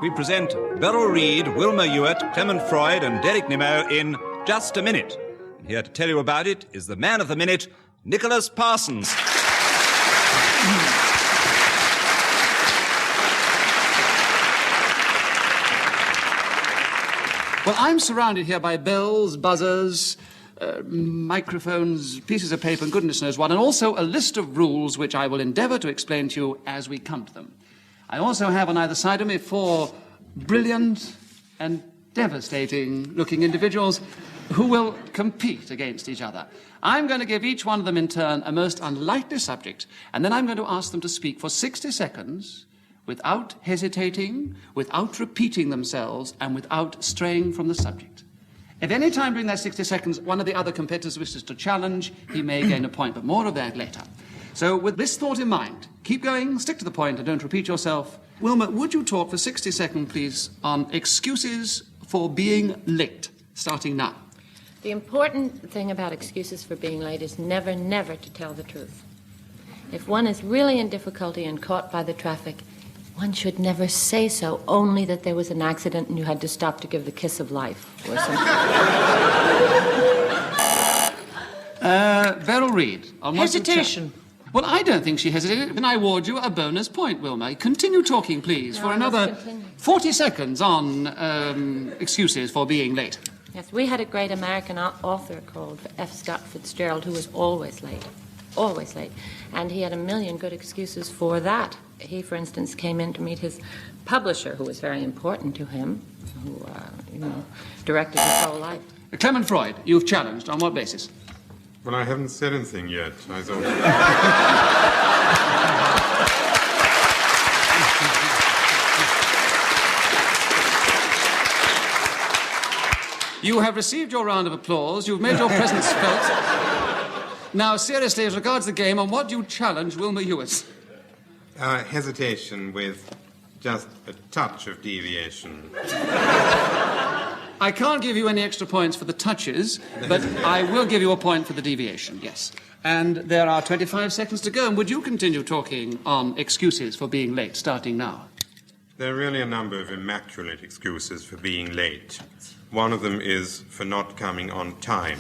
we present Beryl Reid, Wilma Hewitt, Clement Freud, and Derek Nimmo in Just a Minute. And here to tell you about it is the man of the minute, Nicholas Parsons. Well, I'm surrounded here by bells, buzzers, microphones, pieces of paper, and goodness knows what, and also a list of rules which I will endeavour to explain to you as we come to them. I also have on either side of me 4 brilliant and devastating-looking individuals who will compete against each other. I'm going to give each one of them in turn a most unlikely subject, and then I'm going to ask them to speak for 60 seconds without hesitating, without repeating themselves, and without straying from the subject. If any time during that 60 seconds one of the other competitors wishes to challenge, he may gain a point, but more of that later. So with this thought in mind, keep going, stick to the point, and don't repeat yourself. Wilma, would you talk for 60 seconds, please, on excuses for being late, starting now? The important thing about excuses for being late is never, never to tell the truth. If one is really in difficulty and caught by the traffic, one should never say so, only that there was an accident and you had to stop to give the kiss of life or something. Beryl Reid. Hesitation. Well, I don't think she hesitated, and I award you a bonus point, Wilma. Continue talking, please, for another 40 seconds on excuses for being late. Yes, we had a great American author called F. Scott Fitzgerald who was always late. Always late. And he had a million good excuses for that. He, for instance, came in to meet his publisher, who was very important to him, who, directed his whole life. Clement Freud, you've challenged. On what basis? Well, I haven't said anything yet. I thought... You have received your round of applause. You've made your presence felt. Now, seriously, as regards the game, on what do you challenge Wilma Hewitt? Hesitation with just a touch of deviation. I can't give you any extra points for the touches, but I will give you a point for the deviation, yes. And there are 25 seconds to go, and would you continue talking on excuses for being late, starting now? There are really a number of immaculate excuses for being late. One of them is for not coming on time.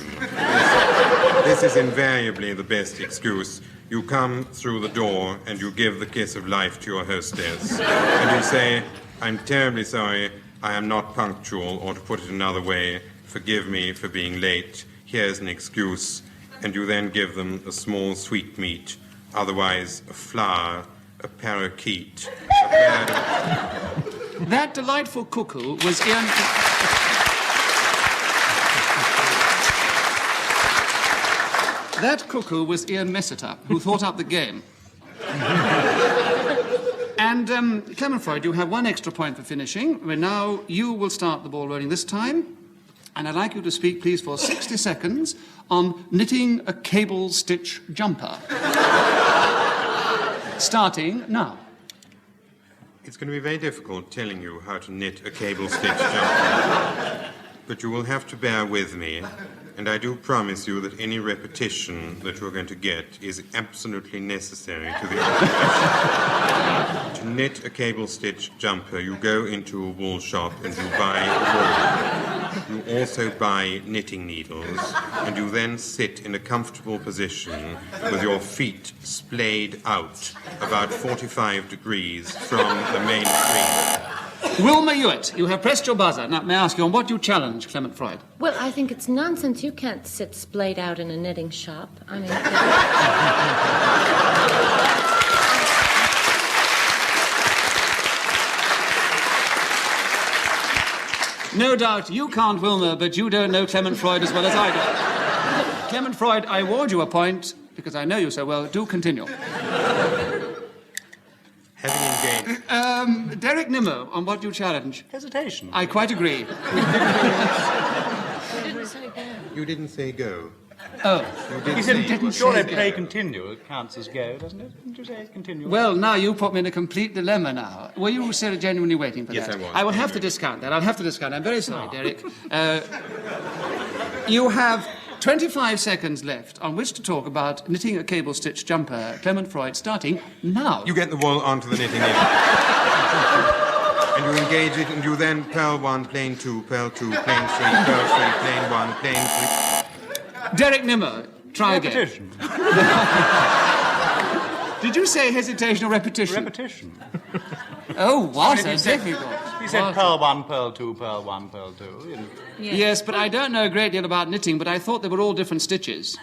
This is invariably the best excuse. You come through the door and you give the kiss of life to your hostess. And you say, "I'm terribly sorry, I am not punctual," or to put it another way, "Forgive me for being late. Here's an excuse." And you then give them a small sweetmeat, otherwise a flower, a parakeet, a bird of... That delightful cuckoo was Ian... That cuckoo was Ian Messiter, who thought up the game. And, Clement Freud, you have 1 extra point for finishing. Now you will start the ball rolling this time. And I'd like you to speak, please, for 60 seconds on knitting a cable stitch jumper. Starting now. It's going to be very difficult telling you how to knit a cable stitch jumper. But you will have to bear with me. And I do promise you that any repetition that you're going to get is absolutely necessary to the operation. To knit a cable stitch jumper, you go into a wool shop and you buy wool. You also buy knitting needles, and you then sit in a comfortable position with your feet splayed out about 45 degrees from the main screen. Wilma Hewitt, you have pressed your buzzer. Now, may I ask you, on what do you challenge Clement Freud? Well, I think it's nonsense. You can't sit splayed out in a knitting shop. I mean... No doubt you can't, Wilma, but you don't know Clement Freud as well as I do. Clement Freud, I award you a point, because I know you so well. Do continue. Having engaged... Derek Nimmo, on what do you challenge? Hesitation. I quite agree. You didn't say go. Oh. You said, didn't surely say play go. continue. It counts as go, doesn't it? Didn't you say continue? Well, now you put me in a complete dilemma now. Were you genuinely waiting for Yes, that? I was. I will have to discount that. I'll have to discount. I'm very sorry, Derek. You have 25 seconds left on which to talk about knitting a cable stitch jumper. Clement Freud, starting now. You get the wool onto the knitting needle. And And you engage it, and you then pearl 1, plane 2, pearl 2, plane 3, pearl 3, plane 1, plane 3. Derek Nimmo, try again. Repetition. Did you say hesitation or repetition? Repetition. Oh, was He it said- difficult? He said Was pearl 1, pearl 2, pearl 1, pearl 2. Yes, but I don't know a great deal about knitting, but I thought they were all different stitches.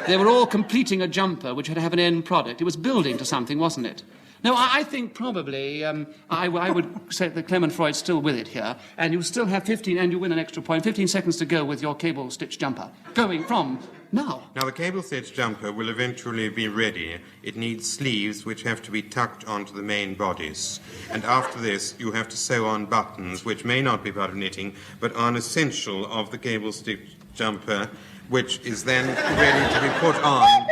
They were all completing a jumper which had to have an end product. It was building to something, wasn't it? No, I think probably I would say that Clement Freud's still with it here, and you still have 15, and you win an extra point, 15 seconds to go with your cable stitch jumper. Going from now. Now, the cable stitch jumper will eventually be ready. It needs sleeves which have to be tucked onto the main bodice. And after this, you have to sew on buttons, which may not be part of knitting, but are an essential of the cable stitch jumper, which is then ready to be put on.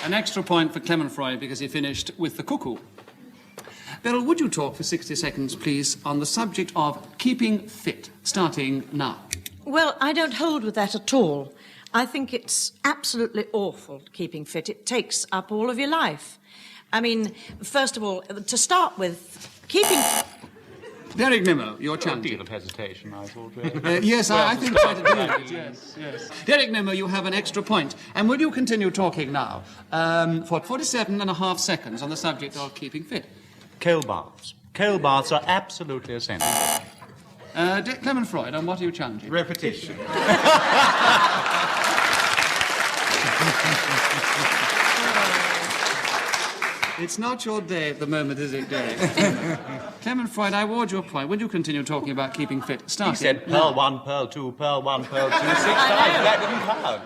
An extra point for Clement Freud because he finished with the cuckoo. Beryl, would you talk for 60 seconds, please, on the subject of keeping fit, starting now? Well, I don't hold with that at all. I think it's absolutely awful keeping fit. It takes up all of your life. I mean, first of all, to start with, keeping... Derek Nimmo, your A challenge. deal of hesitation, I thought, really. Yes, I think quite a deal of it, yes. Derek Nimmo, you have an extra point. And will you continue talking now for 47.5 seconds on the subject of keeping fit? Cold baths. Cold baths are absolutely essential. Clement Freud, and what are you challenging? Repetition. It's not your day at the moment, is it, Derek? Clement Freud, I award you a point. Will you continue talking about keeping fit? Starting. He said pearl 1, pearl 2, pearl 1, pearl 2, 6 times. That didn't count.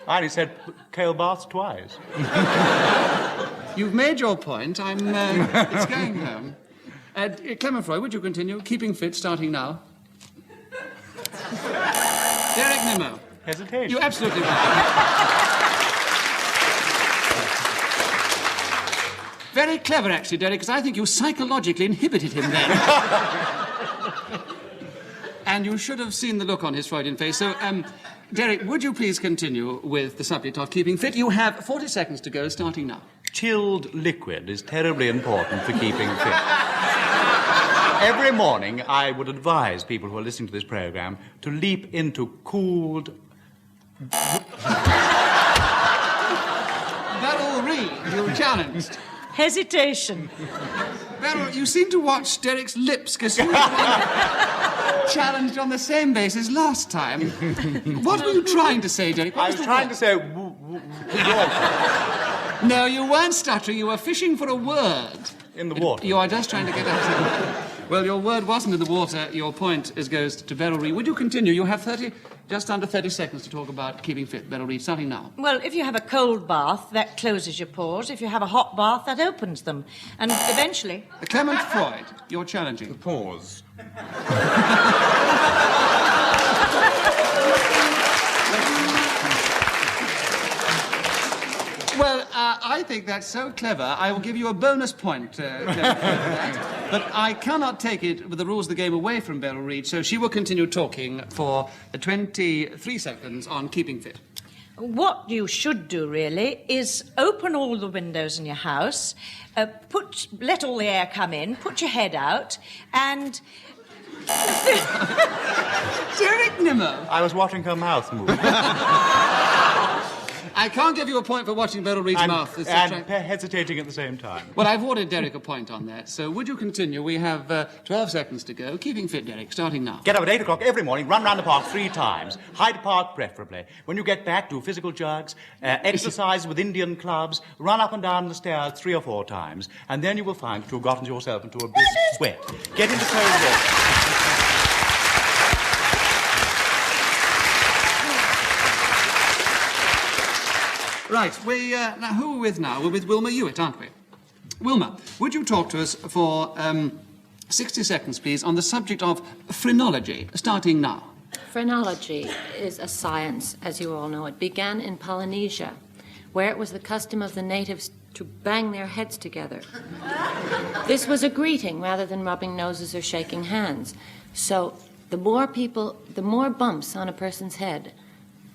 I only said cold baths twice. You've made your point. It's going home. Clement Freud, would you continue? Keeping fit, starting now. Derek Nimmo. Hesitation. You're absolutely right. Very clever, actually, Derek, because I think you psychologically inhibited him then. And you should have seen the look on his Freudian face. So, Derek, would you please continue with the subject of keeping fit? You have 40 seconds to go, starting now. Chilled liquid is terribly important for keeping fit. Every morning, I would advise people who are listening to this program to leap into cooled... Beryl Reed, you're challenged. Hesitation. Beryl, you seem to watch Derek's lips because you were challenged on the same basis last time. What were you trying to say, Derek? I was trying to say... No, you weren't stuttering. You were fishing for a word. In the water. You are just trying to get out. Well, your word wasn't in the water. Your point goes to Beryl Reed. Would you continue? You have just under 30 seconds to talk about keeping fit. Beryl Reed, starting now. Well, if you have a cold bath, that closes your pores. If you have a hot bath, that opens them. And eventually... Clement Freud, you're challenging. Pause. Well, I think that's so clever. I will give you a bonus point, Clement Freud, for that. But I cannot take it with the rules of the game away from Beryl Reed, so she will continue talking for 23 seconds on keeping fit. What you should do, really, is open all the windows in your house, let all the air come in, put your head out, and... Derek Nimmo! I was watching her mouth move. I can't give you a point for watching Beryl Reed's mouth. And hesitating at the same time. Well, I've awarded Derek a point on that, so would you continue? We have 12 seconds to go. Keeping fit, Derek, starting now. Get up at 8 o'clock every morning, run round the park 3 times. Hyde Park preferably. When you get back, do physical jogs, exercise with Indian clubs, run up and down the stairs 3 or 4 times, and then you will find that you have gotten yourself into a brisk sweat. Get into cold water. Right, now who are we with now? We're with Wilma Hewitt, aren't we? Wilma, would you talk to us for 60 seconds, please, on the subject of phrenology, starting now? Phrenology is a science, as you all know. It began in Polynesia, where it was the custom of the natives to bang their heads together. This was a greeting rather than rubbing noses or shaking hands. So the more bumps on a person's head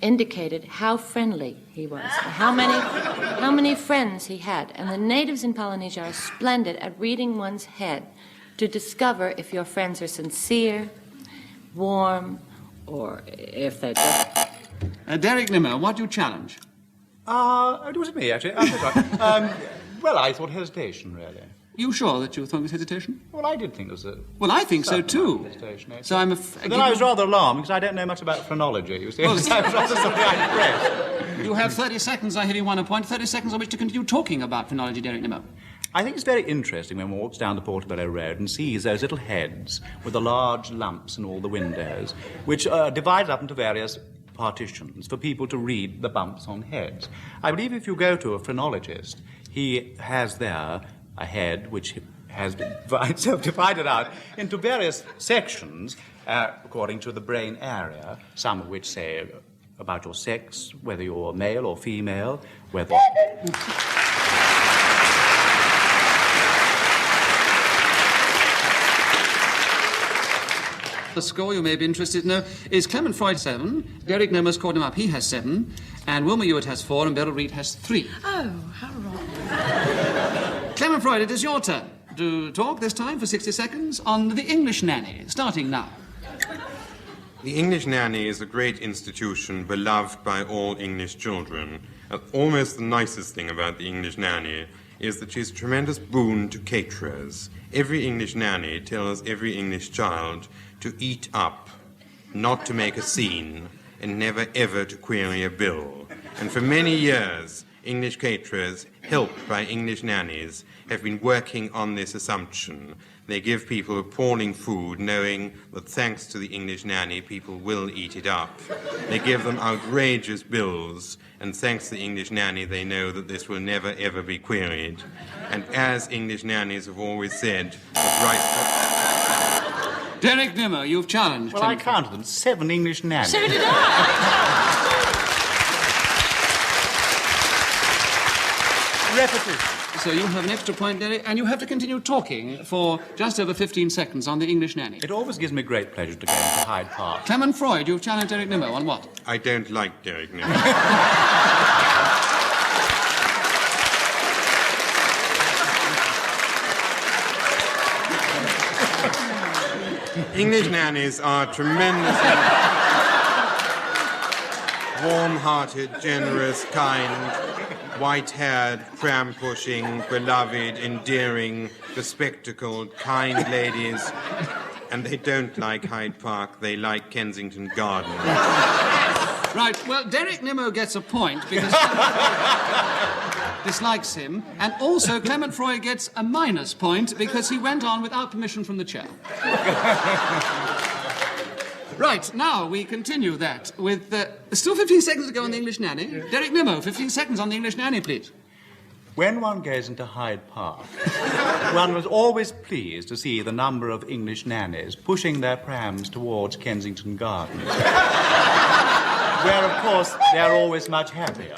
indicated how friendly he was, how many friends he had. And the natives in Polynesia are splendid at reading one's head to discover if your friends are sincere, warm, or if they're just... Derek Nimmo, what do you challenge? It was me, actually. Well, I thought hesitation, really. You sure that you thought it was hesitation? Well, I did think there was a... Well, I think so too. So I'm Then I was rather alarmed because I don't know much about phrenology, you see. Well, So I was rather sort of impressed. You have 30 seconds, I hear you want a point, 30 seconds on which to continue talking about phrenology, Derek Nimmo. I think it's very interesting when one walks down the Portobello Road and sees those little heads with the large lumps in all the windows, which are divided up into various partitions for people to read the bumps on heads. I believe if you go to a phrenologist, he has there a head which has been divided out into various sections according to the brain area, some of which say about your sex, whether you're male or female, whether... The score, you may be interested to know, is Clement Freud 7, Derek Nimmo's called him up, he has 7, and Wilma Ewart has 4, and Beryl Reid has 3. Oh, how wrong. Clement Freud, it is your turn to talk this time for 60 seconds on the English nanny, starting now. The English nanny is a great institution beloved by all English children. Almost the nicest thing about the English nanny is that she's a tremendous boon to caterers. Every English nanny tells every English child to eat up, not to make a scene, and never ever to query a bill. And for many years, English caterers, helped by English nannies, have been working on this assumption. They give people appalling food, knowing that thanks to the English nanny, people will eat it up. They give them outrageous bills, and thanks to the English nanny, they know that this will never, ever be queried. And as English nannies have always said, Derek Nimmo, you've challenged. Well, I counted them, 7 English nannies. So did I. Repetition. So you have an extra point, Derek, and you have to continue talking for just over 15 seconds on the English nanny. It always gives me great pleasure to go into Hyde Park. Clement Freud, you've challenged Derek Nimmo on what? I don't like Derek Nimmo. English nannies are tremendously warm-hearted, generous, kind, white-haired, pram-pushing, beloved, endearing, bespectacled, kind ladies. And they don't like Hyde Park, they like Kensington Gardens. Right, well, Derek Nimmo gets a point because dislikes him, and also Clement Freud gets a minus point because he went on without permission from the chair. Right, now we continue that with... still 15 seconds to go on the English nanny. Derek Nimmo, 15 seconds on the English nanny, please. When one goes into Hyde Park, one was always pleased to see the number of English nannies pushing their prams towards Kensington Gardens, where, of course, they're always much happier.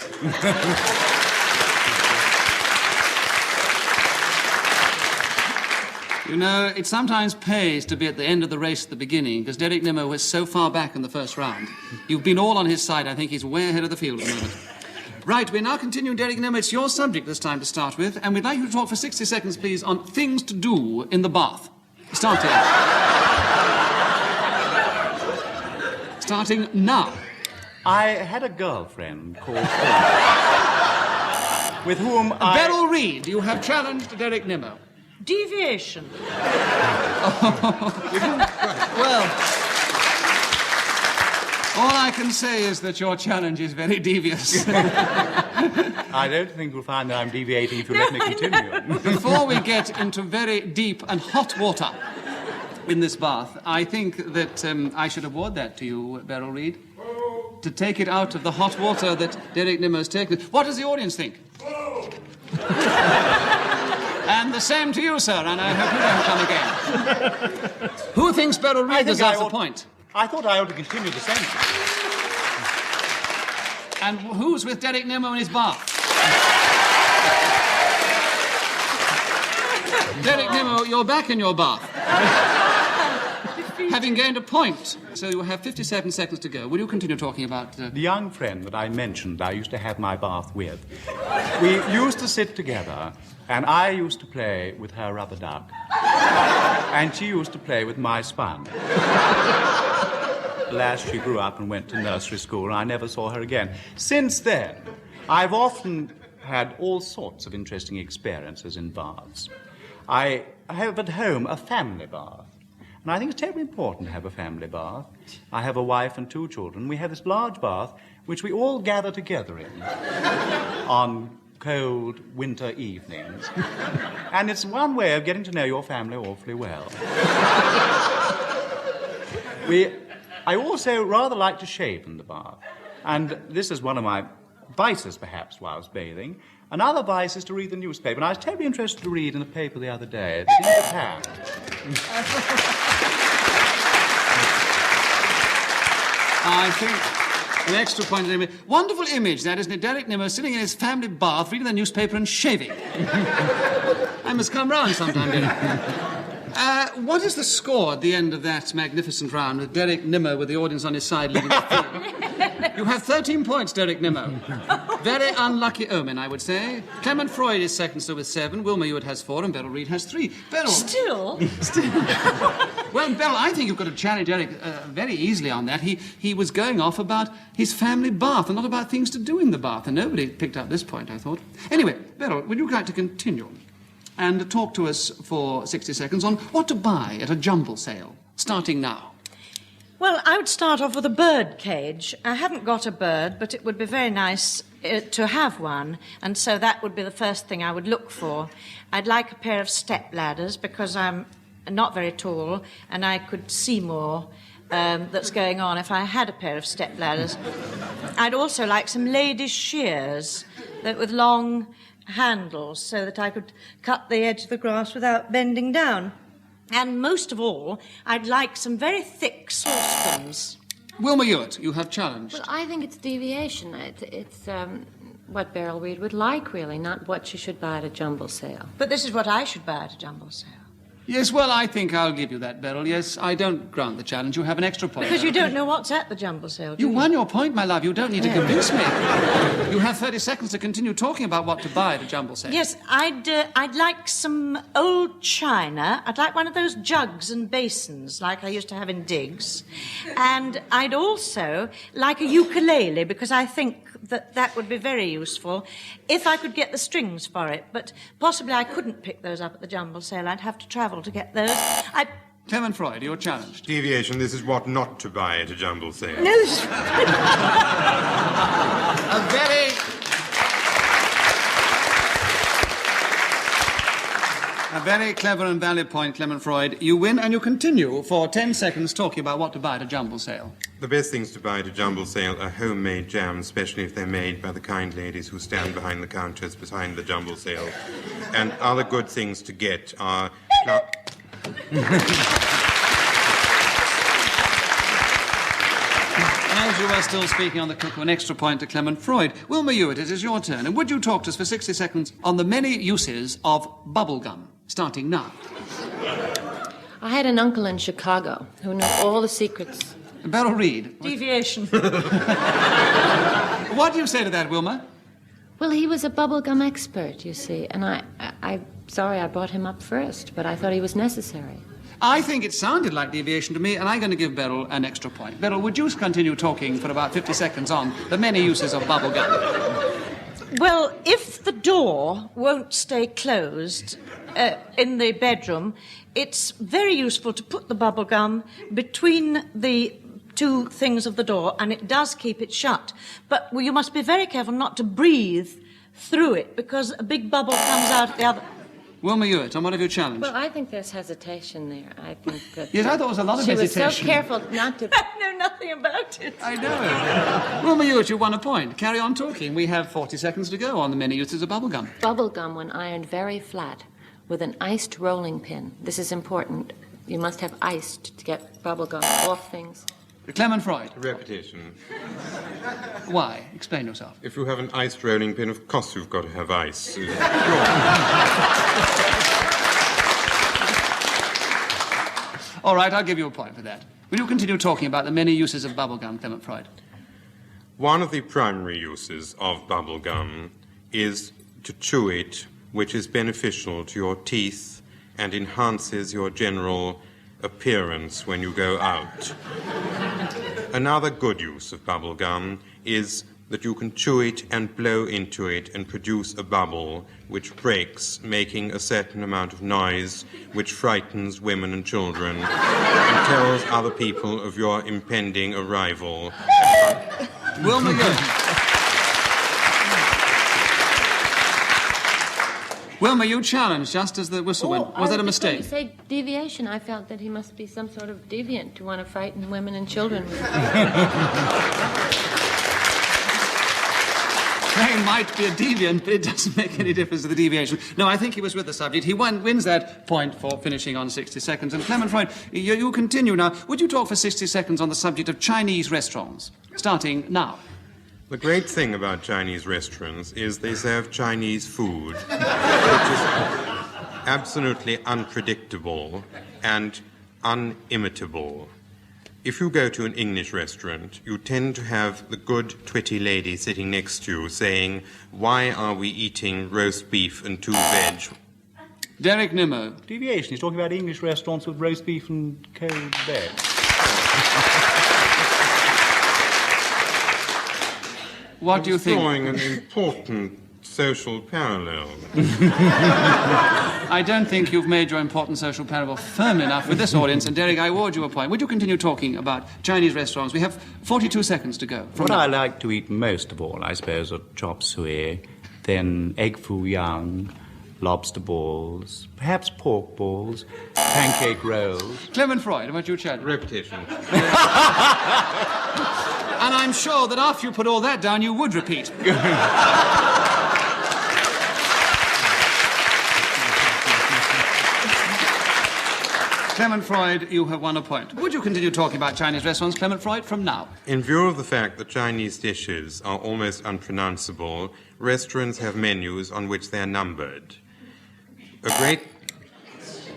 You know, it sometimes pays to be at the end of the race at the beginning, because Derek Nimmo was so far back in the first round. You've been all on his side. I think he's way ahead of the field at the moment. Right, we're now continuing, Derek Nimmo. It's your subject this time to start with, and we'd like you to talk for 60 seconds, please, on things to do in the bath. Starting now. I had a girlfriend called Paula, with whom I... Beryl Reid, you have challenged Derek Nimmo. Deviation. Well, all I can say is that your challenge is very devious. I don't think you'll find that I'm deviating if you let me continue. Before we get into very deep and hot water in this bath, I think that I should award that to you, Beryl Reid, to take it out of the hot water that Derek Nimmo's taken. What does the audience think? And the same to you, sir, and I hope you don't come again. Who thinks Beryl Reid deserves a point? I thought I ought to continue the sentence. And who's with Derek Nimmo in his bath? Derek Nimmo, you're back in your bath. having gained a point. So you have 57 seconds to go. Will you continue talking about... The young friend that I mentioned I used to have my bath with, we used to sit together, and I used to play with her rubber duck, and she used to play with my sponge. Last, she grew up and went to nursery school, and I never saw her again. Since then, I've often had all sorts of interesting experiences in baths. I have at home a family bath, and I think it's terribly important to have a family bath. I have a wife and 2 children. We have this large bath which we all gather together in on cold winter evenings. And it's one way of getting to know your family awfully well. I also rather like to shave in the bath, and this is one of my vices, perhaps, whilst bathing. Another vice is to read the newspaper, and I was terribly interested to read in the paper the other day that in Japan... I think an extra point. Wonderful image, that, isn't it? Derek Nimmo sitting in his family bath, reading the newspaper and shaving. I must come round sometime, Derek. What is the score at the end of that magnificent round with Derek Nimmo with the audience on his side leading the field? You have 13 points, Derek Nimmo. Very unlucky omen, I would say. Clement Freud is second, so with 7. Wilma Ewart has 4, and Beryl Reid has 3. Beryl. Still? Well, Beryl, I think you've got to challenge Derek very easily on that. He was going off about his family bath and not about things to do in the bath, and nobody picked up this point, I thought. Anyway, Beryl, would you like to continue and talk to us for 60 seconds on what to buy at a jumble sale, starting now? Well, I would start off with a bird cage. I haven't got a bird, but it would be very nice to have one, and so that would be the first thing I would look for. I'd like a pair of step ladders because I'm not very tall, and I could see more that's going on if I had a pair of step ladders. I'd also like some ladies' shears with long handles so that I could cut the edge of the grass without bending down. And most of all, I'd like some very thick saucepans. Wilma Ewart, you have challenged. Well, I think it's deviation. It's what Beryl Reid would like, really, not what she should buy at a jumble sale. But this is what I should buy at a jumble sale. Yes, well, I think I'll give you that, Beryl. Yes, I don't grant the challenge. You have an extra point. Because you don't know what's at the jumble sale, do you? You won your point, my love. You don't need to convince me. You have 30 seconds to continue talking about what to buy at a jumble sale. Yes, I'd like some old china. I'd like one of those jugs and basins like I used to have in digs. And I'd also like a ukulele because I think that would be very useful if I could get the strings for it. But possibly I couldn't pick those up at the jumble sale. I'd have to travel to get those. Clement Freud, you're challenged. Deviation, this is what not to buy at a jumble sale. No, this is... A very clever and valid point, Clement Freud. You win, and you continue for 10 seconds talking about what to buy at a jumble sale. The best things to buy at a jumble sale are homemade jams, especially if they're made by the kind ladies who stand behind the counters behind the jumble sale. And other good things to get are... As you are still speaking on the cuckoo, an extra point to Clement Freud. Wilma Ewart, it is your turn. And would you talk to us for 60 seconds on the many uses of bubble gum, starting now? I had an uncle in Chicago who knew all the secrets. Beryl Reid. Deviation. What do you say to that, Wilma? Well, he was a bubblegum expert, you see, and I'm sorry I brought him up first, but I thought he was necessary. I think it sounded like deviation to me, and I'm going to give Beryl an extra point. Beryl, would you continue talking for about 50 seconds on the many uses of bubble gum? Well, if the door won't stay closed in the bedroom, it's very useful to put the bubble gum between the 2 things of the door, and it does keep it shut. But you must be very careful not to breathe through it, because a big bubble comes out at the other... Wilma Ewart, and what have you challenged? Well, I think there's hesitation there. I think that... Yes, I thought there was a lot of hesitation. She was so careful not to... I know nothing about it. I know. Wilma Ewart, you won a point. Carry on talking. We have 40 seconds to go on the many uses of bubblegum. Bubblegum, when ironed very flat, with an iced rolling pin. This is important. You must have iced to get bubblegum off things. Clement Freud. Repetition. Why? Explain yourself. If you have an iced rolling pin, of course you've got to have ice. All right, I'll give you a point for that. Will you continue talking about the many uses of bubblegum, Clement Freud? One of the primary uses of bubble gum is to chew it, which is beneficial to your teeth and enhances your general appearance when you go out. Another good use of bubble gum is that you can chew it and blow into it and produce a bubble which breaks, making a certain amount of noise which frightens women and children and tells other people of your impending arrival. Wilma Hewitt. Wilma, you challenged just as the whistle went. Was that a mistake? You say deviation. I felt that he must be some sort of deviant to want to frighten women and children. He might be a deviant, but it doesn't make any difference to the deviation. No, I think he was with the subject. He wins that point for finishing on 60 seconds. And Clement Freud, you continue now. Would you talk for 60 seconds on the subject of Chinese restaurants, starting now? The great thing about Chinese restaurants is they serve Chinese food, which is absolutely unpredictable and unimitable. If you go to an English restaurant, you tend to have the good, twitty lady sitting next to you saying, "Why are we eating roast beef and 2 veg?" Derek Nimmo. Deviation. He's talking about English restaurants with roast beef and cold veg. What do you think? Drawing an important social parallel. I don't think you've made your important social parallel firm enough with this audience, and Derek, I award you a point. Would you continue talking about Chinese restaurants? We have 42 seconds to go. What I like to eat most of all, I suppose, are chop suey, then egg foo young, lobster balls, perhaps pork balls, pancake rolls. Clement Freud, about you, Chad? Repetition. And I'm sure that after you put all that down, you would repeat. Clement Freud, you have won a point. Would you continue talking about Chinese restaurants, Clement Freud, from now? In view of the fact that Chinese dishes are almost unpronounceable, restaurants have menus on which they are numbered. A great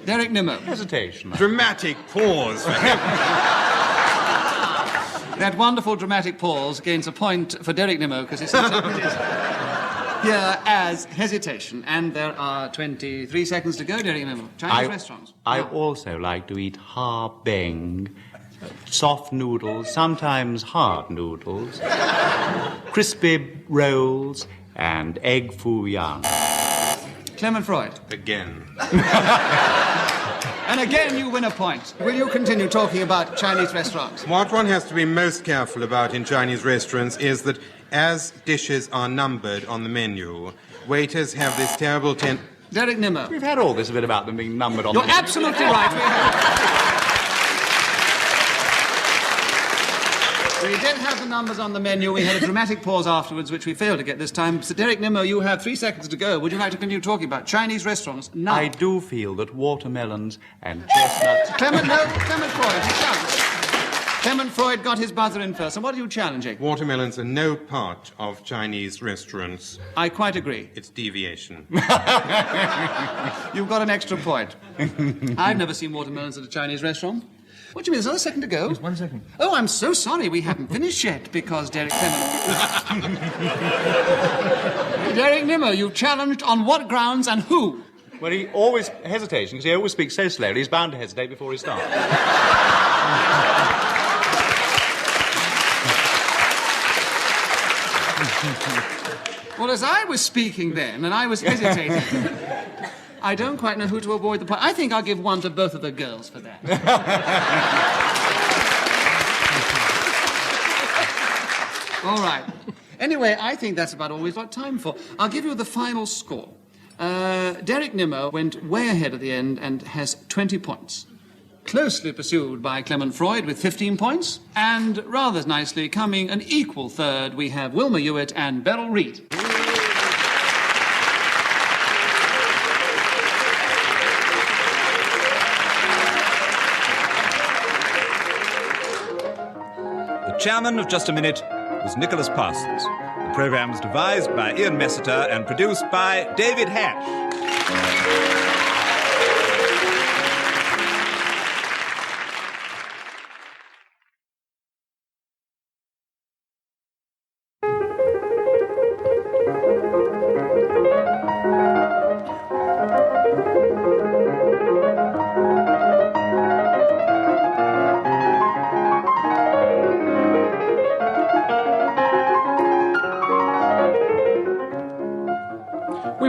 Derek Nimmo. Hesitation. dramatic pause. That wonderful dramatic pause gains a point for Derek Nimmo because it's interpreted here as hesitation. And there are 23 seconds to go, Derek Nimmo. Chinese restaurants. I also like to eat ha beng, soft noodles, sometimes hard noodles, crispy rolls, and egg foo young. Clement Freud. Again. And again, you win a point. Will you continue talking about Chinese restaurants? What one has to be most careful about in Chinese restaurants is that as dishes are numbered on the menu, waiters have this terrible Derek Nimmo. We've had all this bit about them being numbered on You're the menu. absolutely right. We did have the numbers on the menu. We had a dramatic pause afterwards, which we failed to get this time. So, Derek Nimmo, you have 3 seconds to go. Would you like to continue talking about Chinese restaurants now? I do feel that watermelons and chestnuts... Clement Freud, you challenge. Clement Freud got his buzzer in first. And what are you challenging? Watermelons are no part of Chinese restaurants. I quite agree. It's deviation. You've got an extra point. I've never seen watermelons at a Chinese restaurant. What do you mean? There's another second to go? Just 1 second. Oh, I'm so sorry. We haven't finished yet because Derek Clement... Derek Nimmo, you've challenged on what grounds and who? Well, he always hesitates because he always speaks so slowly. He's bound to hesitate before he starts. Well, as I was speaking then, and I was hesitating, I don't quite know who to avoid the point. I think I'll give one to both of the girls for that. All right. Anyway, I think that's about all we've got time for. I'll give you the final score. Derek Nimmo went way ahead at the end and has 20 points. Closely pursued by Clement Freud with 15 points. And rather nicely, coming an equal third, we have Wilma Hewitt and Beryl Reid. The chairman of Just a Minute was Nicholas Parsons. The programme was devised by Ian Messiter and produced by David Hatch.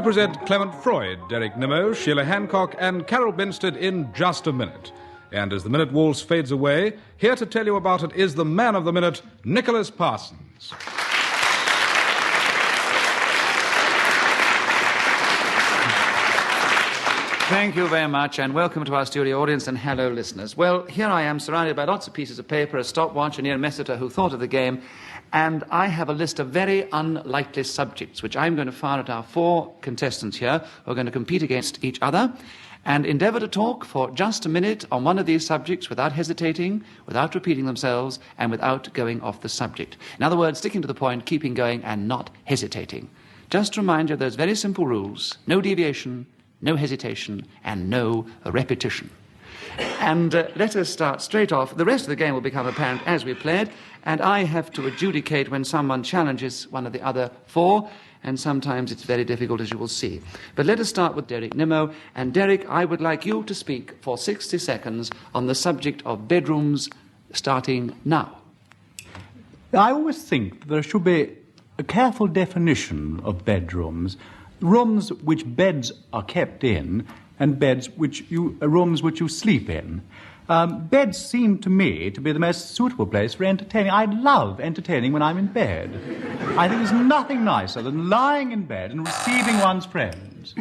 present Clement Freud, Derek Nimmo, Sheila Hancock, and Carol Benstead in Just a Minute. And as the minute waltz fades away, here to tell you about it is the man of the minute, Nicholas Parsons. Thank you very much, and welcome to our studio audience, and hello, listeners. Well, here I am, surrounded by lots of pieces of paper, a stopwatch, and Ian Messiter, who thought of the game, and I have a list of very unlikely subjects, which I'm going to fire at our 4 contestants here, who are going to compete against each other, and endeavour to talk for just a minute on one of these subjects without hesitating, without repeating themselves, and without going off the subject. In other words, sticking to the point, keeping going, and not hesitating. Just to remind you of those very simple rules: no deviation, no hesitation, and no repetition. And let us start straight off. The rest of the game will become apparent as we play it, and I have to adjudicate when someone challenges one of the other 4, and sometimes it's very difficult, as you will see. But let us start with Derek Nimmo. And Derek, I would like you to speak for 60 seconds on the subject of bedrooms, starting now. I always think there should be a careful definition of bedrooms. Rooms which beds are kept in, and rooms which you sleep in. Beds seem to me to be the most suitable place for entertaining. I love entertaining when I'm in bed. I think there's nothing nicer than lying in bed and receiving one's friends.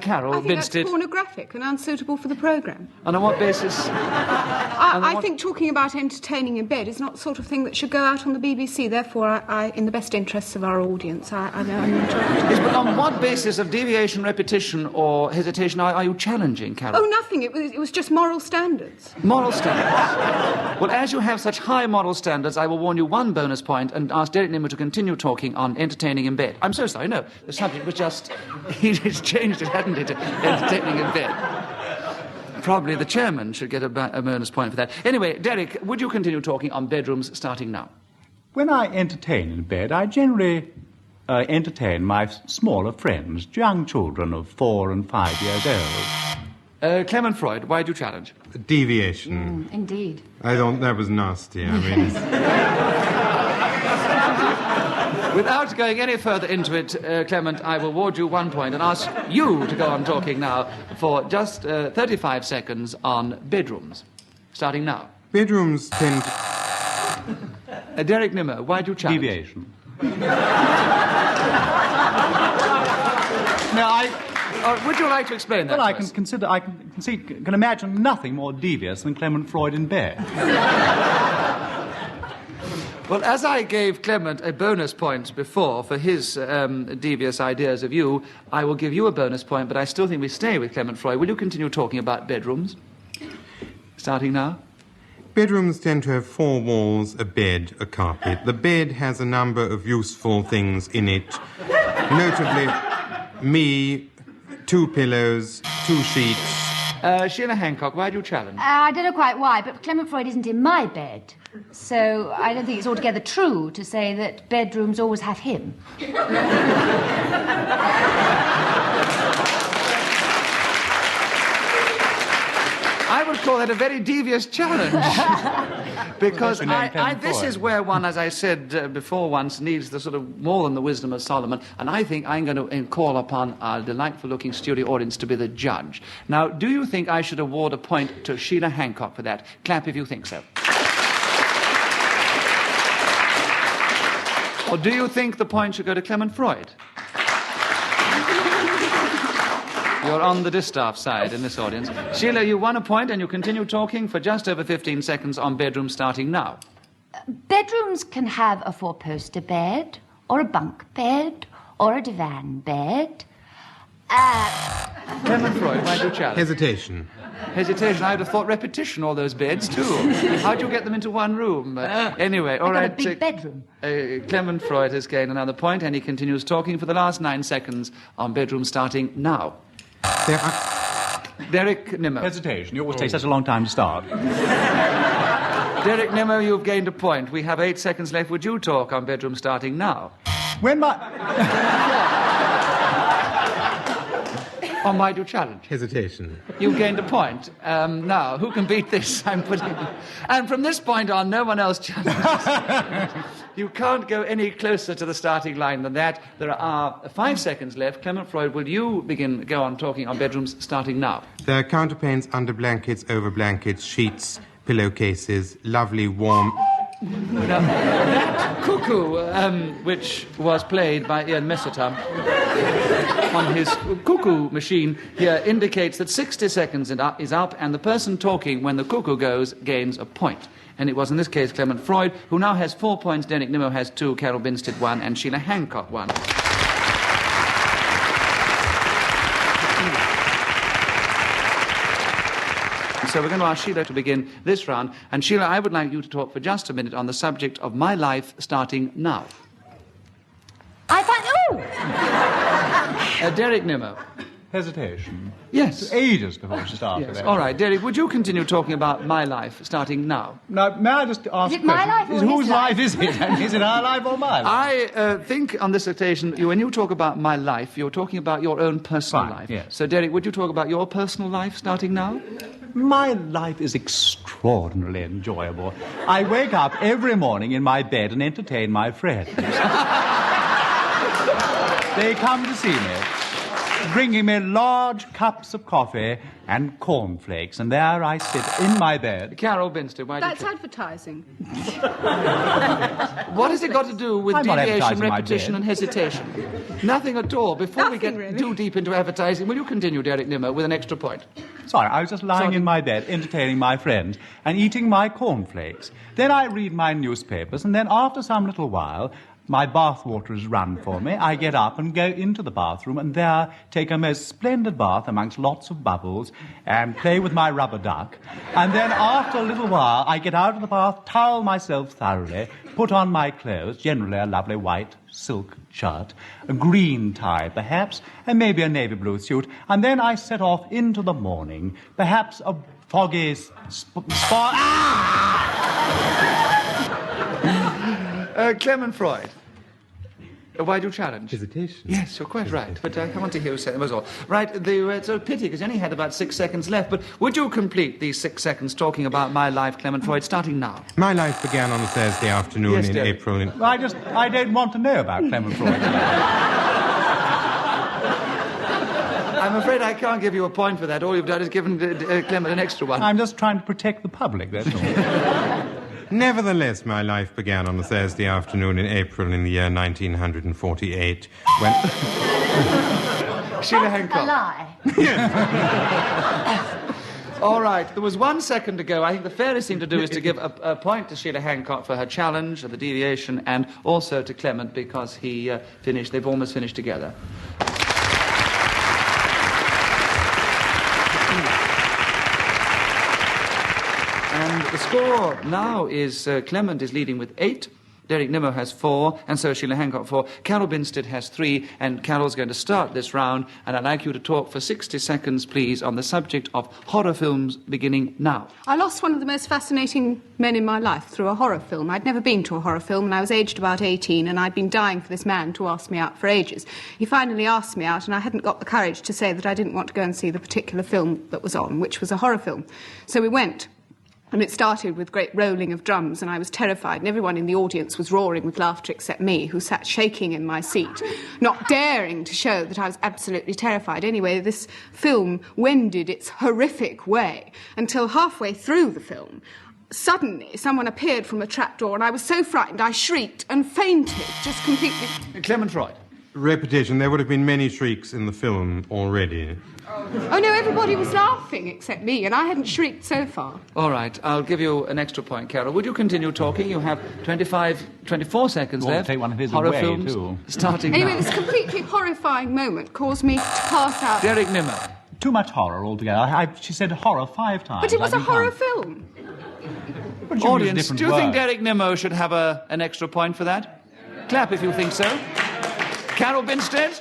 Carol I think Benstead. that's pornographic and unsuitable for the programme. And on what basis? I think talking about entertaining in bed is not the sort of thing that should go out on the BBC. Therefore, I in the best interests of our audience, I know I'm interrupting. Yes, but on what basis of deviation, repetition, or hesitation are you challenging, Carol? Oh, nothing. It was just moral standards. Moral standards. Well, as you have such high moral standards, I will warn you 1 bonus point and ask Derek Nimmo to continue talking on entertaining in bed. I'm so sorry, no. The subject was just... He's changed it, hadn't it, to entertaining in bed. Probably the chairman should get a bonus point for that. Anyway, Derek, would you continue talking on bedrooms starting now? When I entertain in bed, I generally entertain my smaller friends, young children of 4 and 5 years old. Clement Freud, why do you challenge? Deviation. Indeed. I thought that was nasty. I mean, Without going any further into it, Clement, I will award you 1 point and ask you to go on talking now for just 35 seconds on bedrooms. Starting now. bedrooms tend to... Derek Nimmo, why do you challenge? Deviation. Would you like to explain that? Well, to us? I can imagine nothing more devious than Clement Freud in bed. Well, as I gave Clement a bonus point before for his devious ideas of you, I will give you a bonus point, but I still think we stay with Clement Freud. Will you continue talking about bedrooms? Starting now. Bedrooms tend to have 4 walls, a bed, a carpet. The bed has a number of useful things in it, notably me, 2 pillows, 2 sheets. Sheila Hancock, why do you challenge? I don't know quite why, but Clement Freud isn't in my bed. So I don't think it's altogether true to say that bedrooms always have him. I would call that a very devious challenge. Because this is where one, as I said before once, needs the sort of more than the wisdom of Solomon, and I think I'm going to call upon our delightful-looking studio audience to be the judge. Now, do you think I should award a point to Sheila Hancock for that? Clap if you think so. Or do you think the point should go to Clement Freud? You're on the distaff side in this audience. Sheila, you won a point and you continue talking for just over 15 seconds on bedrooms starting now. Bedrooms can have a 4-poster bed, or a bunk bed, or a divan bed. Clement Freud, why do you challenge? Hesitation. Hesitation. I would have thought repetition, all those beds, too. How'd you get them into one room? Anyway, all I got right. a big bedroom. Clement Freud has gained another point, and he continues talking for the last 9 seconds on bedrooms starting now. There are... Derek Nimmo. Hesitation. You always take such a long time to start. Derek Nimmo, you've gained a point. We have 8 seconds left. Would you talk on bedrooms starting now? When my... On why do you challenge? Hesitation. You've gained a point. Now, who can beat this? And from this point on, no one else challenges. You can't go any closer to the starting line than that. There are 5 seconds left. Clement Freud, will you go on talking on bedrooms starting now? There are counterpanes, under blankets, over blankets, sheets, pillowcases, lovely warm... Now, that cuckoo, which was played by Ian Messertum on his cuckoo machine here, indicates that 60 seconds is up, and the person talking when the cuckoo goes gains a point. And it was, in this case, Clement Freud, who now has 4 points, Derek Nimmo has 2, Carol Binstead 1, and Sheila Hancock 1. So we're going to ask Sheila to begin this round. And Sheila, I would like you to talk for just a minute on the subject of my life starting now. Derek Nimmo. Hesitation. Yes. Ages before she started. Yes. All right, Derek, would you continue talking about my life starting now? Now, may I just ask Is it my life or whose his life life? is it? Is it our life or mine? I think on this occasion, when you talk about my life, you're talking about your own personal Fine, life. yes. So, Derek, would you talk about your personal life starting now? My life is extraordinarily enjoyable. I wake up every morning in my bed and entertain my friends. They come to see me, bringing me large cups of coffee and cornflakes, and there I sit in my bed. Carol Binstead, why That's did you... advertising. What has it got to do with I'm not deviation, advertising my repetition, bed. and hesitation? Nothing at all. Before we get Nothing, really. too deep into advertising, will you continue, Derek Nimmo, with an extra point? Sorry, I was just lying in my bed, entertaining my friends, and eating my cornflakes. Then I read my newspapers, and then after some little while, my bath water is run for me. I get up and go into the bathroom, and there take a most splendid bath amongst lots of bubbles, and play with my rubber duck. And then after a little while, I get out of the bath, towel myself thoroughly, put on my clothes, generally a lovely white silk shirt, a green tie perhaps, and maybe a navy blue suit, and then I set off into the morning, perhaps a foggy Clement Freud. Why do you challenge? Hesitation. Yes, you're quite right. But I want to hear you say them as well. Right, it's a pity because you only had about 6 seconds left. But would you complete these 6 seconds talking about my life, Clement Freud, starting now? My life began on a Thursday afternoon Yes, in Derek. April. I don't want to know about Clement Freud. I'm afraid I can't give you a point for that. All you've done is given Clement an extra one. I'm just trying to protect the public, that's all. Nevertheless, my life began on a Thursday afternoon in April in the year 1948, when... Sheila A Hancock. lie. All right, there was 1 second to go. I think the fairest thing to do is to give a point to Sheila Hancock for her challenge, the deviation, and also to Clement because he finished. They've almost finished together. And the score now is Clement is leading with 8, Derek Nimmo has 4, and so Sheila Hancock 4. Carol Binstead has 3, and Carol's going to start this round, and I'd like you to talk for 60 seconds, please, on the subject of horror films beginning now. I lost one of the most fascinating men in my life through a horror film. I'd never been to a horror film, and I was aged about 18, and I'd been dying for this man to ask me out for ages. He finally asked me out, and I hadn't got the courage to say that I didn't want to go and see the particular film that was on, which was a horror film. So we went. And it started with great rolling of drums, and I was terrified, and everyone in the audience was roaring with laughter except me, who sat shaking in my seat, not daring to show that I was absolutely terrified. Anyway, this film wended its horrific way until halfway through the film, suddenly someone appeared from a trapdoor, and I was so frightened I shrieked and fainted, just completely... Clement Freud. Repetition. There would have been many shrieks in the film already. Oh, no, everybody was laughing except me, and I hadn't shrieked so far. All right, I'll give you an extra point, Carol. Would you continue talking? You have 24 seconds You ought to left. take one of his horror away, films too. starting Anyway, now. this completely horrifying moment caused me to pass out. Derek Nimmo. Too much horror altogether. She said horror 5 times. But it was I a didn't horror count. film. But you used Audience, different do you think words. Derek Nimmo should have an extra point for that? Clap if you think so. Carol Binstead?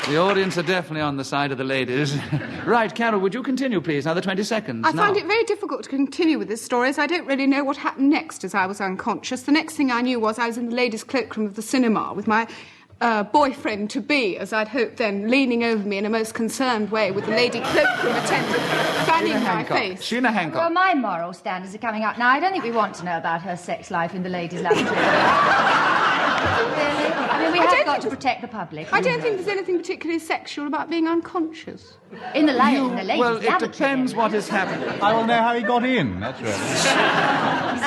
The audience are definitely on the side of the ladies. Right, Carol, would you continue, please? Another 20 seconds. I now. find it very difficult to continue with this story, as I don't really know what happened next as I was unconscious. The next thing I knew was I was in the ladies' cloakroom of the cinema with my boyfriend-to-be, as I'd hoped then, leaning over me in a most concerned way with the lady cloakroom attendant fanning my face. Sheena Hancock. Well, my moral standards are coming up now. I don't think we want to know about her sex life in the ladies' lavatory. Really? I mean, we have got to protect the public. I don't think there's anything particularly sexual about being unconscious. In the ladies' lavatory. Well, it depends what is happening. I will know how he got in, that's right.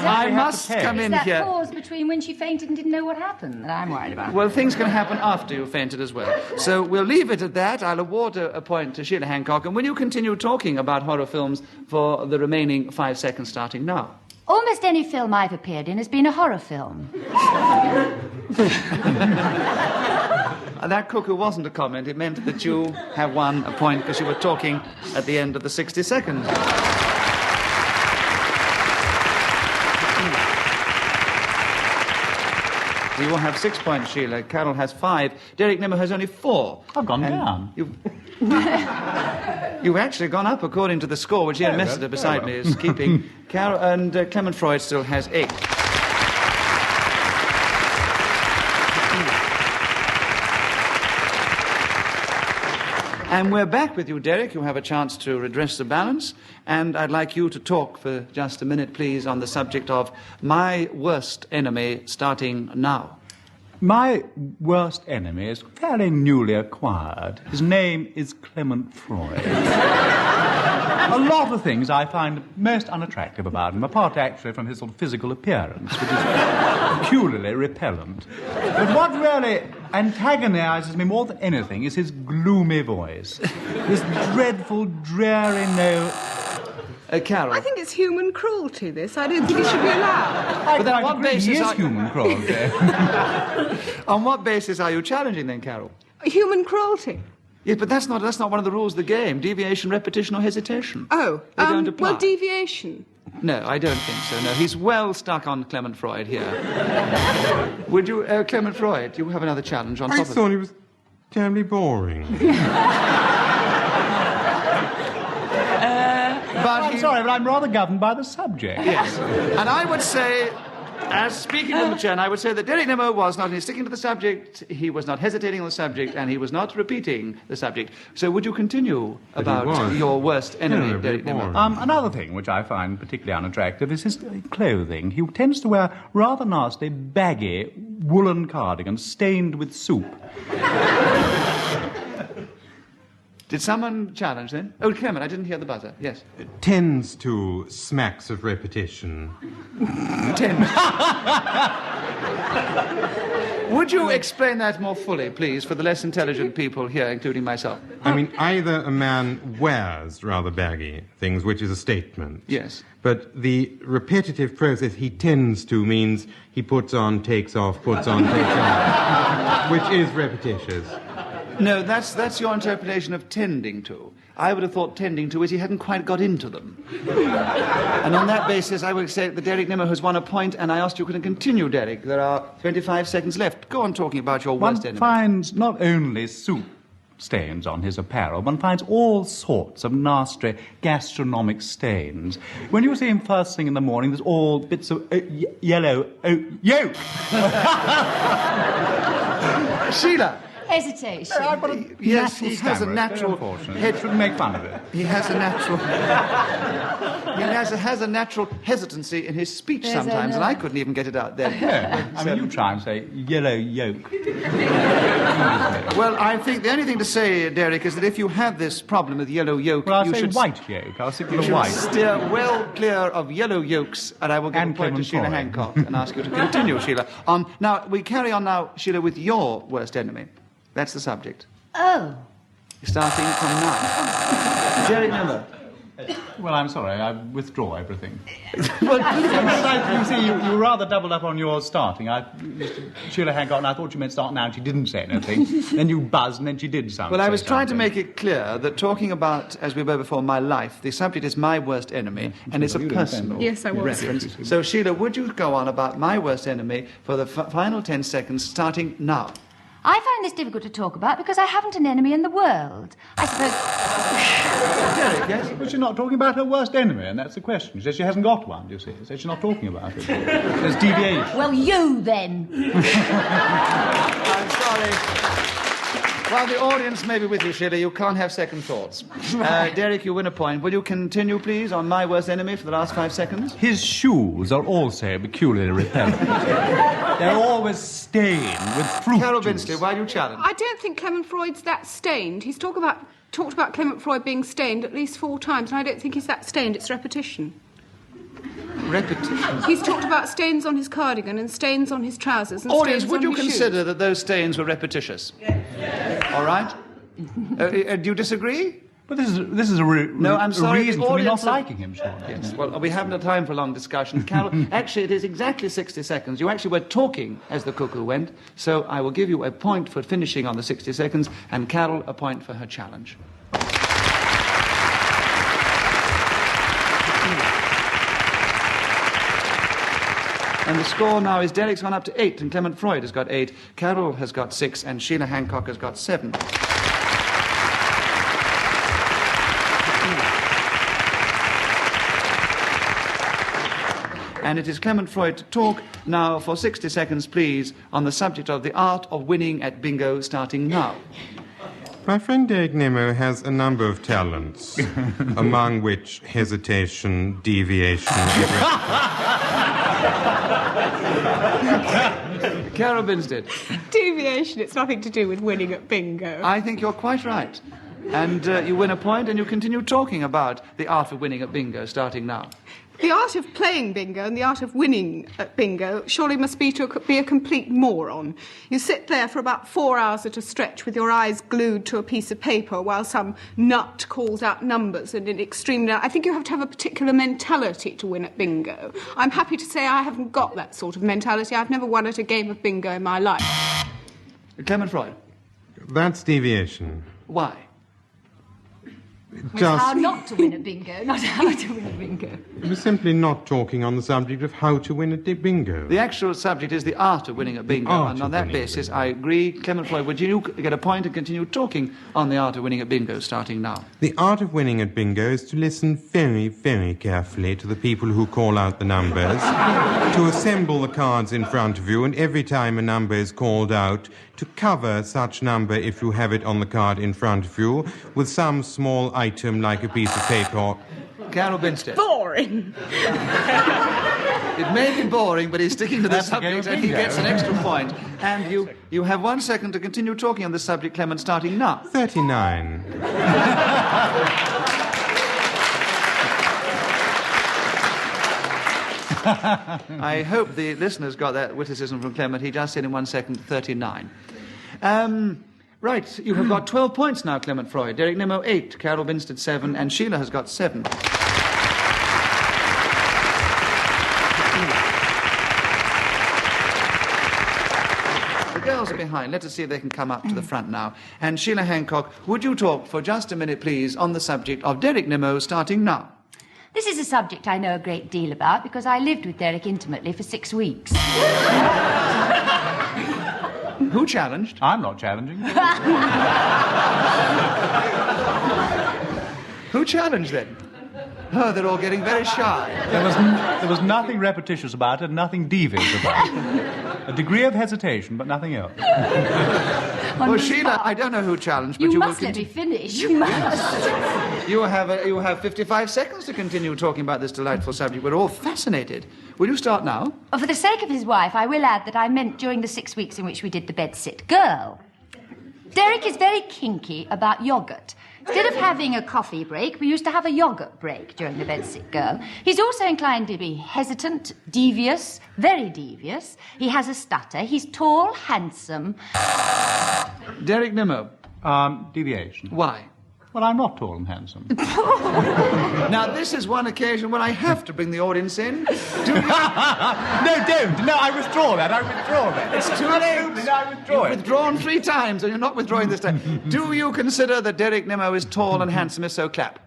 I must come in It's that here. pause between when she fainted and didn't know what happened that I'm worried about. Well, things can happen after you've fainted as well. So we'll leave it at that. I'll award a point to Sheila Hancock, and will you continue talking about horror films for the remaining 5 seconds starting now? Almost any film I've appeared in has been a horror film. That cuckoo wasn't a comment. It meant that you have won a point because you were talking at the end of the 60 seconds. You will have 6 points, Sheila. Carol has 5. Derek Nimmo has only 4. I've gone down. You've actually gone up according to the score, which Ian Messiter beside me is keeping. Carol and Clement Freud still has 8. And we're back with you, Derek. You have a chance to redress the balance. And I'd like you to talk for just a minute, please, on the subject of my worst enemy, starting now. My worst enemy is fairly newly acquired. His name is Clement Freud. A lot of things I find most unattractive about him, apart actually from his sort of physical appearance, which is peculiarly repellent. But what really antagonizes me more than anything is his gloomy voice. This dreadful, dreary note. Carol. I think it's human cruelty, this. I don't think it should be allowed. But then on what basis he is are... human cruelty. On what basis are you challenging then, Carol? Human cruelty? Yes, but that's not one of the rules of the game. Deviation, repetition, or hesitation. Oh, They don't apply. well, deviation. No, I don't think so. No, he's well stuck on Clement Freud here. Would you, Clement Freud, you have another challenge on top I of it? thought he was terribly boring. I'm sorry, but I'm rather governed by the subject. Yes. And I would say, as speaking from the chair, I would say that Derek Nimmo was not only sticking to the subject, he was not hesitating on the subject, and he was not repeating the subject. So would you continue about your worst enemy, Derek Nimmo? Another thing which I find particularly unattractive is his clothing. He tends to wear rather nasty, baggy woolen cardigans stained with soup. Did someone challenge then? Oh, Clement, I didn't hear the buzzer. Yes. Tends to smacks of repetition. Would you explain that more fully, please, for the less intelligent people here, including myself? I mean, either a man wears rather baggy things, which is a statement. Yes. But the repetitive process he tends to means he puts on, takes off, puts on, takes off, which is repetitious. No, that's your interpretation of tending to. I would have thought tending to is he hadn't quite got into them. And on that basis, I would say that Derek Nimmo has won a point, and I asked you to continue, Derek. There are 25 seconds left. Go on talking about your worst enemy. One finds not only soup stains on his apparel, one finds all sorts of nasty gastronomic stains. When you see him first thing in the morning, there's all bits of yellow yolk. Sheila! Hesitation. I've got a Yes, he has a natural head. Shouldn't make fun of it. He has a natural. He has a natural hesitancy in his speech sometimes, and I couldn't even get it out there. Yeah. I mean, you try and say yellow yolk. Well, I think the only thing to say, Derek, is that if you have this problem with yellow yolk, Well, I'll you say should white yolk. I'll stick you with the should white. steer well clear of yellow yolks, and I will give And a point to Clement Sheila Freud. Hancock and ask you to continue, Sheila. Now, we carry on now, Sheila, with your worst enemy. That's the subject. Oh. Starting from now. Derek Nimmo. Well, I'm sorry. I withdraw everything. You see, you rather doubled up on your starting. Sheila Hancock, and I thought you meant start now, and she didn't say anything. Then you buzzed, and then she did something. Well, I was trying to make it clear that talking about, as we were before, my life, the subject is my worst enemy, and it's a personal Yes, I was. reference. So, Sheila, would you go on about my worst enemy for the final 10 seconds, starting now? I find this difficult to talk about because I haven't an enemy in the world. I suppose... Derek, Yes? But she's not talking about her worst enemy, and that's the question. She says she hasn't got one, do you see? So she's not talking about it. There's deviation. Well, you then. I'm sorry. While the audience may be with you, Sheila, you can't have second thoughts. Derek, you win a point. Will you continue, please, on my worst enemy for the last 5 seconds? His shoes are also peculiarly repellent. They're always stained with fruit Carol juice. Binsley, why do you challenge? I don't think Clement Freud's that stained. He's talked about Clement Freud being stained at least 4 times, and I don't think he's that stained. It's repetition. Repetition. He's talked about stains on his cardigan and stains on his trousers and Audience, stains would on you his consider shoes. that those stains were repetitious? Yes. All right. Do you disagree? But this is a No, I'm sorry, reason the for me not audience liking him, Sean. Yes, well, we haven't had time for long discussion. Carol, actually, it is exactly 60 seconds. You actually were talking as the cuckoo went, so I will give you a point for finishing on the 60 seconds, and Carol a point for her challenge. And the score now is Derek's gone up to 8, and Clement Freud has got 8, Carol has got 6, and Sheila Hancock has got 7. And it is Clement Freud to talk now for 60 seconds, please, on the subject of the art of winning at bingo, starting now. My friend Derek Nemo has a number of talents, among which hesitation, deviation, Carol Binstead. Deviation, it's nothing to do with winning at bingo. I think you're quite right. And you win a point and you continue talking about the art of winning at bingo, starting now. The art of playing bingo and the art of winning at bingo surely must be to be a complete moron. You sit there for about 4 hours at a stretch with your eyes glued to a piece of paper while some nut calls out numbers and in extreme... I think you have to have a particular mentality to win at bingo. I'm happy to say I haven't got that sort of mentality. I've never won at a game of bingo in my life. Clement Freud. That's deviation. Why? It's how not to win at bingo, not how to win at bingo. We're simply not talking on the subject of how to win at bingo. The actual subject is the art of winning at bingo, and on that basis, I agree. Clement Freud, would you get a point and continue talking on the art of winning at bingo, starting now? The art of winning at bingo is to listen very, very carefully to the people who call out the numbers, to assemble the cards in front of you, and every time a number is called out, to cover such number, if you have it on the card in front of you, with some small item like a piece of paper. Carol Binstead. Boring. It may be boring, but he's sticking to the subject and he gets an extra point. And you have 1 second to continue talking on this subject, Clement, starting now. 39. I hope the listeners got that witticism from Clement. He just said in 1 second 39. Right, you have got 12 points now, Clement Freud. Derek Nemo 8, Carol Binstead 7, and Sheila has got 7. The girls are behind. Let us see if they can come up to the front now. And Sheila Hancock, would you talk for just a minute, please, on the subject of Derek Nemo, starting now? This is a subject I know a great deal about because I lived with Derek intimately for 6 weeks. Who challenged? I'm not challenging. Who challenged then? Oh, they're all getting very shy. There was nothing repetitious about it, nothing devious about it. A degree of hesitation, but nothing else. Well, Sheila, I don't know who challenged, but You you must will let me finish. You must. You have 55 seconds to continue talking about this delightful subject. We're all fascinated. Will you start now? Well, for the sake of his wife, I will add that I meant during the 6 weeks in which we did the bed-sit girl. Derek is very kinky about yoghurt. Instead of having a coffee break, we used to have a yoghurt break during the bed-sit girl. He's also inclined to be hesitant, devious, very devious. He has a stutter. He's tall, handsome. Derek Nemo. Deviation. Why? Well, I'm not tall and handsome. Now, this is one occasion when I have to bring the audience in. No, don't. No, I withdraw that. It's too late. No, I withdraw You've withdrawn 3 times, and you're not withdrawing this time. Do you consider that Derek Nemo is tall and handsome? If so, clap.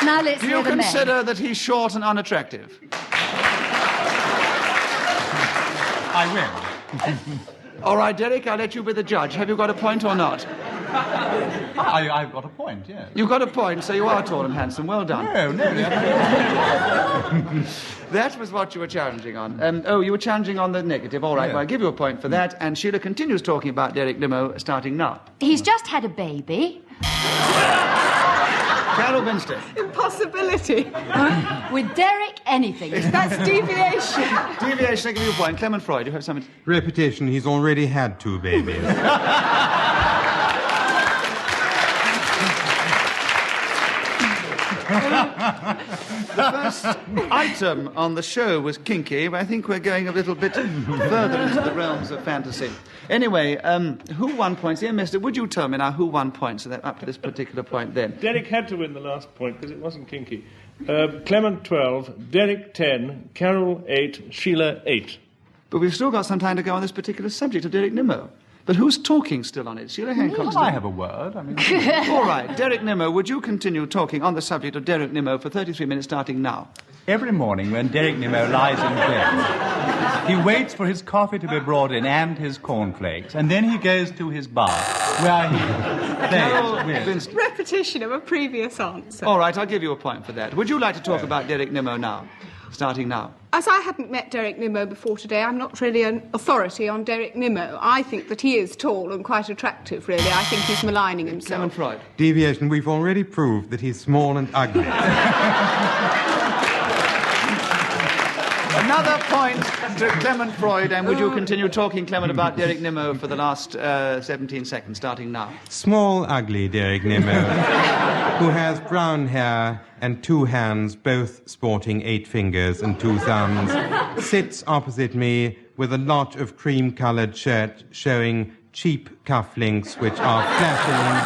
Now let's Do hear you the men. consider that he's short and unattractive? I win. All right, Derek, I'll let you be the judge. Have you got a point or not? I've got a point, yes. You've got a point, so you are tall and handsome. Well done. No. That was what you were challenging on. You were challenging on the negative. All right, well, I'll give you a point for that. And Sheila continues talking about Derek Nimmo, starting now. He's just had a baby. Carol Winstead. Impossibility. With Derek, anything. That's deviation. Deviation, I give you a point. Clement Freud, you have something... Repetition, he's already had 2 babies. The first item on the show was kinky, but I think we're going a little bit further into the realms of fantasy. Anyway, who won points? Here, mister, would you tell me now who won points up to this particular point then? Derek had to win the last point because it wasn't kinky. Clement 12, Derek 10, Carol 8, Sheila 8. But we've still got some time to go on this particular subject of Derek Nimmo. But who's talking still on it? Sheila Hancock. I have a word. All right, Derek Nimmo, would you continue talking on the subject of Derek Nimmo for 33 minutes starting now? Every morning when Derek Nimmo lies in bed, he waits for his coffee to be brought in and his cornflakes, and then he goes to his bath, where he plays with... Repetition of a previous answer. All right, I'll give you a point for that. Would you like to talk about Derek Nimmo now? Starting now. As I hadn't met Derek Nimmo before today, I'm not really an authority on Derek Nimmo. I think that he is tall and quite attractive, really. I think he's maligning himself. Clement Freud. Deviation, we've already proved that he's small and ugly. Another point to Clement Freud, and would you continue talking, Clement, about Derek Nimmo for the last 17 seconds, starting now? Small, ugly Derek Nimmo, who has brown hair and 2 hands, both sporting 8 fingers and 2 thumbs, sits opposite me with a lot of cream-coloured shirt showing cheap cufflinks which are flattering.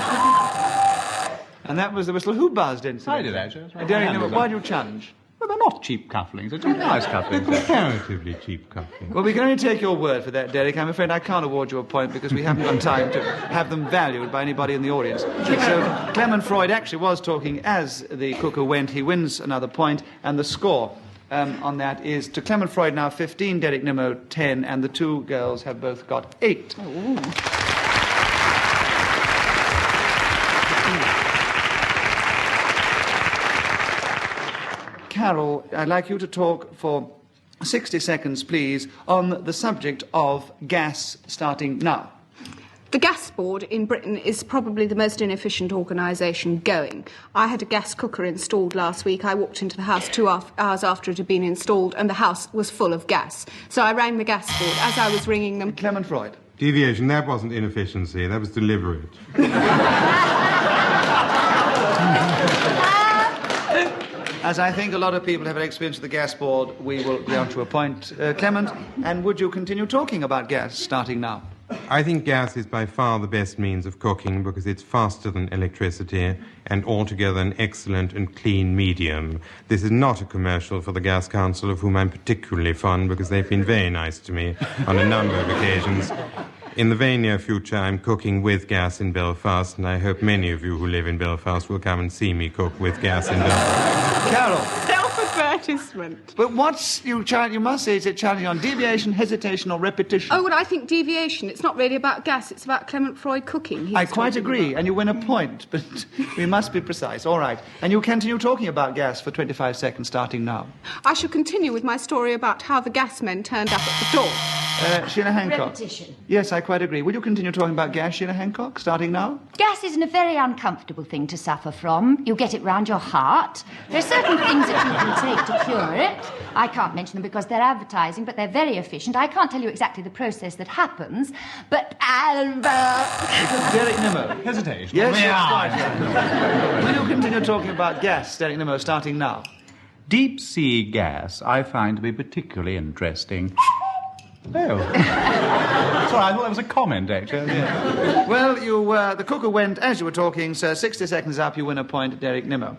And that was the whistle. Who buzzed in? I did, actually. Derek Nimmo, why do you challenge? Well, they're not cheap cufflinks. They're just nice cufflinks. Comparatively cheap cufflinks. Well, we can only take your word for that, Derek. I'm afraid I can't award you a point because we haven't got time to have them valued by anybody in the audience. So Clement Freud actually was talking as the cuckoo went. He wins another point, and the score on that is to Clement Freud now 15, Derek Nimmo 10, and the 2 girls have both got 8. Ooh. Carol, I'd like you to talk for 60 seconds, please, on the subject of gas starting now. The gas board in Britain is probably the most inefficient organisation going. I had a gas cooker installed last week. I walked into the house 2 hours after it had been installed, and the house was full of gas. So I rang the gas board. As I was ringing them... Clement Freud. Deviation, that wasn't inefficiency, that was deliberate. As I think a lot of people have an experience with the gas board, we will be on to a point. Clement, and would you continue talking about gas starting now? I think gas is by far the best means of cooking because it's faster than electricity and altogether an excellent and clean medium. This is not a commercial for the Gas Council, of whom I'm particularly fond because they've been very nice to me on a number of occasions. In the very near future, I'm cooking with gas in Belfast, and I hope many of you who live in Belfast will come and see me cook with gas in Belfast. Carol. Self-advertisement. But what's you must say, is it challenging on deviation, hesitation, or repetition? Oh, well, I think deviation. It's not really about gas. It's about Clement Freud cooking. I quite agree, and you win a point, but we must be precise. All right. And you continue talking about gas for 25 seconds, starting now. I shall continue with my story about how the gas men turned up at the door. Sheila Hancock. Repetition. Yes, I quite agree. Will you continue talking about gas, Sheila Hancock, starting now? Gas isn't a very uncomfortable thing to suffer from. You get it round your heart. There are certain things that you can take to cure it. I can't mention them because they're advertising, but they're very efficient. I can't tell you exactly the process that happens, but... Derek Nimmo. Hesitation. Yes, yes, Will you continue talking about gas, Derek Nimmo, starting now? Deep-sea gas I find to be particularly interesting. Oh. Sorry, I thought that was a comment, actually. Yeah. Well, the cooker went as you were talking, sir. 60 seconds up, you win a point, Derek Nimmo.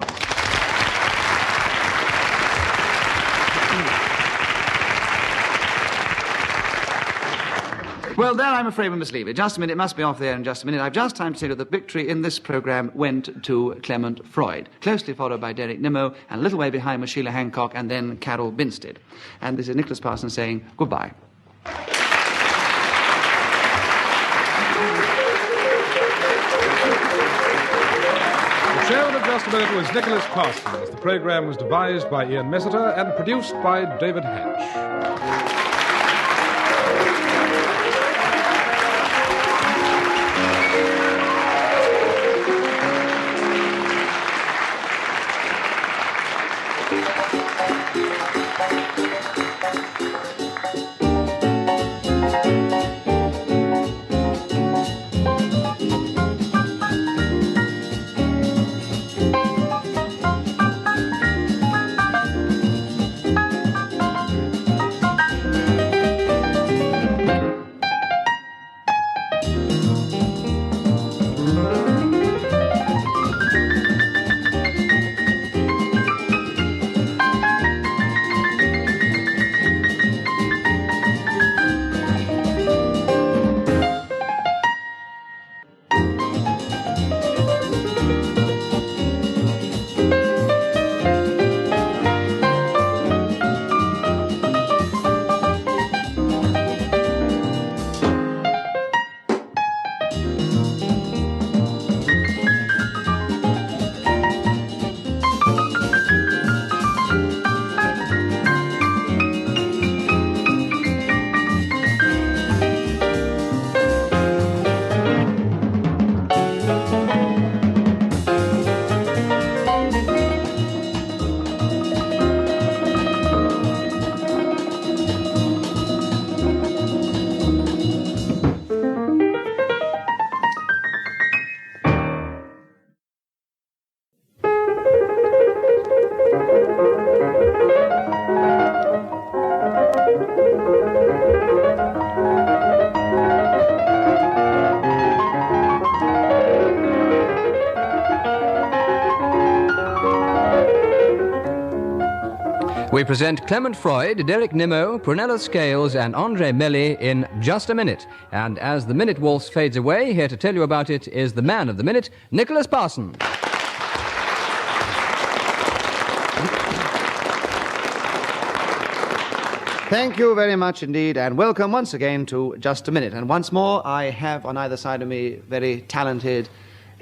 Well, there I'm afraid we must leave it. Just a minute, it must be off there in just a minute. I've just time to say that the victory in this programme went to Clement Freud, closely followed by Derek Nimmo, and a little way behind was Sheila Hancock, and then Carol Binstead. And this is Nicholas Parsons saying goodbye. Just a Minute was Nicholas Parsons. The program was devised by Ian Messiter and produced by David Hatch. We present Clement Freud, Derek Nimmo, Prunella Scales, and Andre Melly in Just a Minute. And as the minute waltz fades away, here to tell you about it is the man of the minute, Nicholas Parsons. Thank you very much indeed, and welcome once again to Just a Minute. And once more, I have on either side of me very talented,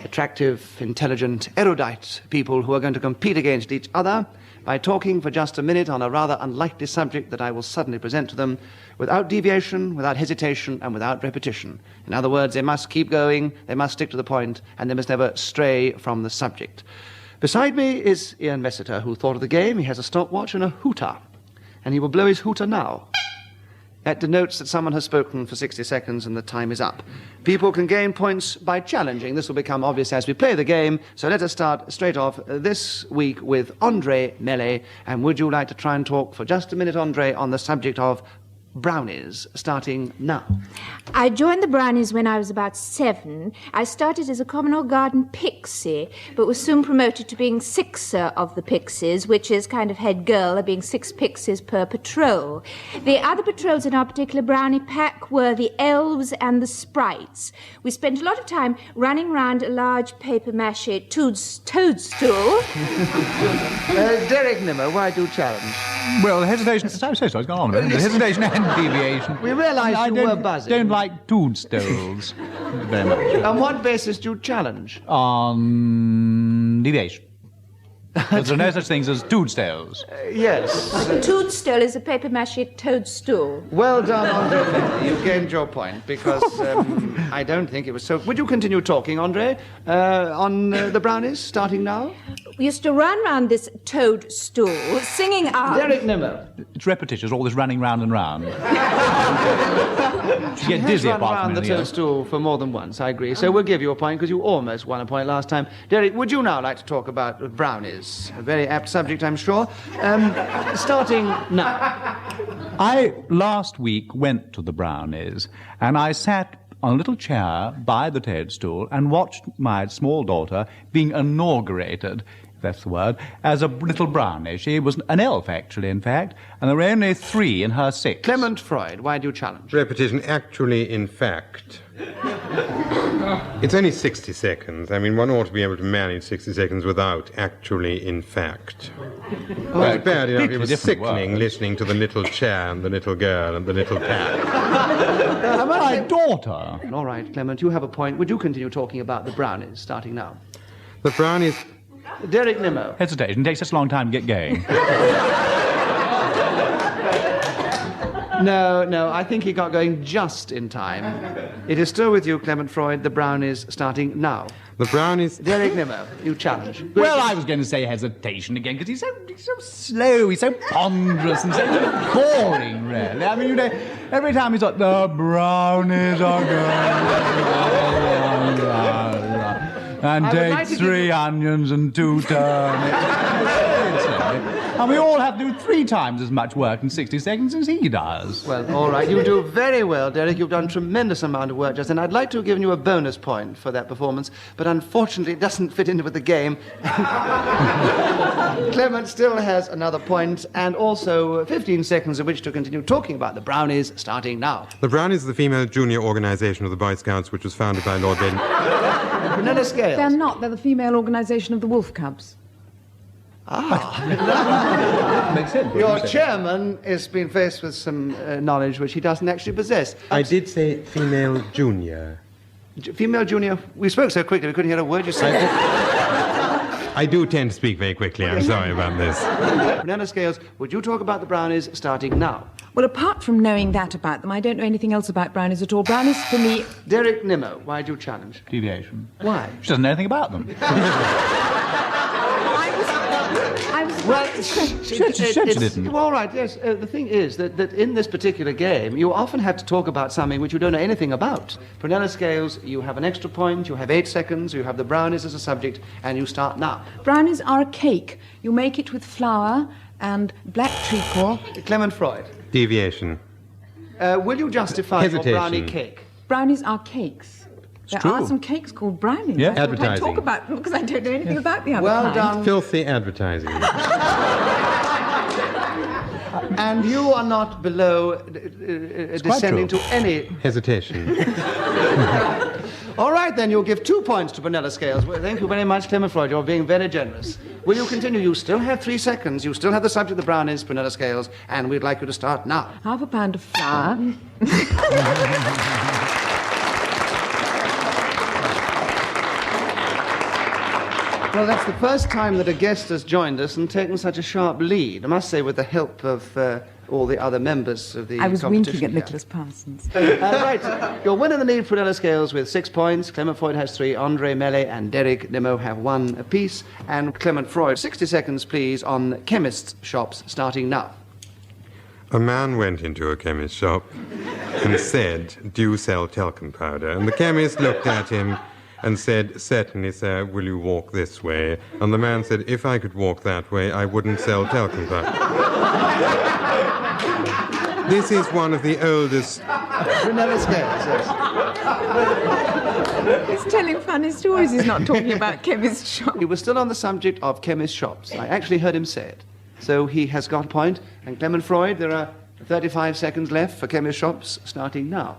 attractive, intelligent, erudite people who are going to compete against each other by talking for just a minute on a rather unlikely subject that I will suddenly present to them without deviation, without hesitation, and without repetition. In other words, they must keep going, they must stick to the point, and they must never stray from the subject. Beside me is Ian Messiter, who thought of the game. He has a stopwatch and a hooter, and he will blow his hooter now. That denotes that someone has spoken for 60 seconds and the time is up. People can gain points by challenging. This will become obvious as we play the game. So let us start straight off this week with Andre Melly. And would you like to try and talk for just a minute, Andre, on the subject of Brownies, starting now? I joined the Brownies when I was about 7. I started as a common or garden pixie, but was soon promoted to being sixer of the pixies, which is kind of head girl, there being 6 pixies per patrol. The other patrols in our particular Brownie pack were the elves and the sprites. We spent a lot of time running round a large paper mache toadstool. Derek Nimmo, why do you challenge? Well, the hesitation... Sorry, it's gone on a minute. The hesitation and deviation. We realise you were buzzing. I don't like toadstools very much. On what basis do you challenge? On deviation. Because there are no such things as toadstools. Yes. A toadstool is a paper mache toadstool. Well done, Andre. You gained your point, because I don't think it was so... Would you continue talking, Andre, on the Brownies, starting now? We used to run round this toadstool, singing our... Derek Nimmo. It's repetitious, all this running round and round. You get He dizzy has run apart round from the anything else. toadstool for more than once, I agree. So we'll give you a point, because you almost won a point last time. Derek, would you now like to talk about Brownies? A very apt subject, I'm sure. Starting now. I, last week, went to the Brownies, and I sat on a little chair by the toadstool and watched my small daughter being inaugurated, if that's the word, as a little brownie. She was an elf, actually, in fact, and there were only 3 in her 6. Clement Freud, why do you challenge? Repetition, actually, in fact. It's only 60 seconds. I mean, one ought to be able to manage 60 seconds without actually, in fact. Well, it's bad enough. It was sickening listening to the little chair and the little girl and the little cat. My daughter. All right, Clement, you have a point. Would you continue talking about the Brownies, starting now? The Brownies Derek Nimmo. Hesitation. Takes such a long time to get going. No, I think he got going just in time. It is still with you, Clement Freud, the Brownies starting now. The Brownies... Derek Nimmo, you challenge. Well, I was going to say hesitation again, because he's so slow, he's so ponderous and so boring, really. I mean, you know, every time he's like, the Brownies are going... and take 3 onions and 2 turnips. And we all have to do 3 times as much work in 60 seconds as he does. Well, all right, you do very well, Derek. You've done a tremendous amount of work just then. I'd like to have given you a bonus point for that performance, but unfortunately it doesn't fit in with the game. Clement still has another point, and also 15 seconds in which to continue talking about the Brownies, starting now. The Brownies is the female junior organization of the Boy Scouts, which was founded by Lord Baden. Vanilla Scales. They're not. They're the female organisation of the Wolf Cubs. Makes sense. Your chairman has been faced with some knowledge which he doesn't actually possess. I did say female junior. Female junior? We spoke so quickly we couldn't hear a word you said. I do tend to speak very quickly. I'm sorry about this. Banana Scales, would you talk about the Brownies starting now? Well, apart from knowing that about them, I don't know anything else about Brownies at all. Brownies, for me... Derek Nimmo, why do you challenge? Deviation. Why? She doesn't know anything about them. She didn't. All right, yes. The thing is that in this particular game, you often have to talk about something which you don't know anything about. Prunella Scales, you have an extra point, you have 8 seconds, you have the Brownies as a subject, and you start now. Brownies are a cake. You make it with flour and black treacle. Clement Freud. Deviation. Will you justify your brownie cake? Brownies are cakes. There are some cakes called brownies. Yeah, That's advertising. what I talk about them because I don't know anything about the other Well kind. done. Filthy advertising. And you are not below descending to any... Hesitation. All right, then, you'll give 2 points to Prunella Scales. Well, thank you very much, Clement Freud. You're being very generous. Will you continue? You still have 3 seconds. You still have the subject, the Brownies, Prunella Scales, and we'd like you to start now. Half a pound of flour. Well, that's the first time that a guest has joined us and taken such a sharp lead. I must say, with the help of all the other members of the I was competition. winking at Nicholas Parsons. Right, you're winning the lead, Prunella Scales, with 6 points. Clement Freud has 3. Andre Mellet and Derek Nimmo have 1 apiece. And Clement Freud, 60 seconds, please, on chemists' shops, starting now. A man went into a chemist shop and said, "Do you sell talcum powder?" And the chemist looked at him and said, "Certainly, sir, will you walk this way?" And the man said, "If I could walk that way, I wouldn't sell talcum powder." This is one of the oldest... Prunella Scales, yes. He's telling funny stories. He's not talking about chemist shops. He was still on the subject of chemist shops. I actually heard him say it. So he has got a point. And Clement Freud, there are 35 seconds left for chemist shops, starting now.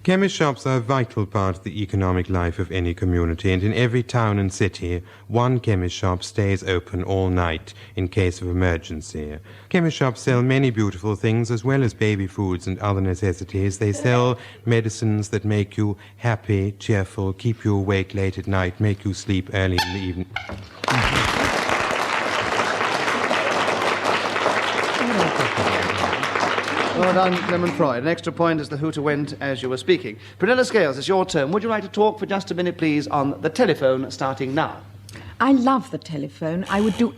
Chemist shops are a vital part of the economic life of any community, and in every town and city, one chemist shop stays open all night in case of emergency. Chemist shops sell many beautiful things as well as baby foods and other necessities. They sell medicines that make you happy, cheerful, keep you awake late at night, make you sleep early in the evening. Well done, Clement Freud. An extra point as the hooter went as you were speaking. Prunella Scales, it's your turn. Would you like to talk for just a minute, please, on the telephone, starting now? I love the telephone. I would do...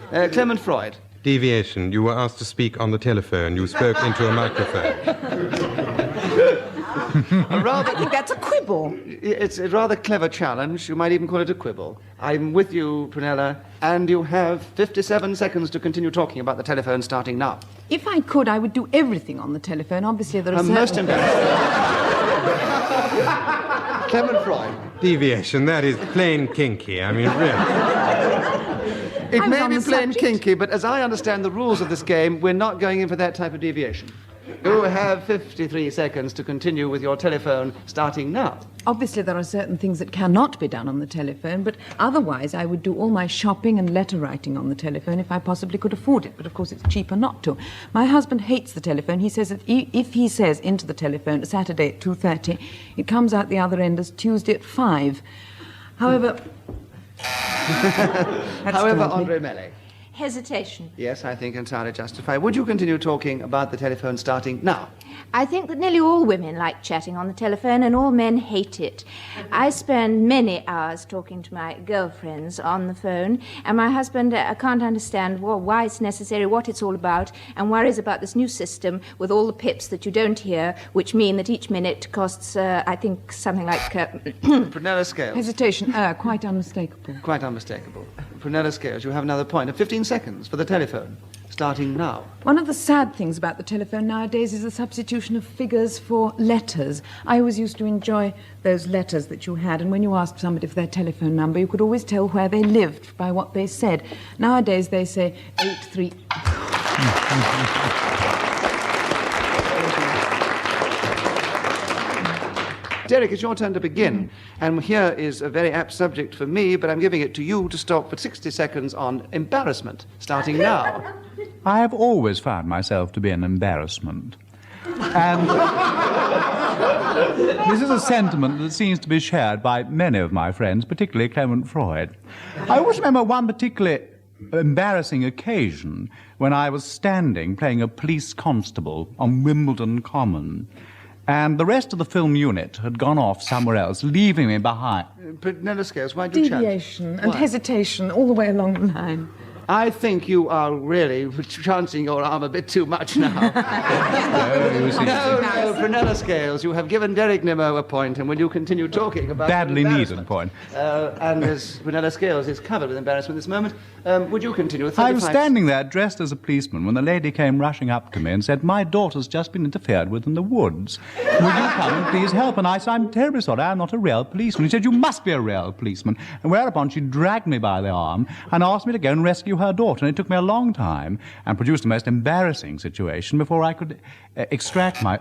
Clement Freud. Deviation. You were asked to speak on the telephone. You spoke into a microphone. I think that's a quibble. It's a rather clever challenge. You might even call it a quibble. I'm with you, Prunella, and you have 57 seconds to continue talking about the telephone, starting now. If I could, I would do everything on the telephone. Obviously, there are Most embarrassing. Clement Freud. Deviation. That is plain kinky. I mean, really. It may be plain kinky, but as I understand the rules of this game, we're not going in for that type of deviation. You have 53 seconds to continue with your telephone, starting now. Obviously, there are certain things that cannot be done on the telephone, but otherwise I would do all my shopping and letter writing on the telephone if I possibly could afford it. But, of course, it's cheaper not to. My husband hates the telephone. He says that if he says into the telephone Saturday at 2:30, it comes out the other end as Tuesday at 5. However... However, Andre Melly. Hesitation. Yes, I think entirely justified. Would you continue talking about the telephone starting now? I think that nearly all women like chatting on the telephone and all men hate it. I spend many hours talking to my girlfriends on the phone, and my husband can't understand why it's necessary, what it's all about, and worries about this new system with all the pips that you don't hear, which mean that each minute costs, I think, something like... Prunella Scales. Hesitation. Quite unmistakable. Quite unmistakable. Prunella Scales, you have another point of 15 seconds for the telephone, starting now. One of the sad things about the telephone nowadays is the substitution of figures for letters. I always used to enjoy those letters that you had, and when you asked somebody for their telephone number, you could always tell where they lived by what they said. Nowadays they say 83... Derek, it's your turn to begin. And here is a very apt subject for me, but I'm giving it to you to stop for 60 seconds on embarrassment, starting now. I have always found myself to be an embarrassment. And this is a sentiment that seems to be shared by many of my friends, particularly Clement Freud. I always remember one particularly embarrassing occasion when I was standing playing a police constable on Wimbledon Common. And the rest of the film unit had gone off somewhere else, leaving me behind. Prunella Scales, why do you chat? Deviation and hesitation all the way along the line. I think you are really chancing your arm a bit too much now. No, Prunella Scales, you have given Derek Nimmo a point, and will you continue talking about badly needed point. And as Prunella Scales is covered with embarrassment at this moment, would you continue? I was standing there dressed as a policeman when the lady came rushing up to me and said, "My daughter's just been interfered with in the woods. Would you come and please help?" And I said, "I'm terribly sorry, I'm not a real policeman." He said, "You must be a real policeman." And whereupon she dragged me by the arm and asked me to go and rescue her daughter. And it took me a long time and produced a most embarrassing situation before I could extract my...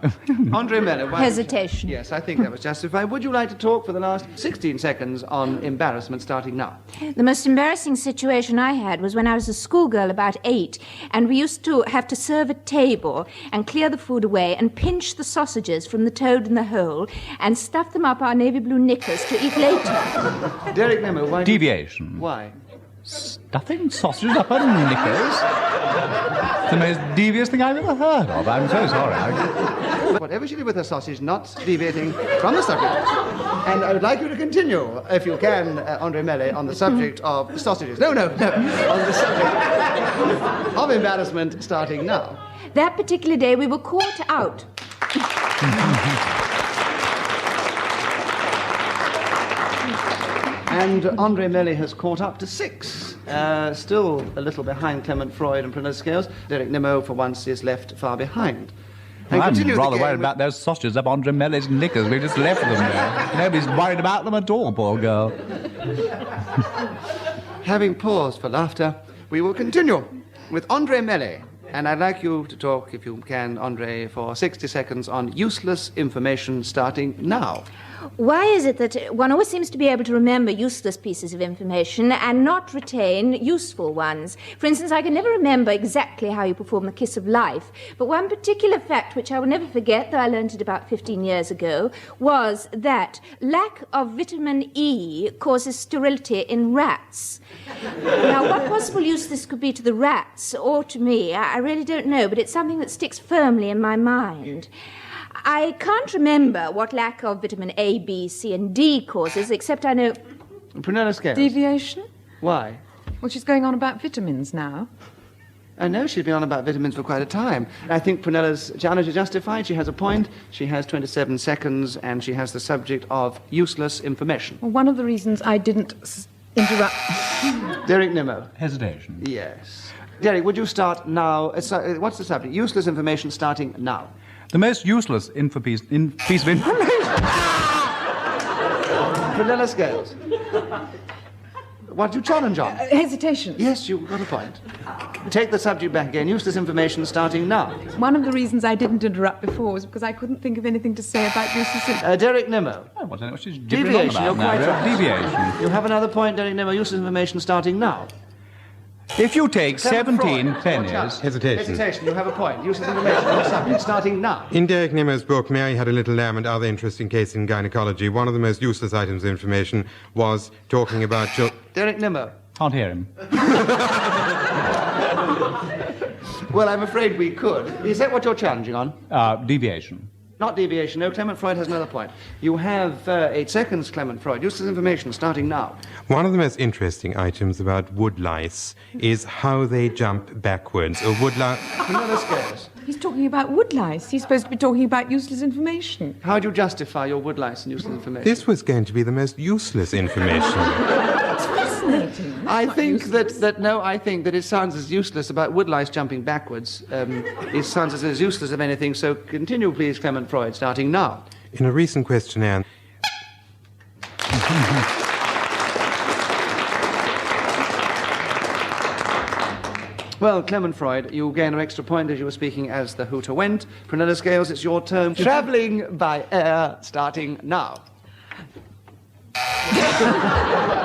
Andre Melly. Hesitation. Yes, I think that was justified. Would you like to talk for the last 16 seconds on embarrassment, starting now? The most embarrassing situation I had was when I was a schoolgirl about 8, and we used to have to serve a table and clear the food away and pinch the sausages from the toad in the hole and stuff them up our navy blue knickers to eat later. Derek Nimmo, why... Deviation. Why? Stuffing sausages up her knickers? It's the most devious thing I've ever heard of. I'm so sorry. Whatever she did with her sausage, not deviating from the subject. And I would like you to continue, if you can, Andre Melly, on the subject of sausages. No. On the subject of embarrassment, starting now. That particular day, we were caught out. And Andre Melly has caught up to 6. Still a little behind Clement Freud and Prunella Scales. Derek Nimmo, for once, is left far behind. Well, I'm rather worried about those sausages up Andre Melly's knickers. We just left them there. Nobody's worried about them at all, poor girl. Having paused for laughter, we will continue with Andre Melly. And I'd like you to talk, if you can, Andre, for 60 seconds on useless information, starting now. Why is it that one always seems to be able to remember useless pieces of information and not retain useful ones? For instance, I can never remember exactly how you perform the kiss of life, but one particular fact which I will never forget, though I learned it about 15 years ago, was that lack of vitamin E causes sterility in rats. Now, what possible use this could be to the rats or to me, I really don't know, but it's something that sticks firmly in my mind. I can't remember what lack of vitamin A, B, C, and D causes, except I know... Prunella Scales. Deviation? Why? Well, she's going on about vitamins now. I know she's been on about vitamins for quite a time. I think Prunella's challenge is justified. She has a point. She has 27 seconds, and she has the subject of useless information. Well, one of the reasons I didn't interrupt... Derek Nimmo. Hesitation. Yes. Derek, would you start now? What's the subject? Useless information starting now. The most useless piece of information. Prunella Scales. What do you challenge on? Hesitation. Yes, you've got a point. Take the subject back again. Useless information starting now. One of the reasons I didn't interrupt before was because I couldn't think of anything to say about useless information. Derek Nimmo. I don't know what she's Deviation, you're quite right. Deviation. You have another point, Derek Nimmo. Useless information starting now. If you take Clement 17 Freud, pennies... Hesitation, you have a point. Use of information on the subject, starting now. In Derek Nemo's book, Mary Had a Little Lamb and Other Interesting Cases in Gynecology, one of the most useless items of information was talking about... Derek Nemo. Can't hear him. Well, I'm afraid we could. Is that what you're challenging on? Deviation. Not deviation. No, Clement Freud has another point. You have 8 seconds, Clement Freud. Use this information starting now. One of the most interesting items about woodlice is how they jump backwards. A woodlice... Another scales. He's talking about woodlice. He's supposed to be talking about useless information. How do you justify your woodlice and useless information? This was going to be the most useless information. It's fascinating. I think that it sounds as useless about woodlice jumping backwards. It sounds as useless as anything. So continue, please, Clement Freud, starting now. In a recent questionnaire... Well, Clement Freud, you gain an extra point as you were speaking as the hooter went. Prunella Scales, it's your turn. Travelling by air, starting now.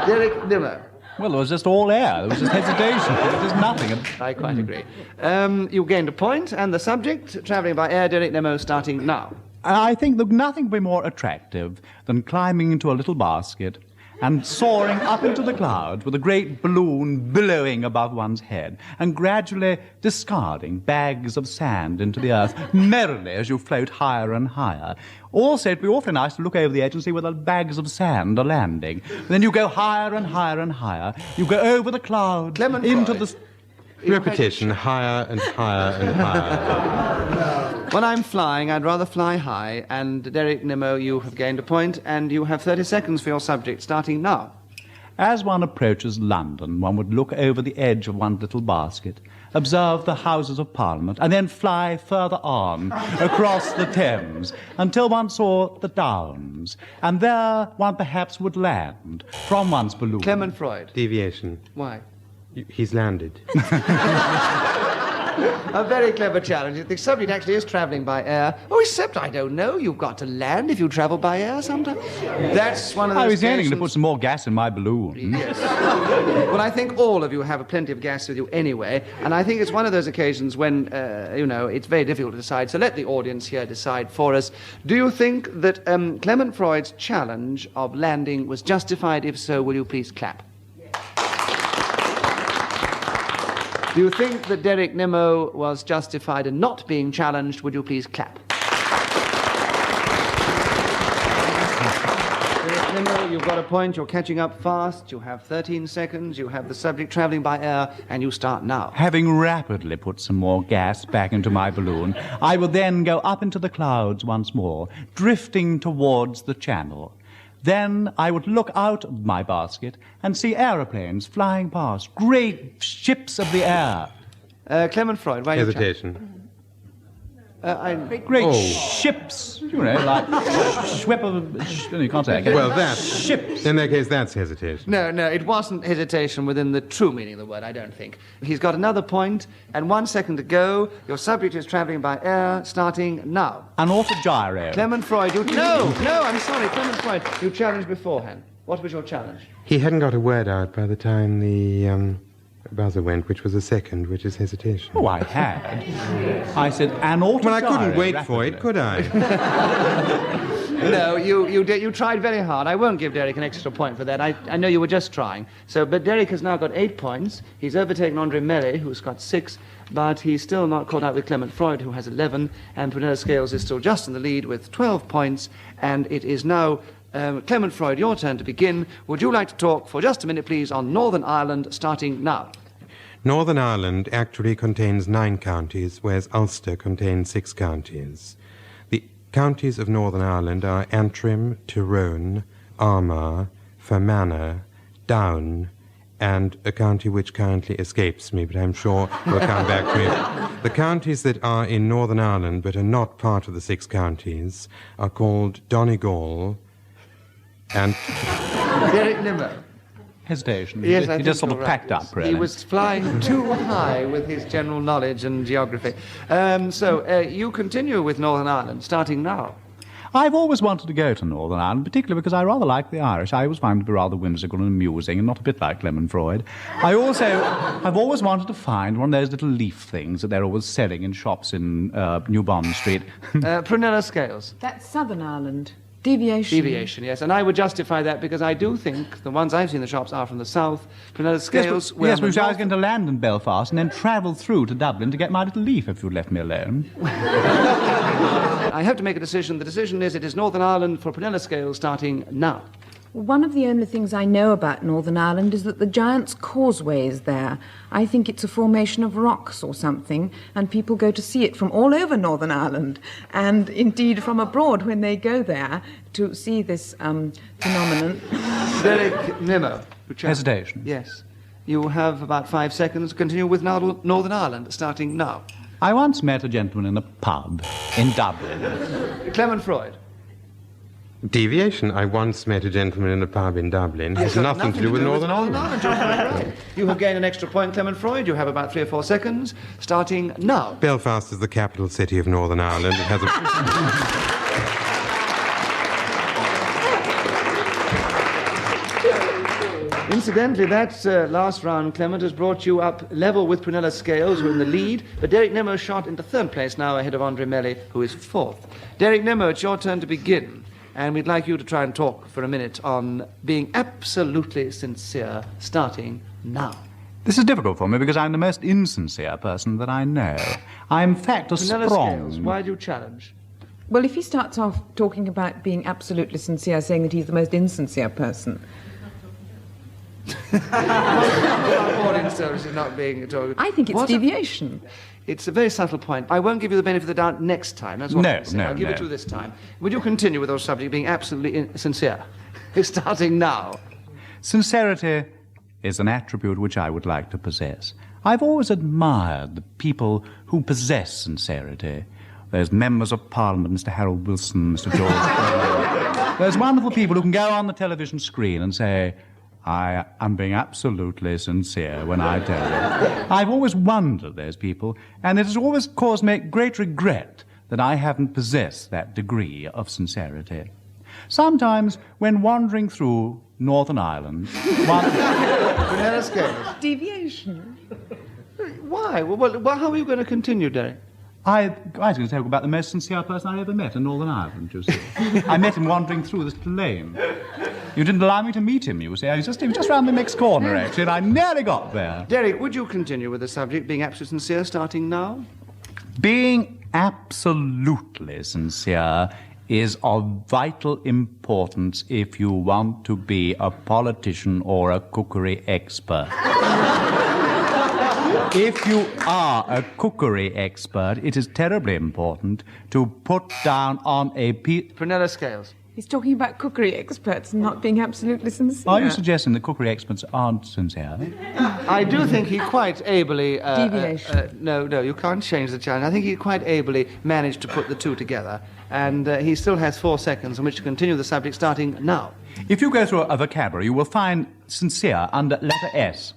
Derek Nimmer. Well, it was just all air. There was just hesitation. There was nothing. I quite agree. You gained a point, and the subject, travelling by air, Derek Nemo, starting now. I think that nothing would be more attractive than climbing into a little basket and soaring up into the clouds with a great balloon billowing above one's head and gradually discarding bags of sand into the earth merrily as you float higher and higher. Also, it'd be awfully nice to look over the edge and see where the bags of sand are landing. Then you go higher and higher and higher. You go over the clouds, Clement into Freud. the... Repetition, higher and higher and higher. When I'm flying, I'd rather fly high, and Derek Nemo, you have gained a point, and you have 30 seconds for your subject, starting now. As one approaches London, one would look over the edge of one little basket, observe the Houses of Parliament, and then fly further on across the Thames until one saw the Downs, and there one perhaps would land from one's balloon. Clement Freud. Deviation. Why? He's landed. A very clever challenge. The subject actually is travelling by air. Oh, except, I don't know, you've got to land if you travel by air sometime. That's one of those I was aiming to occasions- put some more gas in my balloon. Yes. Well, I think all of you have plenty of gas with you anyway, and I think it's one of those occasions when, it's very difficult to decide. So let the audience here decide for us. Do you think that Clement Freud's challenge of landing was justified? If so, will you please clap? Do you think that Derek Nemo was justified in not being challenged? Would you please clap? Derek Nemo, you've got a point. You're catching up fast. You have 13 seconds. You have the subject travelling by air, and you start now. Having rapidly put some more gas back into my balloon, I will then go up into the clouds once more, drifting towards the channel. Then I would look out of my basket and see aeroplanes flying past, great ships of the air. Clement Freud, why Hesitation. Great ships, like you can't say again. Well, that's... Ships. In that case, that's hesitation. No, it wasn't hesitation within the true meaning of the word, I don't think. He's got another point, and 1 second to go. Your subject is travelling by air, starting now. An autogyro. Clement Freud, No, I'm sorry, Clement Freud. You challenged beforehand. What was your challenge? He hadn't got a word out by the time the buzzer went, which was a second, which is hesitation. Oh, I had. I said an autogyro. Well, I couldn't wait rapidly. for it, could I? No, you tried very hard. I won't give Derek an extra point for that. I know you were just trying. But Derek has now got 8 points. He's overtaken Andre Melly, who's got 6, but he's still not caught up with Clement Freud, who has 11, and Prunella Scales is still just in the lead with 12 points, and it is now Clement Freud, your turn to begin. Would you like to talk for just a minute, please, on Northern Ireland, starting now? Northern Ireland actually contains 9 counties, whereas Ulster contains 6 counties. The counties of Northern Ireland are Antrim, Tyrone, Armagh, Fermanagh, Down, and a county which currently escapes me, but I'm sure will come back to me. The counties that are in Northern Ireland but are not part of the 6 counties are called Donegal and... Derek Nimmer. Hesitation. Yes, he just sort of packed up, really. He was flying too high with his general knowledge and geography. So you continue with Northern Ireland, starting now. I've always wanted to go to Northern Ireland, particularly because I rather like the Irish. I always find them to be rather whimsical and amusing and not a bit like Clement Freud. I've always wanted to find one of those little leaf things that they're always selling in shops in New Bond Street. Prunella scales. That's Southern Ireland. Deviation. Deviation, yes. And I would justify that because I do think the ones I've seen in the shops are from the south. Prunella scales. Yes, but I was going to land in Belfast and then travel through to Dublin to get my little leaf if you'd left me alone. I have to make a decision. The decision is it is Northern Ireland for Prunella scales starting now. One of the only things I know about Northern Ireland is that the Giant's Causeway is there. I think it's a formation of rocks or something, and people go to see it from all over Northern Ireland, and indeed from abroad when they go there to see this phenomenon. Derek Nimmo. Hesitation. Yes. You have about 5 seconds to continue with Northern Ireland, starting now. I once met a gentleman in a pub in Dublin. Clement Freud. Deviation. I once met a gentleman in a pub in Dublin. Has nothing to do with Northern Ireland. You have gained an extra point, Clement Freud. You have about 3 or 4 seconds, starting now. Belfast is the capital city of Northern Ireland. It has a... Incidentally, that last round, Clement, has brought you up level with Prunella Scales, who are in the lead, but Derek Nimmo shot into 3rd place now, ahead of Andre Melly, who is 4th. Derek Nimmo, it's your turn to begin. And we'd like you to try and talk for a minute on being absolutely sincere, starting now. This is difficult for me because I'm the most insincere person that I know. I'm, in fact, a Prunella strong... Scales, why do you challenge? Well, if he starts off talking about being absolutely sincere, saying that he's the most insincere person... I think it's deviation. It's a very subtle point. I won't give you the benefit of the doubt next time. That's what I'm saying. I'll give it to you this time. Would you continue with your subject being absolutely sincere? Starting now. Sincerity is an attribute which I would like to possess. I've always admired the people who possess sincerity. Those members of Parliament, Mr. Harold Wilson, Mr. George... Those wonderful people who can go on the television screen and say, I am being absolutely sincere when I tell you. I've always wondered those people, and it has always caused me great regret that I haven't possessed that degree of sincerity. Sometimes, when wandering through Northern Ireland... Deviation. Why? Well, how are you going to continue, Derek? I was going to talk about the most sincere person I ever met in Northern Ireland, you see. I met him wandering through this lane. You didn't allow me to meet him, you see. He was just round the next corner, actually, and I nearly got there. Derek, would you continue with the subject, being absolutely sincere, starting now? Being absolutely sincere is of vital importance if you want to be a politician or a cookery expert. If you are a cookery expert, it is terribly important to put down on a piece... Prunella Scales. He's talking about cookery experts and not being absolutely sincere. Are you suggesting that cookery experts aren't sincere? I do think he quite ably... Deviation. No, you can't change the challenge. I think he quite ably managed to put the two together. And he still has 4 seconds in which to continue the subject, starting now. If you go through a vocabulary, you will find sincere under letter S.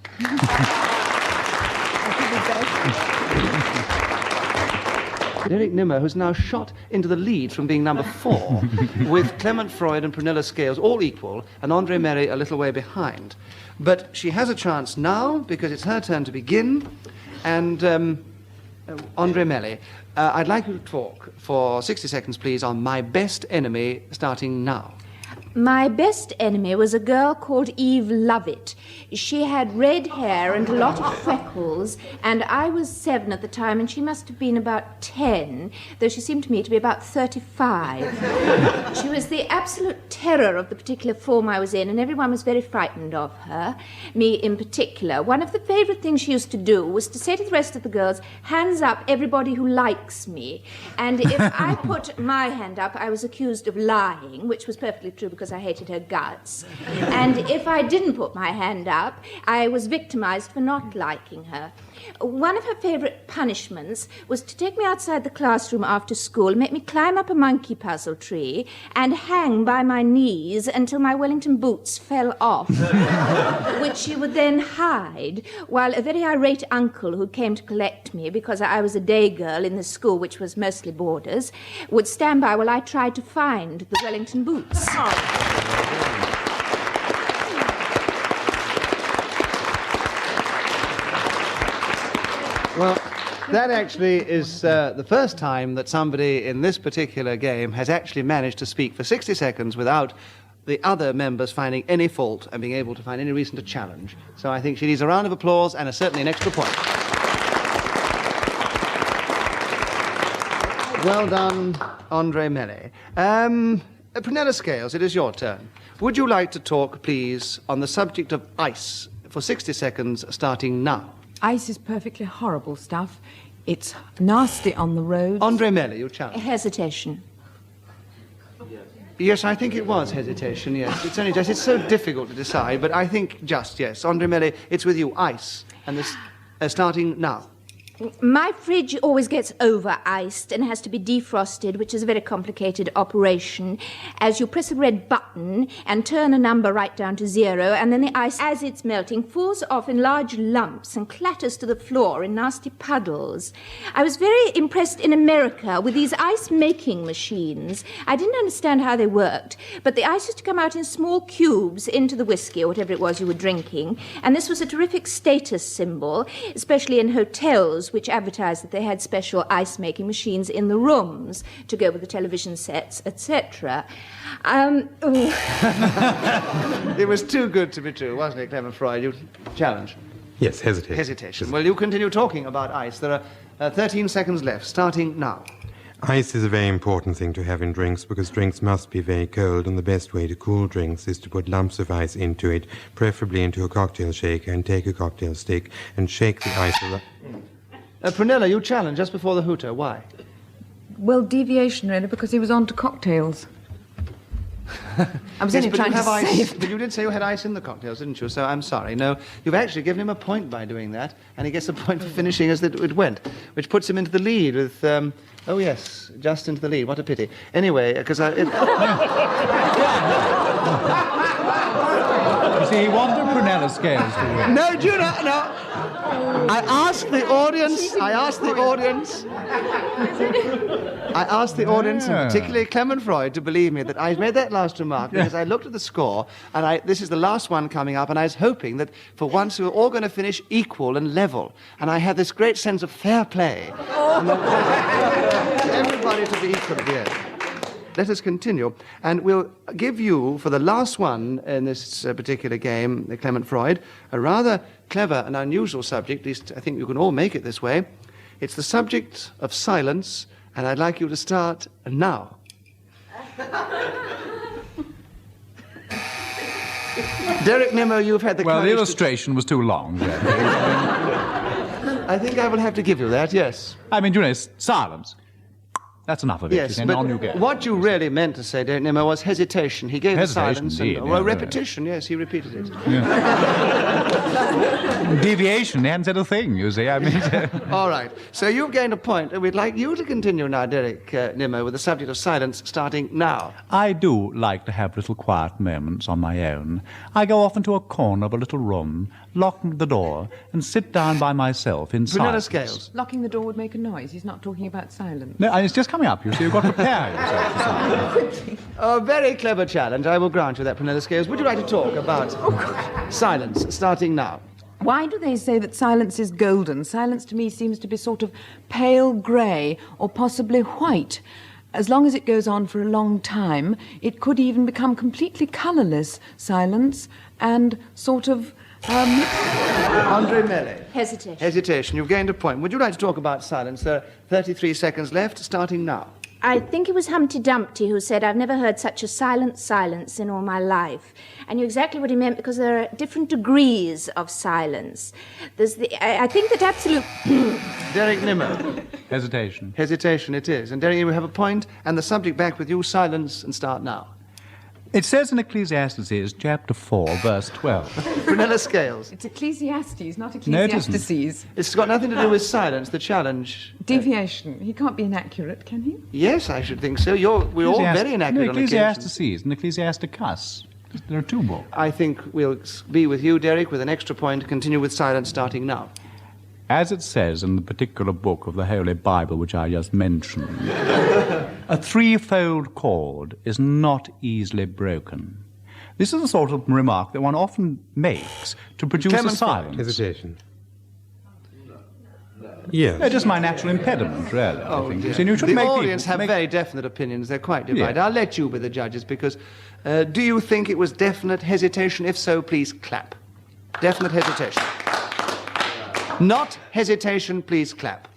Derek Nimmo has now shot into the lead from being number 4, with Clement Freud and Prunella Scales all equal, and Andre Melly a little way behind. But she has a chance now, because it's her turn to begin, and Andre Melly, I'd like you to talk for 60 seconds, please, on My Best Enemy, starting now. My best enemy was a girl called Eve Lovett. She had red hair and a lot of freckles, and I was 7 at the time, and she must have been about 10, though she seemed to me to be about 35. She was the absolute terror of the particular form I was in, and everyone was very frightened of her, me in particular. One of the favourite things she used to do was to say to the rest of the girls, hands up, everybody who likes me. And if I put my hand up, I was accused of lying, which was perfectly true because I hated her guts. And if I didn't put my hand up, I was victimized for not liking her. One of her favourite punishments was to take me outside the classroom after school, make me climb up a monkey puzzle tree and hang by my knees until my Wellington boots fell off, which she would then hide, while a very irate uncle who came to collect me because I was a day girl in the school, which was mostly boarders, would stand by while I tried to find the Wellington boots. Well, that actually is the first time that somebody in this particular game has actually managed to speak for 60 seconds without the other members finding any fault and being able to find any reason to challenge. So I think she needs a round of applause and certainly an extra point. Well done, Andre Melly. Prunella Scales, it is your turn. Would you like to talk, please, on the subject of ice for 60 seconds starting now? Ice is perfectly horrible stuff. It's nasty on the roads. Andre Melly, you challenge. Hesitation. Yes, I think it was hesitation, yes. It's only just, it's so difficult to decide, but I think just, yes. Andre Melly, it's with you, ice. And this, starting now. My fridge always gets over-iced and has to be defrosted, which is a very complicated operation, as you press a red button and turn a number right down to 0, and then the ice, as it's melting, falls off in large lumps and clatters to the floor in nasty puddles. I was very impressed in America with these ice-making machines. I didn't understand how they worked, but the ice used to come out in small cubes into the whiskey or whatever it was you were drinking, and this was a terrific status symbol, especially in hotels, which advertised that they had special ice-making machines in the rooms to go with the television sets, etc. It was too good to be true, wasn't it, Clement Freud? You challenge. Yes, hesitation. Hesitation. Well, you continue talking about ice. There are 13 seconds left, starting now. Ice is a very important thing to have in drinks because drinks must be very cold, and the best way to cool drinks is to put lumps of ice into it, preferably into a cocktail shaker, and take a cocktail stick and shake the ice around. Prunella, you challenged just before the hooter. Why? Well, deviation, really, because he was on to cocktails. I was only trying to save... But you did say you had ice in the cocktails, didn't you? So I'm sorry. No, you've actually given him a point by doing that, and he gets a point for finishing as it went, which puts him into the lead with... oh, yes, just into the lead. What a pity. Anyway, because I... You see, he wanted Prunella Scales to win. No, do you not? No. I asked the audience, and particularly Clement Freud, to believe me that I made that last remark because I looked at the score, and this is the last one coming up, and I was hoping that for once we were all going to finish equal and level, and I had this great sense of fair play. Everybody to be equal at the end. Let us continue, and we'll give you, for the last one in this particular game, Clement Freud, a rather clever and unusual subject, at least I think you can all make it this way. It's the subject of silence, and I'd like you to start now. Derek Nimmo, you've had the Well, the courage illustration was too long. I think I will have to give you that, yes. I mean, you know, silence. That's enough of it. Yes, and but on you go. what you really meant to say, Derek Nimmo, was hesitation. He gave Hesitation, the silence. indeed, And, yeah, well, yeah. repetition, yes, he repeated it. Deviation, he hadn't said a thing, you see. I mean, All right, so you've gained a point, and we'd like you to continue now, Derek Nimmo, with the subject of silence starting now. I do like to have little quiet moments on my own. I go off into a corner of a little room, lock the door, and sit down by myself in Prunella silence. Scales. Locking the door would make a noise. He's not talking about silence. No, it's just coming up, you see. You've got to prepare yourself for silence. A very clever challenge, I will grant you that, Prunella Scales. Would you like to talk about silence starting now? Why do they say that silence is golden? Silence to me seems to be sort of pale grey or possibly white. As long as it goes on for a long time, it could even become completely colourless silence and sort of... Andre Melly. Hesitation. Hesitation. You've gained a point. Would you like to talk about silence? There are 33 seconds left, starting now. I think it was Humpty Dumpty who said, "I've never heard such a silent silence in all my life." I knew exactly what he meant because there are different degrees of silence. I think that absolute... Derek Nimmo. Hesitation. Hesitation it is. And Derek, you have a point, and the subject back with you, silence, and start now. It says in Ecclesiastes, chapter 4, verse 12. Prunella Scales. It's Ecclesiastes, not No, it isn't. Ecclesiastes. It's got nothing to do with silence, the challenge. Deviation. He can't be inaccurate, can he? Yes, I should think so. We're all very inaccurate on occasion. Ecclesiastes and Ecclesiasticus. There are two books. I think we'll be with you, Derek, with an extra point to continue with silence starting now. As it says in the particular book of the Holy Bible which I just mentioned, a threefold cord is not easily broken. This is the sort of remark that one often makes to produce a silence. Hesitation. Yes. No, just my natural impediment, really. Oh, I think. dear. You should The make audience people have very definite opinions. They're quite divided. Yeah. I'll let you be the judges because do you think it was definite hesitation? If so, please clap. Definite hesitation. Not hesitation, please clap.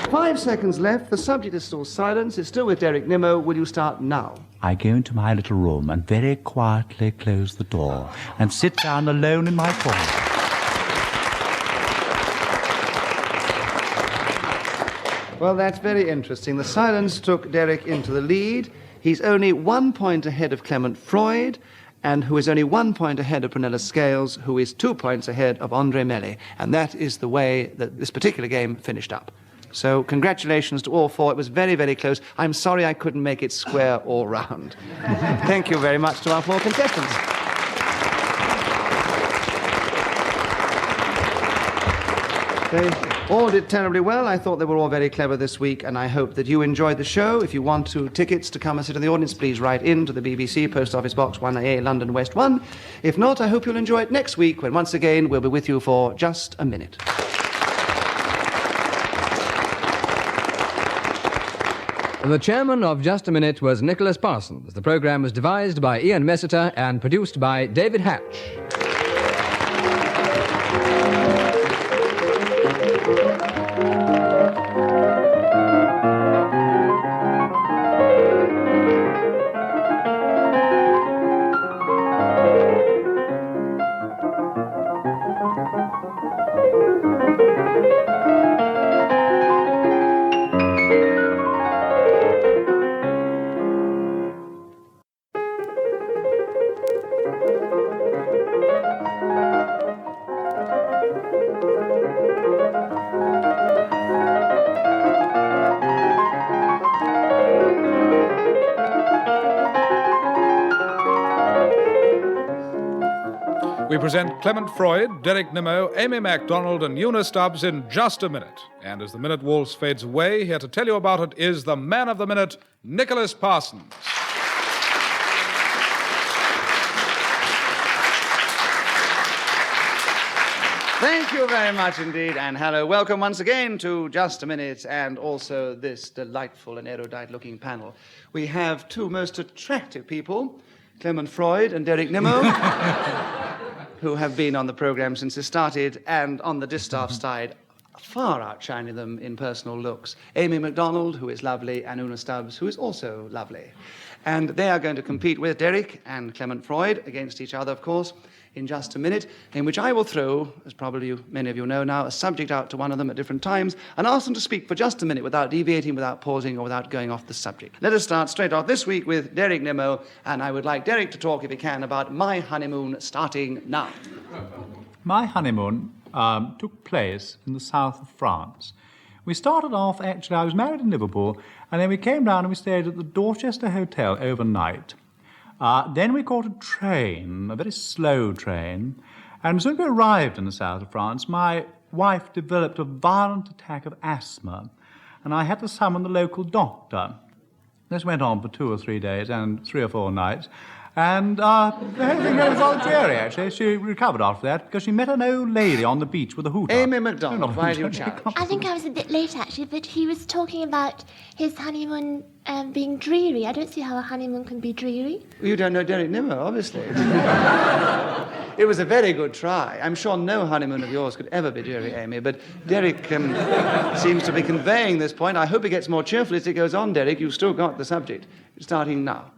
5 seconds left. The subject is still silence. It's still with Derek Nimmo. Will you start now? I go into my little room and very quietly close the door and sit down alone in my corner. Well, that's very interesting. The silence took Derek into the lead. He's only 1 point ahead of Clement Freud, and who is only 1 point ahead of Prunella Scales, who is 2 points ahead of Andre Melli. And that is the way that this particular game finished up. So congratulations to all four. It was very, very close. I'm sorry I couldn't make it square all round. Thank you very much to our four contestants. They all did terribly well. I thought they were all very clever this week, and I hope that you enjoyed the show. If you want tickets to come and sit in the audience, please write in to the BBC, Post Office Box 1A, London West 1. If not, I hope you'll enjoy it next week, when once again we'll be with you for Just a Minute. The chairman of Just a Minute was Nicholas Parsons. The programme was devised by Ian Messiter and produced by David Hatch. We present Clement Freud, Derek Nimmo, Amy MacDonald, and Una Stubbs in Just a Minute. And as the minute waltz fades away, here to tell you about it is the man of the minute, Nicholas Parsons. Thank you very much indeed, and hello. Welcome once again to Just a Minute, and also this delightful and erudite-looking panel. We have two most attractive people, Clement Freud and Derek Nimmo, who have been on the programme since it started, and on the distaff side, far outshining them in personal looks. Amy MacDonald, who is lovely, and Una Stubbs, who is also lovely. And they are going to compete with Derek and Clement Freud against each other, of course, in Just a Minute, in which I will throw, as probably many of you know now, a subject out to one of them at different times and ask them to speak for just a minute without deviating, without pausing, or without going off the subject. Let us start straight off this week with Derek Nimmo, and I would like Derek to talk, if he can, about My Honeymoon, starting now. My honeymoon took place in the south of France. We started off, actually, I was married in Liverpool, and then we came down and we stayed at the Dorchester Hotel overnight. Then we caught a train, a very slow train, and as soon as we arrived in the south of France, my wife developed a violent attack of asthma, and I had to summon the local doctor. This went on for 2 or 3 days and 3 or 4 nights, and everything was voluntary, actually. She recovered after that because she met an old lady on the beach with a hooter. Amy MacDonald, why do you challenge? I think I was a bit late, actually, but he was talking about his honeymoon being dreary. I don't see how a honeymoon can be dreary. You don't know Derek Nimmo, obviously. It was a very good try. I'm sure no honeymoon of yours could ever be dreary, Amy, but Derek seems to be conveying this point. I hope it gets more cheerful as it goes on, Derek. You've still got the subject. Starting now.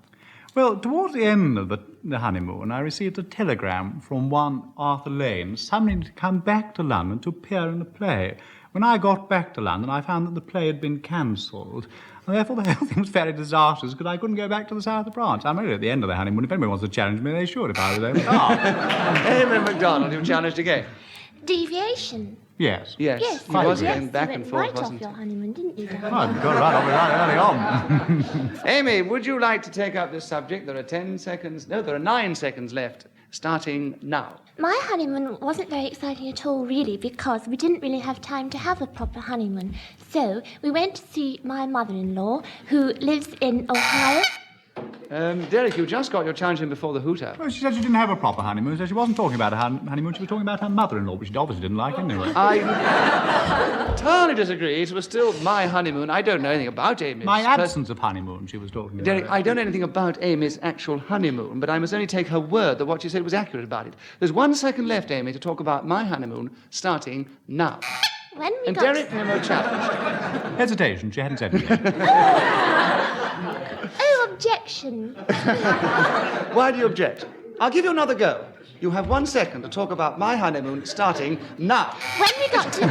Well, towards the end of the honeymoon, I received a telegram from one Arthur Lane, summoning me to come back to London to appear in a play, When I got back to London, I found that the play had been cancelled. And therefore, the whole thing was very disastrous because I couldn't go back to the south of France. I'm really at the end of the honeymoon. If anybody wants to challenge me, they should if I was over. Amy MacDonald, you've challenged again. Deviation. Yes. Yes. Yes, He was yes, going back you and went forth, right off wasn't your honeymoon, didn't you, darling? Oh, you got right off it right early on. Amy, would you like to take up this subject? There are 10 seconds. No, there are 9 seconds left, starting now. My honeymoon wasn't very exciting at all, really, because we didn't really have time to have a proper honeymoon. So we went to see my mother-in-law, who lives in Ohio. Derek, you just got your challenge in before the hooter. Well, she said she didn't have a proper honeymoon, so she wasn't talking about a honeymoon, she was talking about her mother-in-law, which she obviously didn't like anyway. I totally disagree. It was still my honeymoon. I don't know anything about Amy's. My absence of honeymoon, she was talking about. Derek, I don't know anything about Amy's actual honeymoon, but I must only take her word that what she said was accurate about it. There's 1 second left, Amy, to talk about my honeymoon, starting now. When we And got Derek Nimmo challenged. Hesitation, she hadn't said anything. Oh, objection. Why do you object? I'll give you another go. You have 1 second to talk about my honeymoon, starting now. When we got to...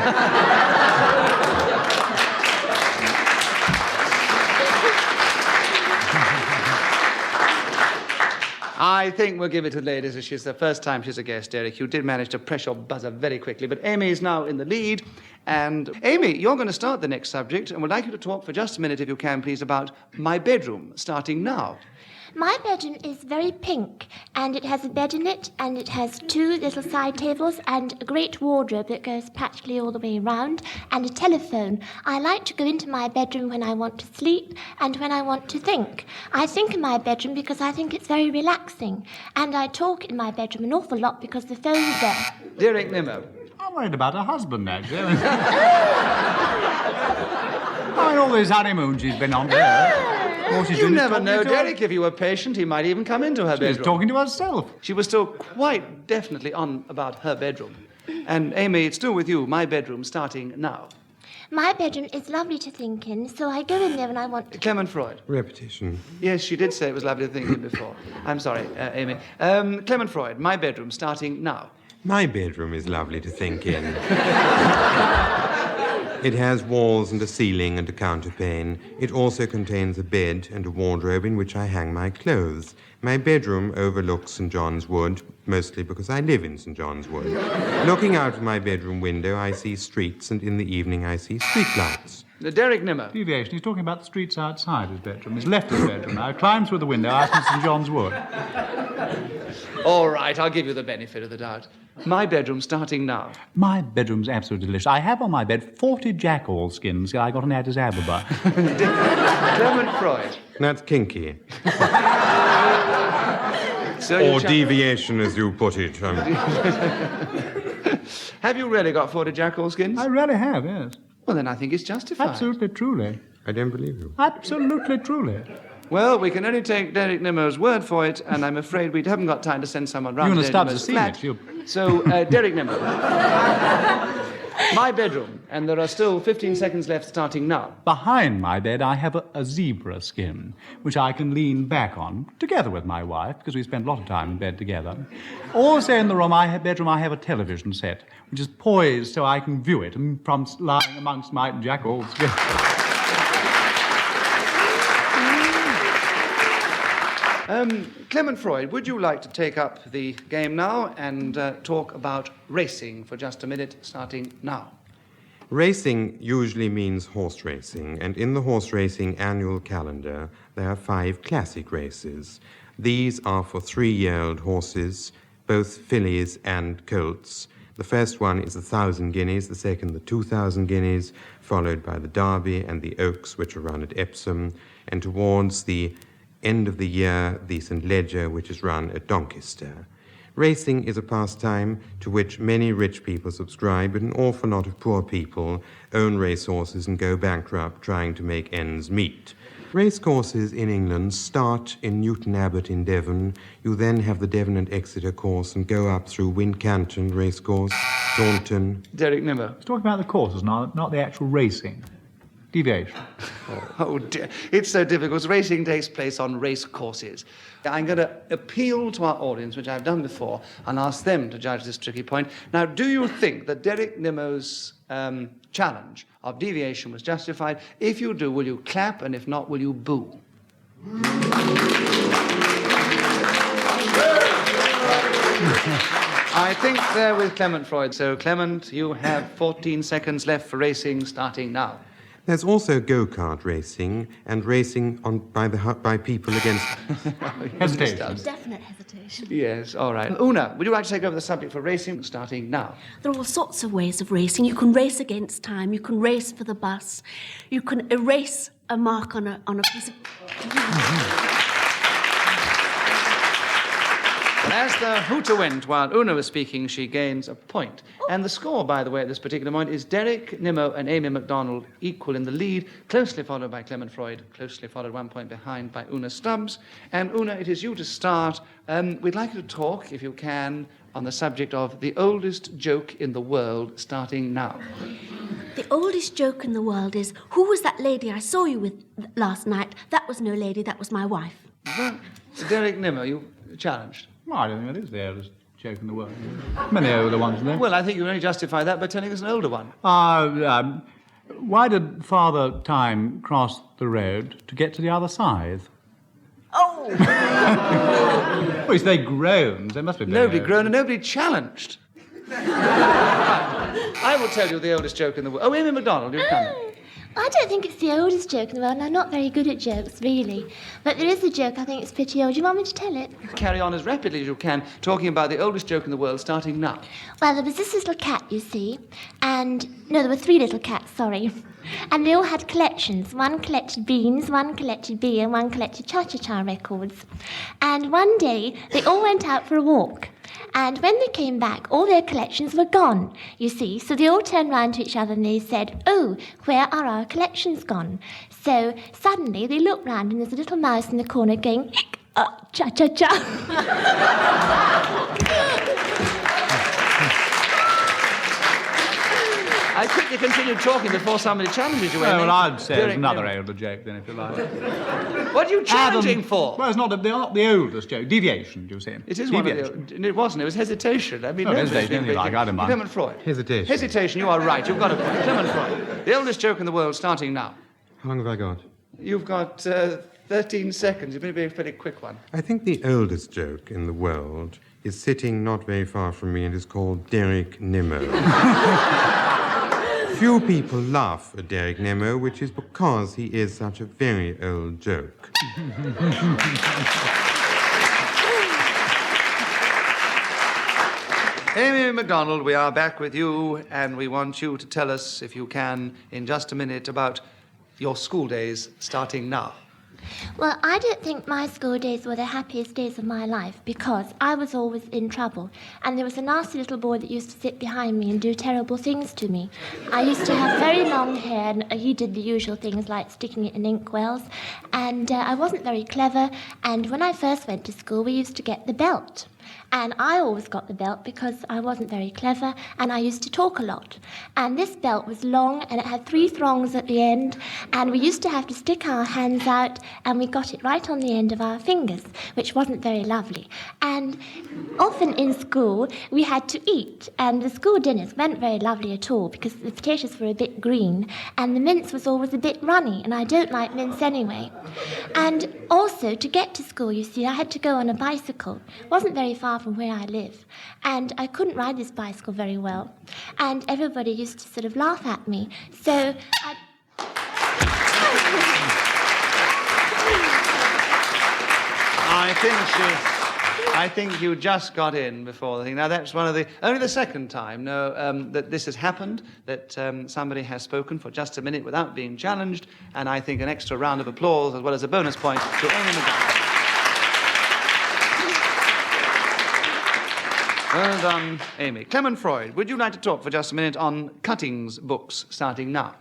I think we'll give it to the ladies as she's the first time she's a guest, Derek. You did manage to press your buzzer very quickly, but Amy is now in the lead. And Amy, you're going to start the next subject, and we'd like you to talk for just a minute, if you can, please, about my bedroom, starting now. My bedroom is very pink, and it has a bed in it, and it has 2 little side tables, and a great wardrobe that goes practically all the way round, and a telephone. I like to go into my bedroom when I want to sleep and when I want to think. I think in my bedroom because I think it's very relaxing, and I talk in my bedroom an awful lot because the phone's there. Derek Nimmo. I'm worried about her husband, actually. I mean, all these honeymoons she's been on there. You never know, Derek. If you were patient, he might even come into her bedroom. She was talking to herself. She was still quite definitely on about her bedroom. And Amy, it's still with you, my bedroom, starting now. My bedroom is lovely to think in, so I go in there when I want to. Clement Freud. Repetition. Yes, she did say it was lovely to think in before. I'm sorry, Amy. Clement Freud, my bedroom, starting now. My bedroom is lovely to think in. It has walls and a ceiling and a counterpane. It also contains a bed and a wardrobe in which I hang my clothes. My bedroom overlooks St. John's Wood, mostly because I live in St. John's Wood. Looking out of my bedroom window, I see streets, and in the evening I see streetlights. Derek Nimmo. Deviation. He's talking about the streets outside his bedroom. He's left his bedroom now. Climbs through the window out in St. John's Wood. All right, I'll give you the benefit of the doubt. My bedroom, starting now. My bedroom's absolutely delicious. I have on my bed 40 jackal skins I got in Addis Ababa. Clement Freud. That's kinky. So or deviation, as you put it. Have you really got 40 jackal skins? I really have, yes. Well, then I think it's justified. Absolutely, truly. I don't believe you. Absolutely, truly. Well, we can only take Derek Nimmo's word for it, and I'm afraid we haven't got time to send someone round to Derek Nimmo's flat. So, Derek Nimmo. My bedroom, and there are still 15 seconds left starting now. Behind my bed, I have a zebra skin, which I can lean back on, together with my wife, because we spend a lot of time in bed together. Also in the bedroom, I have a television set, which is poised so I can view it from lying amongst my jackal skins. Clement Freud, would you like to take up the game now and talk about racing for just a minute, starting now? Racing usually means horse racing, and in the horse racing annual calendar, there are 5 classic races. These are for 3-year-old horses, both fillies and colts. The first one is 1,000 guineas, the second the 2,000 guineas, followed by the Derby and the Oaks, which are run at Epsom, and towards the end of the year, the St. Leger, which is run at Doncaster. Racing is a pastime to which many rich people subscribe, but an awful lot of poor people own racehorses and go bankrupt trying to make ends meet. Racecourses in England start in Newton Abbot in Devon. You then have the Devon and Exeter course and go up through Wincanton Racecourse, Taunton. Derek Nimmo. He's talking about the courses, not the actual racing. Deviation. Oh dear, it's so difficult. Racing takes place on race courses. I'm going to appeal to our audience, which I've done before, and ask them to judge this tricky point. Now, do you think that Derek Nimmo's challenge of deviation was justified? If you do, will you clap? And if not, will you boo? I think they're with Clement Freud. So, Clement, you have 14 seconds left for racing, starting now. There's also go-kart racing and racing by people against... Hesitation. Definite hesitation. Yes, all right. Una, would you like to take over the subject for racing, starting now? There are all sorts of ways of racing. You can race against time. You can race for the bus. You can erase a mark on a piece of... And as the hooter went while Una was speaking, she gains a point. And the score, by the way, at this particular point is Derek Nimmo and Amy MacDonald equal in the lead, closely followed by Clement Freud, closely followed 1 point behind by Una Stubbs. And Una, it is you to start. We'd like you to talk, if you can, on the subject of the oldest joke in the world, starting now. The oldest joke in the world is, who was that lady I saw you with last night? That was no lady, that was my wife. Well, Derek Nimmo, you challenged. Well, I don't think that is the oldest joke in the world. Many older ones there. Well, I think you only justify that by telling us an older one. Why did Father Time cross the road to get to the other side? Oh! Well, it's they groaned. They must be very Nobody old. groaned and nobody challenged. I will tell you the oldest joke in the world. Oh, Amy MacDonald, you've come. I don't think it's the oldest joke in the world, and I'm not very good at jokes, really. But there is a joke I think it's pretty old. Do you want me to tell it? Carry on as rapidly as you can, talking about the oldest joke in the world, starting now. Well, there was this little cat, you see, and... No, there were 3 little cats, sorry. And they all had collections. One collected beans, one collected beer, and one collected cha-cha-cha records. And one day, they all went out for a walk. And when they came back, all their collections were gone, you see. So they all turned round to each other and they said, "Oh, where are our collections gone?" So suddenly they looked round and there's a little mouse in the corner going, cha-cha-cha. I quickly continued talking before somebody challenges you. Well, I'd say Derek it's another Nimmo. older joke, then, if you like. What are you challenging for? Well, they're not the oldest joke. Deviation, do you say? It is one of the... It wasn't. It was hesitation. I mean, hesitation, anything like, I don't mind. Clement Freud. Hesitation. Hesitation, you are right. You've got a point. Clement Freud. The oldest joke in the world, starting now. How long have I got? You've got 13 seconds. You're going to be a pretty quick one. I think the oldest joke in the world is sitting not very far from me and is called Derek Nimmo. Few people laugh at Derek Nimmo, which is because he is such a very old joke. Amy MacDonald, we are back with you, and we want you to tell us, if you can, in just a minute, about your school days, starting now. Well, I don't think my school days were the happiest days of my life because I was always in trouble. And there was a nasty little boy that used to sit behind me and do terrible things to me. I used to have very long hair and he did the usual things like sticking it in inkwells. And I wasn't very clever. And when I first went to school, we used to get the belt. And I always got the belt because I wasn't very clever and I used to talk a lot. And this belt was long and it had 3 thongs at the end, and we used to have to stick our hands out and we got it right on the end of our fingers, which wasn't very lovely. And often in school we had to eat, and the school dinners weren't very lovely at all because the potatoes were a bit green and the mince was always a bit runny, and I don't like mince anyway. And also to get to school, you see, I had to go on a bicycle. It wasn't very far from where I live, and I couldn't ride this bicycle very well, and everybody used to sort of laugh at me, so I think you just got in before the thing. Now, that's only the second time, that this has happened, that somebody has spoken for just a minute without being challenged, and I think an extra round of applause as well as a bonus point to Amy MacDonald. Well done, Amy. Clement Freud, would you like to talk for just a minute on Cutting's books, starting now?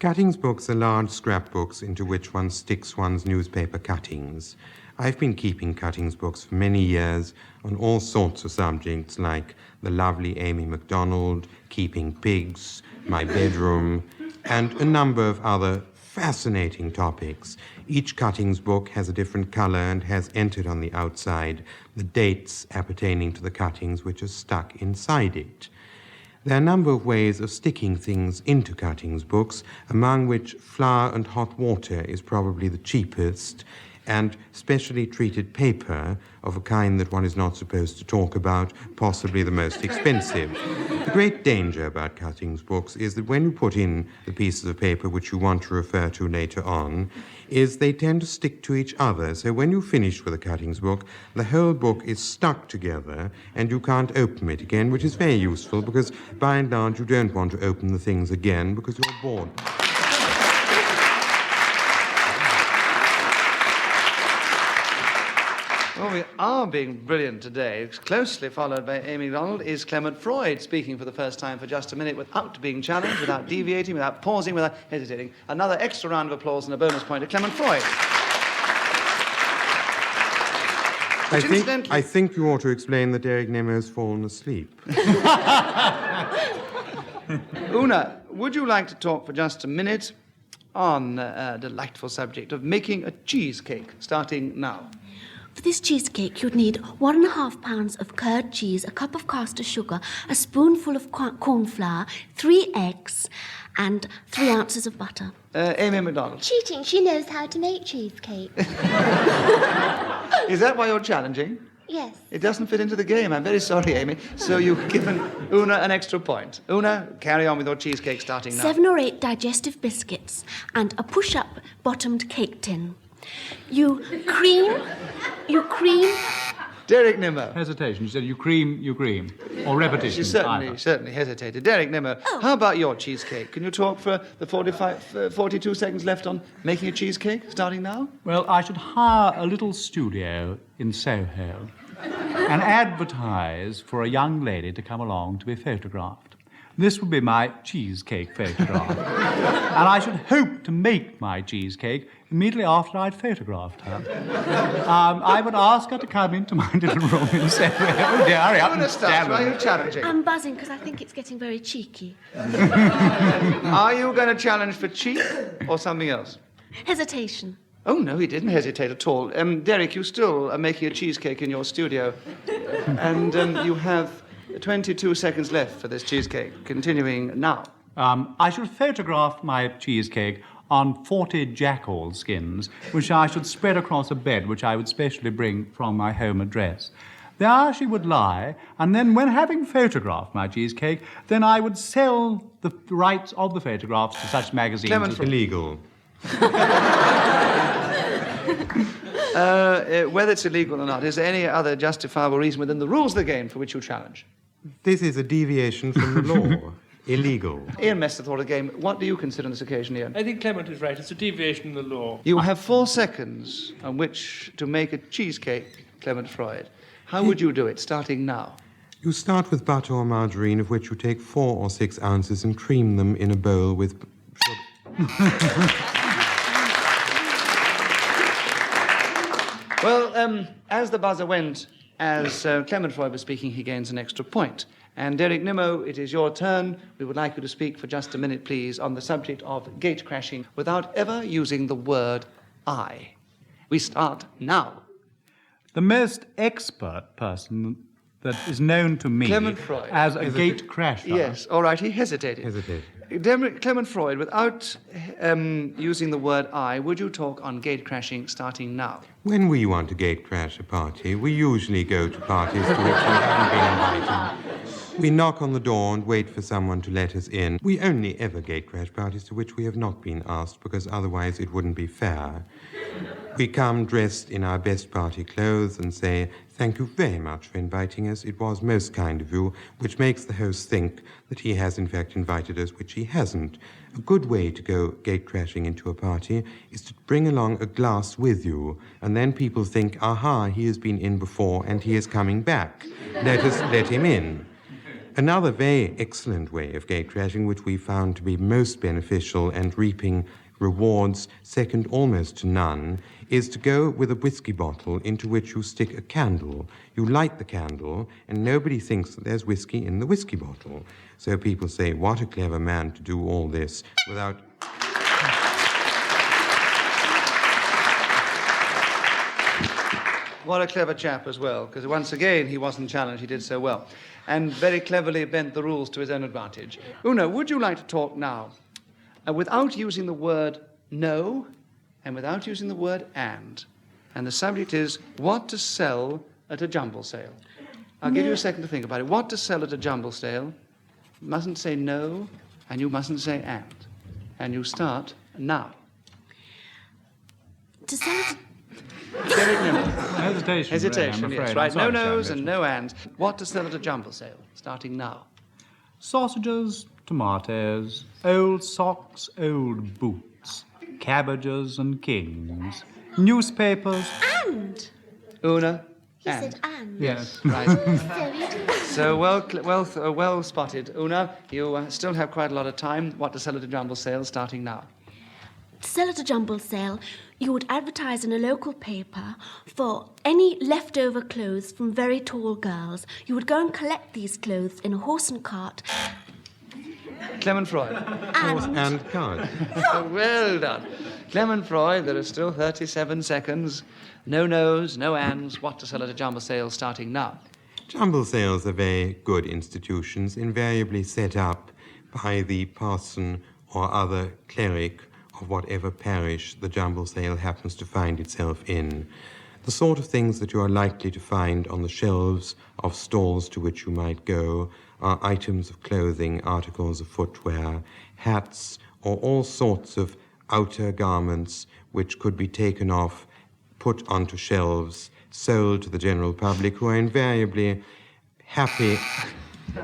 Cutting's books are large scrapbooks into which one sticks one's newspaper cuttings. I've been keeping cuttings books for many years on all sorts of subjects like the lovely Amy MacDonald, keeping pigs, my bedroom, and a number of other fascinating topics. Each cuttings book has a different color and has entered on the outside the dates appertaining to the cuttings which are stuck inside it. There are a number of ways of sticking things into cuttings books, among which flour and hot water is probably the cheapest, and specially treated paper of a kind that one is not supposed to talk about, possibly the most expensive. The great danger about cuttings books is that when you put in the pieces of paper which you want to refer to later on, is they tend to stick to each other. So when you finish with a cuttings book, the whole book is stuck together and you can't open it again, which is very useful because by and large you don't want to open the things again because you're bored. Well, we are being brilliant today. Closely followed by Amy Donald is Clement Freud, speaking for the first time for just a minute without being challenged, without deviating, without pausing, without hesitating. Another extra round of applause and a bonus point to Clement Freud. I think you ought to explain that Derek Nemo's fallen asleep. Una, would you like to talk for just a minute on the delightful subject of making a cheesecake, starting now? For this cheesecake, you'd need 1.5 pounds of curd cheese, a cup of caster sugar, a spoonful of corn flour, 3 eggs, and 3 ounces of butter. Amy MacDonald. Cheating, she knows how to make cheesecake. Is that why you're challenging? Yes. It doesn't fit into the game. I'm very sorry, Amy. So you've given Una an extra point. Una, carry on with your cheesecake starting now. 7 or 8 digestive biscuits and a push-up bottomed cake tin. You cream. Derek Nimmo. Hesitation. You said you cream. Or repetition. She certainly hesitated. Derek Nimmo, how about your cheesecake? Can you talk for the 42 seconds left on making a cheesecake, starting now? Well, I should hire a little studio in Soho and advertise for a young lady to come along to be photographed. This would be my cheesecake photograph. And I should hope to make my cheesecake immediately after I'd photographed her. I would ask her to come into my little room and say, oh dear, hurry up and stab her. Are you challenging? I'm buzzing because I think it's getting very cheeky. Are you going to challenge for cheek or something else? Hesitation. Oh, no, he didn't hesitate at all. Derek, you still are making a cheesecake in your studio. And you have 22 seconds left for this cheesecake. Continuing now. I should photograph my cheesecake on 40 jackal skins, which I should spread across a bed, which I would specially bring from my home address. There she would lie, and then when having photographed my cheesecake, then I would sell the rights of the photographs to such magazines as... Illegal. Whether it's illegal or not, is there any other justifiable reason within the rules of the game for which you challenge? This is a deviation from the law. Illegal. Ian Mester thought of the game. What do you consider on this occasion, Ian? I think Clement is right. It's a deviation from the law. You have 4 seconds on which to make a cheesecake, Clement Freud. How would you do it, starting now? You start with butter or margarine, of which you take 4 or 6 ounces and cream them in a bowl with sugar. Well, as the buzzer went, as Clement Freud was speaking, he gains an extra point. And Derek Nimmo, it is your turn. We would like you to speak for just a minute, please, on the subject of gate crashing without ever using the word I. We start now. The most expert person that is known to me as a gate crasher. Yes, all right, he hesitated. Clement Freud, without using the word I, would you talk on gate crashing starting now? When we want to gate crash a party, we usually go to parties to which we haven't been invited. We knock on the door and wait for someone to let us in. We only ever gate crash parties to which we have not been asked, because otherwise it wouldn't be fair. We come dressed in our best party clothes and say, "Thank you very much for inviting us. It was most kind of you," which makes the host think that he has in fact invited us, which he hasn't. A good way to go gate crashing into a party is to bring along a glass with you, and then people think, aha, he has been in before and he is coming back. Let us let him in. Another very excellent way of gate crashing, which we found to be most beneficial and reaping rewards second almost to none, is to go with a whiskey bottle into which you stick a candle. You light the candle, and nobody thinks that there's whiskey in the whiskey bottle. So people say, what a clever man to do all this without... What a clever chap as well, because once again he wasn't challenged, he did so well. And very cleverly bent the rules to his own advantage. Una, would you like to talk now? Without using the word no, and without using the word and. And the subject is what to sell at a jumble sale. I'll give you a second to think about it. What to sell at a jumble sale. You mustn't say no, and you mustn't say and. And you start now. To sell it... Hesitation, Hesitation, Ray, I'm yes, afraid. right. I'm No sorry, no's Sam, and no ands. What to sell at a jumble sale, starting now. Sausages, tomatoes, old socks, old boots, cabbages and kings, newspapers. And? Una, He and. said and. Yes, right. So well spotted. Una, you still have quite a lot of time. What to sell at a jumble sale, starting now. To sell at a jumble sale, you would advertise in a local paper for any leftover clothes from very tall girls. You would go and collect these clothes in a horse and cart. Clement Freud. And card. Well done. Clement Freud, there are still 37 seconds. No no's, no ands. What to sell at a jumble sale, starting now. Jumble sales are very good institutions, invariably set up by the parson or other cleric of whatever parish the jumble sale happens to find itself in. The sort of things that you are likely to find on the shelves of stalls to which you might go are items of clothing, articles of footwear, hats, or all sorts of outer garments which could be taken off, put onto shelves, sold to the general public, who are invariably happy.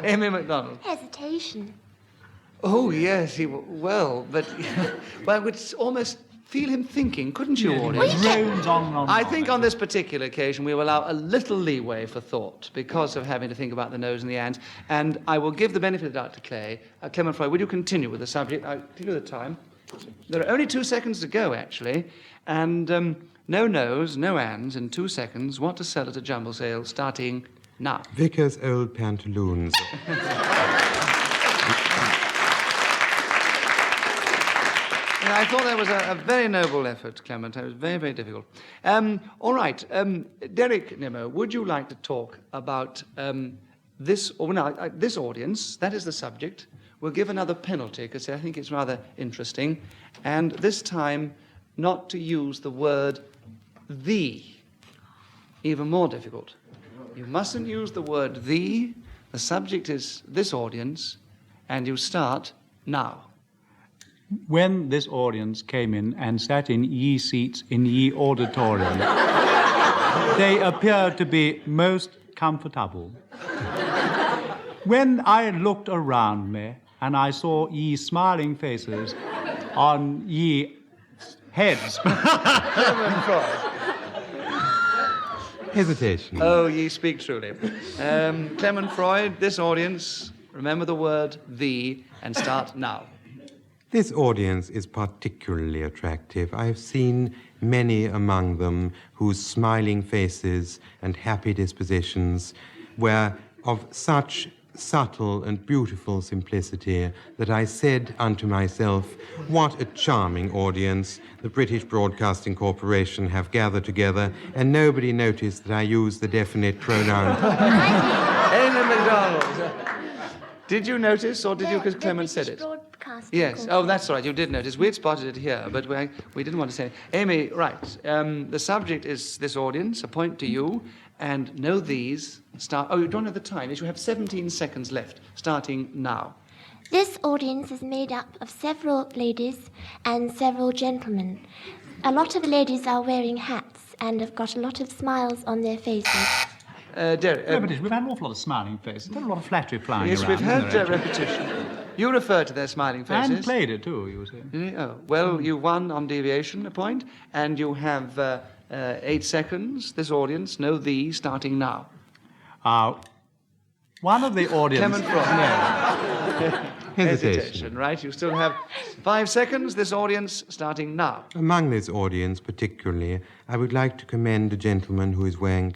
Amy MacDonald. Hesitation. Oh, yes, well, but I would almost feel him thinking, couldn't you, audience? Drones on. I think on this particular occasion we will allow a little leeway for thought because of having to think about the no's and the ands, and I will give the benefit of the doubt to Clay. Clement Freud, would you continue with the subject? I'll give you the time. There are only 2 seconds to go, actually, and no no's, no ands in 2 seconds. What to sell at a jumble sale, starting now. Vicar's old pantaloons. I thought that was a very noble effort, Clement. It was very, very difficult. All right, Derek Nimmo, would you like to talk about this audience? That is the subject. We'll give another penalty because I think it's rather interesting. And this time, not to use the word the. Even more difficult. You mustn't use the word the. The subject is this audience, and you start now. When this audience came in and sat in ye seats in ye auditorium, they appeared to be most comfortable. When I looked around me and I saw ye smiling faces on ye heads. Hesitation. Oh, ye speak truly. Clement Freud, this audience, remember the word the and start now. This audience is particularly attractive. I have seen many among them whose smiling faces and happy dispositions were of such subtle and beautiful simplicity that I said unto myself, what a charming audience the British Broadcasting Corporation have gathered together, and nobody noticed that I used the definite pronoun. Amy MacDonald. Did you notice, or did you because Clement said it? Yes. Oh, that's right. You did notice. We'd spotted it here, but we didn't want to say it. Amy, right. The subject is this audience. A point to you. And know these. Start. Oh, you don't have the time. You have 17 seconds left, starting now. This audience is made up of several ladies and several gentlemen. A lot of the ladies are wearing hats and have got a lot of smiles on their faces. Derek. Repetition. We've had an awful lot of smiling faces. There's a lot of flattery flying around. Yes, we've had repetition. You referred to their smiling faces. And played it too, you see. Oh, well, you won on deviation, a point, and you have 8 seconds. This audience, know the, starting now. One of the audience... Clement Freud. No. Hesitation. Right, you still have 5 seconds. This audience starting now. Among this audience, particularly, I would like to commend a gentleman who is wearing...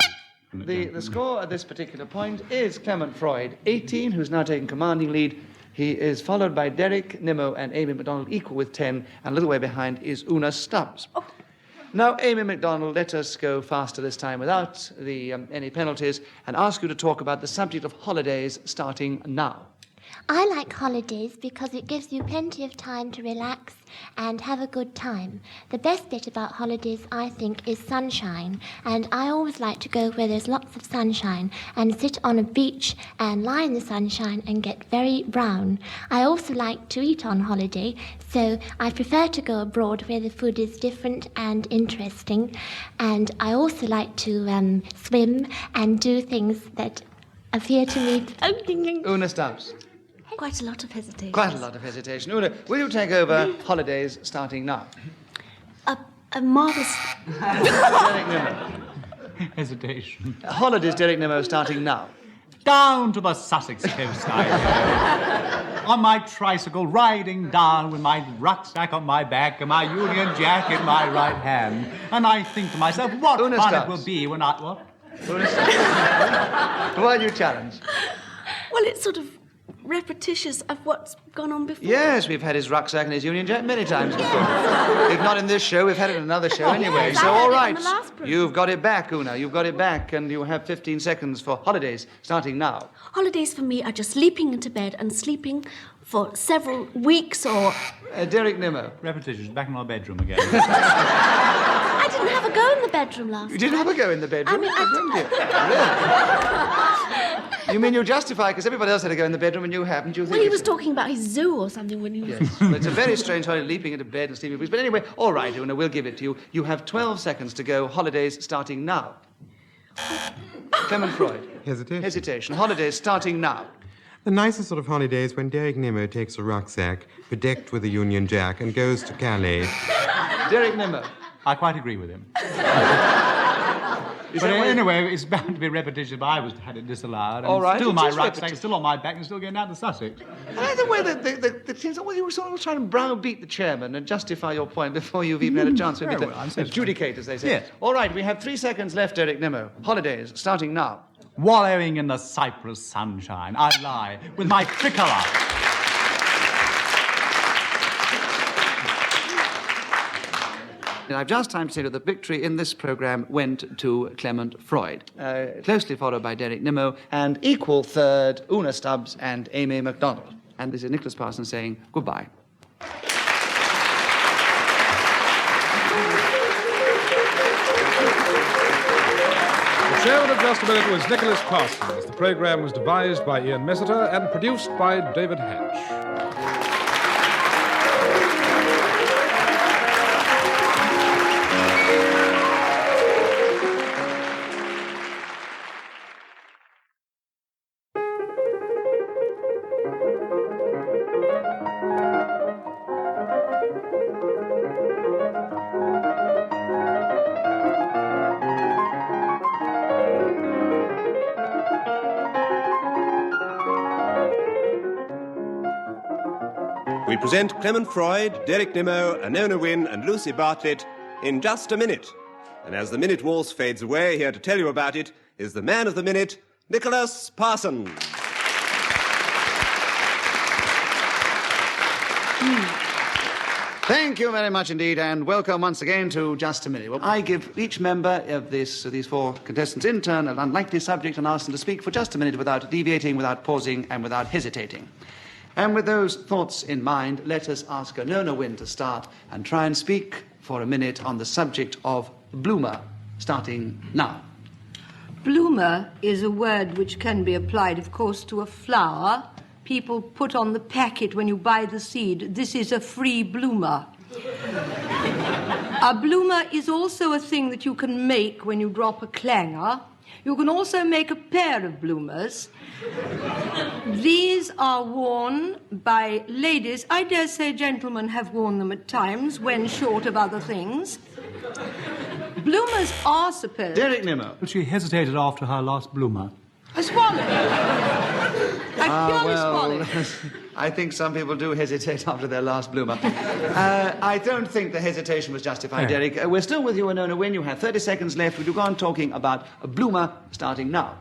The score at this particular point is Clement Freud, 18, who's now taking commanding lead. He is followed by Derek, Nimmo, and Amy MacDonald, equal with 10, and a little way behind is Una Stubbs. Oh. Now, Amy MacDonald, let us go faster this time without any penalties, and ask you to talk about the subject of holidays starting now. I like holidays because it gives you plenty of time to relax and have a good time. The best bit about holidays, I think, is sunshine, and I always like to go where there's lots of sunshine and sit on a beach and lie in the sunshine and get very brown. I also like to eat on holiday, so I prefer to go abroad where the food is different and interesting, and I also like to swim and do things that appear to me... Una Stubbs. Quite a lot of hesitation. Quite a lot of hesitation. Una, will you take over holidays starting now? A marvellous... Derek Nimmo. Hesitation. Holidays, Derek Nimmo, starting now. Down to the Sussex coast, I go. On my tricycle, riding down with my rucksack on my back and my Union Jack in my right hand. And I think to myself, what Una fun Stubbs. it will be when I... What? Una Stubbs. Why do you challenge? Well, it's sort of repetitious of what's gone on before. Yes, we've had his rucksack and his Union Jack many times before. If not in this show, we've had it in another show anyway. Yes, So, I all heard it right, on the last program. you've got it back, Una. You've got it back, and you have 15 seconds for holidays starting now. Holidays for me are just leaping into bed and sleeping for several weeks or... Derek Nimmo. Repetitions, back in my bedroom again. I didn't have a go in the bedroom last You didn't have a go in the bedroom? I mean, Really? You mean you justify because everybody else had a go in the bedroom and you haven't? You think Well, he was talking about his zoo or something when he was... Yes. Well, it's a very strange holiday, leaping into bed and sleeping. But anyway, all right, Una, we'll give it to you. You have 12 seconds to go. Holidays starting now. Clement Freud. Hesitation. Hesitation. Holidays starting now. The nicest sort of holiday is when Derek Nimmo takes a rucksack, bedecked with a Union Jack, and goes to Calais. Derek Nimmo. I quite agree with him. But anyway, it's bound to be repetition, but I had it disallowed. And All right, still it my is rucksack repetition. still on my back and still going down to Sussex. Either way, the things, well, you were sort of trying to browbeat the chairman and justify your point before you've even had a chance Very to well, I'm satisfied. adjudicate, as they say. Yes. All right, we have 3 seconds left, Derek Nimmo. Holidays starting now. Wallowing in the Cyprus sunshine, I lie with my tricolour. And I've just time to say that the victory in this programme went to Clement Freud, closely followed by Derek Nimmo, and equal third, Una Stubbs and Amy MacDonald. And this is Nicholas Parsons saying goodbye. The chairman of Just a Minute was Nicholas Parsons. The programme was devised by Ian Messiter and produced by David Hatch. We present Clement Freud, Derek Nimmo, Anona Wynne, and Lucy Bartlett in Just a Minute. And as the minute waltz fades away, here to tell you about it is the man of the minute, Nicholas Parsons. Thank you very much indeed, and welcome once again to Just a Minute. Well, I give each member of these 4 contestants in turn an unlikely subject and ask them to speak for just a minute without deviating, without pausing, and without hesitating. And with those thoughts in mind, let us ask Anona Wynne to start and try and speak for a minute on the subject of bloomer, starting now. Bloomer is a word which can be applied, of course, to a flower. People put on the packet when you buy the seed, this is a free bloomer. A bloomer is also a thing that you can make when you drop a clanger. You can also make a pair of bloomers. These are worn by ladies. I dare say gentlemen have worn them at times when short of other things. Bloomers are supposed... Derek Nimmo. But she hesitated after her last bloomer. I swallowed. I purely well, Scottish. I think some people do hesitate after their last bloomer. I don't think the hesitation was justified, Yeah. Derek. We're still with you, Winona Wynne. You have 30 seconds left. Would you go on talking about a bloomer starting now?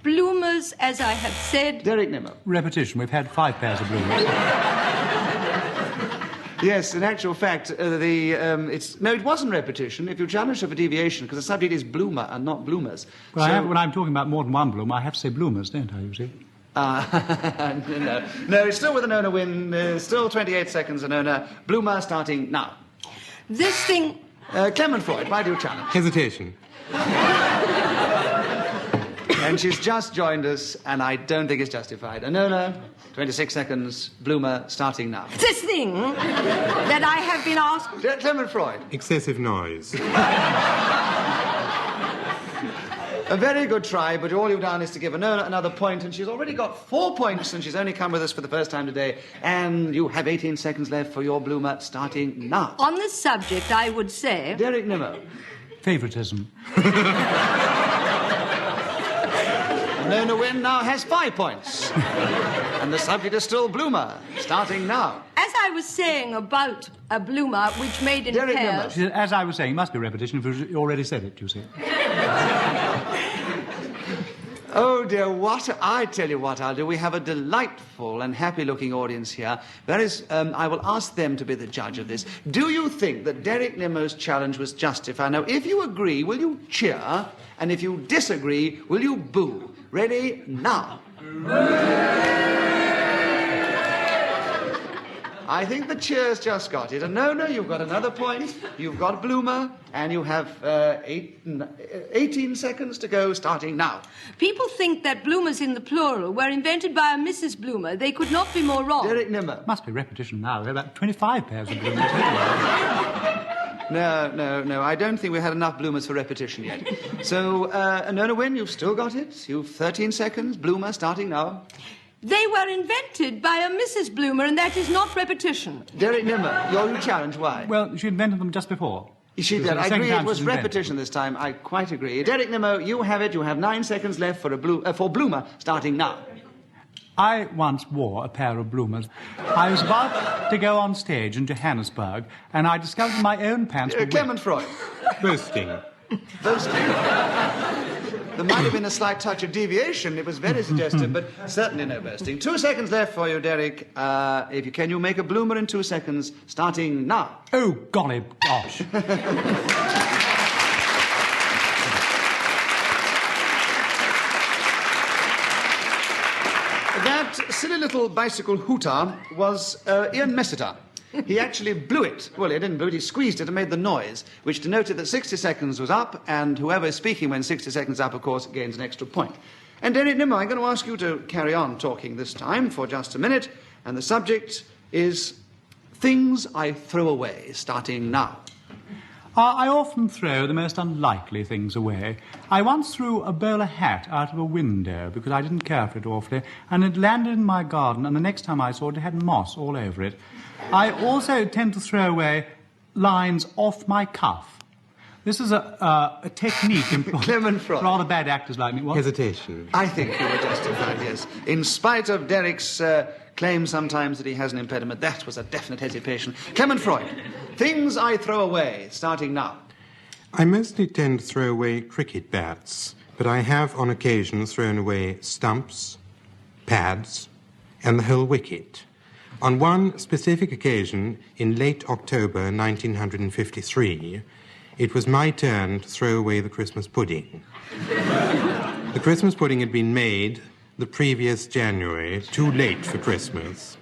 Bloomers, as I have said. Derek Nimmo. Repetition. We've had 5 pairs of bloomers. Yes, in actual fact, it wasn't repetition. If you challenge her for deviation, because the subject is bloomer and not bloomers. Well, when I'm talking about more than one bloomer, I have to say bloomers, don't I, you see? No, it's still with Winona Wynne. Still 28 seconds, Winona. Bloomer starting now. This thing... Clement Freud, why do you challenge? Hesitation. And she's just joined us, and I don't think it's justified. Winona, 26 seconds, bloomer starting now. This thing that I have been asked... Clement Freud. Excessive noise. A very good try, but all you've done is to give Winona another point, and she's already got 4 points, and she's only come with us for the first time today. And you have 18 seconds left for your bloomer starting now. On this subject, I would say... Derek Nimmo. Favouritism. Winona Wynne now has 5 points. And the subject is still bloomer, starting now. As I was saying about a bloomer which made in Derek pairs... Nimmo. As I was saying, it must be repetition if you already said it, you see. Oh, dear, I tell you what I'll do. We have a delightful and happy-looking audience here. I will ask them to be the judge of this. Do you think that Derek Nimmo's challenge was justified? Now, if you agree, will you cheer? And if you disagree, will you boo? Ready, now. I think the cheers just got it. And no, you've got another point. You've got bloomer, and you have 18 seconds to go, starting now. People think that bloomers in the plural were invented by a Mrs. Bloomer. They could not be more wrong. Derek Nimmo. Must be repetition now. There are about 25 pairs of bloomers. No. I don't think we had enough bloomers for repetition yet. So, Winona Wynne, you've still got it. You've 13 seconds. Bloomer starting now. They were invented by a Mrs. Bloomer, and that is not repetition. Derek Nimmo, your challenge, why? Well, she invented them just before. She did. I agree it was repetition this time. I quite agree. Derek Nimmo, you have it. You have 9 seconds left for bloomer starting now. I once wore a pair of bloomers. I was about to go on stage in Johannesburg, and I discovered my own pants were Clement Freud. Boasting. Boasting. There might have been a slight touch of deviation. It was very suggestive, but certainly no boasting. 2 seconds left for you, Derek. Can you make a bloomer in 2 seconds, starting now? Oh, golly gosh. That silly little bicycle hooter was Ian Messiter. He actually blew it. Well, he didn't blow it, he squeezed it and made the noise, which denoted that 60 seconds was up, and whoever is speaking when 60 seconds up, of course, gains an extra point. And Derek Nimmo, I'm going to ask you to carry on talking this time for just a minute, and the subject is things I throw away, starting now. I often throw the most unlikely things away. I once threw a bowler hat out of a window because I didn't care for it awfully, and it landed in my garden, and the next time I saw it, it had moss all over it. I also tend to throw away lines off my cuff. This is a technique employed. Clement Freud. Rather bad actors like me. What? Hesitation. I think you were justified, yes. In spite of Derek's claim sometimes that he has an impediment, that was a definite hesitation. Clement Freud, things I throw away, starting now. I mostly tend to throw away cricket bats, but I have on occasion thrown away stumps, pads, and the whole wicket. On one specific occasion, in late October 1953, it was my turn to throw away the Christmas pudding. The Christmas pudding had been made the previous January, too late for Christmas,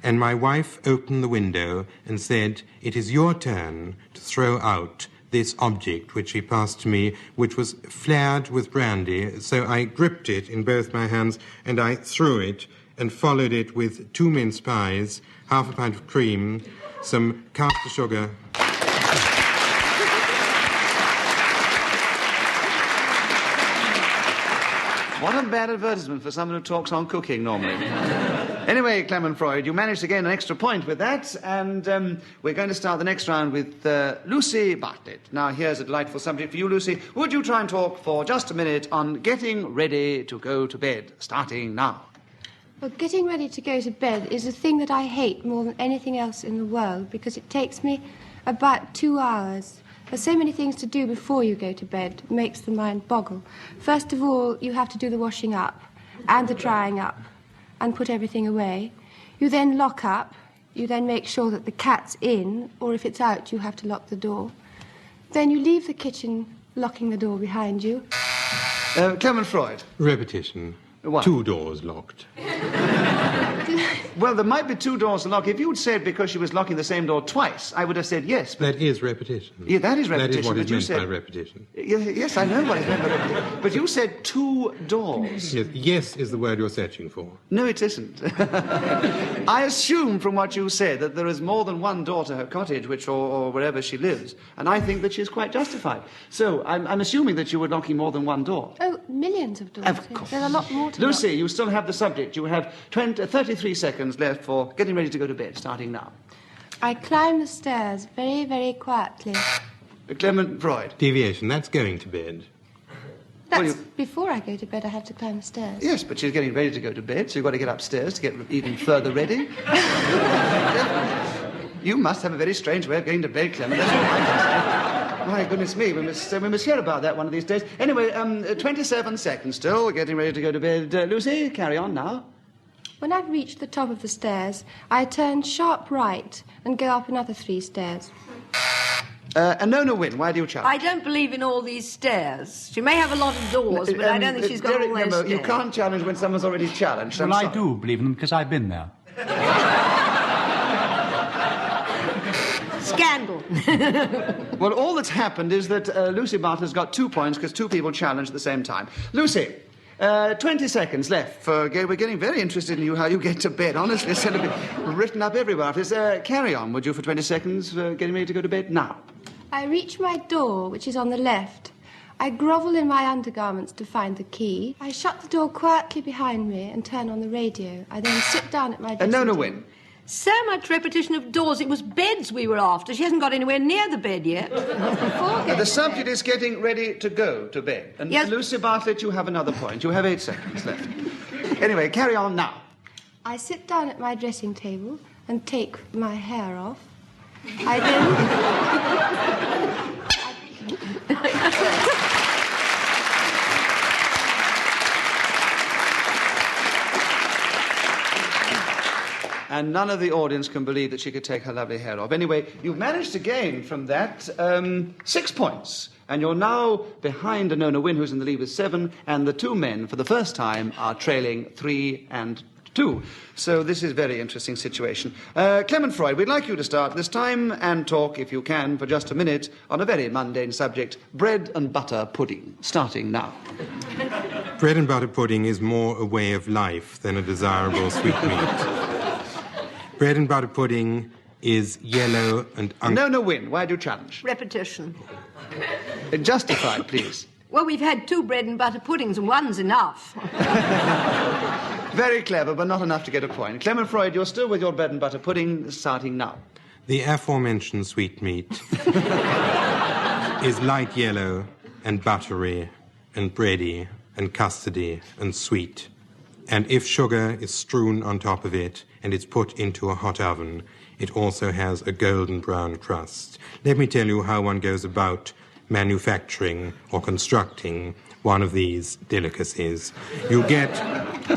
and my wife opened the window and said, "It is your turn to throw out this object," which she passed to me, which was flared with brandy. So I gripped it in both my hands and I threw it and followed it with 2 mince pies, half a pint of cream, some caster sugar. What a bad advertisement for someone who talks on cooking normally. Anyway, Clement Freud, you managed to gain an extra point with that, and we're going to start the next round with Lucy Bartlett. Now, here's a delightful subject for you, Lucy. Would you try and talk for just a minute on getting ready to go to bed, starting now? Well, getting ready to go to bed is a thing that I hate more than anything else in the world because it takes me about 2 hours. There's so many things to do before you go to bed. It makes the mind boggle. First of all, you have to do the washing up and the drying up and put everything away. You then lock up. You then make sure that the cat's in, or if it's out, you have to lock the door. Then you leave the kitchen, locking the door behind you. Clement Freud. Repetition. What? 2 doors locked. Well, there might be 2 doors locked. If you'd said because she was locking the same door twice, I would have said yes. That is repetition. Yeah, that is repetition. That is what but is you meant said... by repetition. Yes, I know what is meant by repetition. But you said 2 doors. Yes is the word you're searching for. No, it isn't. I assume from what you said that there is more than one door to her cottage, or wherever she lives, and I think that she's quite justified. So I'm assuming that you were knocking more than one door. Oh, millions of doors. Of course. There's a lot more to Lucy, you still have the subject. You have 33 seconds left for getting ready to go to bed, starting now. I climb the stairs very, very quietly. Clement Freud. Deviation, that's going to bed. That's before I go to bed, I have to climb the stairs. Yes, but she's getting ready to go to bed, so you've got to get upstairs to get even further ready. You must have a very strange way of getting to bed, Clement. That's all I can say. My goodness me, we must hear about that one of these days. Anyway, 27 seconds still, getting ready to go to bed. Lucy, carry on now. When I've reached the top of the stairs, I turn sharp right and go up another 3 stairs. Nona Wynne, why do you challenge? I don't believe in all these stairs. She may have a lot of doors, but I don't think she's got Derek, all those stairs. you can't challenge when someone's already challenged. Well, I do believe in them because I've been there. Scandal. Well, all that's happened is that Lucy Bartlett's got 2 points because 2 people challenged at the same time. Lucy, 20 seconds left. We're getting very interested in you, how you get to bed. Honestly, it's going to be written up everywhere. Carry on, would you, for 20 seconds, getting ready to go to bed now. I reach my door, which is on the left. I grovel in my undergarments to find the key. I shut the door quietly behind me and turn on the radio. I then sit down at my dressing Nona table. Wynne. So much repetition of doors. It was beds we were after. She hasn't got anywhere near the bed yet. The subject is getting ready to go to bed. And yes. Lucy Bartlett, you have another point. You have 8 seconds left. Anyway, carry on now. I sit down at my dressing table and take my hair off. I then... And none of the audience can believe that she could take her lovely hair off. Anyway, you've managed to gain from that 6 points. And you're now behind Nona Wynne, who's in the lead with 7, and the 2 men, for the first time, are trailing 3 and 2. So this is a very interesting situation. Clement Freud, we'd like you to start this time and talk, if you can, for just a minute, on a very mundane subject, bread and butter pudding, starting now. Bread and butter pudding is more a way of life than a desirable sweetmeat. Bread and butter pudding is yellow and... Nona Wynne, why do you challenge? Repetition. Justified, please. Well, we've had 2 bread and butter puddings, and one's enough. Very clever, but not enough to get a point. Clement Freud, you're still with your bread and butter pudding, starting now. The aforementioned sweetmeat is light yellow and buttery and bready and custardy and sweet. And if sugar is strewn on top of it and it's put into a hot oven, it also has a golden brown crust. Let me tell you how one goes about manufacturing or constructing one of these delicacies. You get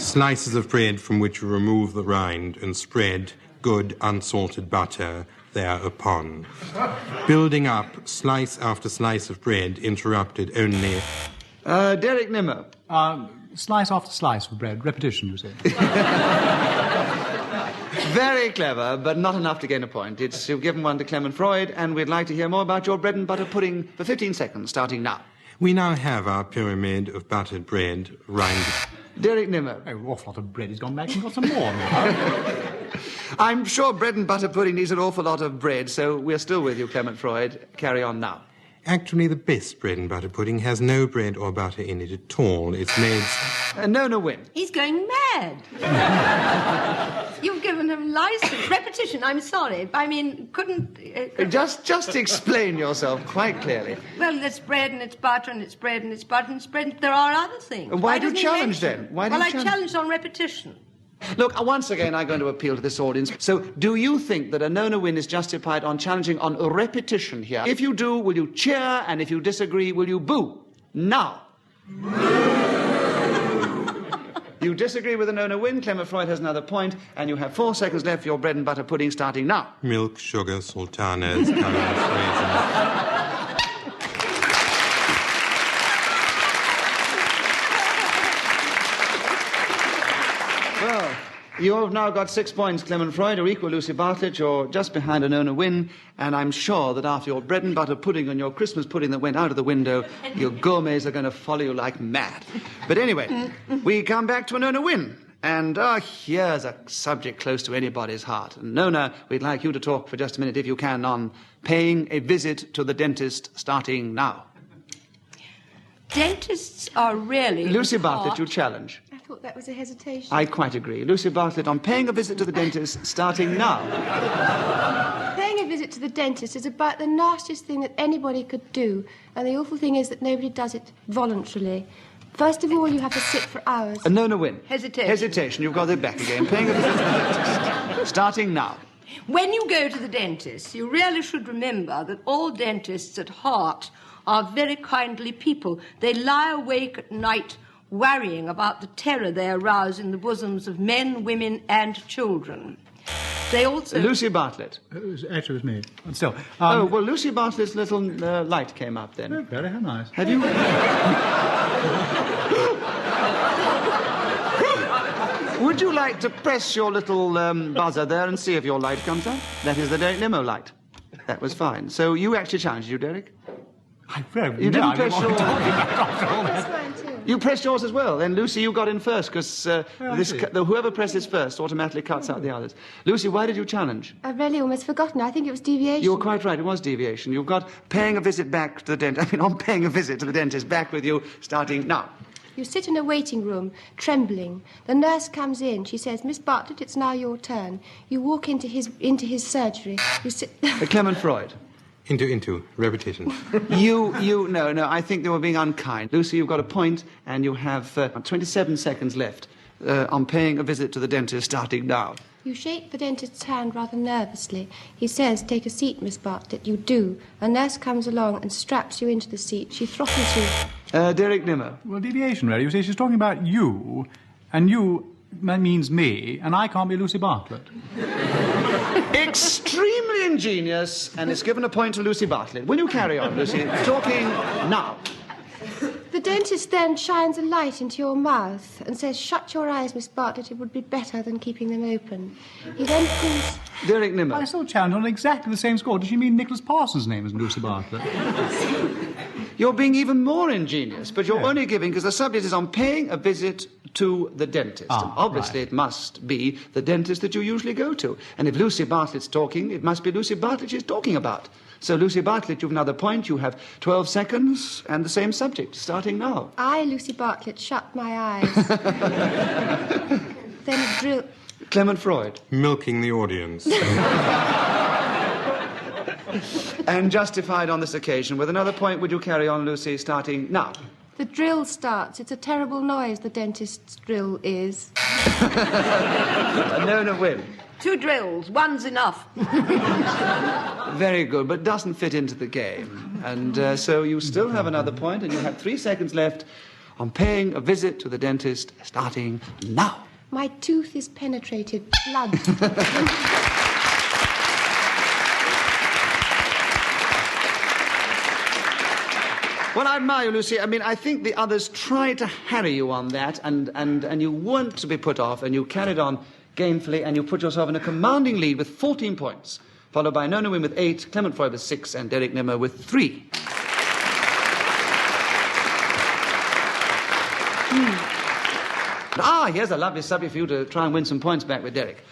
slices of bread from which you remove the rind and spread good unsalted butter thereupon. Building up slice after slice of bread, interrupted only... Derek Nimmo. Slice after slice of bread. Repetition, you say. Very clever, but not enough to gain a point. You've given one to Clement Freud, and we'd like to hear more about your bread and butter pudding for 15 seconds, starting now. We now have our pyramid of buttered bread rind... Derek Nimmo. Oh, awful lot of bread. He's gone back and got some more now. I'm sure bread and butter pudding needs an awful lot of bread, so we're still with you, Clement Freud. Carry on now. Actually, the best bread and butter pudding has no bread or butter in it at all. It's made... Nona Wynne. He's going mad. You've given him license. Repetition, I'm sorry. I mean, couldn't... Just explain yourself quite clearly. Well, it's bread and it's butter and it's bread and it's butter and it's bread. There are other things. Why do you challenge then? I challenged on repetition. Look, once again, I'm going to appeal to this audience. So, do you think that a no win is justified on challenging on a repetition here? If you do, will you cheer? And if you disagree, will you boo? Now. You disagree with a no win. Clement Freud has another point, and you have 4 seconds left for your bread and butter pudding starting now. Milk, sugar, sultanas, currants, raisins. Well, you have now got 6 points, Clement Freud, or equal Lucy Bartlett. You're just behind a no win, and I'm sure that after your bread and butter pudding and your Christmas pudding that went out of the window, your gourmets are going to follow you like mad. But anyway, we come back to a no win. And here's a subject close to anybody's heart. And Nona, we'd like you to talk for just a minute, if you can, on paying a visit to the dentist starting now. Dentists are really... Lucy Bartlett, you challenge. I thought that was a hesitation. I quite agree. Lucy Bartlett, on paying a visit to the dentist starting now. Paying a visit to the dentist is about the nastiest thing that anybody could do. And the awful thing is that nobody does it voluntarily. First of all, you have to sit for hours. A no win. Hesitation. Hesitation. You've got it back again. Paying a visit to the dentist. Starting now. When you go to the dentist, you really should remember that all dentists at heart are very kindly people. They lie awake at night worrying about the terror they arouse in the bosoms of men, women, and children. They also... Lucy Bartlett. Actually, it was me. But still. Oh, well, Lucy Bartlett's little light came up then. Oh, very nice. Have you... Would you like to press your little buzzer there and see if your light comes up? That is the Derek Nemo light. That was fine. So you actually challenged, you, Derek? You didn't press yours. That's fine too. You pressed yours as well. Then, Lucy, you got in first, because whoever presses first automatically cuts out the others. Lucy, why did you challenge? I've really almost forgotten. I think it was deviation. You were quite right. It was deviation. You've got paying a visit back to the dentist. I'm paying a visit to the dentist. Back with you, starting now. You sit in a waiting room, trembling. The nurse comes in. She says, "Miss Bartlett, it's now your turn." You walk into his surgery. You sit... Clement Freud. Into. Repetition. No, I think they were being unkind. Lucy, you've got a point, and you have 27 seconds left on paying a visit to the dentist starting now. You shake the dentist's hand rather nervously. He says, "Take a seat, Miss Bartlett." You do. A nurse comes along and straps you into the seat. She throttles you. Derek Nimmo. Well, deviation, really. You see, she's talking about you, and you means me, and I can't be Lucy Bartlett. Extremely ingenious, and it's given a point to Lucy Bartlett. Will you carry on, Lucy? Talking now. The dentist then shines a light into your mouth and says, "Shut your eyes, Miss Bartlett. It would be better than keeping them open." He then pulls... Derek Nimmo. I still challenge on exactly the same score. Does she mean Nicholas Parsons' name is Lucy Bartlett? You're being even more ingenious, but you're only giving, because the subject is on paying a visit to the dentist. And obviously, it must be the dentist that you usually go to. And if Lucy Bartlett's talking, it must be Lucy Bartlett she's talking about. So, Lucy Bartlett, you've another point. You have 12 seconds and the same subject, starting now. I, Lucy Bartlett, shut my eyes. Then a drill... Clement Freud. Milking the audience. And justified on this occasion. With another point, would you carry on, Lucy, starting now? The drill starts. It's a terrible noise, the dentist's drill is. A no win. 2 drills. One's enough. Very good, but doesn't fit into the game. And so you still have another point, and you have 3 seconds left on paying a visit to the dentist starting now. My tooth is penetrated. Blood. Well, I admire you, Lucy. I mean, I think the others tried to harry you on that, and you weren't to be put off, and you carried on gainfully, and you put yourself in a commanding lead with 14 points, followed by Nona Wynne with 8, Clement Freud with 6, and Derek Nimmo with 3. Here's a lovely subject for you to try and win some points back with Derek.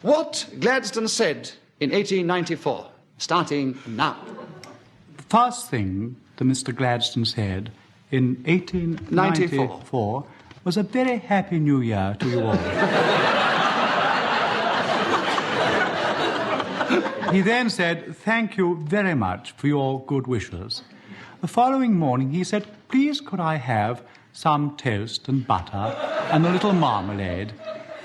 What Gladstone said in 1894, starting now. The first thing that Mr. Gladstone said in 1894 was a very happy new year to you all. He then said, "Thank you very much for your good wishes." The following morning he said, "Please could I have some toast and butter and a little marmalade?"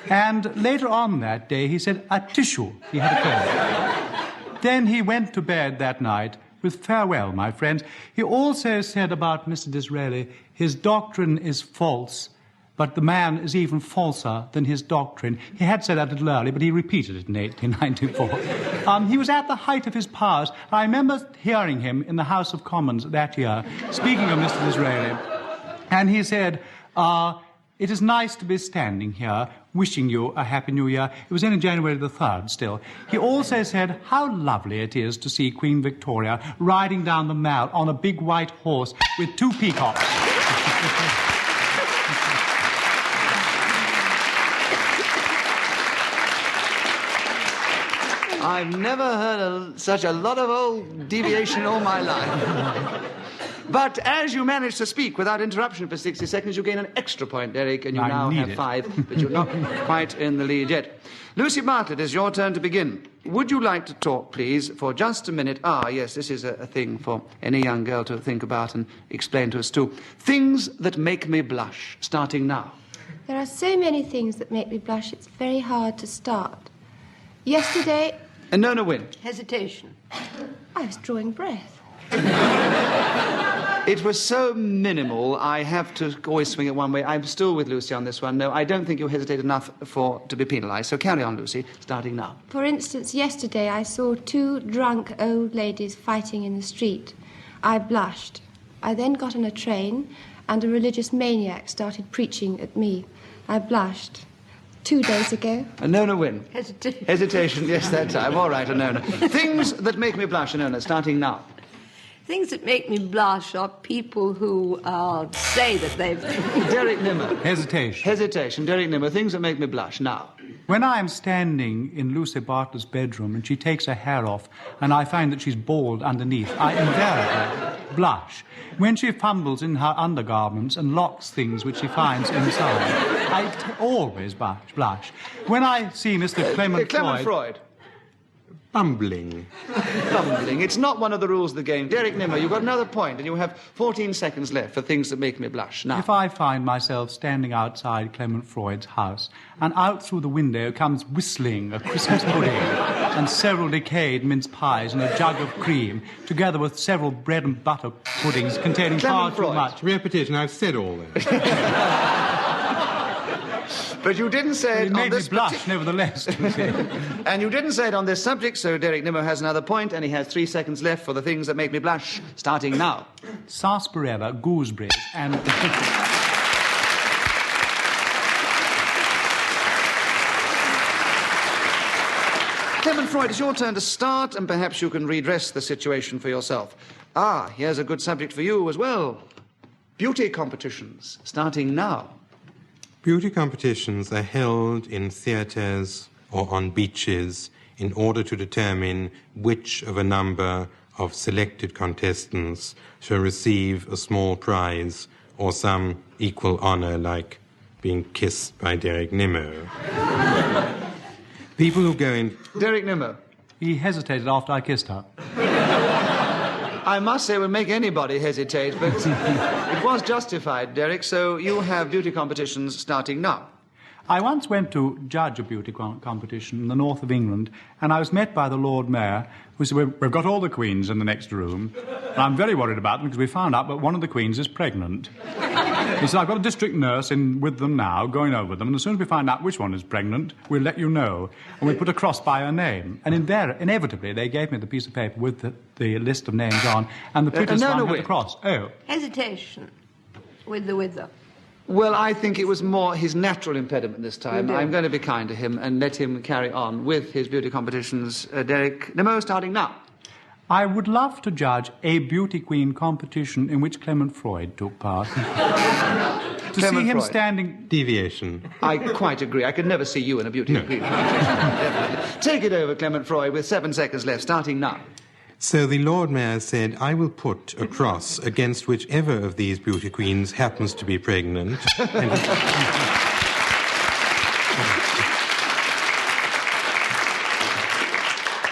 And later on that day, he said, a tissue. He had a cold. Then he went to bed that night with farewell, my friends. He also said about Mr. Disraeli, his doctrine is false, but the man is even falser than his doctrine. He had said that a little early, but he repeated it in 1894. He was at the height of his powers. I remember hearing him in the House of Commons that year, speaking of Mr. Disraeli, and he said, it is nice to be standing here wishing you a Happy New Year. It was only January the 3rd still. He also said how lovely it is to see Queen Victoria riding down the Mall on a big white horse with 2 peacocks. I've never heard such a lot of old deviation all my life. But as you managed to speak without interruption for 60 seconds, you gain an extra point, Derek, and you now have 5, but you're not quite in the lead yet. Lucy Bartlett, it's your turn to begin. Would you like to talk, please, for just a minute? Yes, this is a thing for any young girl to think about and explain to us, too. Things that make me blush, starting now. There are so many things that make me blush, it's very hard to start. Yesterday... And Nona Wynne. Hesitation. I was drawing breath. It was so minimal, I have to always swing it one way. I'm still with Lucy on this one. No, I don't think you hesitate enough to be penalised. So carry on, Lucy, starting now. For instance, yesterday I saw 2 drunk old ladies fighting in the street. I blushed. I then got on a train and a religious maniac started preaching at me. I blushed. 2 days ago. Nona Wynne. Hesitation. Hesitation, yes, that time. All right, Nona. Things that make me blush, Nona, starting now. Things that make me blush are people who say that they've... Derek Nimmo. Hesitation. Hesitation. Derek Nimmo. Things that make me blush. Now. When I'm standing in Lucy Bartlett's bedroom and she takes her hair off and I find that she's bald underneath, I invariably blush. When she fumbles in her undergarments and locks things which she finds inside, I always blush. When I see Mr. Clement Freud. Bumbling. Bumbling. It's not one of the rules of the game. Derek Nimmo, you've got another point, and you have 14 seconds left for things that make me blush. Now. If I find myself standing outside Clement Freud's house, and out through the window comes whistling a Christmas pudding and several decayed mince pies and a jug of cream, together with several bread and butter puddings containing far too much... Repetition, I've said all that. But you didn't say it, it made me blush, nevertheless. And you didn't say it on this subject, so Derek Nimmo has another point, and he has 3 seconds left for the things that make me blush, starting now. Sarsaparilla, gooseberries, and... Clement Freud, it's your turn to start, and perhaps you can redress the situation for yourself. Here's a good subject for you as well. Beauty competitions, starting now. Beauty competitions are held in theatres or on beaches in order to determine which of a number of selected contestants shall receive a small prize or some equal honour like being kissed by Derek Nimmo. People who go in... Derek Nimmo. He hesitated after I kissed her. I must say it would make anybody hesitate, but it was justified, Derek, so you have beauty competitions starting now. I once went to judge a beauty competition in the north of England, and I was met by the Lord Mayor, who said, we've got all the queens in the next room, and I'm very worried about them because we found out that one of the queens is pregnant. He said, I've got a district nurse in with them now, going over them, and as soon as we find out which one is pregnant, we'll let you know. And we put a cross by her name. And inevitably, they gave me the piece of paper with the list of names on, and the prettiest one had the cross. Oh. Hesitation. With the... Well, I think it was more his natural impediment this time. I'm going to be kind to him and let him carry on with his beauty competitions. Derek Nimmo, starting now. I would love to judge a beauty queen competition in which Clement Freud took part. To see him standing... Deviation. I quite agree. I could never see you in a beauty queen competition. Definitely. Take it over, Clement Freud, with 7 seconds left, starting now. So the Lord Mayor said, I will put a cross against whichever of these beauty queens happens to be pregnant.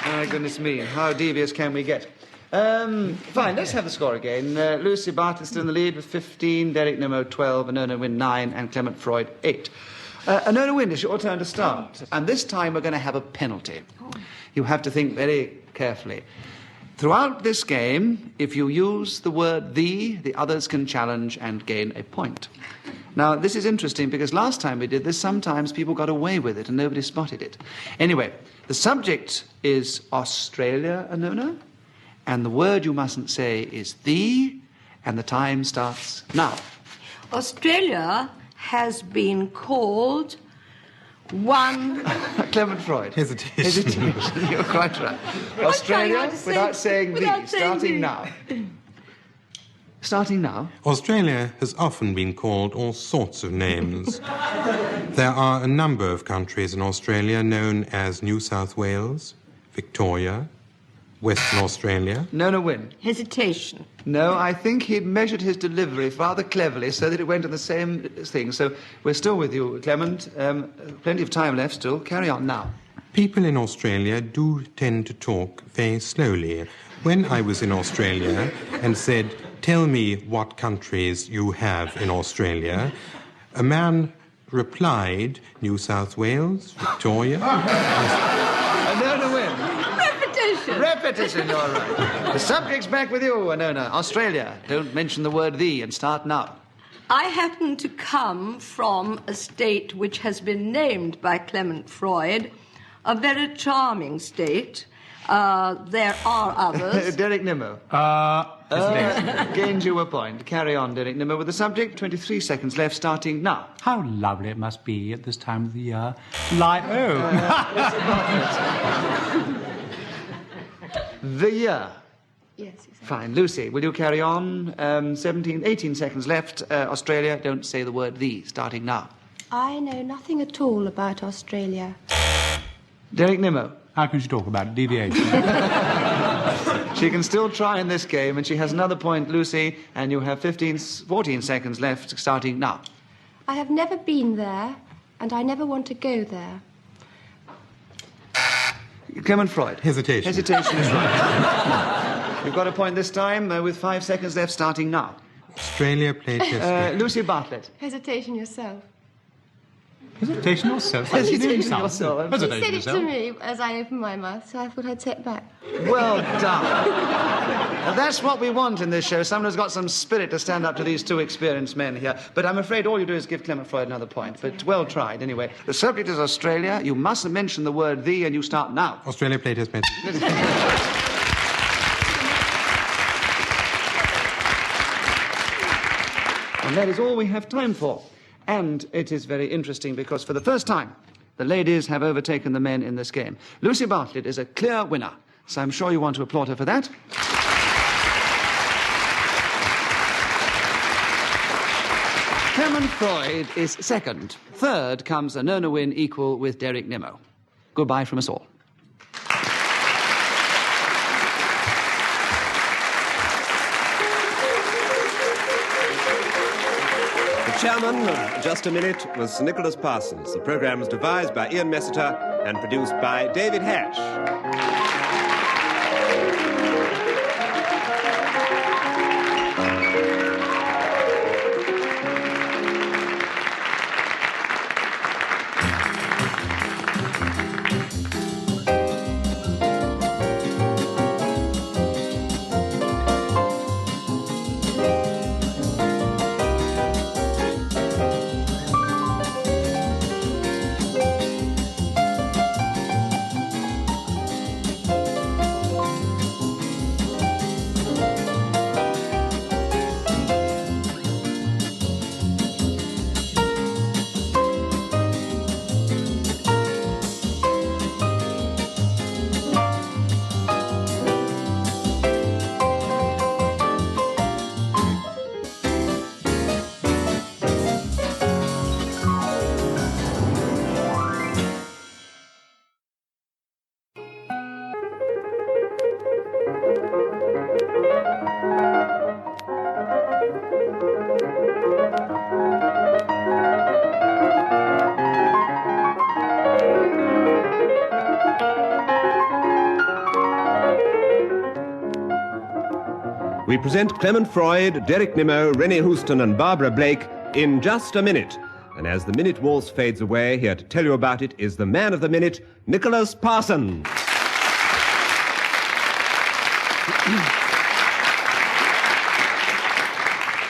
My goodness me, how devious can we get? Fine, let's have the score again. Lucy Bartlett still in the lead with 15, Derek Nimmo 12, and Nona Wynne 9, and Clement Freud 8. Nona Wynne, it's your turn to start. And this time we're going to have a penalty. You have to think very carefully. Throughout this game, if you use the word the others can challenge and gain a point. Now, this is interesting because last time we did this, sometimes people got away with it and nobody spotted it. Anyway, the subject is Australia, Nona, and the word you mustn't say is the, and the time starts now. Australia has been called one... Clement Freud. Hesitation. You're quite right. Australia, without saying the, starting now. Starting now. Australia has often been called all sorts of names. There are a number of countries in Australia known as New South Wales, Victoria, Western Australia. Nona Wynne. Hesitation. No, I think he'd measured his delivery rather cleverly so that it went on the same thing. So we're still with you, Clement. Plenty of time left still. Carry on now. People in Australia do tend to talk very slowly. When I was in Australia and said, "Tell me what countries you have in Australia," a man replied, "New South Wales, Victoria." Nona Wynne. Repetition, you're right. The subject's back with you, Nona. Australia. Don't mention the word the and start now. I happen to come from a state which has been named by Clement Freud a very charming state. There are others. Derek Nimmo. Gained you a point. Carry on, Derek Nimmo, with the subject. 23 seconds left, starting now. How lovely it must be at this time of the year. The year. Yes, exactly. Fine. Lucy, will you carry on? 18 seconds left. Australia, don't say the word the, starting now. I know nothing at all about Australia. Derek Nimmo. How can she talk about deviation? She can still try in this game, and she has another point, Lucy, and you have 14 seconds left, starting now. I have never been there, and I never want to go there. Clement Freud. Hesitation. Hesitation is right. You've got a point this time, with 5 seconds left, starting now. Australia played yesterday. Lucy Bartlett. Hesitation yourself. Hesitation yourself. Hesitation yourself. You said it to me as I opened my mouth, so I thought I'd say it back. Well done. Now, that's what we want in this show. Someone who's got some spirit to stand up to these two experienced men here. But I'm afraid all you do is give Clement Freud another point. But well tried, anyway. The subject is Australia. You mustn't mention the word the, and you start now. Australia played has been. And that is all we have time for. And it is very interesting because for the first time, the ladies have overtaken the men in this game. Lucy Bartlett is a clear winner, so I'm sure you want to applaud her for that. Clement Freud is second. Third comes a Nona Wynne equal with Derek Nimmo. Goodbye from us all. The chairman of Just a Minute was Sir Nicholas Parsons. The programme was devised by Ian Messiter and produced by David Hatch. We present Clement Freud, Derek Nimmo, Rennie Houston and Barbara Blake in Just a Minute, And as the minute waltz fades away, here to tell you about it is the man of the minute, Nicholas Parsons.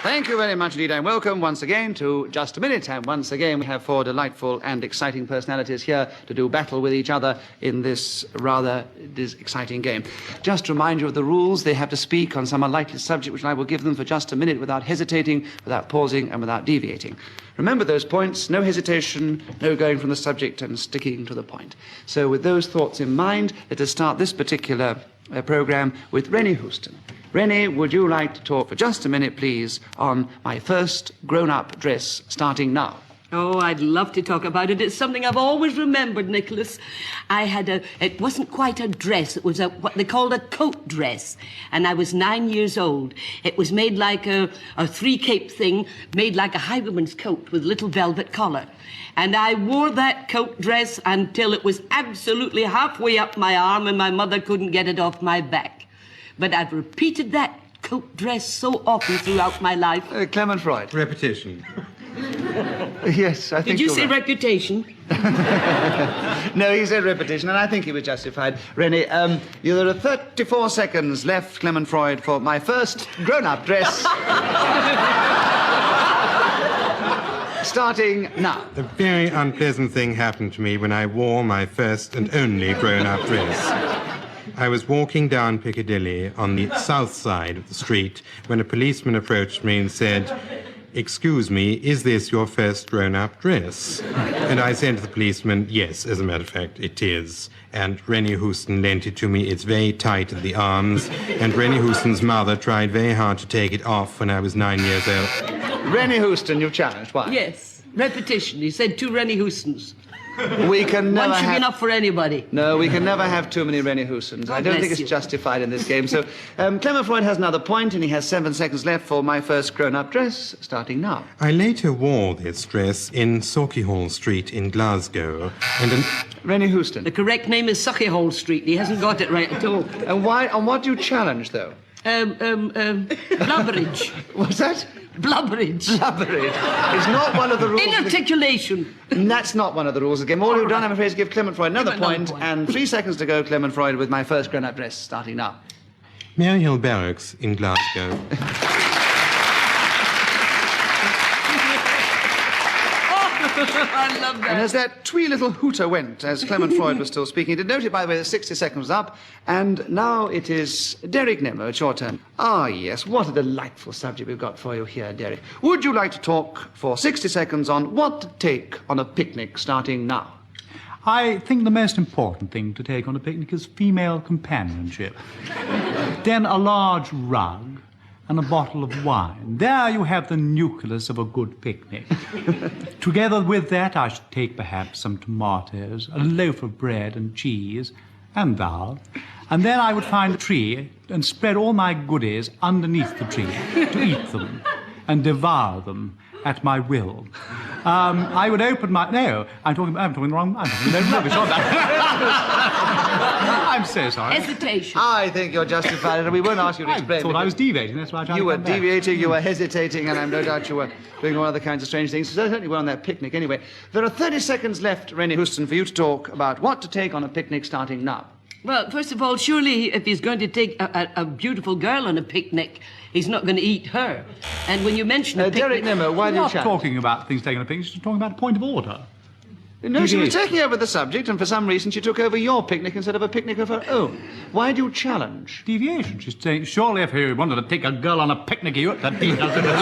Thank you very much indeed, and welcome once again to Just a Minute. And once again, we have four delightful and exciting personalities here to do battle with each other in this rather exciting game. Just to remind you of the rules, they have to speak on some unlikely subject, which I will give them for just a minute without hesitating, without pausing, and without deviating. Remember those points, no hesitation, no going from the subject and sticking to the point. So with those thoughts in mind, let us start this particular programme with Rennie Houston. Rennie, would you like to talk for just a minute, please, on my first grown-up dress, starting now? Oh, I'd love to talk about it. It's something I've always remembered, Nicholas. It wasn't quite a dress. It was what they called a coat dress. And I was 9 years old. It was made like a three-cape thing, made like a highwayman's coat with a little velvet collar. And I wore that coat dress until it was absolutely halfway up my arm and my mother couldn't get it off my back. But I've repeated that coat dress so often throughout my life. Clement Freud. Repetition. Yes, I think Did you you're say right. reputation? No, he said repetition, and I think he was justified. Rennie, there are 34 seconds left, Clement Freud, for my first grown-up dress. Starting now. A very unpleasant thing happened to me when I wore my first and only grown-up dress. I was walking down Piccadilly on the south side of the street when a policeman approached me and said, "Excuse me, is this your first grown-up dress?" And I said to the policeman, "Yes, as a matter of fact, it is." And Rennie Houston lent it to me. It's very tight at the arms. And Rennie Houston's mother tried very hard to take it off when I was 9 years old. Rennie Houston, you've challenged. Why? Yes. Repetition. He said 2 Rennie Houstons. We can never One should have... be enough for anybody. No, we can never have too many Rennie Houstons. I don't bless think it's you. justified in this game. So, Clement Freud has another point, and he has 7 seconds left for my first grown-up dress, starting now. I later wore this dress in Sauchiehall Street in Glasgow, and Rennie Houston. The correct name is Sauchiehall Street. He hasn't got it right at all. And why? And what do you challenge, though? Blubberage. What's that? Blubberage. Blubberage. It's not one of the rules. Inarticulation. That's not one of the rules of the game. All you've done, I'm afraid, is give Clement Freud another point, and 3 seconds to go, Clement Freud, with my first grown-up dress, starting now. Maryhill Barracks in Glasgow. I love that. And as that twee little hooter went, as Clement Freud was still speaking, it noted, by the way, that 60 seconds was up, and now it is Derek Nemo. It's your turn. Ah, yes, what a delightful subject we've got for you here, Derek. Would you like to talk for 60 seconds on what to take on a picnic, starting now? I think the most important thing to take on a picnic is female companionship. Then a large rug and a bottle of wine. There you have the nucleus of a good picnic. Together with that, I should take perhaps some tomatoes, a loaf of bread and cheese, and thou. And then I would find a tree and spread all my goodies underneath the tree to eat them and devour them at my will. I would open my... No, I'm talking the wrong... I'm talking about rubbish, aren't I? I'm so sorry. Hesitation. I think you're justified, and we won't ask you to explain. I thought I was deviating, that's why I tried You to were come back. deviating, you were hesitating, and I'm no doubt you were doing all other kinds of strange things. So certainly we're on that picnic anyway. There are 30 seconds left, Rennie Houston, for you to talk about what to take on a picnic starting now. Well, first of all, surely if he's going to take a beautiful girl on a picnic, he's not going to eat her. And when you mention a picnic... Derek Nimmo, why do you Not chat? talking about things taken on a picnic, she's talking about a point of order. No, she was taking over the subject, and for some reason she took over your picnic instead of a picnic of her own. Why do you challenge? Deviation. She's saying, surely if you wanted to take a girl on a picnic, you ought to take her to the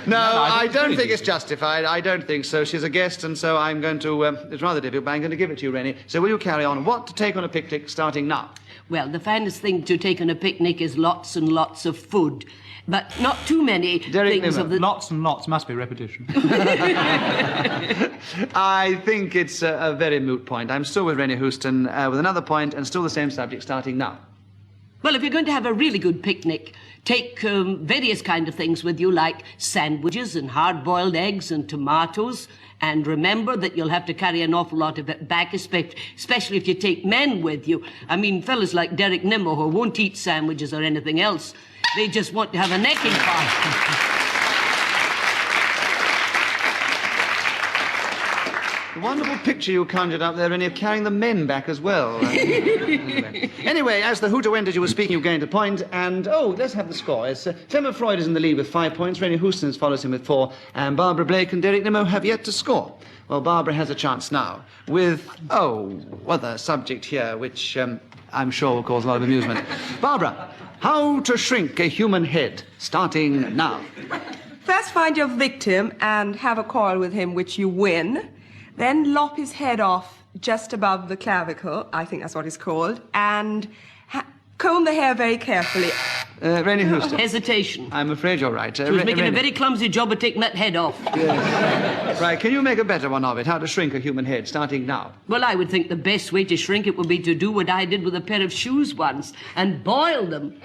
No, I don't think it's justified. I don't think so. She's a guest, and so I'm going to... it's rather difficult, but I'm going to give it to you, Rennie. So will you carry on? What to take on a picnic starting now? Well, the finest thing to take on a picnic is lots and lots of food. But not too many things of the... Lots and lots must be repetition. I think it's a very moot point. I'm still with Rennie Houston with another point and still the same subject starting now. Well, if you're going to have a really good picnic, take various kind of things with you, like sandwiches and hard-boiled eggs and tomatoes. And remember that you'll have to carry an awful lot of it back, especially if you take men with you. I mean, fellas like Derek Nimmo, who won't eat sandwiches or anything else. They just want to have a necking party. The wonderful picture you conjured up there, and you're carrying the men back as well. Anyway, as the hooter went as you were speaking, you gained a point, and, let's have the score. It's, Clement Freud is in the lead with 5 points, Rennie Houston follows him with 4, and Barbara Blake and Derek Nimmo have yet to score. Well, Barbara has a chance now with, other subject here, which I'm sure will cause a lot of amusement. Barbara, how to shrink a human head, starting now. First find your victim and have a quarrel with him, which you win. Then lop his head off just above the clavicle, I think that's what it's called, and comb the hair very carefully. Rennie Houston. Hesitation. I'm afraid you're right. She was making a very clumsy job of taking that head off. Yes. Right, can you make a better one of it? How to shrink a human head, starting now? Well, I would think the best way to shrink it would be to do what I did with a pair of shoes once, and boil them.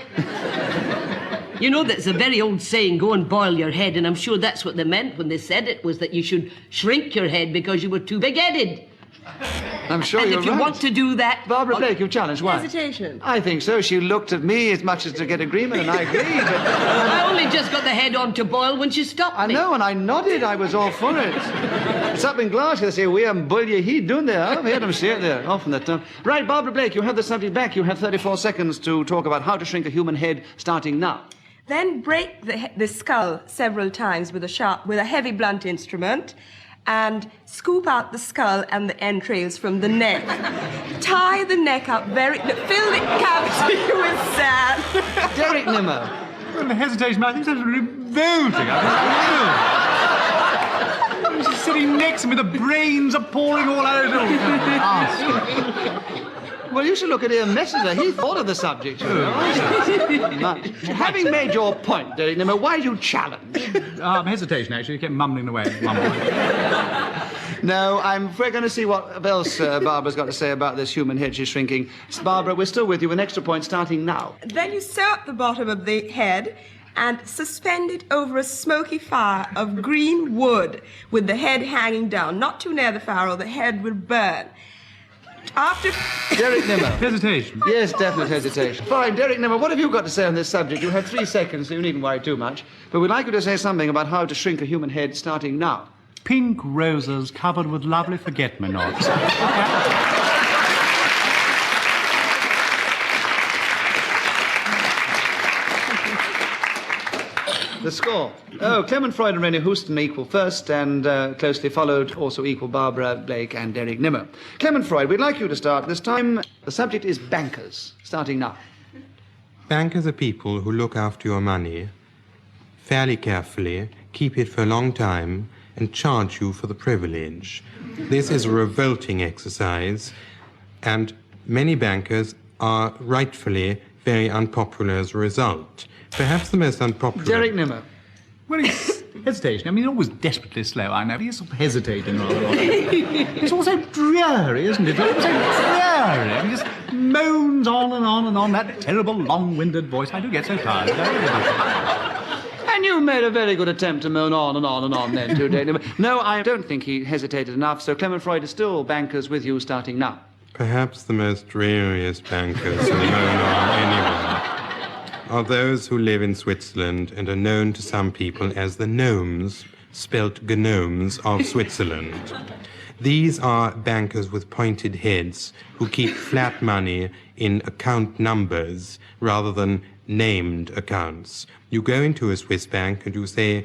You know, that's a very old saying, go and boil your head, and I'm sure that's what they meant when they said it, was that you should shrink your head because you were too big-headed. I'm sure and you're if you right. want to do that... Barbara Blake, you've challenged. Why? Hesitation. I think so. She looked at me as much as to get agreement, and I agreed, but... I only just got the head on to boil when she stopped me. I know, and I nodded. I was all for it. It's up in Glasgow. They say, we haven't boiled your heat, don't they? I've heard them say it there, often that time. Right, Barbara Blake, you have the subject back. You have 34 seconds to talk about how to shrink a human head, starting now. Then break the skull several times with a heavy blunt instrument, and scoop out the skull and the entrails from the neck. Tie the neck up fill the cavity with sand. Derek Nimmo. Well, the hesitation, I think that's revolting. She's sitting next to me, the brains are pouring all over. Well, you should look at Ian Messenger. He thought of the subject. You know. Having made your point, Derek Nimmo, why do you challenge? Hesitation, actually. You kept mumbling away. No, we're going to see what else Barbara's got to say about this human head she's shrinking. Barbara, we're still with you with an extra point starting now. Then you sew up the bottom of the head and suspend it over a smoky fire of green wood with the head hanging down. Not too near the fire or the head will burn. After... Derek Nimmo. Hesitation. Yes, definite hesitation. Fine, Derek Nimmo, what have you got to say on this subject? You have 3 seconds, so you needn't worry too much. But we'd like you to say something about how to shrink a human head starting now. Pink roses covered with lovely forget-me-nots. The score. Clement Freud and Rennie Houston equal first, and closely followed, also equal, Barbara Blake and Derek Nimmo. Clement Freud, we'd like you to start. This time, the subject is bankers, starting now. Bankers are people who look after your money fairly carefully, keep it for a long time, and charge you for the privilege. This is a revolting exercise, and many bankers are rightfully very unpopular as a result. Perhaps the most unpopular... Derek Nimmo. Well, it's hesitation. I mean, he's always desperately slow, I know. He's sort of hesitating rather a lot. It's all so dreary, isn't it? It's so dreary. I mean, he just moans on and on and on, that terrible long-winded voice. I do get so tired. And you made a very good attempt to moan on and on and on then, too, Derek Nimmo. No, I don't think he hesitated enough, so Clement Freud is still bankers with you starting now. Perhaps the most dreariest bankers who moan on anywhere are those who live in Switzerland and are known to some people as the gnomes, spelt gnomes, of Switzerland. These are bankers with pointed heads who keep flat money in account numbers rather than named accounts. You go into a Swiss bank and you say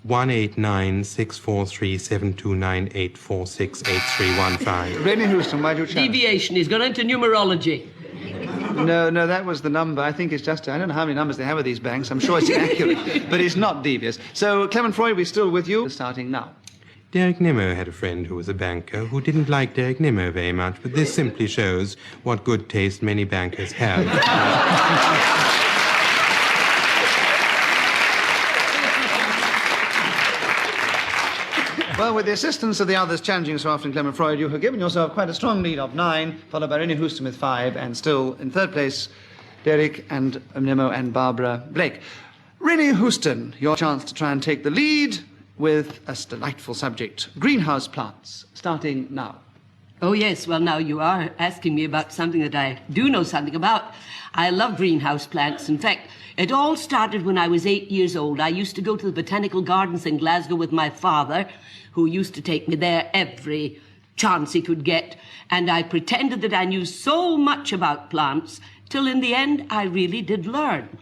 189-643-7298-468315. Rennie Houston, why do you challenge? Deviation. He's gone into numerology. No, that was the number. I think it's just... I don't know how many numbers they have with these banks. I'm sure it's inaccurate, but it's not devious. So, Clement Freud, we're still with you, starting now. Derek Nimmo had a friend who was a banker who didn't like Derek Nimmo very much, but this simply shows what good taste many bankers have. Well, with the assistance of the others challenging so often, Clement Freud, you have given yourself quite a strong lead of 9, followed by Rennie Houston with 5, and still in third place, Derek and Nimmo and Barbara Blake. Rennie Houston, your chance to try and take the lead with a delightful subject, greenhouse plants, starting now. Oh, yes. Well, now you are asking me about something that I do know something about. I love greenhouse plants. In fact, it all started when I was 8 years old. I used to go to the botanical gardens in Glasgow with my father, who used to take me there every chance he could get, and I pretended that I knew so much about plants till in the end I really did learn.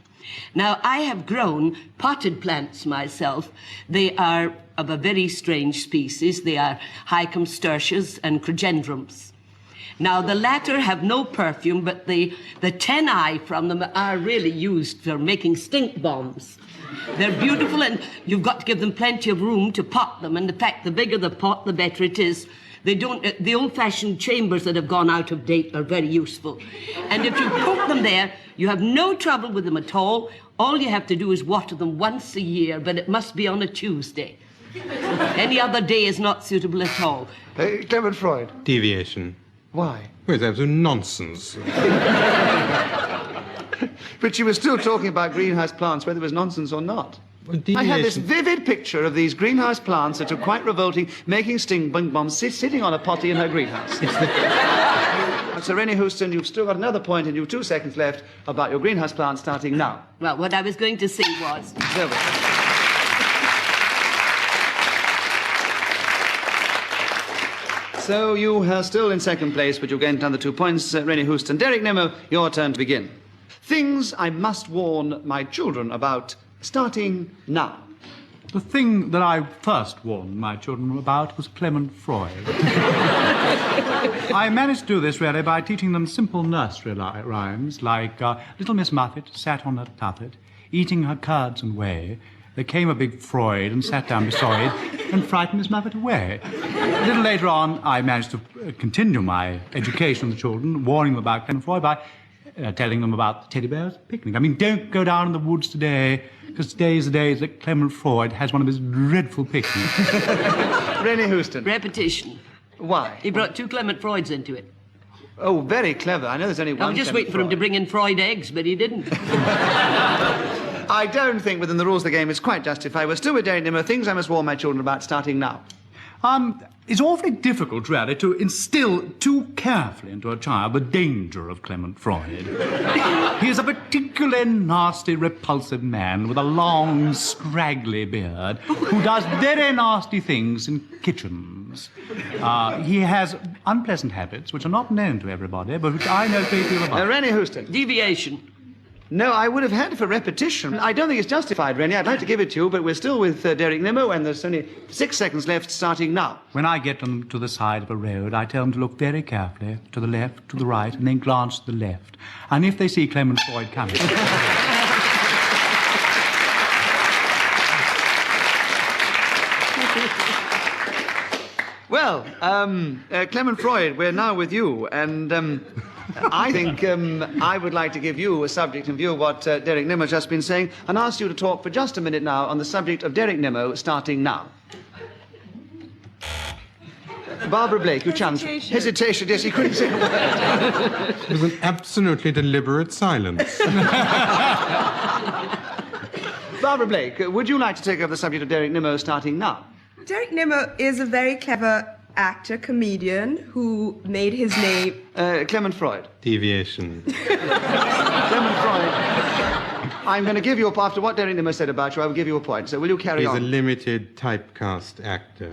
Now, I have grown potted plants myself. They are of a very strange species. They are Hycomstertias and Crogendrums. Now, the latter have no perfume, but the tennae from them are really used for making stink bombs. They're beautiful, and you've got to give them plenty of room to pot them. And in fact, the bigger the pot, the better it is. They don't. The old-fashioned chambers that have gone out of date are very useful. And if you put them there, you have no trouble with them at all. All you have to do is water them once a year, but it must be on a Tuesday. Any other day is not suitable at all. Clement Freud. Deviation. Why? Well, it's absolute nonsense. But you were still talking about greenhouse plants, whether it was nonsense or not. I had this vivid picture of these greenhouse plants that are quite revolting, making stink bombs, sitting on a potty in her greenhouse. So, Rennie Houston, you've still got another point and you've 2 seconds left about your greenhouse plants starting now. Well, what I was going to say was... So you are still in second place, but you'll gain another 2 points. Rennie Houston. Derek Nimmo, your turn to begin. Things I must warn my children about starting now. The thing that I first warned my children about was Clement Freud. I managed to do this, really, by teaching them simple nursery rhymes, like Little Miss Muffet sat on her tuffet, eating her curds and whey. There came a big Freud and sat down beside and frightened Miss Muffet away. A little later on, I managed to continue my education of the children, warning them about Clement Freud by telling them about the teddy bear's picnic. I mean, don't go down in the woods today, because today is the day that Clement Freud has one of his dreadful picnics. Rennie Houston. Repetition. Why? He brought 2 Clement Freuds into it. Oh, very clever. I know there's only one. I was just waiting for him to bring in Freud eggs, but he didn't. I don't think within the rules of the game it's quite justified. We're still with Derek Nimmo. Things I must warn my children about starting now. It's awfully difficult, really, to instill too carefully into a child the danger of Clement Freud. He is a particularly nasty, repulsive man with a long, scraggly beard who does very nasty things in kitchens. He has unpleasant habits which are not known to everybody, but which I know a great deal about. Rennie Houston. Deviation. No, I would have had for repetition. I don't think it's justified, Rennie. I'd like to give it to you, but we're still with Derek Nimmo, and there's only 6 seconds left, starting now. When I get them to the side of a road, I tell them to look very carefully to the left, to the right, and then glance to the left. And if they see Clement Freud coming... Well, Clement Freud, we're now with you, and I think I would like to give you a subject in view of what Derek Nimmo's just been saying, and ask you to talk for just a minute now on the subject of Derek Nimmo starting now. Barbara Blake, you challenge. Hesitation, yes, he couldn't say a word. It was an absolutely deliberate silence. Barbara Blake, would you like to take up the subject of Derek Nimmo starting now? Derek Nimmo is a very clever actor, comedian, who made his name... Clement Freud. Deviation. Clement Freud. I'm going to give you a... After what Derek Nimmo said about you, I will give you a point. So will you carry on? He's a limited typecast actor.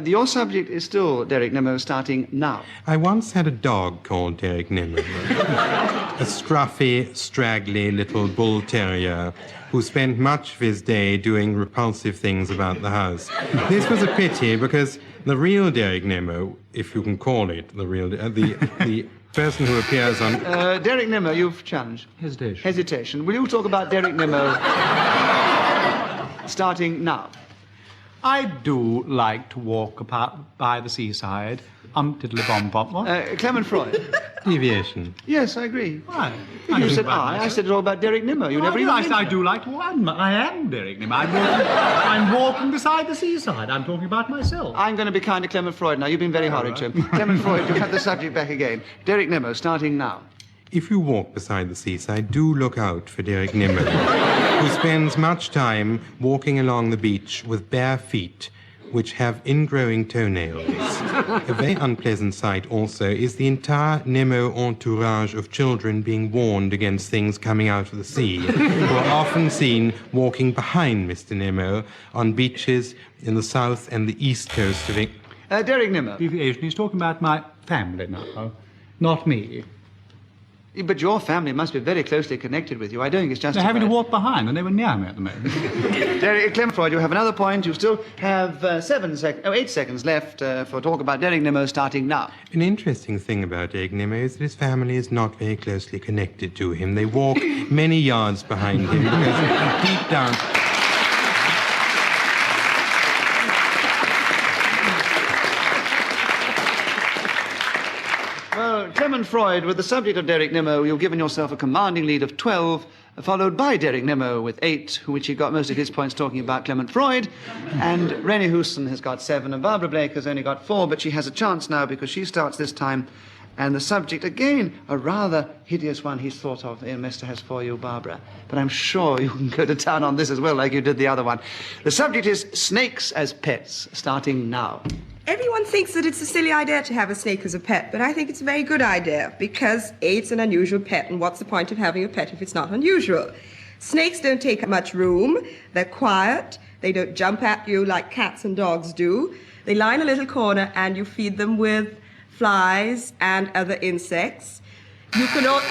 Your subject is still Derek Nimmo starting now. I once had a dog called Derek Nimmo. A scruffy, straggly little bull terrier who spent much of his day doing repulsive things about the house. This was a pity because the real Derek Nimmo, if you can call it the real... the person who appears on... Derek Nimmo, you've challenged. Hesitation. Hesitation. Will you talk about Derek Nimmo starting now? I do like to walk by the seaside. Tiddly-bom-bom. What? Clement Freud. Deviation. Yes, I agree. Why? You said I said it all about Derek Nimmo. You never even... I do like to walk. I am Derek Nimmo. I'm walking beside the seaside. I'm talking about myself. I'm going to be kind to Clement Freud now. You've been very horrid to him. Clement Freud, you have the subject back again. Derek Nimmo, starting now. If you walk beside the seaside, do look out for Derek Nimmo, who spends much time walking along the beach with bare feet, which have ingrowing toenails. A very unpleasant sight also is the entire Nemo entourage of children being warned against things coming out of the sea, who are often seen walking behind Mr. Nemo on beaches in the south and the east coast of England. Derek Nimmo. Deviation. He's talking about my family now, not me. But your family must be very closely connected with you. I don't think it's justified. They're having to walk behind, and they were near me at the moment. Derek Clement Freud, you have another point. You still have 8 seconds left for talk about Derek Nimmo starting now. An interesting thing about Derek Nimmo is that his family is not very closely connected to him. They walk many yards behind him because deep down... Well, Clement Freud, with the subject of Derek Nimmo, you've given yourself a commanding lead of 12, followed by Derek Nimmo with 8, which he got most of his points talking about Clement Freud. And Rennie Houston has got 7, and Barbara Blake has only got 4, but she has a chance now because she starts this time. And the subject, again, a rather hideous one he's thought of, Mr. has for you, Barbara. But I'm sure you can go to town on this as well, like you did the other one. The subject is snakes as pets, starting now. Everyone thinks that it's a silly idea to have a snake as a pet, but I think it's a very good idea because A, it's an unusual pet, and what's the point of having a pet if it's not unusual? Snakes don't take much room, they're quiet, they don't jump at you like cats and dogs do. They lie in a little corner and you feed them with flies and other insects. You can all...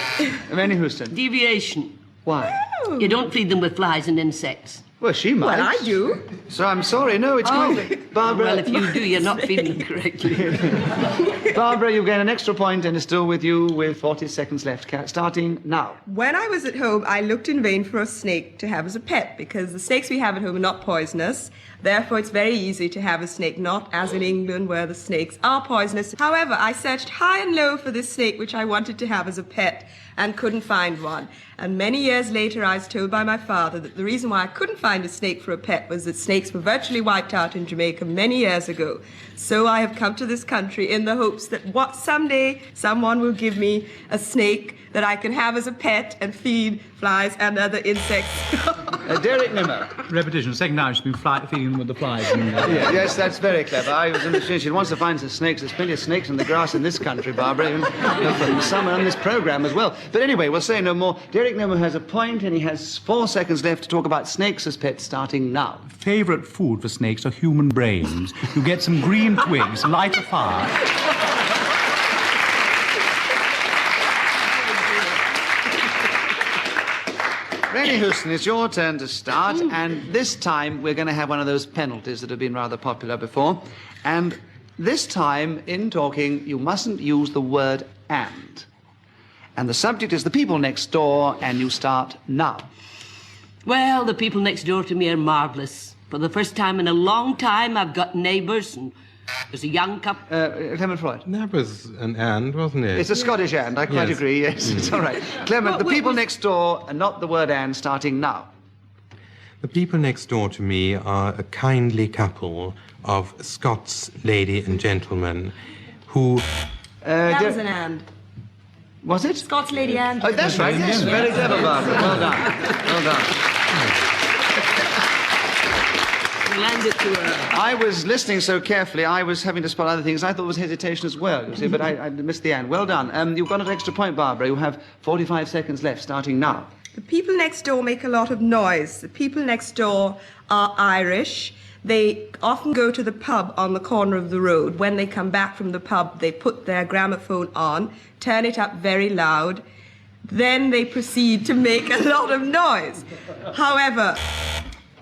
Rennie Houston. Deviation. Why? Oh. You don't feed them with flies and insects. Well, she might. Well, I do. So I'm sorry. No, it's good. Barbara... Well, if you do, you're not feeding them correctly. Barbara, you gain an extra point and is still with you with 40 seconds left. Starting now. When I was at home, I looked in vain for a snake to have as a pet because the snakes we have at home are not poisonous. Therefore, it's very easy to have a snake, not as in England where the snakes are poisonous. However, I searched high and low for this snake which I wanted to have as a pet and couldn't find one. And many years later, I was told by my father that the reason why I couldn't find a snake for a pet was that snakes were virtually wiped out in Jamaica many years ago. So I have come to this country in the hopes that someday someone will give me a snake that I can have as a pet and feed flies and other insects. Derek Nimmo. Repetition. The second time she's been feeding them with the flies. Yes, that's very clever. I was in the she wants to find some snakes. There's plenty of snakes in the grass in this country, Barbara, even from summer on this programme as well. But anyway, we'll say no more. Derek Nimmo has a point and he has 4 seconds left to talk about snakes as pets, starting now. Favourite food for snakes are human brains. You get some green twigs, light a fire. Rennie Houston, it's your turn to start, and this time we're going to have one of those penalties that have been rather popular before. And this time, in talking, you mustn't use the word and. And the subject is the people next door, and you start now. Well, the people next door to me are marvellous. For the first time in a long time, I've got neighbours, and there's a young couple... Clement Freud. That was an and, wasn't it? It's a Scottish and, I quite agree, yes. It's all right. Clement, the people next door, and not the word and, starting now. The people next door to me are a kindly couple of Scots lady and gentleman who... that was an and. Was it? Scots lady and. Oh, that's right, yes. Very clever, Barbara. Well done. Well done. I was listening so carefully, I was having to spell other things. I thought it was hesitation as well, you see, but I missed the and. Well done. You've got an extra point, Barbara. You have 45 seconds left, starting now. The people next door make a lot of noise. The people next door are Irish. They often go to the pub on the corner of the road. When they come back from the pub, they put their gramophone on, turn it up very loud. Then they proceed to make a lot of noise. However...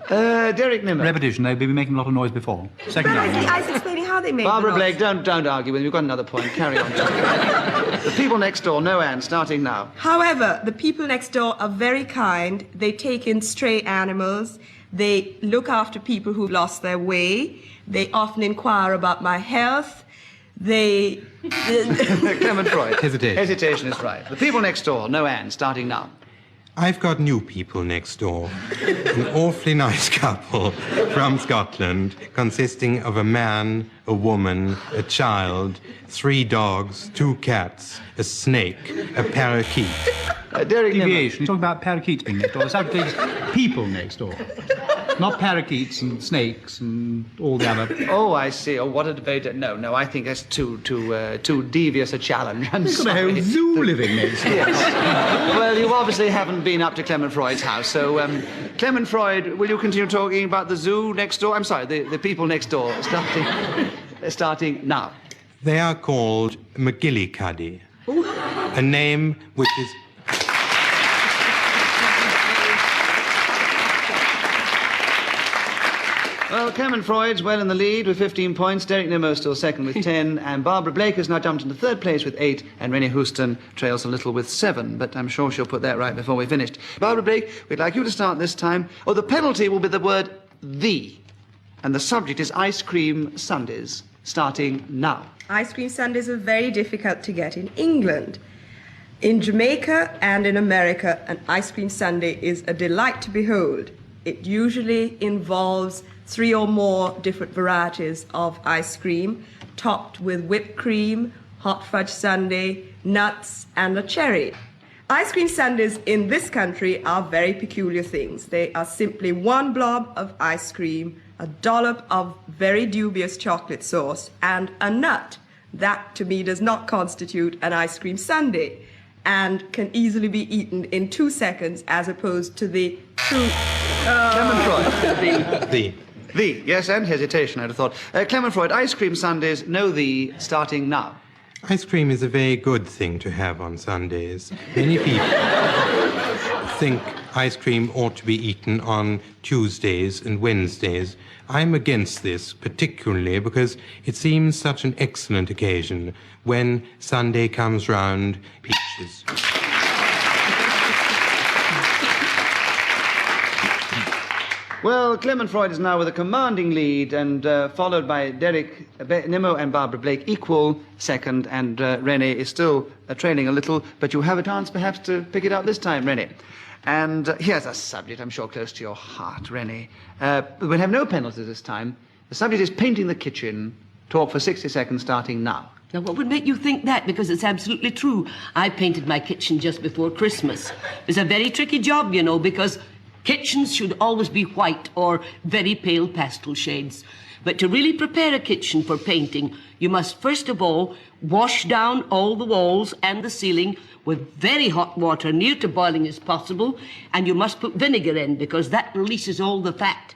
Derek Nimmo. Repetition. They've been making a lot of noise before. Second time. I was explaining how they make Barbara the noise. Blake, don't argue with me. You've got another point. Carry on. The people next door, no and, starting now. However, the people next door are very kind. They take in stray animals. They look after people who've lost their way. They often inquire about my health. They... Clement Freud. Hesitation. Hesitation is right. The people next door, no and, starting now. I've got new people next door. An awfully nice couple from Scotland, consisting of a man, a woman, a child, 3 dogs, 2 cats, a snake, a parakeet. Derek Nimmo. Deviation. He's talking about parakeets being next door. The subject is people next door. Not parakeets and snakes and all the other... Oh, I see. Oh, what a debate. No, I think that's too devious a challenge. I'm We've got a sorry. whole zoo living next door. Yes. Well, you obviously haven't been up to Clement Freud's house, so Clement Freud, will you continue talking about the zoo next door? I'm sorry, the people next door, starting now. They are called McGillicuddy, a name which is... Well, Clement Freud's well in the lead with 15 points. Derek Nimmo still second with 10. And Barbara Blake has now jumped into third place with 8. And Rennie Houston trails a little with 7. But I'm sure she'll put that right before we finished. Barbara Blake, we'd like you to start this time. Oh, the penalty will be the word the. And the subject is ice cream sundaes. Starting now. Ice cream sundaes are very difficult to get in England. In Jamaica and in America, an ice cream sundae is a delight to behold. It usually involves 3 or more different varieties of ice cream, topped with whipped cream, hot fudge sundae, nuts, and a cherry. Ice cream sundaes in this country are very peculiar things. They are simply one blob of ice cream, a dollop of very dubious chocolate sauce, and a nut. That, to me, does not constitute an ice cream sundae and can easily be eaten in 2 seconds as opposed to the true... Clement Freud. The. The, yes, and hesitation, I'd have thought. Clement Freud, ice cream sundaes, know the, starting now. Ice cream is a very good thing to have on Sundays. Many people think ice cream ought to be eaten on Tuesdays and Wednesdays. I'm against this, particularly because it seems such an excellent occasion when Sunday comes round, peaches. Well, Clement Freud is now with a commanding lead, and followed by Derek Nimmo and Barbara Blake, equal second, and Rennie is still trailing a little, but you have a chance perhaps to pick it up this time, Rennie. And here's a subject I'm sure close to your heart, Rennie. We'll have no penalties this time. The subject is painting the kitchen. Talk for 60 seconds starting now. Now, what would make you think that? Because it's absolutely true. I painted my kitchen just before Christmas. It's a very tricky job, you know, because kitchens should always be white or very pale pastel shades. But to really prepare a kitchen for painting, you must first of all wash down all the walls and the ceiling with very hot water, near to boiling as possible, and you must put vinegar in because that releases all the fat.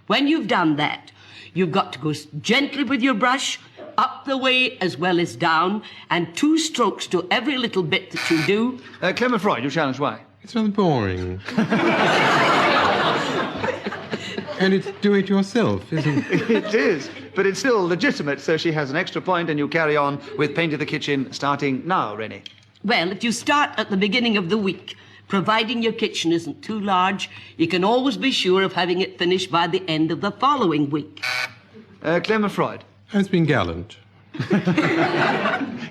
When you've done that, you've got to go gently with your brush, up the way as well as down, and 2 strokes to every little bit that you do. Clement Freud, you challenge why? It's rather boring. And it's do-it-yourself, isn't it? It is, but it's still legitimate, so she has an extra point, and you carry on with painting the kitchen starting now, Rennie. Well, if you start at the beginning of the week, providing your kitchen isn't too large, you can always be sure of having it finished by the end of the following week. Clement Freud. Has been gallant.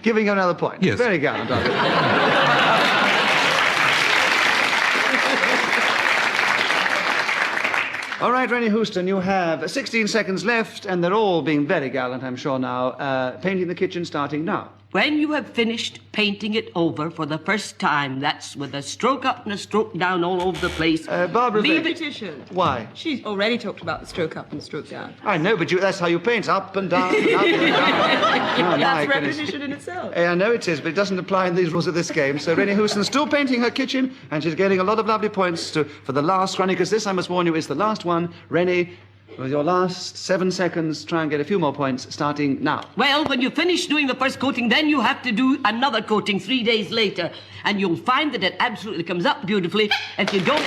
Giving her another point. Yes. Very gallant of it. All right, Rennie Houston, you have 16 seconds left, and they're all being very gallant, I'm sure, now. Painting the kitchen starting now. When you have finished painting it over for the first time, that's with a stroke up and a stroke down all over the place. Barbara Leave Blake. petition. Why? She's already talked about the stroke up and stroke down. I know, but that's how you paint, up and down and up and down. Oh, That's my goodness. repetition in itself. I know it is, but it doesn't apply in these rules of this game. So Rennie Houston's still painting her kitchen, and she's getting a lot of lovely points for the last run, because this, I must warn you, is the last one. Rennie, with your last 7 seconds, try and get a few more points, starting now. Well, when you finish doing the first coating, then you have to do another coating 3 days later, and you'll find that it absolutely comes up beautifully. If you don't...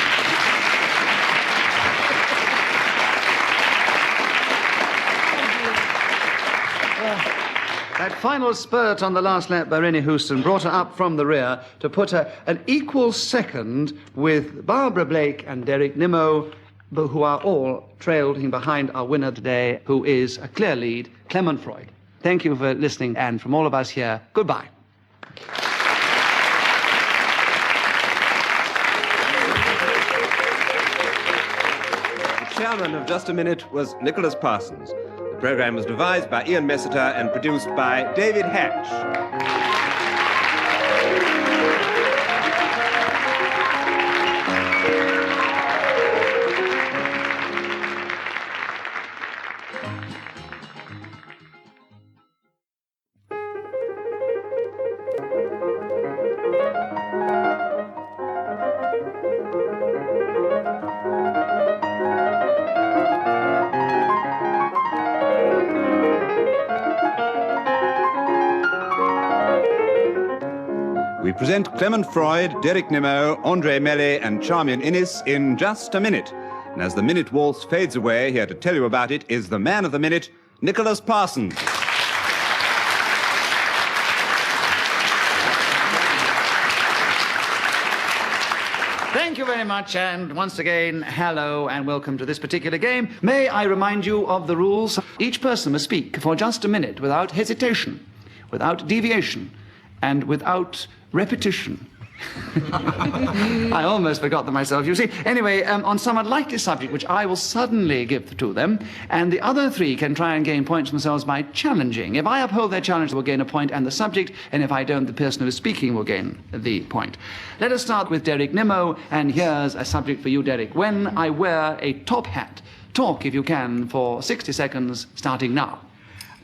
That final spurt on the last lap by Rennie Houston brought her up from the rear to put her an equal second with Barbara Blake and Derek Nimmo, who are all trailing behind our winner today, who is a clear lead, Clement Freud. Thank you for listening, and from all of us here, goodbye. The chairman of Just a Minute was Nicholas Parsons. The program was devised by Ian Messiter and produced by David Hatch. We present Clement Freud, Derek Nimmo, Andre Melly, and Charmian Innes in Just a Minute. And as the minute waltz fades away, here to tell you about it is the man of the minute, Nicholas Parsons. Thank you very much, and once again, hello and welcome to this particular game. May I remind you of the rules? Each person must speak for just a minute without hesitation, without deviation, and without repetition. I almost forgot them myself, you see. Anyway, on some unlikely subject, which I will suddenly give to them, and the other three can try and gain points themselves by challenging. If I uphold their challenge, they will gain a point, and the subject, and if I don't, the person who is speaking will gain the point. Let us start with Derek Nimmo, and here's a subject for you, Derek. When I wear a top hat, talk, if you can, for 60 seconds, starting now.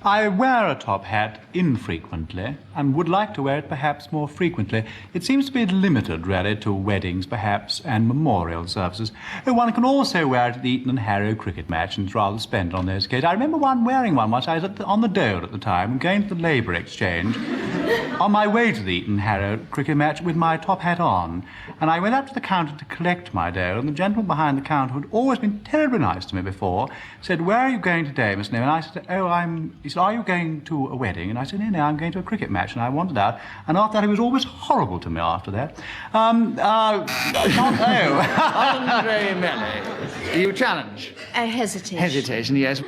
I wear a top hat infrequently and would like to wear it perhaps more frequently. It seems to be limited, really, to weddings, perhaps, and memorial services. One can also wear it at the Eton and Harrow cricket match, and it's rather splendid on those occasions. I remember wearing one once. I was on the dole at the time, going to the Labour Exchange, on my way to the Eton Harrow cricket match with my top hat on. And I went up to the counter to collect my dole, and the gentleman behind the counter, who had always been terribly nice to me before, said, "Where are you going today, Miss Nimmo?" And I said, He said, "Are you going to a wedding?" And I said, No, I'm going to a cricket match. And I wandered out. And after that, he was always horrible to me after that. Andre Melly, you challenge. Hesitation. Hesitation, yes.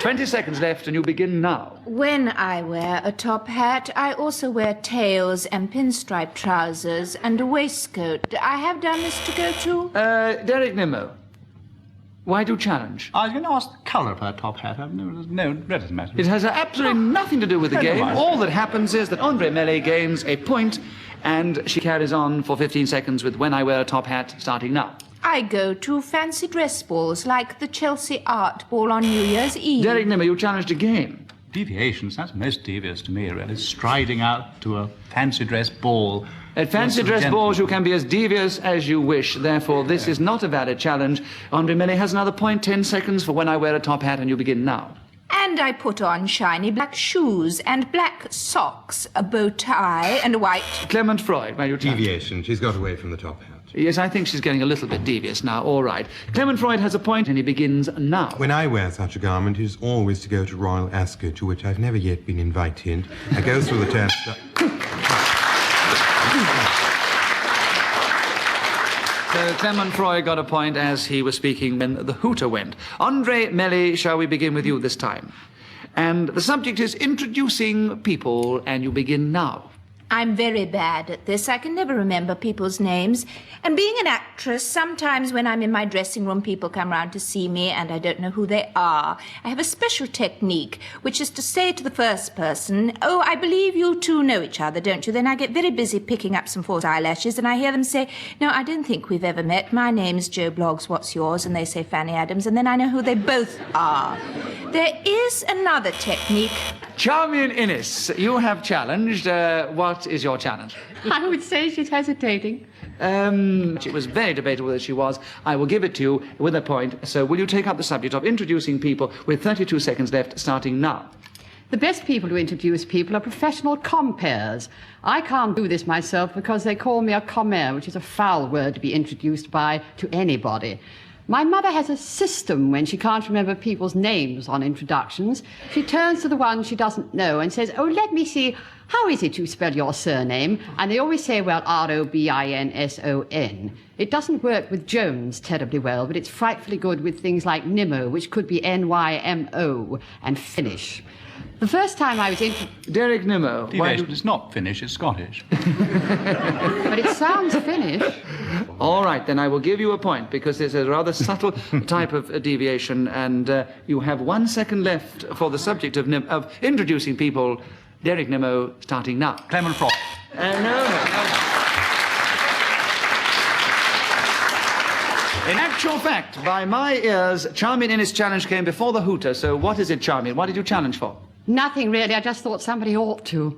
20 seconds left, and you begin now. When I wear a top hat, I also wear tails and pinstripe trousers and a waistcoat. I have done this to go to... Derek Nimmo, why do you challenge? I was going to ask the colour of her top hat. No, that doesn't matter. It has absolutely nothing to do with the game. Mind. All that happens is that Andre Melly gains a point, and she carries on for 15 seconds with When I Wear a Top Hat, starting now. I go to fancy dress balls, like the Chelsea Art Ball on New Year's Eve. Derek Nimmo, you challenged again. Deviations, that's most devious to me, really. Striding out to a fancy dress ball. At fancy dress balls, you can be as devious as you wish. Therefore, this is not a valid challenge. Andre Melly has another point, 10 seconds for When I Wear a Top Hat, and you begin now. And I put on shiny black shoes and black socks, a bow tie and a white... Clement Freud, why you challenge? Deviation. She's got away from the top hat. Yes, I think she's getting a little bit devious now. All right. Clement Freud has a point, and he begins now. When I wear such a garment, it is always to go to Royal Ascot, to which I've never yet been invited. I go through the turnstile... So Clement Freud got a point as he was speaking when the hooter went. Andre Melly, shall we begin with you this time? And the subject is introducing people, and you begin now. I'm very bad at this. I can never remember people's names. And being an actress, sometimes when I'm in my dressing room, people come round to see me and I don't know who they are. I have a special technique, which is to say to the first person, "Oh, I believe you two know each other, don't you?" Then I get very busy picking up some false eyelashes and I hear them say, "No, I don't think we've ever met. My name's Joe Bloggs, what's yours?" And they say Fanny Adams, and then I know who they both are. There is another technique. Charmian Innes, you have challenged. What is your challenge? I would say she's hesitating. It was very debatable whether she was. I will give it to you with a point. So will you take up the subject of introducing people with 32 seconds left, starting now? The best people to introduce people are professional comperes. I can't do this myself because they call me a commere, which is a foul word to be introduced by to anybody. My mother has a system when she can't remember people's names on introductions. She turns to the one she doesn't know and says, "Oh, let me see, how is it you spell your surname?" And they always say, well, Robinson. It doesn't work with Jones terribly well, but it's frightfully good with things like Nimmo, which could be Nymo, and Finnish. The first time I was in... Derek Nimmo. It's not Finnish, it's Scottish. But it sounds Finnish. All right, then I will give you a point, because there's a rather subtle type of deviation, and you have 1 second left for the subject of introducing people. Derek Nimmo, starting now. Clement Freud. No. In Actual fact, by my ears, Charmian Innes' challenge came before the hooter. So what is it, Charmian? What did you challenge for? Nothing really, I just thought somebody ought to.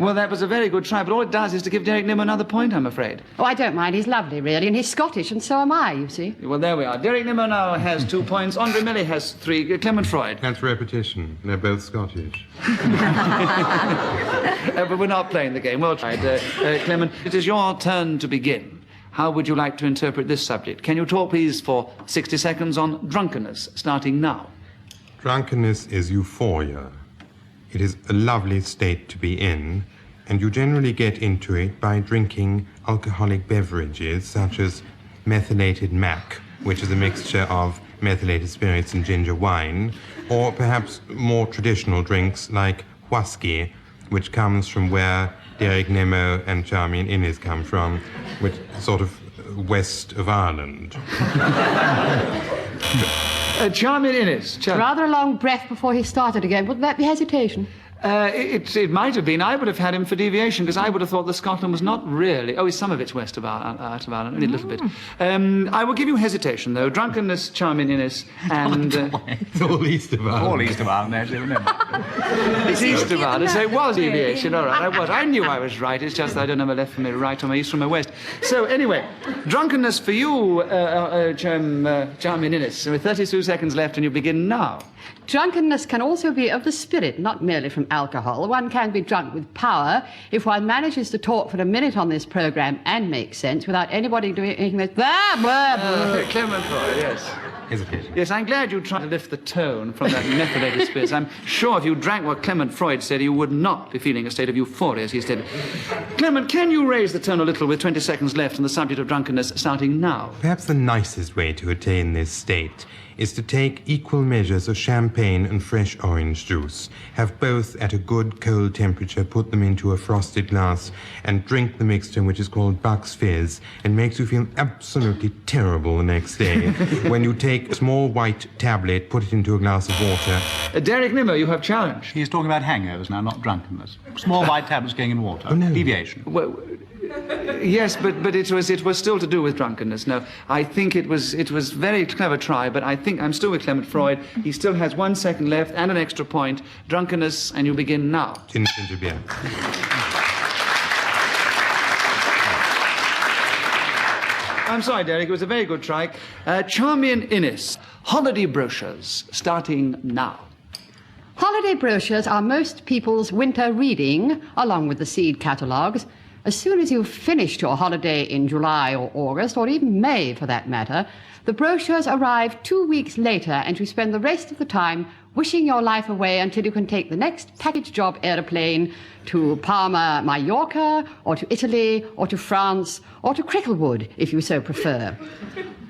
Well, that was a very good try, but all it does is to give Derek Nimmo another point, I'm afraid. Oh, I don't mind, he's lovely, really, and he's Scottish, and so am I, you see. Well, there we are. Derek Nimmo now has 2 points. Andre Melly has 3. Clement Freud. That's repetition. They're both Scottish. But we're not playing the game. Well tried. Clement, it is your turn to begin. How would you like to interpret this subject? Can you talk, please, for 60 seconds on drunkenness, starting now? Drunkenness is euphoria. It is a lovely state to be in, and you generally get into it by drinking alcoholic beverages such as methylated mac, which is a mixture of methylated spirits and ginger wine, or perhaps more traditional drinks like whiskey, which comes from where Derek Nimmo and Charmian Innes come from, which is sort of west of Ireland. Charmian Innes. Rather a long breath before he started again. Wouldn't that be hesitation? It might have been. I would have had him for deviation, because I would have thought that Scotland was not really... Oh, some of it's west of Ireland, only a little bit. I will give you hesitation, though. Drunkenness, Charmian Innes, and... It's all east of Ireland. All east of Ireland, actually, isn't it? It's east of Ireland, so it was deviation. All right, I was. I knew I was right. It's just that I don't know my left from my right or my east from my west. So, anyway, drunkenness for you, Charmian Innes. With 32 seconds left, and you begin now. Drunkenness can also be of the spirit, not merely from alcohol. One can be drunk with power if one manages to talk for a minute on this programme and make sense without anybody doing anything that's blah, blah, blah. Clement Freud, yes. Hesitation. Yes, I'm glad you tried to lift the tone from that methylated spirits. I'm sure if you drank what Clement Freud said, you would not be feeling a state of euphoria, as he said. Clement, can you raise the tone a little with 20 seconds left on the subject of drunkenness, starting now? Perhaps the nicest way to attain this state is to take equal measures of champagne and fresh orange juice, have both at a good cold temperature, put them into a frosted glass, and drink the mixture, which is called Buck's Fizz, and makes you feel absolutely terrible the next day. When you take a small white tablet, put it into a glass of water. Derek Nimmo, you have challenged. He's talking about hangovers now, not drunkenness. Small white tablets going in water. Oh, no. Deviation. Well, yes, but it was still to do with drunkenness. No, I think it was very clever try, but I think I'm still with Clement Freud. He still has 1 second left and an extra point. Drunkenness, and you begin now. Ginger beer. I'm sorry, Derek, it was a very good try. Charmian Innes, holiday brochures, starting now. Holiday brochures are most people's winter reading, along with the seed catalogues. As soon as you've finished your holiday in July or August, or even May for that matter, the brochures arrive 2 weeks later, and you spend the rest of the time wishing your life away until you can take the next package job aeroplane to Palma, Mallorca, or to Italy, or to France, or to Cricklewood, if you so prefer.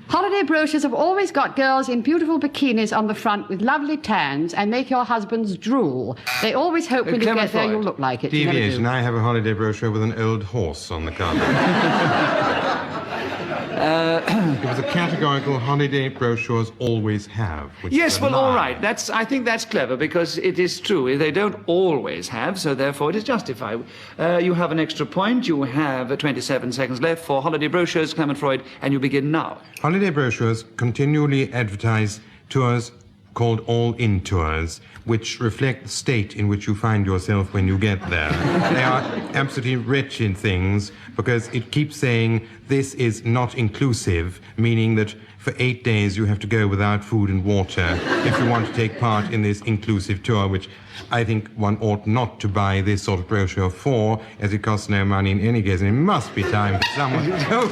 Holiday brochures have always got girls in beautiful bikinis on the front with lovely tans and make your husbands drool. They always hope when you get there you'll look like it. Deviation. I have a holiday brochure with an old horse on the cover. It was a categorical holiday brochures always have. Yes, well, all right. I think that's clever, because it is true. They don't always have, so therefore it is justified. You have an extra point. You have 27 seconds left for holiday brochures, Clement Freud, and you begin now. Holiday brochures continually advertise tours called all-in tours, which reflect the state in which you find yourself when you get there. They are absolutely wretched things, because it keeps saying this is not inclusive, meaning that for 8 days you have to go without food and water if you want to take part in this inclusive tour, which I think one ought not to buy this sort of brochure for, as it costs no money in any case, and it must be time for someone to go.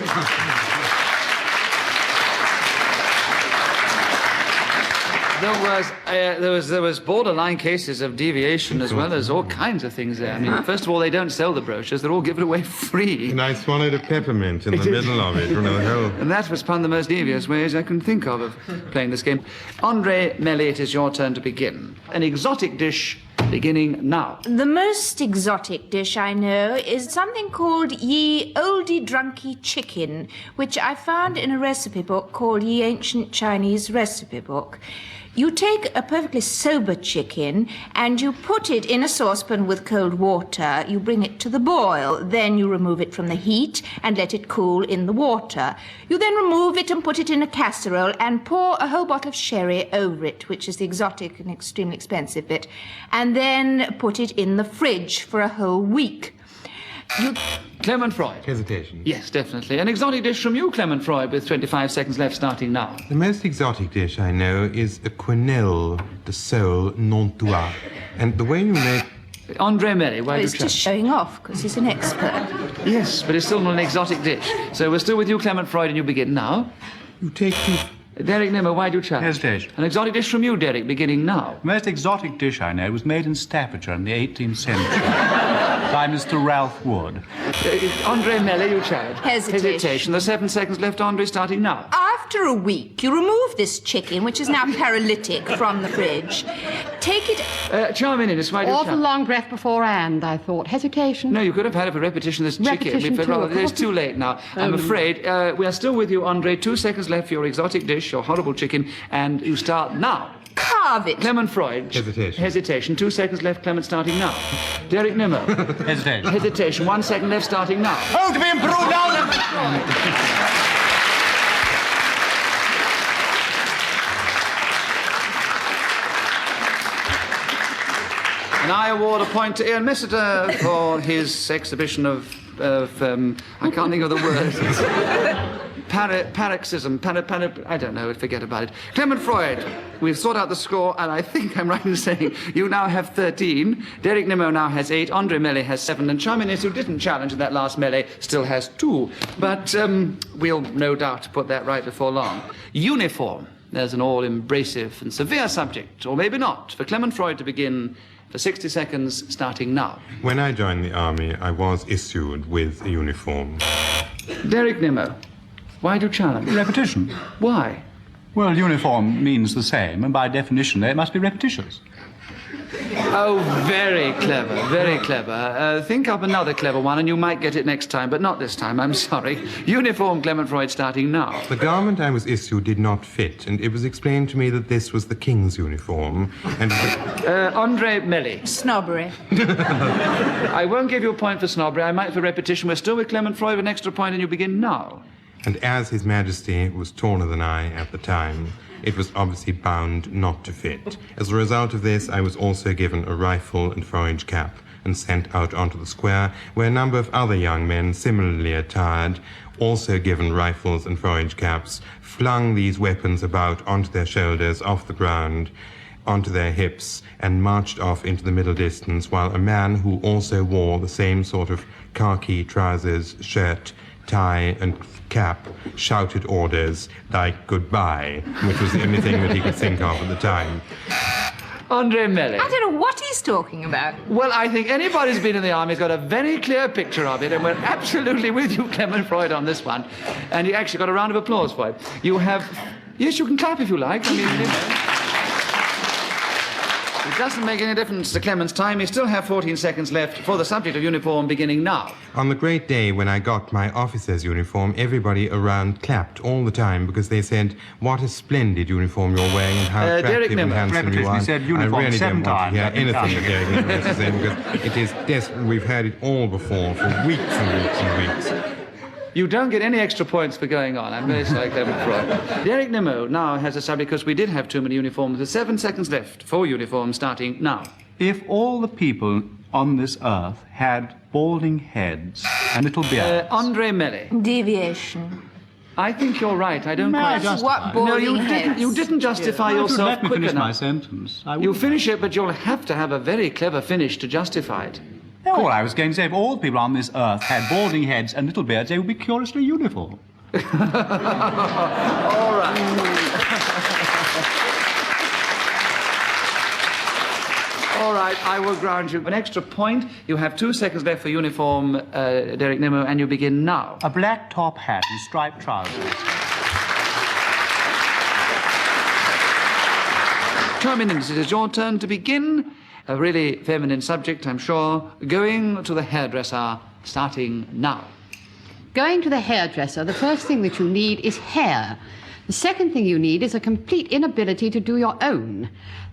There was borderline cases of deviation as well as all kinds of things there. I mean, first of all, they don't sell the brochures; they're all given away free. And I swallowed a peppermint in the middle of it. And that was one of the most devious ways I can think of playing this game. Andre Melly, it is your turn to begin. An exotic dish, beginning now. The most exotic dish I know is something called Ye Oldie Drunky Chicken, which I found in a recipe book called Ye Ancient Chinese Recipe Book. You take a perfectly sober chicken and you put it in a saucepan with cold water. You bring it to the boil. Then you remove it from the heat and let it cool in the water. You then remove it and put it in a casserole and pour a whole bottle of sherry over it, which is the exotic and extremely expensive bit, and then put it in the fridge for a whole week. Clement Freud. Hesitation. Yes, definitely. An exotic dish from you, Clement Freud, with 25 seconds left starting now. The most exotic dish I know is a quenelle de sole non-toi. And the way you make... Andre Melly, why do you He's just showing off because he's an expert. Yes, but it's still not an exotic dish. So we're still with you, Clement Freud, and you begin now. You take two... Derek Nimmo, why do you challenge? Hesitation. An exotic dish from you, Derek, beginning now. The most exotic dish I know was made in Staffordshire in the 18th century by Mr. Ralph Wood. Andre Melly, you challenge. Hesitation. The 7 seconds left, Andre, starting now. After a week, you remove this chicken, which is now paralytic, from the fridge. Take it... Charming, why do you Awful challenge? long breath before and, I thought. Hesitation. No, you could have had it for repetition of this Repetition chicken. too, of It's course. too late now. I'm afraid. We are still with you, Andre. 2 seconds left for your exotic dish, your horrible chicken, and you start now. Carve it. Clement Freud. Hesitation. 2 seconds left, Clement, starting now. Derek Nimmo. Hesitation. Hesitation. 1 second left, starting now. Oh, to be improved on! And I award a point to Ian Messiter for his exhibition of I can't think of the word. Paroxysm. I don't know, forget about it. Clement Freud, we've sorted out the score, and I think I'm right in saying you now have 13. Derek Nimmo now has 8. Andre Melly has 7. And Charminis, who didn't challenge in that last melee, still has 2. But we'll no doubt put that right before long. Uniform. There's an all-embracive and severe subject, or maybe not, for Clement Freud to begin for 60 seconds, starting now. When I joined the army, I was issued with a uniform. Derek Nimmo, why do you challenge? Repetition. Why? Well, uniform means the same, and by definition, they must be repetitious. Oh, very clever, very clever. Think up another clever one, and you might get it next time, but not this time, I'm sorry. Uniform, Clement Freud, starting now. The garment I was issued did not fit, and it was explained to me that this was the king's uniform, and... Andre Melly. Snobbery. I won't give you a point for snobbery. I might for repetition. We're still with Clement Freud with an extra point, and you begin now. And as His Majesty was taller than I at the time, it was obviously bound not to fit. As a result of this, I was also given a rifle and forage cap and sent out onto the square, where a number of other young men, similarly attired, also given rifles and forage caps, flung these weapons about onto their shoulders, off the ground, onto their hips, and marched off into the middle distance, while a man who also wore the same sort of khaki trousers, shirt, tie, and cap shouted orders like goodbye, which was the only thing that he could think of at the time. Andre Melly. I don't know what he's talking about. Well, I think anybody who's been in the army has got a very clear picture of it, and we're absolutely with you, Clement Freud, on this one. And you actually got a round of applause for it. You have... Yes, you can clap if you like. I mean, you know. It doesn't make any difference to Clement's time. You still have 14 seconds left for the subject of uniform beginning now. On the great day when I got my officer's uniform, everybody around clapped all the time because they said, what a splendid uniform you're wearing and how attractive and handsome you are. He said uniform I really 7 don't want to times. hear anything that Derek Nimmo has to say because it is desperate. We've heard it all before for weeks and weeks and weeks. You don't get any extra points for going on. I'm very sorry, Clement Freud. Derek Nimmo now has a subject because we did have too many uniforms. There's 7 seconds left for uniforms starting now. If all the people on this earth had balding heads and little beards... Andre Melly. Deviation. I think you're right. I don't May I quite... just- What No, balding you heads? didn't justify If you yourself let me quick finish enough. my sentence. You finish it, but you'll have to have a very clever finish to justify it. All I was going to say, if all the people on this earth had balding heads and little beards, they would be curiously uniform. All right. All right, I will grant you an extra point. You have 2 seconds left for uniform, Derek Nimmo, and you begin now. A black top hat and striped trousers. Terminus, it is your turn to begin. A really feminine subject, I'm sure. Going to the hairdresser, starting now. Going to the hairdresser, the first thing that you need is hair. The second thing you need is a complete inability to do your own.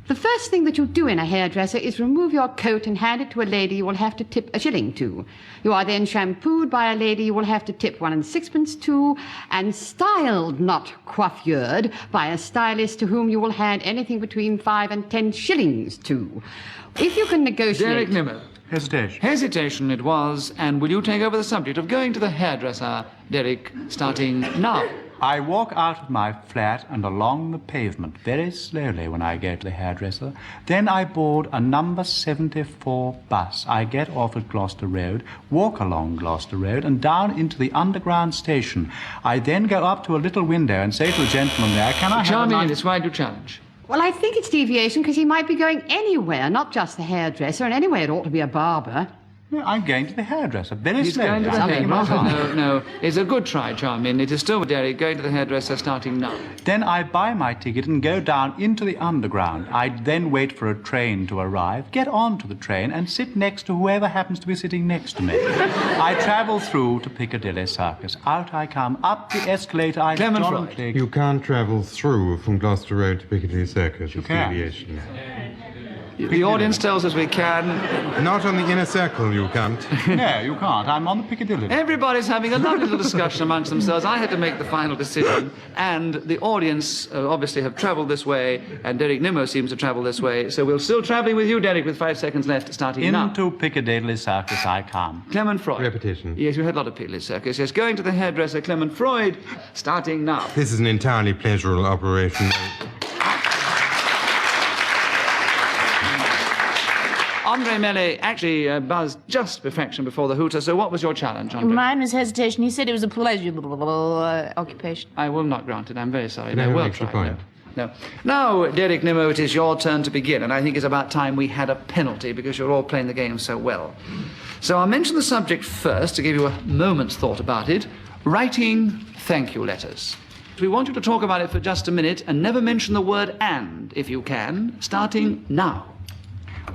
The first thing that you do in a hairdresser is remove your coat and hand it to a lady you will have to tip a shilling to. You are then shampooed by a lady you will have to tip 1 6 to, and styled, not coiffured, by a stylist to whom you will hand anything between 5 and 10 shillings to. If you can negotiate... Derek Nimmo. Hesitation. Hesitation it was, and will you take over the subject of going to the hairdresser, Derek, starting now? I walk out of my flat and along the pavement very slowly when I go to the hairdresser. Then I board a number 74 bus. I get off at Gloucester Road, walk along Gloucester Road and down into the underground station. I then go up to a little window and say to the gentleman there, can I have Charming, a it's why do you challenge? Well, I think it's deviation because he might be going anywhere, not just the hairdresser, and anyway it ought to be a barber. No, I'm going to the hairdresser very He's slowly. going to the I'm hairdresser. No, it's a good try, Charmin. It is still Derek going to the hairdresser starting now. Then I buy my ticket and go down into the underground. I then wait for a train to arrive, get onto the train and sit next to whoever happens to be sitting next to me. I travel through to Piccadilly Circus. Out I come, up the escalator I... Clement Freud. You can't travel through from Gloucester Road to Piccadilly Circus. You It's can. deviation. The audience tells us we can. Not on the inner circle, you can't. No, you can't. I'm on the Piccadilly. Everybody's having a lovely little discussion amongst themselves. I had to make the final decision, and the audience obviously have travelled this way, and Derek Nimmo seems to travel this way. So we're still travelling with you, Derek, with 5 seconds left, starting now. Into Piccadilly Circus I come. Clement Freud. Repetition. Yes, you had a lot of Piccadilly Circus. Yes, going to the hairdresser, Clement Freud, starting now. This is an entirely pleasurable operation. Andre Mellet actually buzzed just perfection before the hooter, so what was your challenge, Andre? Mine was hesitation. He said it was a pleasurable occupation. I will not grant it. I'm very sorry. Can I have well an extra tried. point? No. Now, Derek Nimmo, it is your turn to begin, and I think it's about time we had a penalty because you're all playing the game so well. So I'll mention the subject first to give you a moment's thought about it. Writing thank you letters. We want you to talk about it for just a minute and never mention the word and, if you can, starting now.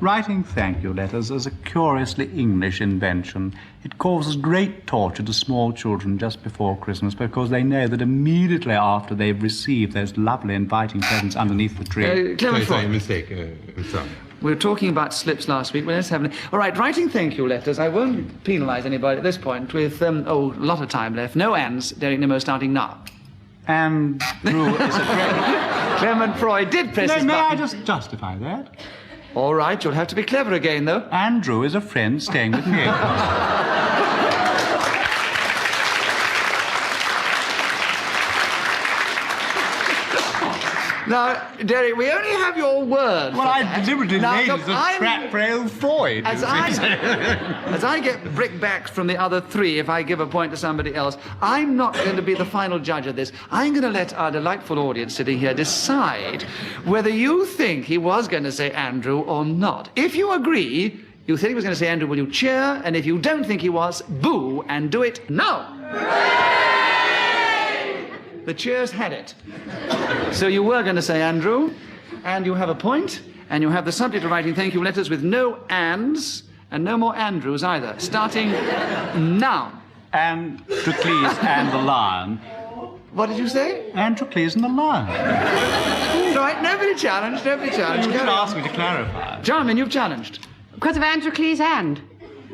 Writing thank you letters is a curiously English invention. It causes great torture to small children just before Christmas because they know that immediately after they've received those lovely inviting presents underneath the tree... Sorry, mistake. I'm sorry. We were talking about slips last week. Well, let's have... All right, writing thank you letters. I won't penalise anybody at this point with, a lot of time left. No ands. Derek Nimmo starting now. Andrew is a great... Clement Freud did press his May I button. just justify that? All right, you'll have to be clever again, though. Andrew is a friend staying with me. Now, Derek, we only have your word. Well, I deliberately laid as a trap for old Freud. As I get brickbacks from the other three if I give a point to somebody else, I'm not going to be the final judge of this. I'm going to let our delightful audience sitting here decide whether you think he was going to say Andrew or not. If you agree, you think he was going to say Andrew, will you cheer? And if you don't think he was, boo and do it now. The cheers had it. So you were going to say Andrew, and you have a point, and you have the subject of writing thank you letters with no ands, and no more Andrews either. Starting now. Androcles and the Lion. What did you say? Androcles and the Lion. Right, nobody challenged, nobody challenged. You did ask me to clarify. Jarman, you've challenged. Because of Androcles and.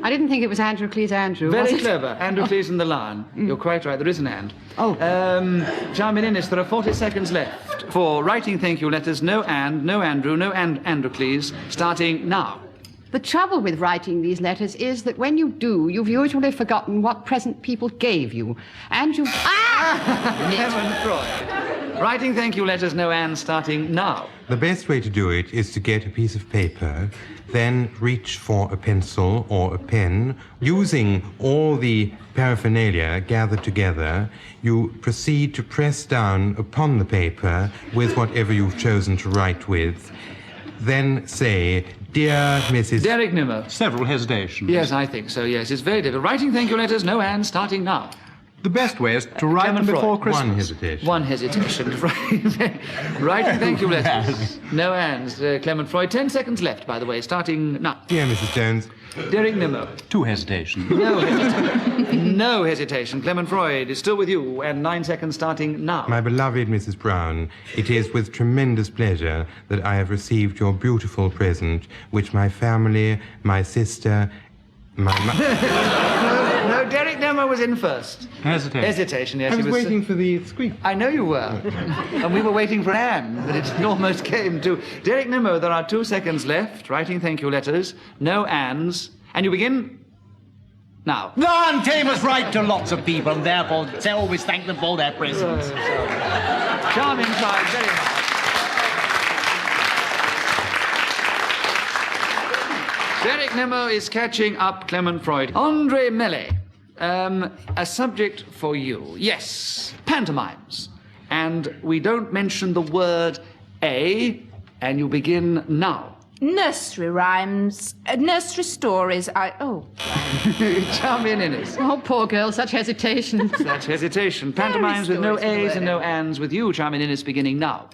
I didn't think it was Androcles Andrew. Very was it? clever. Androcles and the Lion. You're quite right, there is an and. Oh. Jarman Innes, there are 40 seconds left for writing thank you letters. No and, no Andrew, no Androcles. Starting now. The trouble with writing these letters is that when you do, you've usually forgotten what present people gave you. And you... Clement Freud. Writing thank you letters, no and, starting now. The best way to do it is to get a piece of paper, then reach for a pencil or a pen. Using all the paraphernalia gathered together, you proceed to press down upon the paper with whatever you've chosen to write with. Then say, Dear Mrs... Derek Nimmo. Several hesitations. Yes, I think so, yes. It's very difficult. Writing thank you letters, no and, starting now. The best way is to write them before Christmas. One hesitation. One hesitation. Writing thank you letters. No hands. Clement Freud. 10 seconds left, by the way, starting now. Dear Mrs. Jones. Derek Nimmo. 2 hesitations. No hesitation. No hesitation. Clement Freud is still with you, and 9 seconds starting now. My beloved Mrs. Brown, it is with tremendous pleasure that I have received your beautiful present, which my family, my sister, my No, Derek Nimmo was in first. Hesitation, yes. I was he was waiting for the squeak. I know you were. And we were waiting for Anne, but it almost came to... Derek Nimmo, there are 2 seconds left. Writing thank you letters. No Annes. And you begin... now. The Aunt Tamer's write to lots of people, and therefore they always thank them for their presents. Charming tried very hard. Derek Nimmo is catching up Clement Freud. Andre Mellet, a subject for you. Yes, pantomimes. And we don't mention the word a, and you begin now. Nursery rhymes, nursery stories. Charming Innes. Oh, poor girl, such hesitation. Such hesitation. Pantomimes with no A's and no An's with you, Charming Innes, beginning now.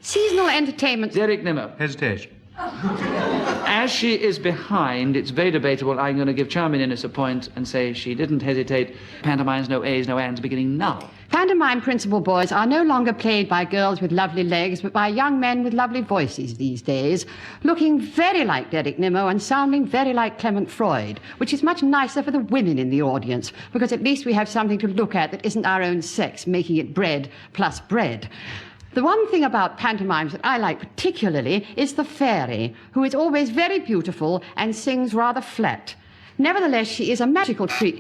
Seasonal entertainment. Derek Nimmo. Hesitation. As she is behind, it's very debatable. I'm going to give Charming Innes a point and say she didn't hesitate. Pantomimes, no A's, no An's, beginning now. Pantomime principal boys are no longer played by girls with lovely legs, but by young men with lovely voices these days, looking very like Derek Nimmo and sounding very like Clement Freud, which is much nicer for the women in the audience, because at least we have something to look at that isn't our own sex, making it bread plus bread. The one thing about pantomimes that I like particularly is the fairy, who is always very beautiful and sings rather flat. Nevertheless, she is a magical creature.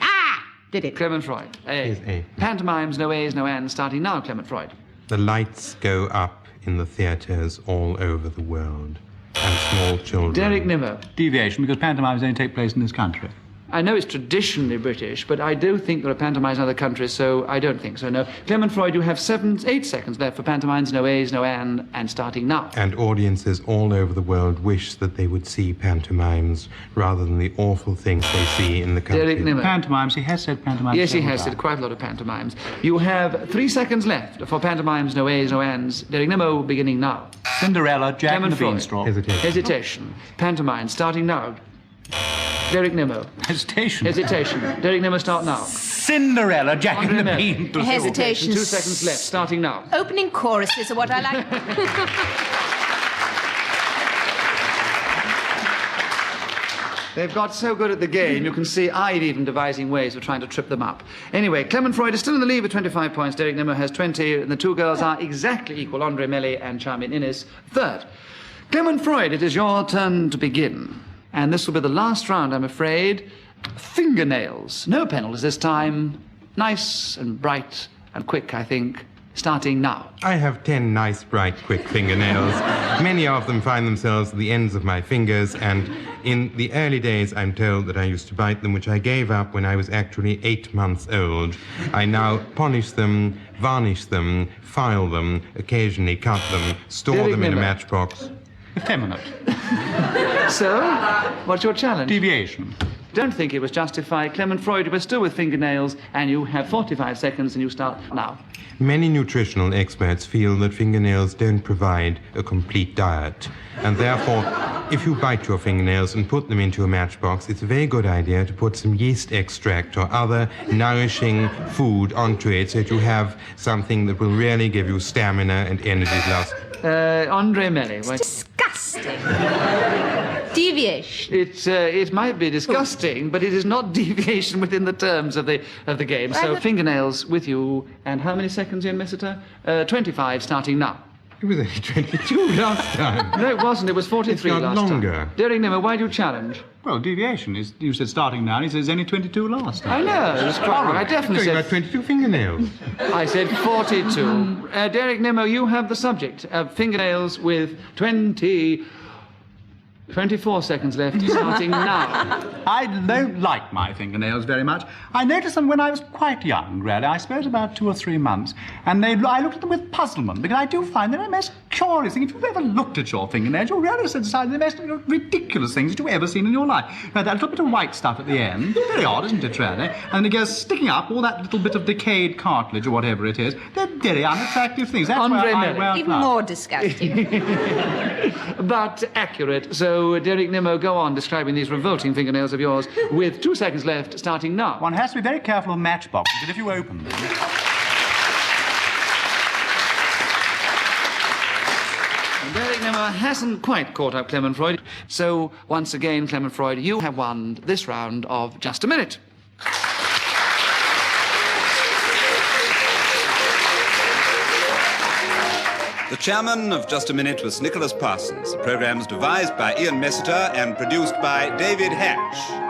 Did it? Clement Freud. A. Yes, A. Pantomimes, no A's, no An's, starting now, Clement Freud. The lights go up in the theatres all over the world, and small children... Derek Nimmo. Deviation, because pantomimes only take place in this country. I know it's traditionally British, but I do think there are pantomimes in other countries, so I don't think so, no. Clement Freud, you have 8 seconds left for pantomimes, no A's, no An, and starting now. And audiences all over the world wish that they would see pantomimes rather than the awful things they see in the country. Derek Nimmo. Pantomimes, he has said pantomimes. Yes, he has said quite a lot of pantomimes. You have 3 seconds left for pantomimes, no A's, no An's. Derek Nimmo, beginning now. Cinderella, Jack Clement and the Freud. Beanstalk. Hesitation. Pantomime, starting now. Derek Nimmo. Hesitation. Derek Nimmo, start now. Cinderella, Jack and the Beanstalk. Hesitation. 2 seconds left, starting now. Opening choruses are what I like. They've got so good at the game, you can see I've even devising ways of trying to trip them up. Anyway, Clement Freud is still in the lead with 25 points. Derek Nimmo has 20, and the 2 girls are exactly equal. Andre Mellet and Charmin Innes, third. Clement Freud, it is your turn to begin. And this will be the last round, I'm afraid. Fingernails. No penalties this time. Nice and bright and quick, I think. Starting now. I have 10 nice, bright, quick fingernails. Many of them find themselves at the ends of my fingers, and in the early days, I'm told that I used to bite them, which I gave up when I was actually 8 months old. I now polish them, varnish them, file them, occasionally cut them, store them in a matchbox. Effeminate. So, what's your challenge? Deviation. Don't think it was justified. Clement Freud, you were still with fingernails, and you have 45 seconds, and you start now. Many nutritional experts feel that fingernails don't provide a complete diet, and therefore, if you bite your fingernails and put them into a matchbox, it's a very good idea to put some yeast extract or other nourishing food onto it so that you have something that will really give you stamina and energy loss. Andre Mellet. Disgusting. Deviation. It might be disgusting, but it is not deviation within the terms of the game. So fingernails with you, and how many seconds in, Messiter? 25, starting now. It was only 22 last time. No, it wasn't. It was 43 it's not last longer. time. Derek Nimmo, why do you challenge? Well, deviation is. You said starting now, and he says only 22 last time. I know, it's quite wrong. I definitely said. About 22 fingernails. I said 42. Derek Nimmo, you have the subject of fingernails with 20. 24 seconds left, starting now. I don't like my fingernails very much. I noticed them when I was quite young, really. I suppose about 2 or 3 months. And I looked at them with puzzlement, because I do find they're a most curious thing. If you've ever looked at your fingernails, you'll really decide the most ridiculous things that you've ever seen in your life. That little bit of white stuff at the end, very odd, isn't it, really? And it goes sticking up, all that little bit of decayed cartilage or whatever it is. They're very unattractive things. That's why I wear Even gloves. more disgusting. But accurate. So, Derek Nimmo, go on describing these revolting fingernails of yours with 2 seconds left, starting now. One has to be very careful of matchboxes, but if you open them... Derek Nimmo hasn't quite caught up Clement Freud. So, once again, Clement Freud, you have won this round of Just a Minute. The chairman of Just a Minute was Nicholas Parsons. The program's devised by Ian Messiter and produced by David Hatch.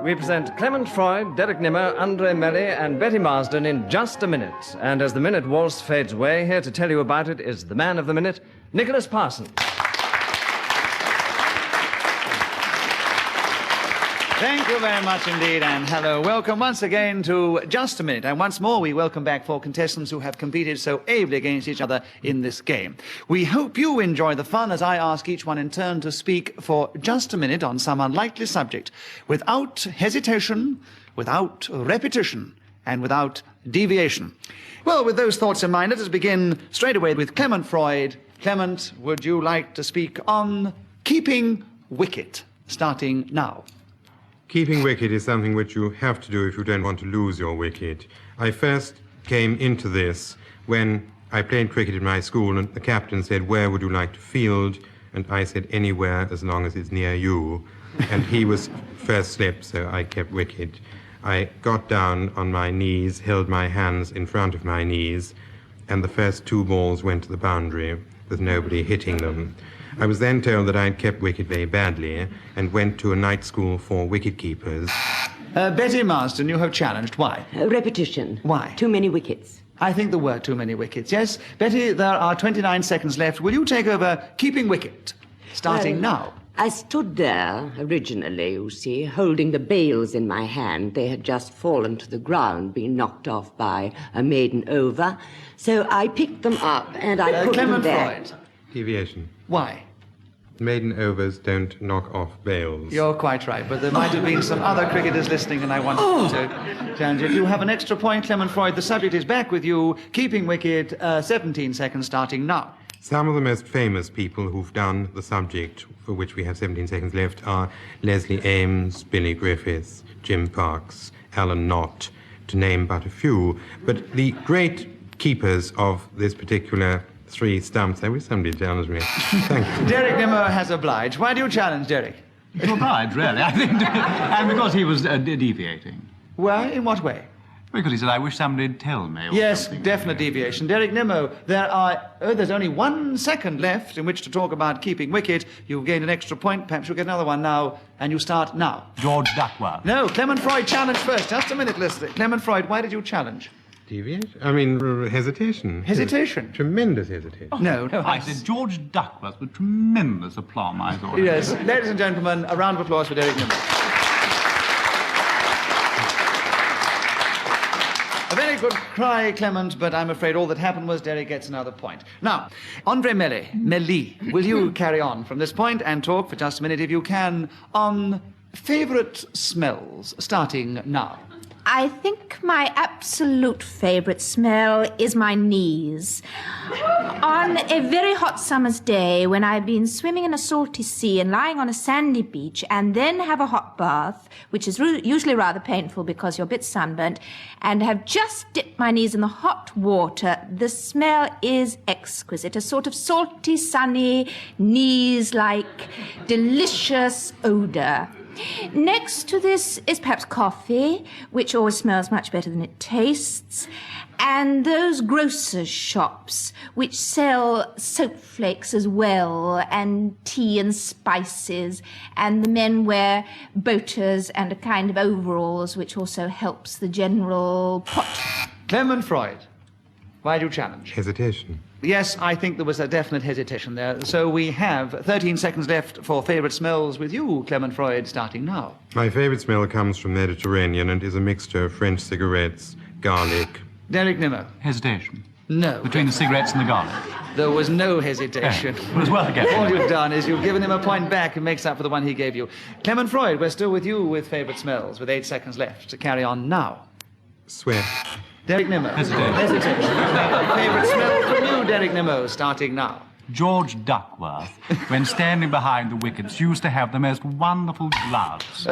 We present Clement Freud, Derek Nimmo, Andre Melly, and Betty Marsden in Just a Minute. And as the minute waltz fades away, here to tell you about it is the man of the minute, Nicholas Parsons. Thank you very much indeed, and hello. Welcome once again to Just a Minute. And once more, we welcome back 4 contestants who have competed so ably against each other in this game. We hope you enjoy the fun as I ask each one in turn to speak for just a minute on some unlikely subject, without hesitation, without repetition, and without deviation. Well, with those thoughts in mind, let us begin straight away with Clement Freud. Clement, would you like to speak on keeping Wicket, starting now? Keeping wicket is something which you have to do if you don't want to lose your wicket. I first came into this when I played cricket in my school and the captain said, "Where would you like to field?" And I said, "Anywhere as long as it's near you." And he was first slip, so I kept wicket. I got down on my knees, held my hands in front of my knees, and the first 2 balls went to the boundary with nobody hitting them. I was then told that I'd kept wicket very badly and went to a night school for wicket keepers. Betty Marsden, you have challenged. Why? Repetition. Why? Too many wickets. I think there were too many wickets. Yes, Betty, there are 29 seconds left. Will you take over keeping wicket, starting now? I stood there originally, you see, holding the bails in my hand. They had just fallen to the ground, been knocked off by a maiden over. So I picked them up and I put them back. Freud. Deviation. Why? Maiden overs don't knock off bails. You're quite right, but there might have been some other cricketers listening, and I wanted to challenge it. You have an extra point, Clement Freud. The subject is back with you. Keeping wicket, 17 seconds starting now. Some of the most famous people who've done the subject, for which we have 17 seconds left, are Leslie Ames, Billy Griffiths, Jim Parks, Alan Knott, to name but a few. But the great keepers of this particular 3 stumps. I wish somebody challenged me. Thank you. Derek Nimmo has obliged. Why do you challenge Derek? To oblige, really, I think. And because he was deviating. Well, in what way? Because he said, "I wish somebody'd tell me." Yes, something. definite deviation. Derek Nimmo, there's only 1 second left in which to talk about keeping wicket. You've gained an extra point. Perhaps you'll get another one now, and you start now. George Duckworth. No, Clement Freud challenged first. Just a minute, listener. Clement Freud, why did you challenge? Deviation? I mean, hesitation. Hesitation? Tremendous hesitation. No. I said George Duckworth with tremendous aplomb, I thought. Yes, ladies and gentlemen, a round of applause for Derek Nimmo. A very good cry, Clement, but I'm afraid all that happened was Derek gets another point. Now, Andre Melly, will you carry on from this point and talk for just a minute, if you can, on favourite smells, starting now? I think my absolute favourite smell is my knees. On a very hot summer's day, when I've been swimming in a salty sea and lying on a sandy beach, and then have a hot bath, which is usually rather painful because you're a bit sunburnt, and have just dipped my knees in the hot water, the smell is exquisite. A sort of salty, sunny, knees-like, delicious odour. Next to this is perhaps coffee, which always smells much better than it tastes, and those grocers' shops, which sell soap flakes as well, and tea and spices, and the men wear boaters and a kind of overalls, which also helps the general pot. Clement Freud, why do you challenge? Hesitation. Yes, I think there was a definite hesitation there. So we have 13 seconds left for favourite smells with you, Clement Freud, starting now. My favourite smell comes from Mediterranean and is a mixture of French cigarettes, garlic. Derek Nimmo. Hesitation. No. Between the cigarettes and the garlic. There was no hesitation. It was well again. All you've done is you've given him a point back and makes up for the one he gave you. Clement Freud, we're still with you with favourite smells, with 8 seconds left to carry on now. Sweat. Derek Nimmo. Hesitation. Favourite smell from you, Derek Nimmo, starting now. George Duckworth, when standing behind the wickets, used to have the most wonderful gloves.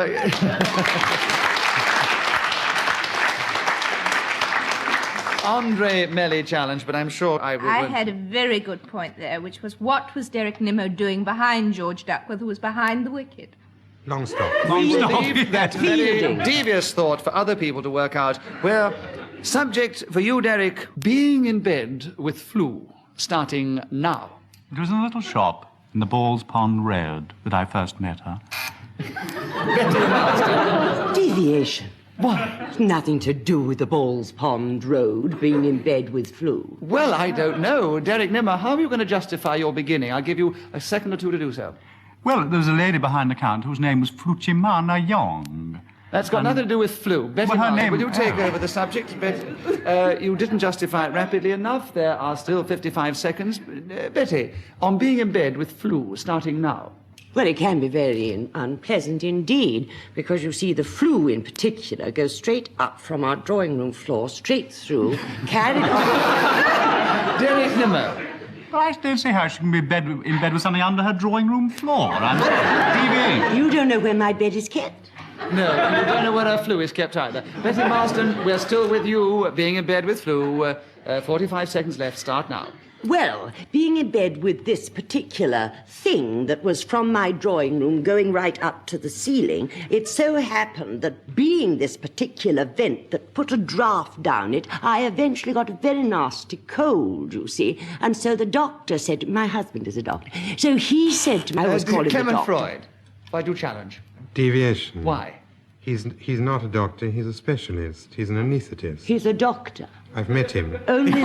Andre Melly challenge, but I'm sure I will I win. had a very good point there, which was what was Derek Nimmo doing behind George Duckworth, who was behind the wicket? Long stop. We leave that very devious thought for other people to work out. Where subject for you, Derek, being in bed with flu, starting now. It was in a little shop in the Balls Pond Road that I first met her. Deviation. Why? It's nothing to do with the Balls Pond Road being in bed with flu. Well, I don't know. Derek Nimmo, how are you going to justify your beginning? I'll give you a second or two to do so. Well, there was a lady behind the counter whose name was Fluchimana Young. That's got nothing to do with flu. Betty, Well, her Martin, name- will you take over the subject? You didn't justify it rapidly enough. There are still 55 seconds. Betty, on being in bed with flu, starting now. Well, it can be very unpleasant indeed, because you see, the flu in particular goes straight up from our drawing room floor, straight through, carried on. Derek Nimmo. Well, I don't see how she can be in bed with something under her drawing room floor. I'm sorry. You don't know where my bed is kept? No, you don't know where her flu is kept either. Betty Marston, we're still with you, being in bed with flu. 45 seconds left. Start now. Well, being in bed with this particular thing that was from my drawing room going right up to the ceiling, it so happened that being this particular vent that put a draft down it, I eventually got a very nasty cold, you see. And so the doctor said, my husband is a doctor, so he said to me, I always call him the Clement doctor. Freud, why do you challenge? Deviation. Why? He's not a doctor, he's a specialist. He's an anaesthetist. He's a doctor. I've met him. Only...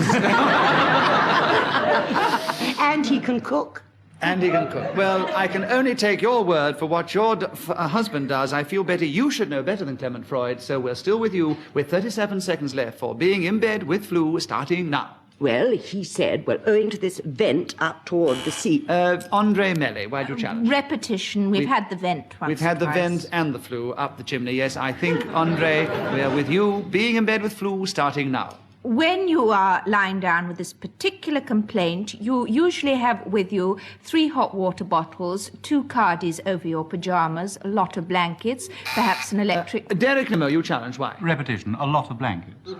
And he can cook. And he can cook. Well, I can only take your word for what your husband does. I feel, Betty, you should know better than Clement Freud, so we're still with you with 37 seconds left for being in bed with flu, starting now. Well, he said, owing to this vent up toward the sea... Andre Melly, why do you challenge? Repetition. We've had the vent once. We've had the vent and the flu up the chimney, yes. I think, Andre, we are with you, being in bed with flu, starting now. When you are lying down with this particular complaint, you usually have with you 3 hot water bottles, 2 cardies over your pyjamas, a lot of blankets, perhaps an electric... Derek Nimmo, you challenge, why? Repetition, a lot of blankets.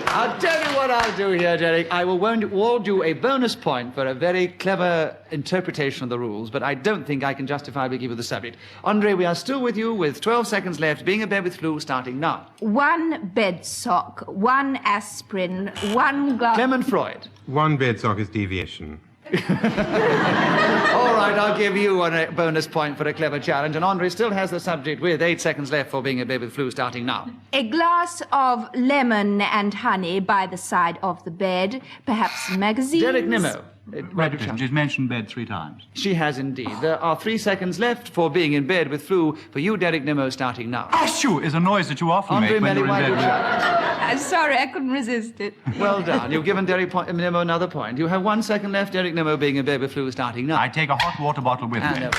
I'll tell you what I'll do here, Derek. I will award you a bonus point for a very clever interpretation of the rules, but I don't think I can justifiably give you the subject. Andre, we are still with you with 12 seconds left, being in bed with flu, starting now. 1 bed sock, 1 aspirin, 1 glass... Clement Freud. 1 bed sock is deviation. All right, I'll give you a bonus point for a clever challenge, and Andre still has the subject with 8 seconds left for being in bed with flu, starting now. A glass of lemon and honey by the side of the bed, perhaps magazines... Derek Nimmo. Repetition, she's mentioned bed 3 times. She has indeed. There are 3 seconds left for being in bed with flu for you, Derek Nimmo, starting now. Ashoo is a noise that you often Andre make when Melly, you're why in do bed you with... challenge? I'm sorry, I couldn't resist it. Well done. You've given Derek Nimmo another point. You have 1 second left, Derek Nimmo being in bed with flu, starting now. I take a hot water bottle with me.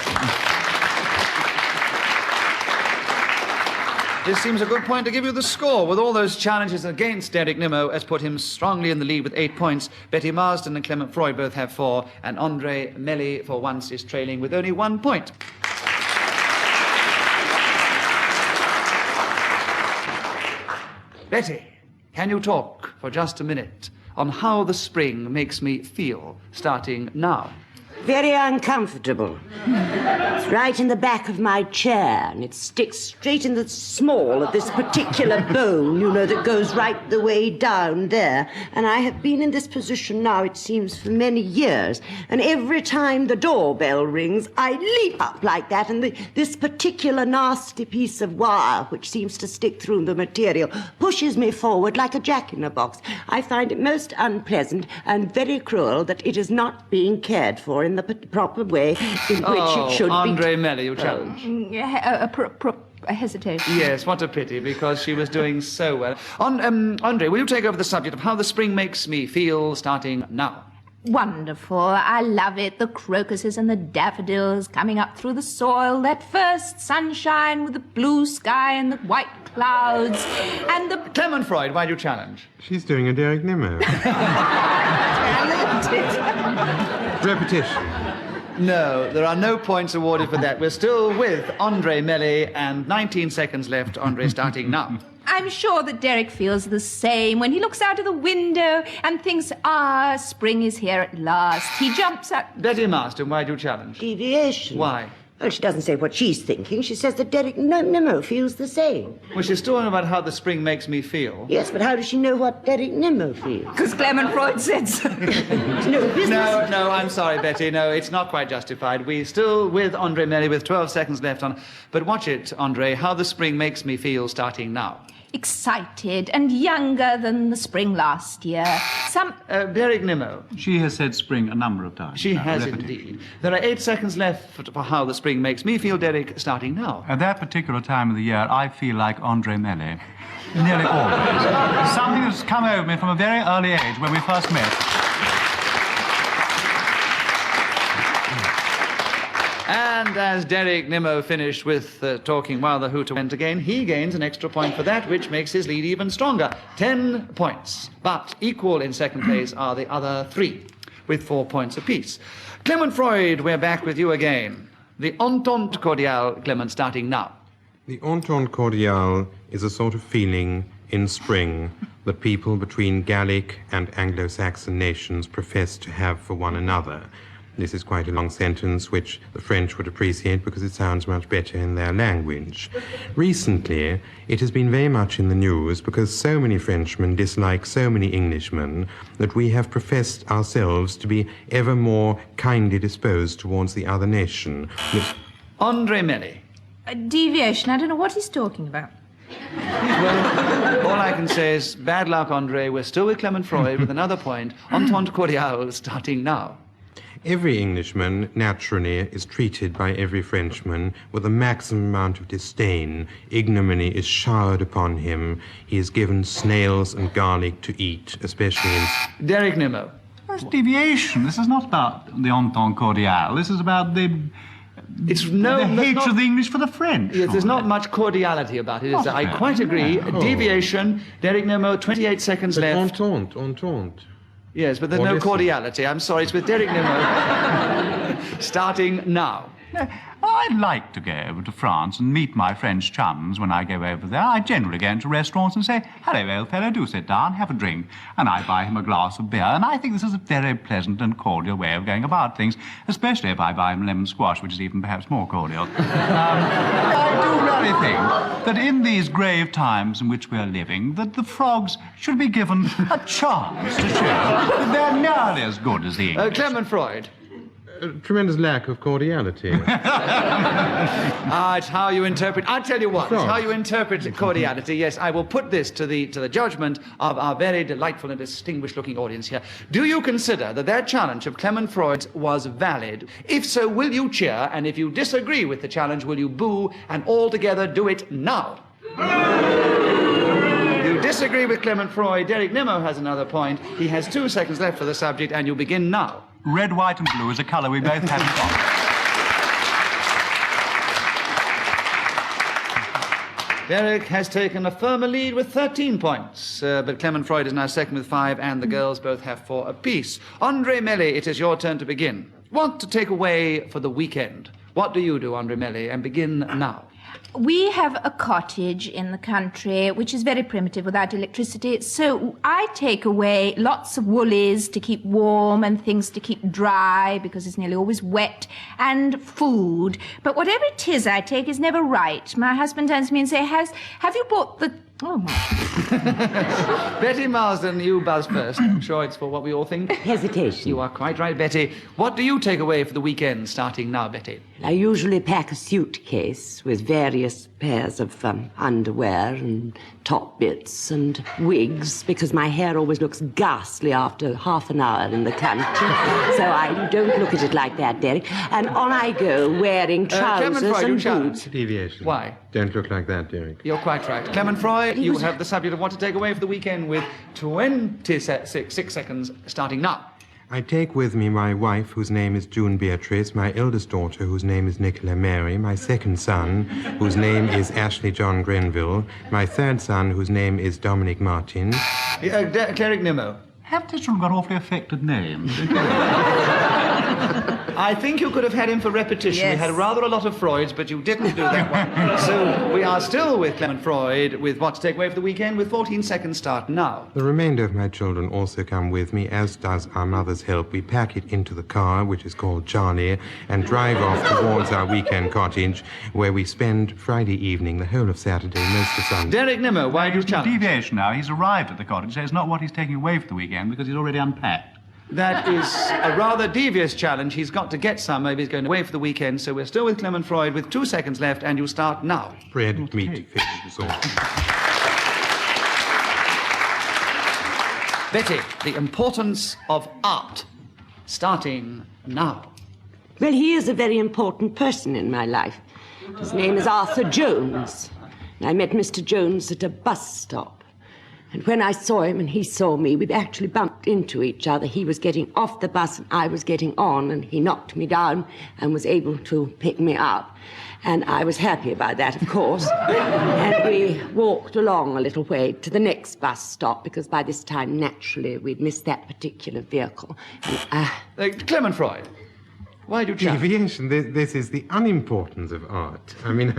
This seems a good point to give you the score. With all those challenges against Derek Nimmo has put him strongly in the lead with 8 points. Betty Marsden and Clement Freud both have 4, and Andre Melly, for once, is trailing with only 1 point. Betty, can you talk for just a minute on how the spring makes me feel, starting now? Very uncomfortable. It's right in the back of my chair, and it sticks straight in the small of this particular bone, you know, that goes right the way down there. And I have been in this position now, it seems, for many years. And every time the doorbell rings, I leap up like that, and this particular nasty piece of wire, which seems to stick through the material, pushes me forward like a jack-in-the-box. I find it most unpleasant and very cruel that it is not being cared for in the proper way in which it should Andre be. Melly, you challenge. A hesitation. Yes, what a pity, because she was doing so well. Andre, will you take over the subject of how the spring makes me feel, starting now? Wonderful. I love it. The crocuses and the daffodils coming up through the soil, that first sunshine with the blue sky and the white clouds, and the... Clement Freud, why do you challenge? She's doing a Derek Nimmo. Repetition. No, there are no points awarded for that. We're still with Andre Melly, and 19 seconds left. Andre starting now. I'm sure that Derek feels the same when he looks out of the window and thinks, spring is here at last. He jumps up... Betty Marsden, why do you challenge? Deviation. Why? Well, she doesn't say what she's thinking. She says that Derek Nimmo feels the same. Well, she's talking about how the spring makes me feel. Yes, but how does she know what Derek Nimmo feels? Because Clement Freud said so. No, I'm sorry, Betty. No, it's not quite justified. We're still with Andre Melly with 12 seconds left on. But watch it, Andre, how the spring makes me feel, starting now. Excited and younger than the spring last year. Derek Nimmo. She has said spring a number of times. She has indeed. There are 8 seconds left for how the spring makes me feel, Derek, starting now. At that particular time of the year, I feel like Andre Melly. Nearly always. Something that's come over me from a very early age when we first met. And as Derek Nimmo finished with talking while the hooter went again, he gains an extra point for that, which makes his lead even stronger. 10 points. But equal in second place are the other 3, with 4 points apiece. Clement Freud, we're back with you again. The Entente Cordiale, Clement, starting now. The Entente Cordiale is a sort of feeling in spring that people between Gallic and Anglo-Saxon nations profess to have for one another. This is quite a long sentence, which the French would appreciate because it sounds much better in their language. Recently, it has been very much in the news because so many Frenchmen dislike so many Englishmen that we have professed ourselves to be ever more kindly disposed towards the other nation. Andre Melly. A deviation. I don't know what he's talking about. Well, all I can say is bad luck, Andre. We're still with Clement Freud with another point. Entente Cordiale starting now. Every Englishman, naturally, is treated by every Frenchman with a maximum amount of disdain. Ignominy is showered upon him. He is given snails and garlic to eat, especially in... Derek Nimmo. That's deviation. This is not about the Entente Cordiale. This is about the hatred of the English for the French. Yes, there's not much cordiality about it, is there? I quite agree. Oh. Deviation. Derek Nimmo, 28 seconds But left. Entente. Yes, but there's What no is it? cordiality. I'm sorry, it's with Derek Nimmo. Starting now. I'd like to go over to France and meet my French chums when I go over there. I generally go into restaurants and say, "Hello, old fellow, do sit down, have a drink." And I buy him a glass of beer. And I think this is a very pleasant and cordial way of going about things, especially if I buy him lemon squash, which is even perhaps more cordial. I do really think that in these grave times in which we're living, that the frogs should be given a chance to show that they're nearly as good as the English. Clement Freud. A tremendous lack of cordiality. It's how you interpret... I'll tell you what, it's how you interpret cordiality. Yes, I will put this to the judgment of our very delightful and distinguished-looking audience here. Do you consider that their challenge of Clement Freud's was valid? If so, will you cheer? And if you disagree with the challenge, will you boo? And all together do it now. You disagree with Clement Freud. Derek Nimmo has another point. He has 2 seconds left for the subject, and you begin now. Red, white, and blue is a colour we both haven't got. Derek has taken a firmer lead with 13 points, but Clement Freud is now second with 5, and the girls both have 4 apiece. Andre Melli, it is your turn to begin. What to take away for the weekend? What do you do, Andre Melli? And begin now. We have a cottage in the country which is very primitive without electricity, so I take away lots of woolies to keep warm and things to keep dry because it's nearly always wet, and food. But whatever it is I take is never right. My husband turns to me and says, have you bought the... Oh, my. Betty Marsden, you buzz first. I'm sure it's for what we all think. Hesitation. You are quite right, Betty. What do you take away for the weekend, starting now, Betty? I usually pack a suitcase with various pairs of underwear and top bits and wigs because my hair always looks ghastly after half an hour in the country. So I don't look at it like that, Derek. And on I go, wearing trousers and boots. Deviation. Why? Don't look like that, Derek. You're quite right. Clement Freud, you have the subject of what to take away for the weekend with 26 seconds starting now. I take with me my wife, whose name is June Beatrice, my eldest daughter, whose name is Nicola Mary, my second son, whose name is Ashley John Grenville, my third son, whose name is Dominic Martin. Cleric Nimmo. Have these children got awfully affected names? I think you could have had him for repetition. Yes. We had rather a lot of Freuds, but you didn't do that one. So we are still with Clement Freud with what to take away for the weekend with 14 seconds start now. The remainder of my children also come with me, as does our mother's help. We pack it into the car, which is called Charlie, and drive off towards our weekend cottage, where we spend Friday evening, the whole of Saturday, most of Sunday. Derek Nimmo, why do you challenge? Deviation now. He's arrived at the cottage, so it's not what he's taking away for the weekend because he's already unpacked. That is a rather devious challenge. He's got to get some. Maybe he's going away for the weekend. So we're still with Clement Freud with 2 seconds left, and you start now. Bread, meat, fish, sauce. Betty, the importance of art, starting now. Well, he is a very important person in my life. His name is Arthur Jones. I met Mr. Jones at a bus stop. And when I saw him and he saw me, we actually bumped into each other. He was getting off the bus and I was getting on, and he knocked me down and was able to pick me up. And I was happy about that, of course. And we walked along a little way to the next bus stop, because by this time, naturally, we'd missed that particular vehicle. And, Clement Freud, why do you challenge? Deviation, this is the unimportance of art. I mean...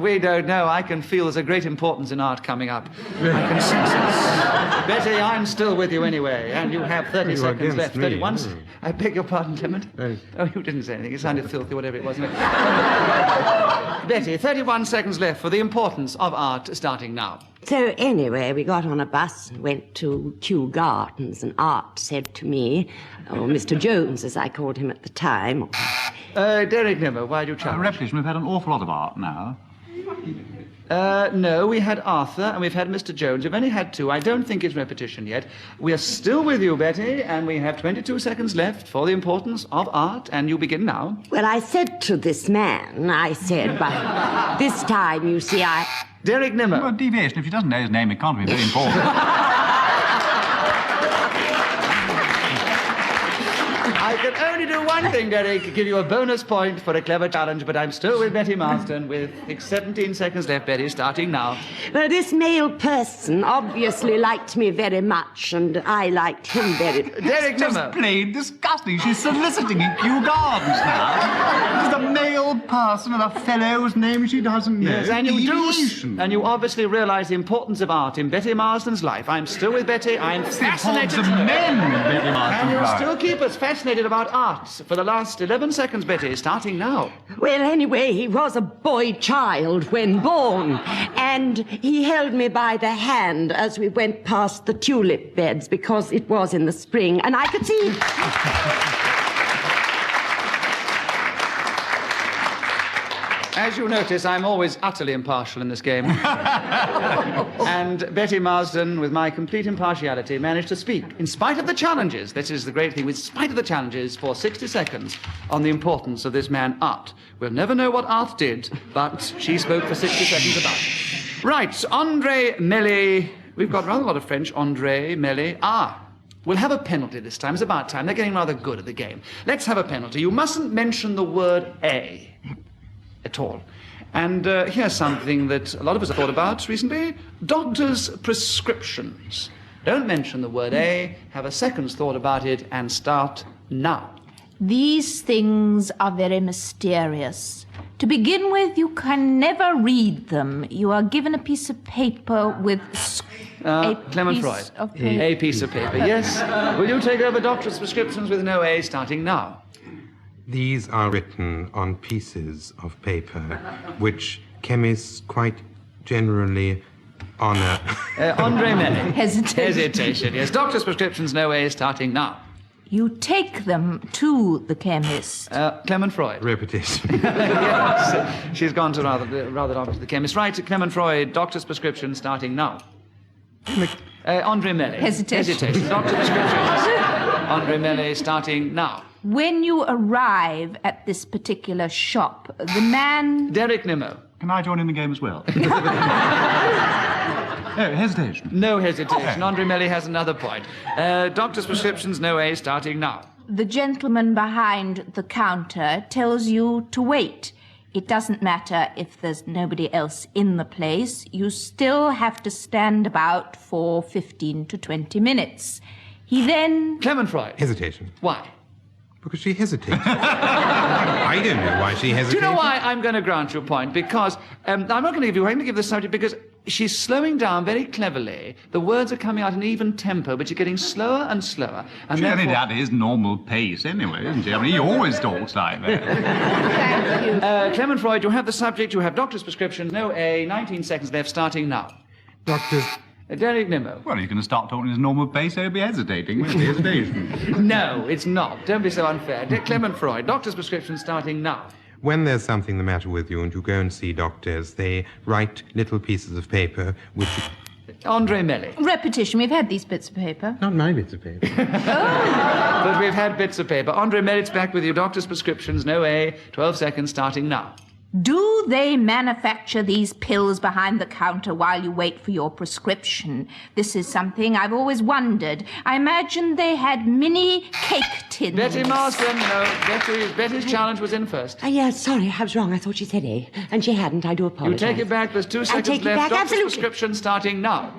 we don't know. I can feel there's a great importance in art coming up. I can sense it. Betty, I'm still with you anyway, and you have 30 seconds left. 31. I beg your pardon, Clement. Oh, you didn't say anything. It sounded filthy, whatever it was. Betty, 31 seconds left for the importance of art starting now. So anyway, we got on a bus and went to Kew Gardens, and Art said to me, or Mr. Jones, as I called him at the time... Derek Nimmo, why do you challenge? Repetition, we've had an awful lot of art now. No, we had Arthur and we've had Mr. Jones. We've only had 2. I don't think it's repetition yet. We are still with you, Betty, and we have 22 seconds left for the importance of art, and you begin now. Well, I said to this man, I said, but this time, you see, I... Derek Nimmo. Well, deviation, if he doesn't know his name, it can't be very important. I can only do one thing, Derek, give you a bonus point for a clever challenge, but I'm still with Betty Marsden with 17 seconds left, Betty, starting now. Well, this male person obviously liked me very much, and I liked him very... Derek Nimmo. Just plain disgusting. She's soliciting in Kew Gardens now. This is a male person and a fellow whose name she doesn't know. Yes, and you obviously realise the importance of art in Betty Marsden's life. I'm still with Betty. I'm fascinated. Of men, Betty Marsden. And you'll still keep us fascinated about art for the last 11 seconds, Betty, starting now. Well, anyway, he was a boy child when born, and he held me by the hand as we went past the tulip beds, because it was in the spring, and I could see... As you notice, I'm always utterly impartial in this game. And Betty Marsden, with my complete impartiality, managed to speak, in spite of the challenges, this is the great thing, in spite of the challenges, for 60 seconds on the importance of this man, Art. We'll never know what Art did, but she spoke for 60 seconds about it. Right, Andre Melli. We've got rather a lot of French. Andre Melli. We'll have a penalty this time. It's about time. They're getting rather good at the game. Let's have a penalty. You mustn't mention the word A at all. And here's something that a lot of us have thought about recently. Doctors' prescriptions. Don't mention the word A, have a second's thought about it, and start now. These things are very mysterious. To begin with, you can never read them. You are given a piece of paper with Clement Freud. A piece of paper, yes. Will you take over doctor's prescriptions with no A starting now? These are written on pieces of paper, which chemists quite generally honor. Andre Melly. Hesitation. Yes. Doctor's prescriptions, no A starting now. You take them to the chemist. Clement Freud. Repetition. Yes. She's gone to rather on to the chemist. Right, Clement Freud, doctor's prescription starting now. Andre Melly. Hesitation. Doctor's prescriptions. Andre Melly starting now. When you arrive at this particular shop, the man... Derek Nimmo. Can I join in the game as well? No hesitation. No hesitation. Andre Melly has another point. Doctor's prescriptions, no A, starting now. The gentleman behind the counter tells you to wait. It doesn't matter if there's nobody else in the place. You still have to stand about for 15 to 20 minutes. He then... Clement Freud. Hesitation. Why? Because she hesitates. I don't know why she hesitates. Do you know why I'm going to grant you a point? Because I'm not going to give you. I'm going to give the subject because she's slowing down very cleverly. The words are coming out in even tempo, but you're getting slower and slower. And She's therefore... only at his normal pace anyway, isn't she? I mean, he always talks like that. Thank you. Clement Freud, you have the subject. You have doctor's prescription. No A. 19 seconds left. Starting now. Doctor's... Derek Nimmo. Well, he's going to start talking his normal pace, so he'll be hesitating. Where's the hesitation? No, it's not. Don't be so unfair. Clement Freud, doctor's prescription starting now. When there's something the matter with you and you go and see doctors, they write little pieces of paper which... Andre Melly. Repetition. We've had these bits of paper. Not my bits of paper. But we've had bits of paper. Andre Melly's back with you. Doctor's prescriptions, no A. 12 seconds starting now. Do they manufacture these pills behind the counter while you wait for your prescription? This is something I've always wondered. I imagine they had mini cake tins. Betty Marsden, no. Betty's challenge was in first. Yeah, sorry, I was wrong. I thought she said A, and she hadn't. I do You apologise. take it back. There's 2 seconds take it left. back, Doctor's absolutely. prescription starting now.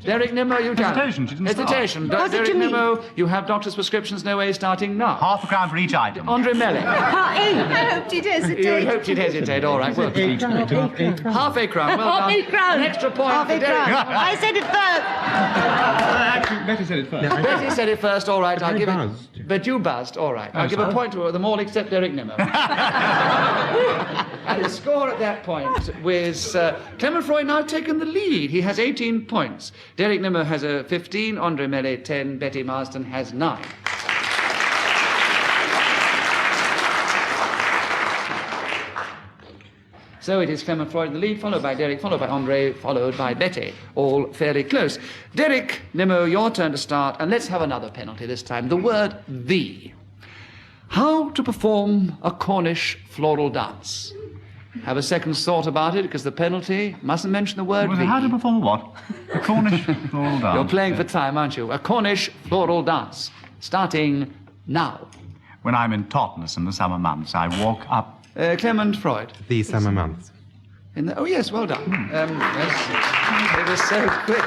Derek Nimmo, you challenge. Hesitation, she didn't start. Hesitation. What did Derek you mean? Nimmo, you have doctor's prescriptions, no A, starting now. Half a crown for each item. Andre Melly. I hoped you'd hesitate. You hoped you'd hesitate. All right. Well, half a crown. Well Half done. a crown. An extra point Half for a Derek. crown. I said it first. Actually, Betty said it first. Betty said it first. All right. I'll give buzzed. it. But you buzzed. All right. I'll give a sorry. point to them all except Derek Nimmo. And the score at that point was Clement Freud now taken the lead. He has 18 points. Derek Nimmo has a 15. Andre Melly 10. Betty Marsden has 9. So it is Clement Freud in the lead, followed by Derek, followed by Andre, followed by Betty. All fairly close. Derek, Nimmo, your turn to start, and let's have another penalty this time. The word the. How to perform a Cornish floral dance. Have a second's thought about it, because the penalty mustn't mention the word the. How to perform what? A Cornish floral dance. You're playing for time, aren't you? A Cornish floral dance. Starting now. When I'm in Totnes in the summer months, I walk up... Clement Freud. The summer months. Oh, yes, well done. Yes. It was so quick.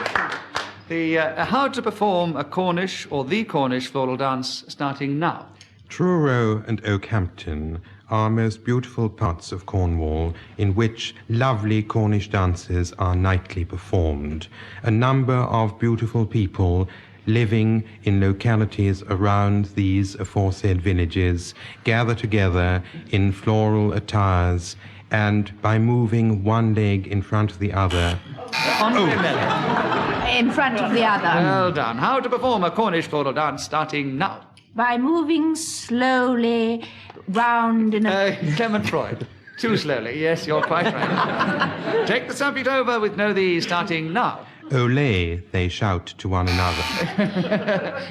The how to perform a Cornish or the Cornish floral dance starting now. Truro and Oakhampton are most beautiful parts of Cornwall in which lovely Cornish dances are nightly performed. A number of beautiful people living in localities around these aforesaid villages gather together in floral attires and by moving one leg in front of the other. In front of the other. Well done. How to perform a Cornish floral dance starting now. By moving slowly round in a... Clement Freud. Too slowly. Yes, you're quite right. Take the subject over with no the starting now. Olé, they shout to one another.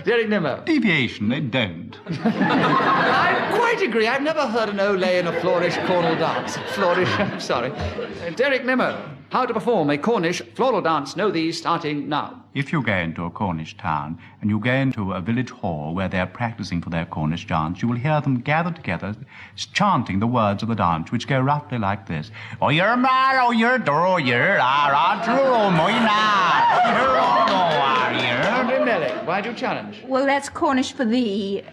Derek Nimmo. Deviation, they don't. I quite agree. I've never heard an olé in a flourish Cornwall dance. Flourish, I'm sorry. Derek Nimmo. How to perform a Cornish floral dance. Know these starting now. If you go into a Cornish town and you go into a village hall where they're practicing for their Cornish dance, you will hear them gathered together chanting the words of the dance, which go roughly like this. Oh, you're mad, oh, you're dro, you're Andrew Melly, why do you challenge? Well, that's Cornish for thee.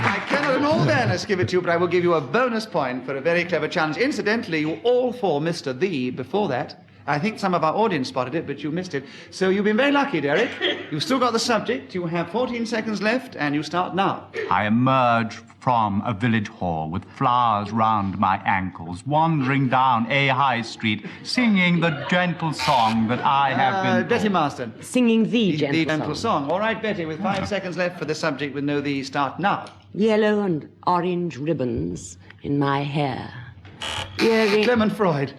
I cannot in all fairness give it to you, but I will give you a bonus point for a very clever challenge. Incidentally, you all four missed a "the" before that. I think some of our audience spotted it, but you missed it. So you've been very lucky, Derek. You've still got the subject. You have 14 seconds left, and you start now. I emerge from a village hall with flowers round my ankles, wandering down a high street, singing the gentle song that I have been... Betty Marston. Singing the gentle song. All right, Betty, with 5 seconds left for the subject with "know the" start now. Yellow and orange ribbons in my hair. Clement Freud.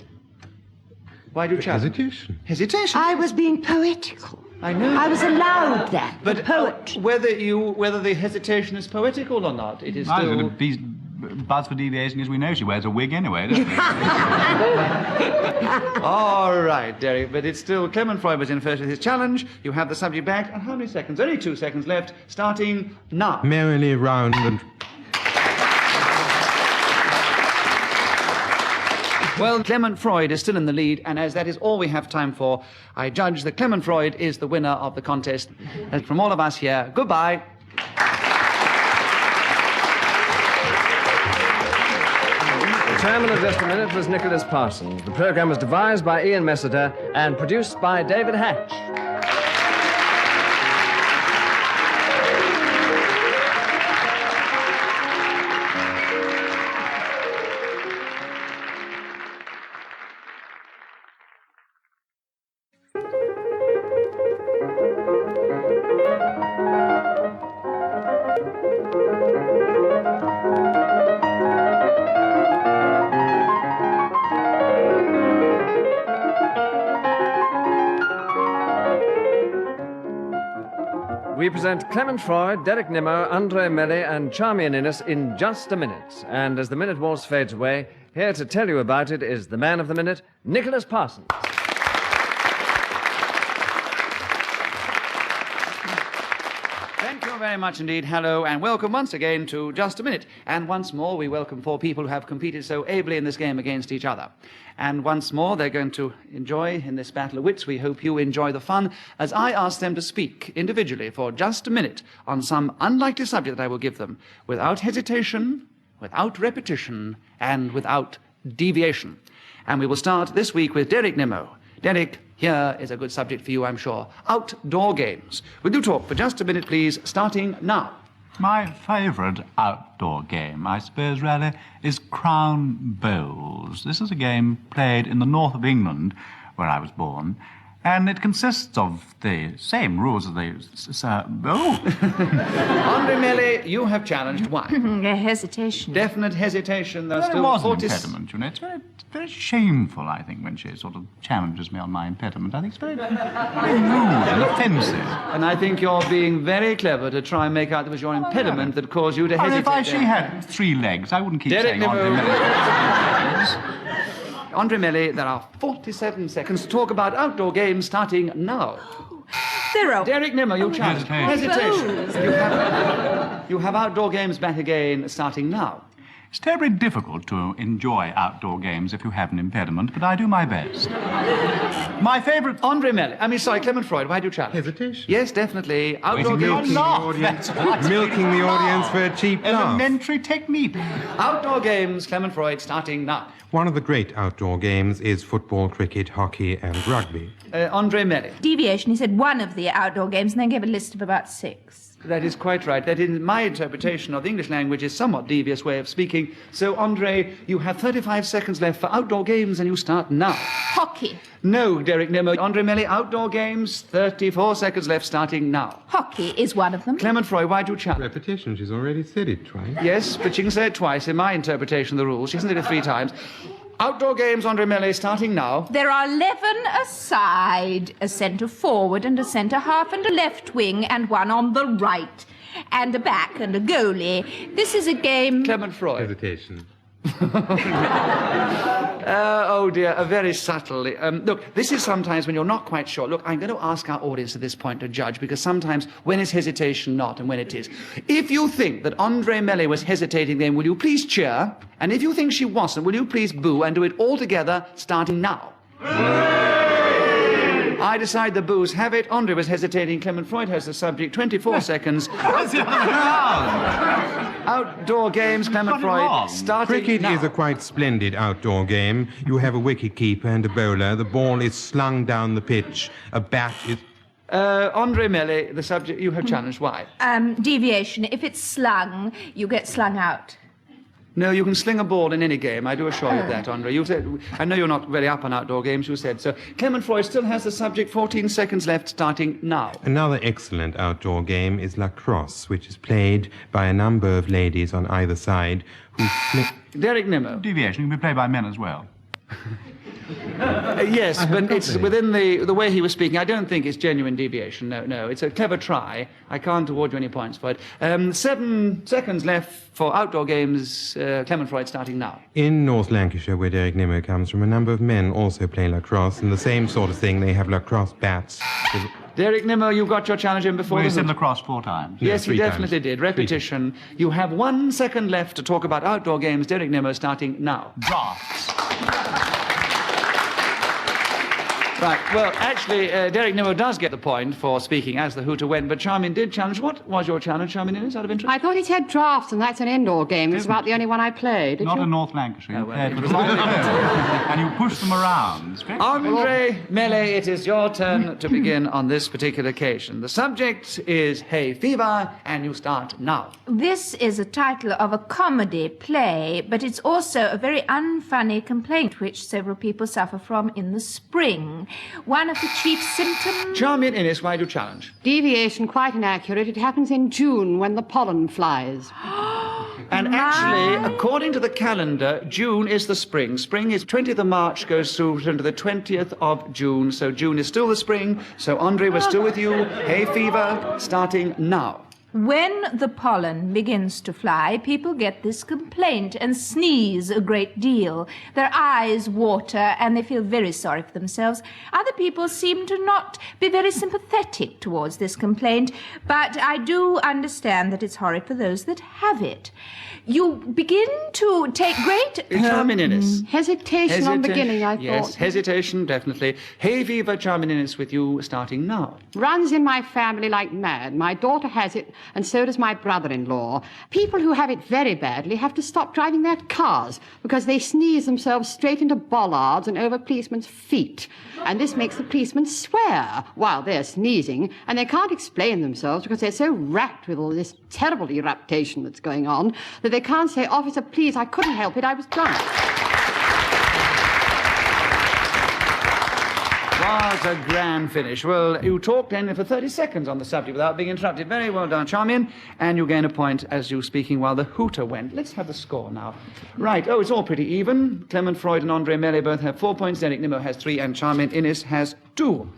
Why do you challenge? Hesitation. Hesitation? I was being poetical. I know. I was allowed that. But whether the hesitation is poetical or not, it is still... Buzz for deviation, as we know, she wears a wig anyway, doesn't she? All right, Derek, but it's still Clement Freud was in first with his challenge. You have the subject back. And how many seconds? Only 2 seconds left, starting now. Merrily round and... Well, Clement Freud is still in the lead, and as that is all we have time for, I judge that Clement Freud is the winner of the contest. And from all of us here, goodbye. The chairman of Just a Minute was Nicholas Parsons. The programme was devised by Ian Messiter and produced by David Hatch. We present Clement Freud, Derek Nimmo, Andre Melly, and Charmian Innes in Just a Minute. And as the minute waltz fades away, here to tell you about it is the man of the minute, Nicholas Parsons. Thank you very much indeed. Hello, and welcome once again to Just a Minute. And once more, we welcome 4 people who have competed so ably in this game against each other. And once more, they're going to enjoy in this battle of wits. We hope you enjoy the fun as I ask them to speak individually for just a minute on some unlikely subject that I will give them, without hesitation, without repetition, and without deviation. And we will start this week with Derek Nimmo. Derek, here is a good subject for you, I'm sure. Outdoor games. Will you talk for just a minute, please, starting now? My favourite outdoor game, I suppose, really, is Crown Bowls. This is a game played in the north of England, where I was born, and it consists of the same rules as the... Andre Melly, you have challenged. Why? Hesitation. Definite hesitation. There's Well, it still was 40... an impediment, you know. It's very shameful, I think, when she sort of challenges me on my impediment. I think it's very rude and offensive. And I think you're being very clever to try and make out it was your impediment that caused you to hesitate. If she had 3 legs, I wouldn't keep Derek saying Nimmo. Andre Melly. Andre Melly, there are 47 seconds to talk about outdoor games starting now. Zero. Derek Nimmo, you challenge. Hesitation. You have outdoor games back again starting now. It's terribly difficult to enjoy outdoor games if you have an impediment, but I do my best. My favourite... Andre Melly. Clement Freud, why do you challenge? Hesitation. Yes, definitely. Outdoor games... Milking the audience for a cheap laugh. Elementary technique. Outdoor games, Clement Freud, starting now. One of the great outdoor games is football, cricket, hockey, and rugby. Andre Melly. Deviation. He said one of the outdoor games and then gave a list of about 6. That is quite right. That, in my interpretation of the English language, is a somewhat devious way of speaking. So, Andre, you have 35 seconds left for outdoor games, and you start now. Hockey. No, Derek Nimmo. Andre Melly, outdoor games, 34 seconds left, starting now. Hockey is one of them. Clement Freud, why do you challenge? Repetition. She's already said it twice. Yes, but she can say it twice in my interpretation of the rules. She hasn't said it 3 times. Outdoor games, Andre Melly, starting now. There are 11 aside, a centre forward and a centre half and a left wing and one on the right. and a back and a goalie. This is a game... Clement Freud. Hesitation. Oh dear, very subtly. Look, this is sometimes when you're not quite sure. Look, I'm going to ask our audience at this point to judge, because sometimes when is hesitation not and when it is. If you think that Andre Melly was hesitating then, will you please cheer? And if you think she wasn't, will you please boo and do it all together starting now? I decide the boos have it. Andre was hesitating. Clement Freud has the subject. 24 seconds. Outdoor games, Clement Freud, starting Cricket now. is a quite splendid outdoor game. You have a wicket keeper and a bowler. The ball is slung down the pitch. A bat is... Andre Melly, the subject you have challenged. Why? Deviation. If it's slung, you get slung out. No, you can sling a ball in any game. I do assure you of that, Andre. You said, I know you're not very up on outdoor games, you said so. Clement Freud still has the subject. 14 seconds left, starting now. Another excellent outdoor game is lacrosse, which is played by a number of ladies on either side who... Derek Nimmo. Deviation can be played by men as well. Yes, but it's within the way he was speaking. I don't think it's genuine deviation. No, it's a clever try. I can't award you any points for it. 7 seconds left for outdoor games. Clement Freud starting now. In North Lancashire, where Derek Nimmo comes from, a number of men also play lacrosse, and the same sort of thing. They have lacrosse bats. Derek Nimmo, you got your challenge in before. We said lacrosse 4 times. Yes, he definitely times. did. Repetition. You have 1 second left to talk about outdoor games. Derek Nimmo starting now. Drafts. Right, well, actually, Derek Nimmo does get the point for speaking as the hooter went, but Charmin did challenge. What was your challenge, Charmin, Innes, out of interest? I thought he said drafts, and that's an indoor game. It's about the only one I played. Did Not you? in North Lancashire. Oh, well, Played it with was a like- and you push them around. It's very Andre Melly, it is your turn to begin on this particular occasion. The subject is hay fever, and you start now. This is a title of a comedy play, but it's also a very unfunny complaint which several people suffer from in the spring. One of the chief symptoms... Charmin Innes, why do you challenge? Deviation, quite inaccurate. It happens in June when the pollen flies. And actually, according to the calendar, June is the spring. Spring is 20th of March, goes through to the 20th of June. So June is still the spring. So Andre, we're still with you. Hay fever, starting now. When the pollen begins to fly, people get this complaint and sneeze a great deal. Their eyes water and they feel very sorry for themselves. Other people seem to not be very sympathetic towards this complaint, but I do understand that it's horrid for those that have it. You begin to take great... Charmin Innes. Hesitation on beginning, I thought. Yes, hesitation, definitely. Hay fever, Charmin Innes, with you starting now. Runs in my family like mad. My daughter has it, and so does my brother-in-law. People who have it very badly have to stop driving their cars because they sneeze themselves straight into bollards and over policemen's feet. And this makes the policemen swear while they're sneezing, and they can't explain themselves because they're so racked with all this terrible eruption that's going on that they can't say, "Officer, please, I couldn't help it, I was drunk." What a grand finish. Well, you talked then for 30 seconds on the subject without being interrupted. Very well done, Charmian. And you gain a point as you speaking while the hooter went. Let's have the score now. Right. Oh, it's all pretty even. Clement Freud and Andre Melly both have 4 points. Derek Nimmo has 3 and Charmian Innes has 2.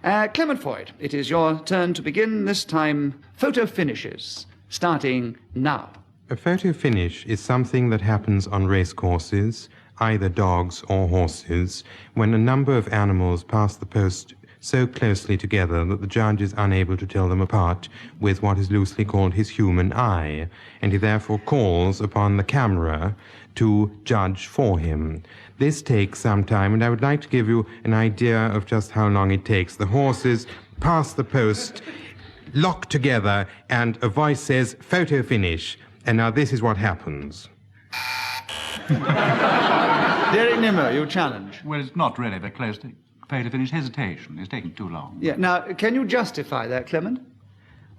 Clement Freud, it is your turn to begin. This time, photo finishes. Starting now. A photo finish is something that happens on racecourses, either dogs or horses, when a number of animals pass the post so closely together that the judge is unable to tell them apart with what is loosely called his human eye, and he therefore calls upon the camera to judge for him. This takes some time, and I would like to give you an idea of just how long it takes. The horses pass the post, lock together, and a voice says, "Photo finish." And now this is what happens. Derek Nimmo, you challenge. Well, it's not really very close to photo finish. Hesitation. It's taking too long. Yeah. Now, can you justify that, Clement?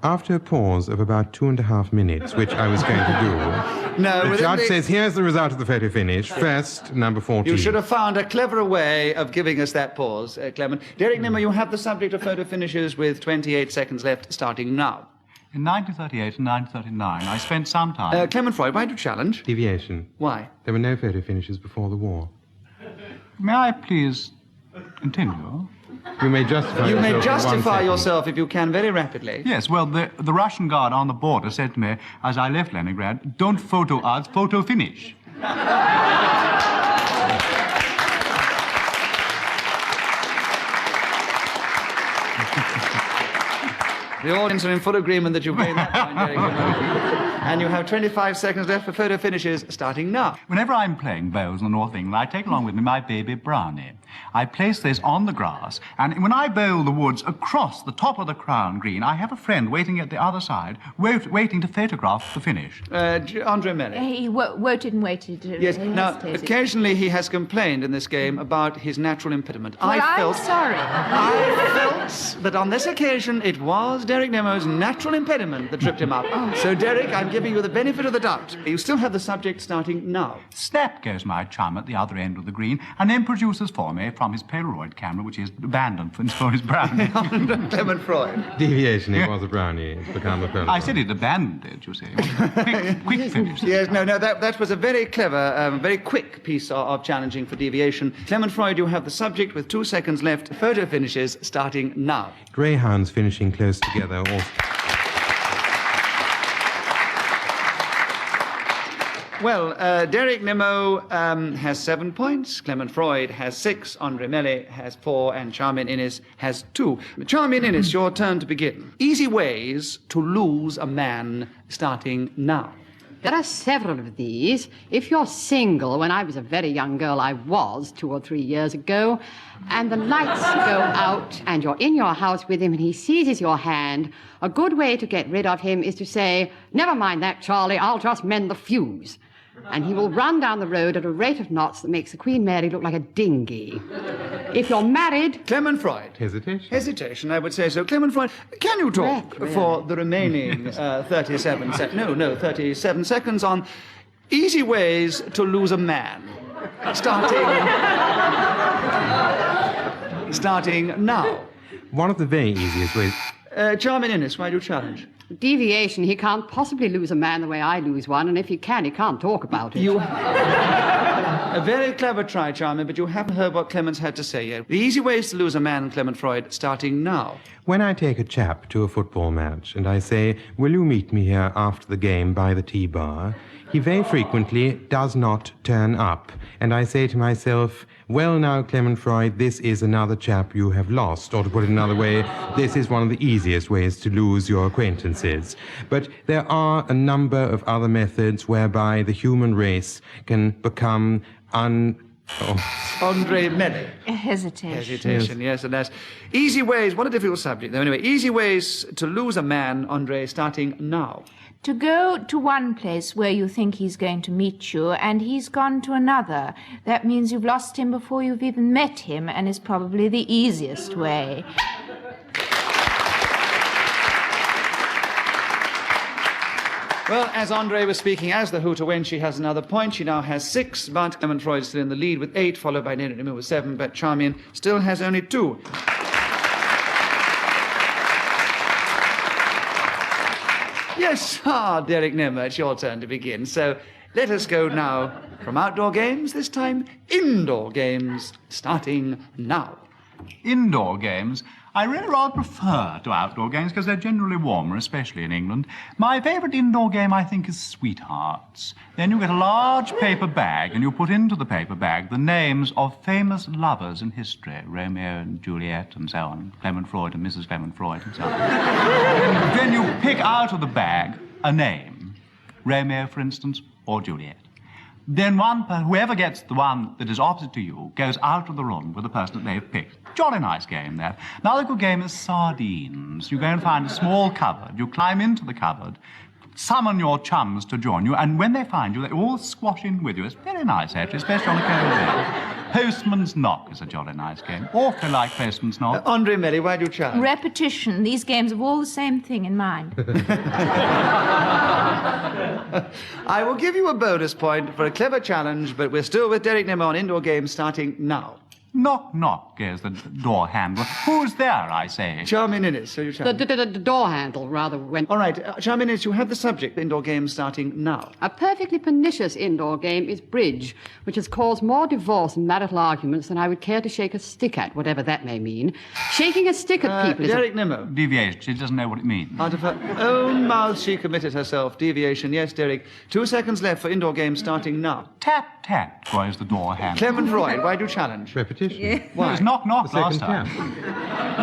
After a pause of about 2.5 minutes, which I was going to do, No, the judge says, here's the result of the photo finish. First, number 14. You should have found a cleverer way of giving us that pause, Clement. Derek Nimmo, you have the subject of photo finishes with 28 seconds left, starting now. In 1938 and 1939, I spent some time... Clement Freud, why do you challenge? Deviation. Why? There were no photo finishes before the war. May I please continue? You may justify You may yourself in 1 justify second. yourself if you can very rapidly. Yes, well, the Russian guard on the border said to me as I left Leningrad, don't photo us, photo finish. The audience are in full agreement that you've gained that point, Derek. And you have 25 seconds left for photo finishes, starting now. Whenever I'm playing bowls in the north of England, I take along with me my baby Brownie. I place this on the grass, and when I bowl the woods across the top of the crown green, I have a friend waiting at the other side, waiting to photograph the finish. Andre Melly. He waited and waited. Yes, he now, hesitated. occasionally he has complained in this game about his natural impediment. Well, I'm sorry. I felt that on this occasion it was Derek Nemo's natural impediment that tripped him up. So, Derek, I'm giving you the benefit of the doubt. You still have the subject starting now. Snap goes my chum at the other end of the green, and then produces for me from his Polaroid camera, which is abandoned for his Brownie. Clement Freud. Deviation, it was a Brownie. It's become a Polaroid. I said it abandoned it, you see. Quick finish. Yes, no, that was a very clever, very quick piece of challenging for deviation. Clement Freud, you have the subject with 2 seconds left. Photo finishes starting now. Greyhounds finishing close together also. Well, Derek Nemo has 7 points, Clement Freud has 6, Andre Melly has 4, and Charmian Innes has 2. Charmian Innes, your turn to begin. Easy ways to lose a man starting now. There are several of these. If you're single, when I was a very young girl, I was 2 or 3 years ago, and the lights go out and you're in your house with him and he seizes your hand, a good way to get rid of him is to say, "Never mind that, Charlie, I'll just mend the fuse." And he will run down the road at a rate of knots that makes the Queen Mary look like a dinghy. If you're married... Clement Freud. Hesitation. Hesitation, I would say so. Clement Freud, can you talk for the remaining 37 seconds on easy ways to lose a man? Starting now. One of the very easiest ways. Charmian Innes, why do you challenge? Deviation, he can't possibly lose a man the way I lose one, and if he can, he can't talk about it. A very clever try, Charmian, but you haven't heard what Clemens had to say yet. The easy ways to lose a man, Clement Freud, starting now. When I take a chap to a football match and I say, "Will you meet me here after the game by the T-bar?" he very frequently does not turn up. And I say to myself, "Well now, Clement Freud, this is another chap you have lost." Or to put it another way, this is one of the easiest ways to lose your acquaintances. But there are a number of other methods whereby the human race can become Andre Melly. Hesitation. Yes, and that's easy ways. What a difficult subject, though. Anyway, easy ways to lose a man, Andre, starting now. To go to one place where you think he's going to meet you and he's gone to another. That means you've lost him before you've even met him and is probably the easiest way. Well, as Andre was speaking, as the Who to win, she has another point. She now has 6, but Clement Freud is still in the lead with 8, followed by Derek Nemo with 7, but Charmian still has only 2. Yes, Derek Nemo, it's your turn to begin. So let us go now from outdoor games, this time indoor games, starting now. Indoor games? I really rather prefer to outdoor games because they're generally warmer, especially in England. My favourite indoor game, I think, is Sweethearts. Then you get a large paper bag and you put into the paper bag the names of famous lovers in history, Romeo and Juliet and so on, Clement Freud and Mrs. Clement Freud and so on. Then you pick out of the bag a name, Romeo, for instance, or Juliet. Then whoever gets the one that is opposite to you goes out of the room with the person that they've picked. Jolly nice game, that. Another good game is Sardines. You go and find a small cupboard. You climb into the cupboard, summon your chums to join you, and when they find you, they all squash in with you. It's very nice, actually, especially on a cold day. Postman's Knock is a jolly nice game. Awfully like Postman's Knock. Andre Melly, why do you challenge? Repetition. These games have all the same thing in mind. I will give you a bonus point for a clever challenge, but we're still with Derek Nemo on indoor games starting now. Knock, knock, goes the door handle. Who's there, I say? Charming Innes, so you challenge. The door handle, rather, went... All right, Charming Innes, you have the subject, indoor game starting now. A perfectly pernicious indoor game is bridge, which has caused more divorce and marital arguments than I would care to shake a stick at, whatever that may mean. Shaking a stick at people is... Derek Nimmo. Deviation. She doesn't know what it means. Out of her own mouth, she committed herself. Deviation, yes, Derek. 2 seconds left for indoor game starting now. Tap, tap, goes the door handle. Clement Freud, why do you challenge? Repetition. Why? It was knock, knock The last second time.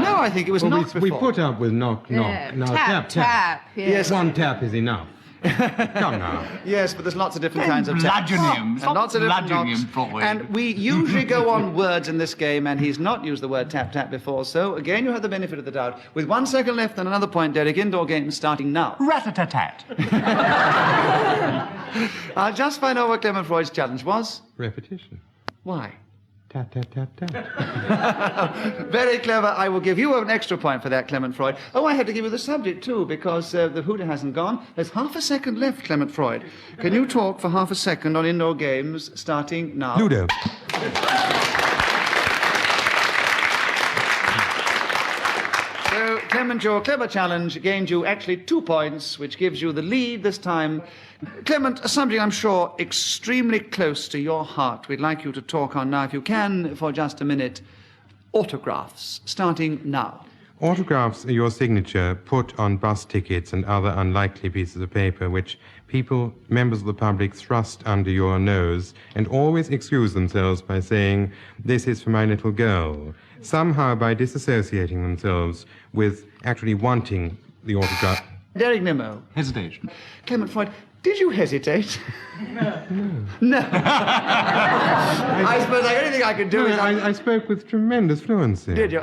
No, I think it was knock before. We put up with knock, knock. Yeah, Now tap, tap. yes. One tap is enough. Come now. Yes, but there's lots of different kinds of taps. Bludgeon him. And Stop lots of different bludgeoning knocks. him, Freud. And we usually go on words in this game, and he's not used the word tap, tap before. So, again, you have the benefit of the doubt. With 1 second left and another point, Derek, indoor game starting now. Rat-a-tat-tat. I'll just find out what Clement Freud's challenge was. Repetition. Why? Tap, tap, tap, tap. Very clever. I will give you an extra point for that, Clement Freud. Oh, I had to give you the subject, too, because the hooter hasn't gone. There's half a second left, Clement Freud. Can you talk for half a second on indoor games, starting now? Ludo. So, Clement, your clever challenge gained you actually 2 points, which gives you the lead this time. Clement, a subject I'm sure extremely close to your heart. We'd like you to talk on now, if you can, for just a minute. Autographs, starting now. Autographs are your signature put on bus tickets and other unlikely pieces of paper which people, members of the public, thrust under your nose and always excuse themselves by saying, "This is for my little girl," somehow by disassociating themselves with actually wanting the autograph. Derek Nimmo. Hesitation. Clement Freud, did you hesitate? No. I suppose the only thing I could do is... I spoke with tremendous fluency. Did you?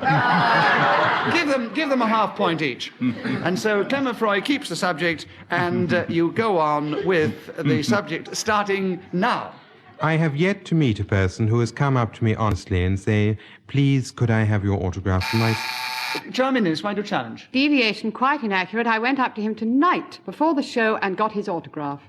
Give them a half point each. And so Clement Freud keeps the subject, and you go on with the subject starting now. I have yet to meet a person who has come up to me honestly and say, "Please, could I have your autograph for my..." Charming Innes, why do you challenge? Deviation quite inaccurate. I went up to him tonight before the show and got his autograph.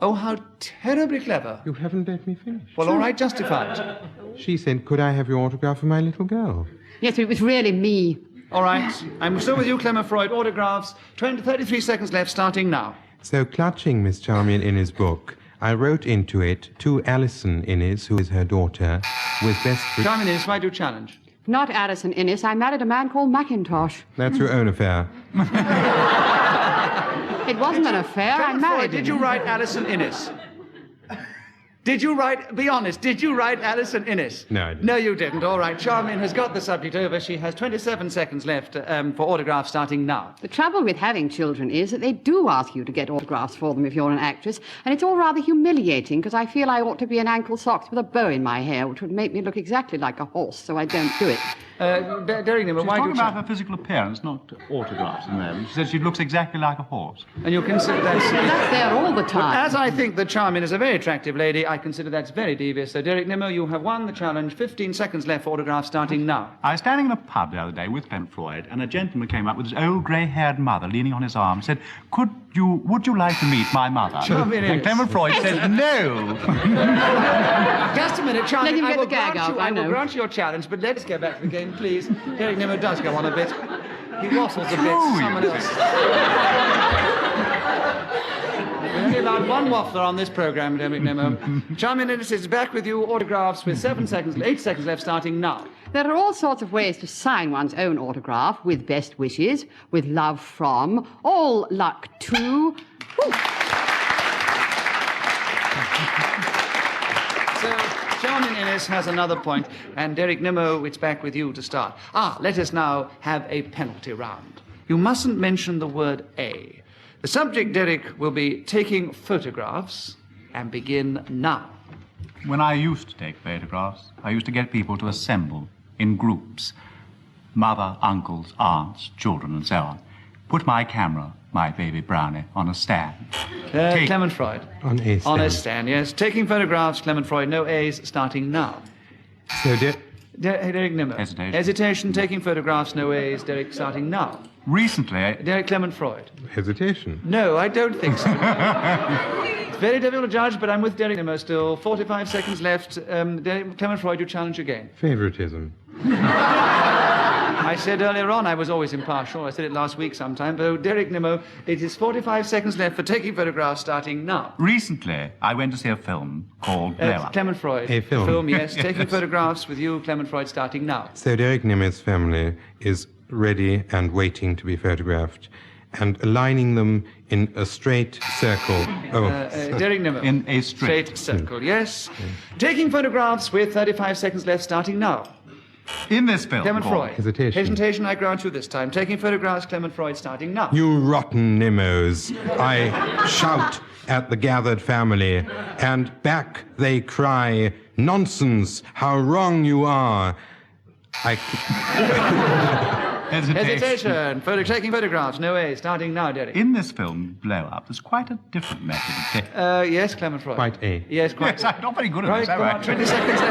Oh, how terribly clever. You haven't let me finish. Well, all right, justified. She said, "Could I have your autograph for my little girl?" Yes, but it was really me. All right, I'm still with you, Clement Freud. Autographs, 33 seconds left, starting now. So, clutching Miss Charmian Innes' book, I wrote into it to Alison Innes, who is her daughter, with best... Charming Innes, why do you challenge? Not Addison Innes. I married a man called Mackintosh. That's your own affair. It wasn't an affair. I married him. Did you write Alison Innes? Did you write, be honest, did you write Alison Innes? No, I didn't. No, you didn't. All right, Charmian has got the subject over. She has 27 seconds left for autographs starting now. The trouble with having children is that they do ask you to get autographs for them if you're an actress, and it's all rather humiliating because I feel I ought to be in ankle socks with a bow in my hair, which would make me look exactly like a horse, so I don't do it. Derek Nimmo, She's why do talking you about her physical appearance, not autographs. She said she looks exactly like a horse. And you consider That's there all the time. Well, as I think that Charmian is a very attractive lady, I consider that's very devious. So, Derek Nimmo, you have won the challenge. 15 seconds left for autographs starting now. I was standing in a pub the other day with Clement Freud, and a gentleman came up with his old grey-haired mother leaning on his arm and said, would you like to meet my mother? Charmian And Clement Freud said, no. Just a minute, Charmian. Let him get the gag out, I will know. grant you your challenge, but let's get back to the game, please. Derek Nimmo does go on a bit. He waffles a bit. Someone else. We're only allowed one waffler on this programme, Derek Nimmo. Charmian Innes is back with you. Autographs with 8 seconds left, starting now. There are all sorts of ways to sign one's own autograph, with best wishes, with love from, all luck to... So, Charmian Innes has another point, and Derek Nimmo, it's back with you to start. Let us now have a penalty round. You mustn't mention the word A. The subject, Derek, will be taking photographs, and begin now. When I used to take photographs, I used to get people to assemble in groups. Mother, uncles, aunts, children, and so on. Put my camera, my baby Brownie, on a stand. Clement Freud. On a stand. On a stand, yes. Taking photographs, Clement Freud, no A's, starting now. So, Derek Nimmo. Hesitation. Hesitation, taking photographs, no A's, Derek, starting now. Recently... Derek Clement Freud. Hesitation. No, I don't think so. Very difficult to judge, but I'm with Derek Nimmo still. 45 seconds left. Clement Freud, you challenge again. Favoritism. I said earlier on I was always impartial. I said it last week sometime. But Derek Nimmo, it is 45 seconds left for taking photographs starting now. Recently, I went to see a film called Blow Up. Clement Freud. A film. Yes. Taking photographs with you, Clement Freud, starting now. So Derek Nimmo's family is ready and waiting to be photographed, and aligning them in a straight circle. Derek Nimmo. In a straight circle, yes. Taking photographs with 35 seconds left starting now. In this film. Clement Freud. Hesitation. I grant you this time. Taking photographs, Clement Freud, starting now. You rotten Nimmos, I shout at the gathered family, and back they cry, nonsense, how wrong you are. Hesitation. Taking photographs, no way, starting now, Derek. In this film, Blow Up, there's quite a different method of taking. Yes, Clement Freud. Quite a. Yes, quite. Yes, I'm not very good at Right, this, am come I? on, 20 seconds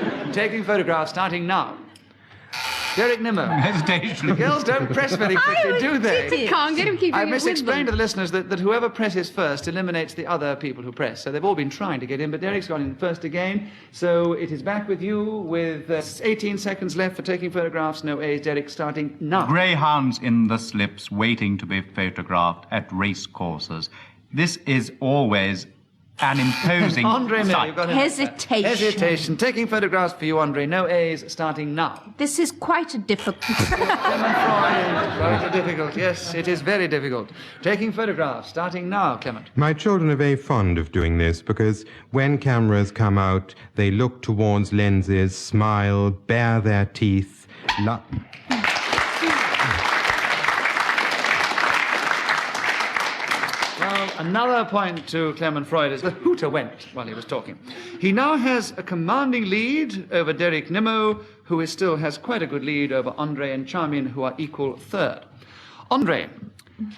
left. Taking photographs, starting now. Derek Nimmo. Hesitation. The girls don't press very quickly, do they? Can't get him keeping I it must with explain them. to the listeners that whoever presses first eliminates the other people who press. So they've all been trying to get in, but Derek's got in first again. So it is back with you with 18 seconds left for taking photographs. No A's. Derek starting now. Greyhounds in the slips waiting to be photographed at race courses. This is always an imposing Andre Miller, sight. you've got Hesitation. Taking photographs for you, Andre. No A's. Starting now. This is quite a difficult. Quite difficult. Yes, it is very difficult. Taking photographs. Starting now, Clement. My children are very fond of doing this because when cameras come out, they look towards lenses, smile, bare their teeth. Well, another point to Clement Freud is the hooter went while he was talking. He now has a commanding lead over Derek Nimmo, who still has quite a good lead over Andre and Charmin, who are equal third. Andre,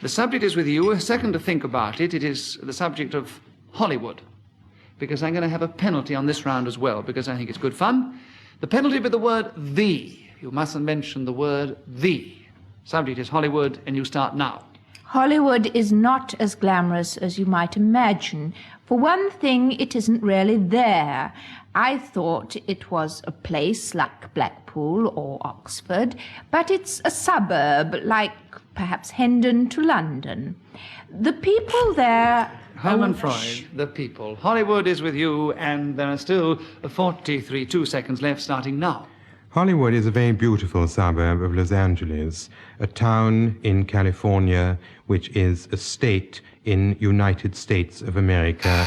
the subject is with you. A second to think about it. It is the subject of Hollywood, because I'm going to have a penalty on this round as well, because I think it's good fun. The penalty with the word the. You mustn't mention the word the. Subject is Hollywood, and you start now. Hollywood is not as glamorous as you might imagine. For one thing, it isn't really there. I thought it was a place like Blackpool or Oxford, but it's a suburb like perhaps Hendon to London. The people there... Herman Freud, the people. Hollywood is with you, and there are still 2 seconds left, starting now. Hollywood is a very beautiful suburb of Los Angeles, a town in California, which is a state in United States of America.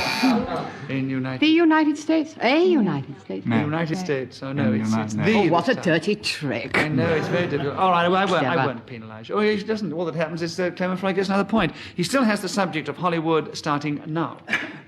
The United States? A United States? The United States. Oh, no, it's the... Oh, what a dirty trick. I know, it's very difficult. All right, I won't penalise you. Oh, he doesn't. All that happens is Clement Freud gets another point. He still has the subject of Hollywood starting now.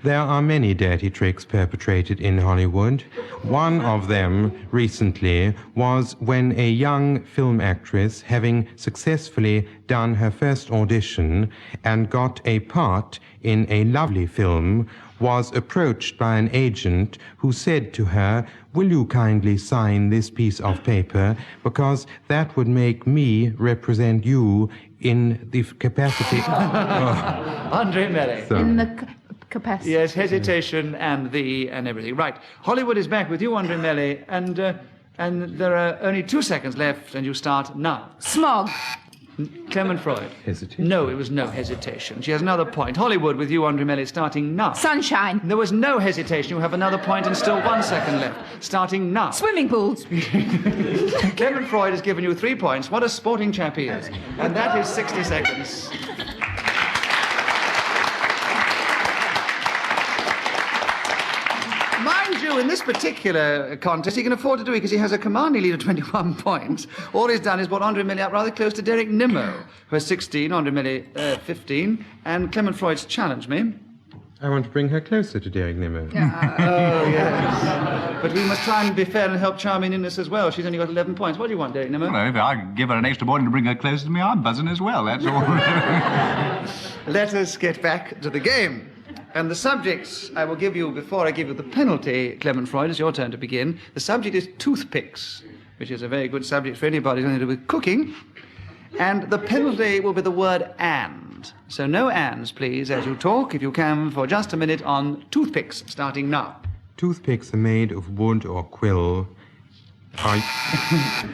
There are many dirty tricks perpetrated in Hollywood. One of them, recently, was when a young film actress, having successfully done her first audition and got a part in a lovely film, was approached by an agent who said to her, "Will you kindly sign this piece of paper, because that would make me represent you in the capacity..." Andre Melly. In the capacity. Yes, hesitation and everything. Right. Hollywood is back with you, Andre Melly, and there are only 2 seconds left, and you start now. Smog. Clement Freud. Hesitation? No, it was no hesitation. She has another point. Hollywood with you, Andre Melly, starting now. Sunshine. There was no hesitation. You have another point and still 1 second left. Starting now. Swimming pools. Clement Freud has given you 3 points. What a sporting chap he is. And that is 60 seconds. Mind you, in this particular contest, he can afford to do it because he has a commanding lead of 21 points. All he's done is brought Andre Melly up rather close to Derek Nimmo, who has 16, Andre Melly 15, and Clement Freud's challenged me. I want to bring her closer to Derek Nimmo. Oh, yes. But we must try and be fair and help Charmin in this as well. She's only got 11 points. What do you want, Derek Nimmo? Well, if I could give her an extra point to bring her closer to me, I'm buzzing as well, that's all. Let us get back to the game. And the subjects I will give you before I give you the penalty, Clement Freud, it's your turn to begin. The subject is toothpicks, which is a very good subject for anybody who's going to do with cooking. And the penalty will be the word and. and. So no ands, please, as you talk, if you can, for just a minute on toothpicks, starting now. Toothpicks are made of wood or quill.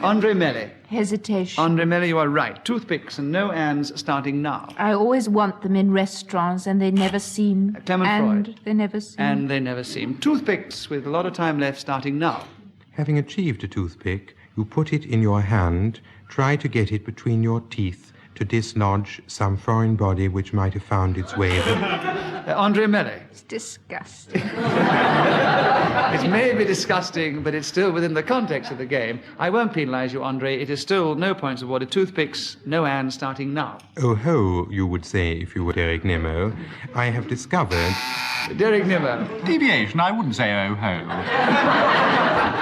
Andre Melli. Hesitation. Andre Melli, you are right. Toothpicks and no ands, starting now. I always want them in restaurants, and they never seem. Clement Freud. They never seem. And they never seem. Toothpicks with a lot of time left, starting now. Having achieved a toothpick, you put it in your hand, try to get it between your teeth to dislodge some foreign body which might have found its way there. Andre Melli. It's disgusting. It may be disgusting, but it's still within the context of the game. I won't penalise you, Andre. It is still no points awarded. Toothpicks, no ands, starting now. Oh ho, you would say if you were Derek Nemo. I have discovered... Derek Nemo. Deviation, I wouldn't say oh ho.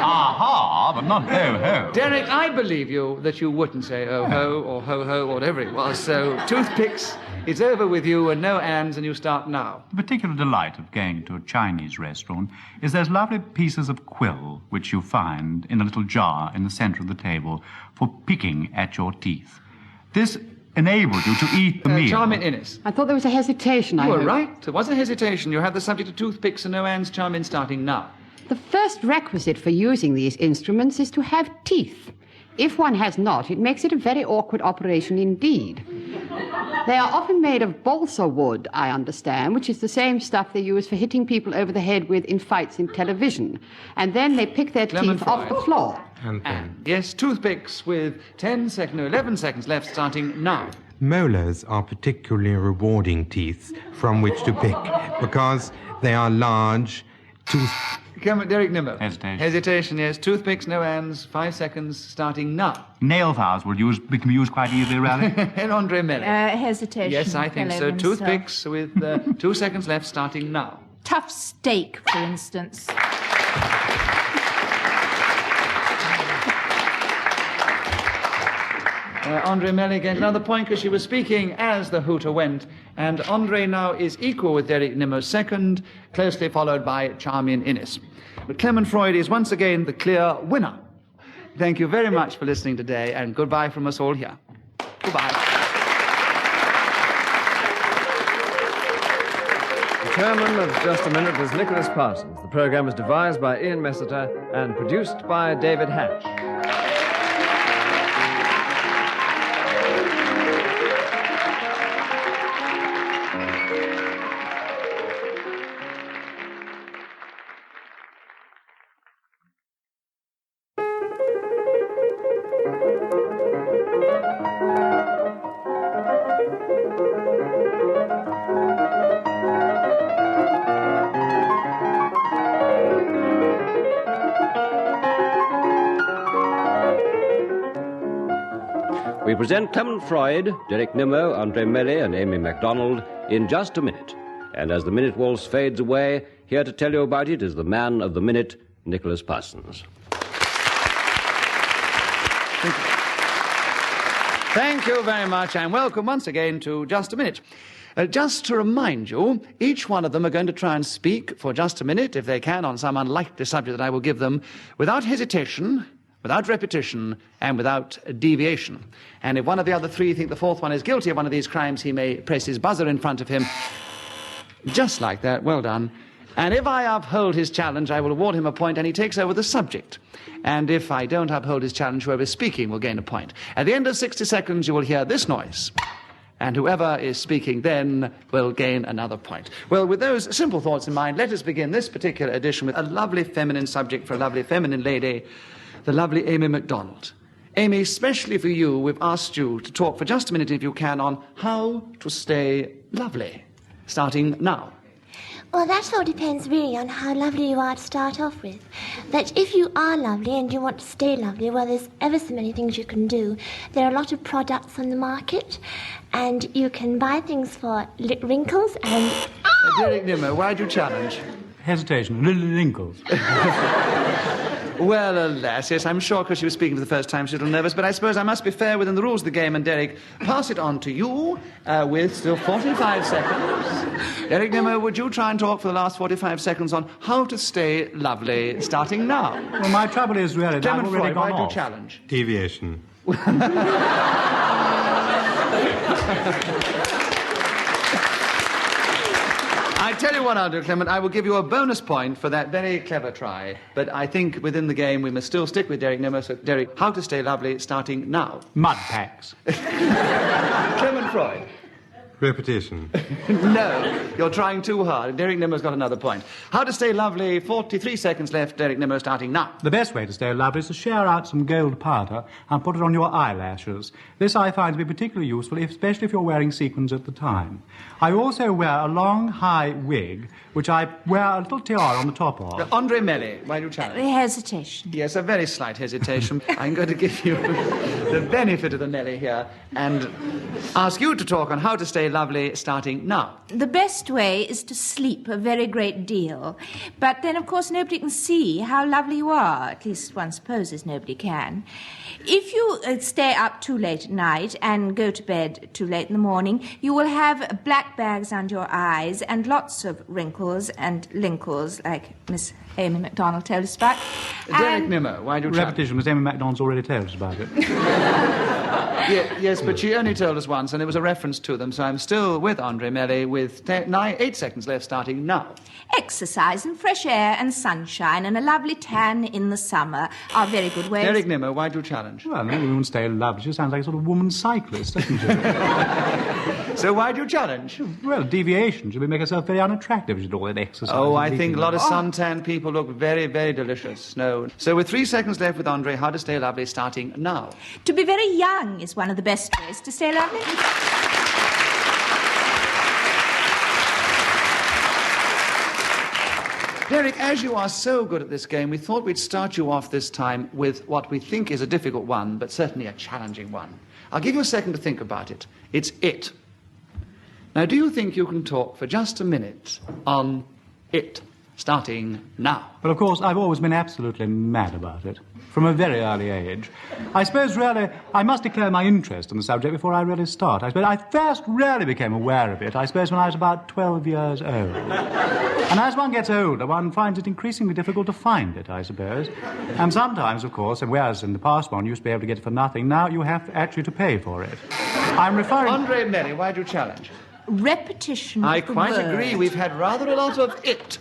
Aha, but not ho ho. Derek, I believe you that you wouldn't say oh ho or ho ho or whatever it was. So, toothpicks, it's over with you and no ands, and you start now. The particular delight of going to a Chinese restaurant is those lovely pieces of quill which you find in a little jar in the center of the table for picking at your teeth. This enables you to eat the meal. Charmin Innes. I thought there was a hesitation. You were right. There was a hesitation. You have the subject of toothpicks and no ands, Charmin, starting now. The first requisite for using these instruments is to have teeth. If one has not, it makes it a very awkward operation indeed. They are often made of balsa wood, I understand, which is the same stuff they use for hitting people over the head with in fights in television. And then they pick their teeth off the floor. And yes, toothpicks with 11 seconds left, starting now. Molars are particularly rewarding teeth from which to pick because they are large, Come on, Derek Nimmo. Hesitation. Hesitation, yes. Toothpicks, no ands, 5 seconds, starting now. Nail files can be used quite easily, really. And Andre Melli. Hesitation. Yes, I think so. Toothpicks with 2 seconds left, starting now. Tough steak, for instance. Andre Melli gained another point because she was speaking as the hooter went. And Andre now is equal with Derek Nimmo second, closely followed by Charmian Innes. But Clement Freud is once again the clear winner. Thank you very much for listening today, and goodbye from us all here. Goodbye. The chairman of Just a Minute was Nicholas Parsons. The program was devised by Ian Messiter and produced by David Hatch. We present Clement Freud, Derek Nimmo, Andre Melli, and Amy MacDonald in Just a Minute. And as the minute waltz fades away, here to tell you about it is the man of the minute, Nicholas Parsons. Thank you very much, and welcome once again to Just a Minute. Just to remind you, each one of them are going to try and speak for just a minute, if they can, on some unlikely subject that I will give them, without hesitation, without repetition, and without deviation. And if one of the other three think the fourth one is guilty of one of these crimes, he may press his buzzer in front of him. Just like that. Well done. And if I uphold his challenge, I will award him a point, and he takes over the subject. And if I don't uphold his challenge, whoever is speaking will gain a point. At the end of 60 seconds, you will hear this noise. And whoever is speaking then will gain another point. Well, with those simple thoughts in mind, let us begin this particular edition with a lovely feminine subject for a lovely feminine lady, the lovely Amy MacDonald. Amy, especially for you, we've asked you to talk for just a minute, if you can, on how to stay lovely, starting now. Well, that all depends really on how lovely you are to start off with. That if you are lovely and you want to stay lovely, well, there's ever so many things you can do. There are a lot of products on the market, and you can buy things for wrinkles and... Derek Nimmo, why do you challenge? Hesitation. Wrinkles. Well, alas, yes, I'm sure because she was speaking for the first time she's a little nervous, but I suppose I must be fair within the rules of the game, and Derek, pass it on to you with still 45 seconds. Derek Nimmo, would you try and talk for the last 45 seconds on how to stay lovely, starting now? Well, my trouble is really that I've already gone why off. do you challenge? I tell you what I'll do, Clement. I will give you a bonus point for that very clever try. But I think within the game we must still stick with Derek Nimmo. So, Derek, how to stay lovely starting now. Mud packs. Clement Freud. Repetition. No, you're trying too hard. Derek Nimmo's got another point. How to stay lovely, 43 seconds left. Derek Nimmo starting now. The best way to stay lovely is to share out some gold powder and put it on your eyelashes. This I find to be particularly useful, especially if you're wearing sequins at the time. I also wear a long, high wig, which I wear a little tiara on the top of. Andre Melli, why do you challenge? Hesitation. Yes, a very slight hesitation. I'm going to give you the benefit of the Melli here and ask you to talk on how to stay lovely starting now. The best way is to sleep a very great deal. But then, of course, nobody can see how lovely you are. At least one supposes nobody can. If you stay up too late at night and go to bed too late in the morning, you will have black bags under your eyes and lots of wrinkles and linkles, like Miss Amy MacDonald told us about. Derek Nimmo, why do you Repetition, Miss Amy MacDonald's already told us about it. Yes, but she only told us once, and it was a reference to them, so I'm still with Andre Melli with 8 seconds left starting now. Exercise and fresh air and sunshine and a lovely tan in the summer are very good ways. Derek Nimmo, why do you challenge? Well, no woman stay lovely. She sounds like a sort of woman cyclist, doesn't she? So why do you challenge? Well, deviation. She would make herself very unattractive if she did all that exercise. Oh, I think a lot of suntan people look very, very delicious. No. So with 3 seconds left with Andre, how to stay lovely starting now. To be very young is one of the best ways to stay lovely. Derek, as you are so good at this game, we thought we'd start you off this time with what we think is a difficult one, but certainly a challenging one. I'll give you a second to think about it. It's it. Now, do you think you can talk for just a minute on it, starting now? Well, of course, I've always been absolutely mad about it, from a very early age. I suppose, really, I must declare my interest in the subject before I really start. I suppose I first really became aware of it, I suppose, when I was about 12 years old. And as one gets older, one finds it increasingly difficult to find it, I suppose. And sometimes, of course, and whereas in the past one used to be able to get it for nothing, now you have actually to pay for it. I'm referring... Andre Melli, why do you challenge? Repetition. I quite agree. We've had rather a lot of it.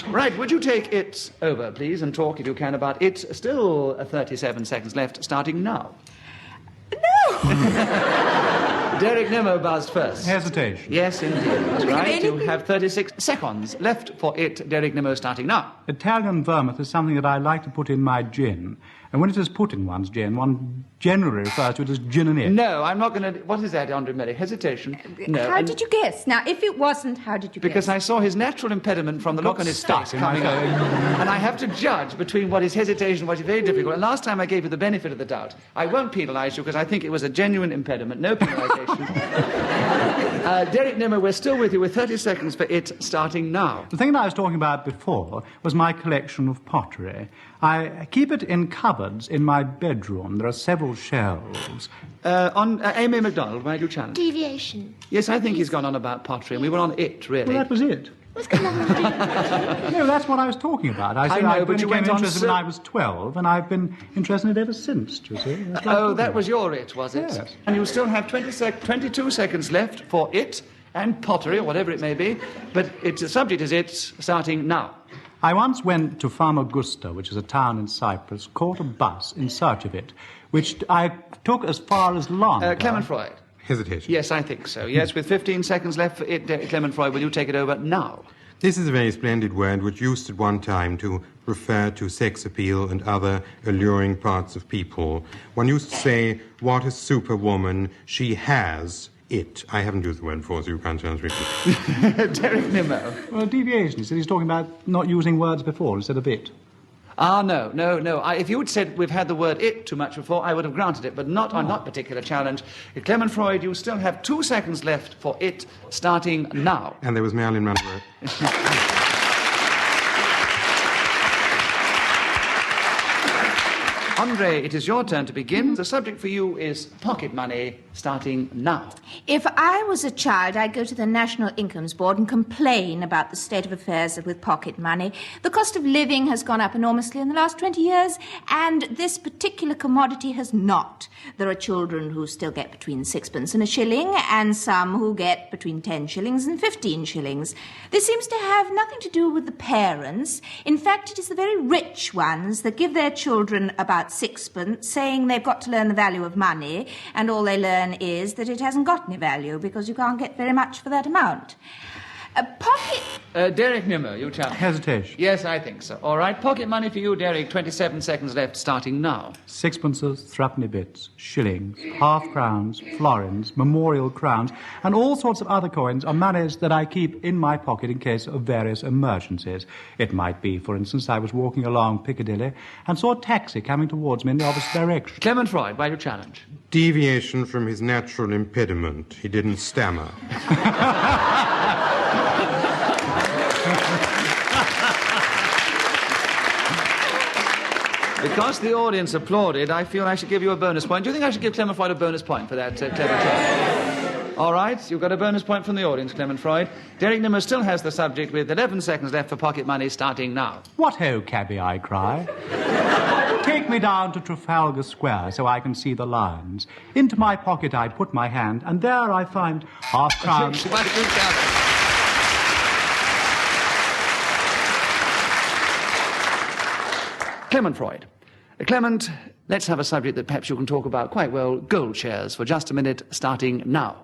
Right, would you take it over, please, and talk, if you can, about it? Still 37 seconds left, starting now. No! Derek Nimmo buzzed first. Hesitation. Yes, indeed. That's right. You have 36 seconds left for it, Derek Nimmo, starting now. Italian vermouth is something that I like to put in my gin. And when it is put in one's gin, one generally refers to it as gin and it. No, I'm not going to... What is that, Andre Melli? Hesitation? No. How did you guess? Now, if it wasn't, how did you guess? Because I saw his natural impediment from the look on his face coming up. And I have to judge between what is hesitation and what is very difficult. And last time I gave you the benefit of the doubt. I won't penalise you because I think it was a genuine impediment. No penalisation. Derek Nimmo, we're still with you with 30 seconds for it, starting now. The thing that I was talking about before was my collection of pottery. I keep it in cupboards in my bedroom. There are several shelves. Amy MacDonald, why do you challenge? Deviation. Yes, I think he's gone on about pottery, and we were on it, really. Well, that was it. No, that's what I was talking about. I said I know, I but you became went on interested so... when I was 12, and I've been interested in it ever since, do you see? Oh, that was your it, was it? Yes. And you still have 22 seconds left for it and pottery, or whatever it may be. But the subject is it, starting now. I once went to Famagusta, which is a town in Cyprus, caught a bus in search of it, which I took as far as London. Clement Freud. Hesitation. Yes, I think so. Yes, with 15 seconds left for it, Clement Freud, will you take it over now? This is a very splendid word which used at one time to refer to sex appeal and other alluring parts of people. One used to say, what a superwoman, she has it. I haven't used the word before, so you can't challenge me. Derek Nimmo. Well, deviation. He said he's talking about not using words before instead of it. No. If you had said we've had the word it too much before, I would have granted it, but not on that particular challenge. Clement Freud, you still have 2 seconds left for it, starting now. And there was Marilyn Monroe. Andre, it is your turn to begin. The subject for you is pocket money, starting now. If I was a child, I'd go to the National Incomes Board and complain about the state of affairs with pocket money. The cost of living has gone up enormously in the last 20 years, and this particular commodity has not. There are children who still get between sixpence and a shilling, and some who get between 10 shillings and 15 shillings. This seems to have nothing to do with the parents. In fact, it is the very rich ones that give their children about sixpence, saying they've got to learn the value of money, and all they learn is that it hasn't got any value because you can't get very much for that amount. Derek Nimmo, you challenge. Hesitation. Yes, I think so. All right, pocket money for you, Derek. 27 seconds left, starting now. Sixpences, threepenny bits, shillings, half-crowns, florins, memorial crowns, and all sorts of other coins are monies that I keep in my pocket in case of various emergencies. It might be, for instance, I was walking along Piccadilly and saw a taxi coming towards me in the opposite direction. Clement Freud, why do you challenge? Deviation from his natural impediment. He didn't stammer. Because the audience applauded, I feel I should give you a bonus point. Do you think I should give Clement Freud a bonus point for that clever trick? All right, you've got a bonus point from the audience, Clement Freud. Derek Nimmo still has the subject with 11 seconds left for pocket money, starting now. What ho, cabby, I cry. Take me down to Trafalgar Square so I can see the lions. Into my pocket I put my hand, and there I find half-crowns. Clement Freud. Clement, let's have a subject that perhaps you can talk about quite well, gold shares, for just a minute, starting now.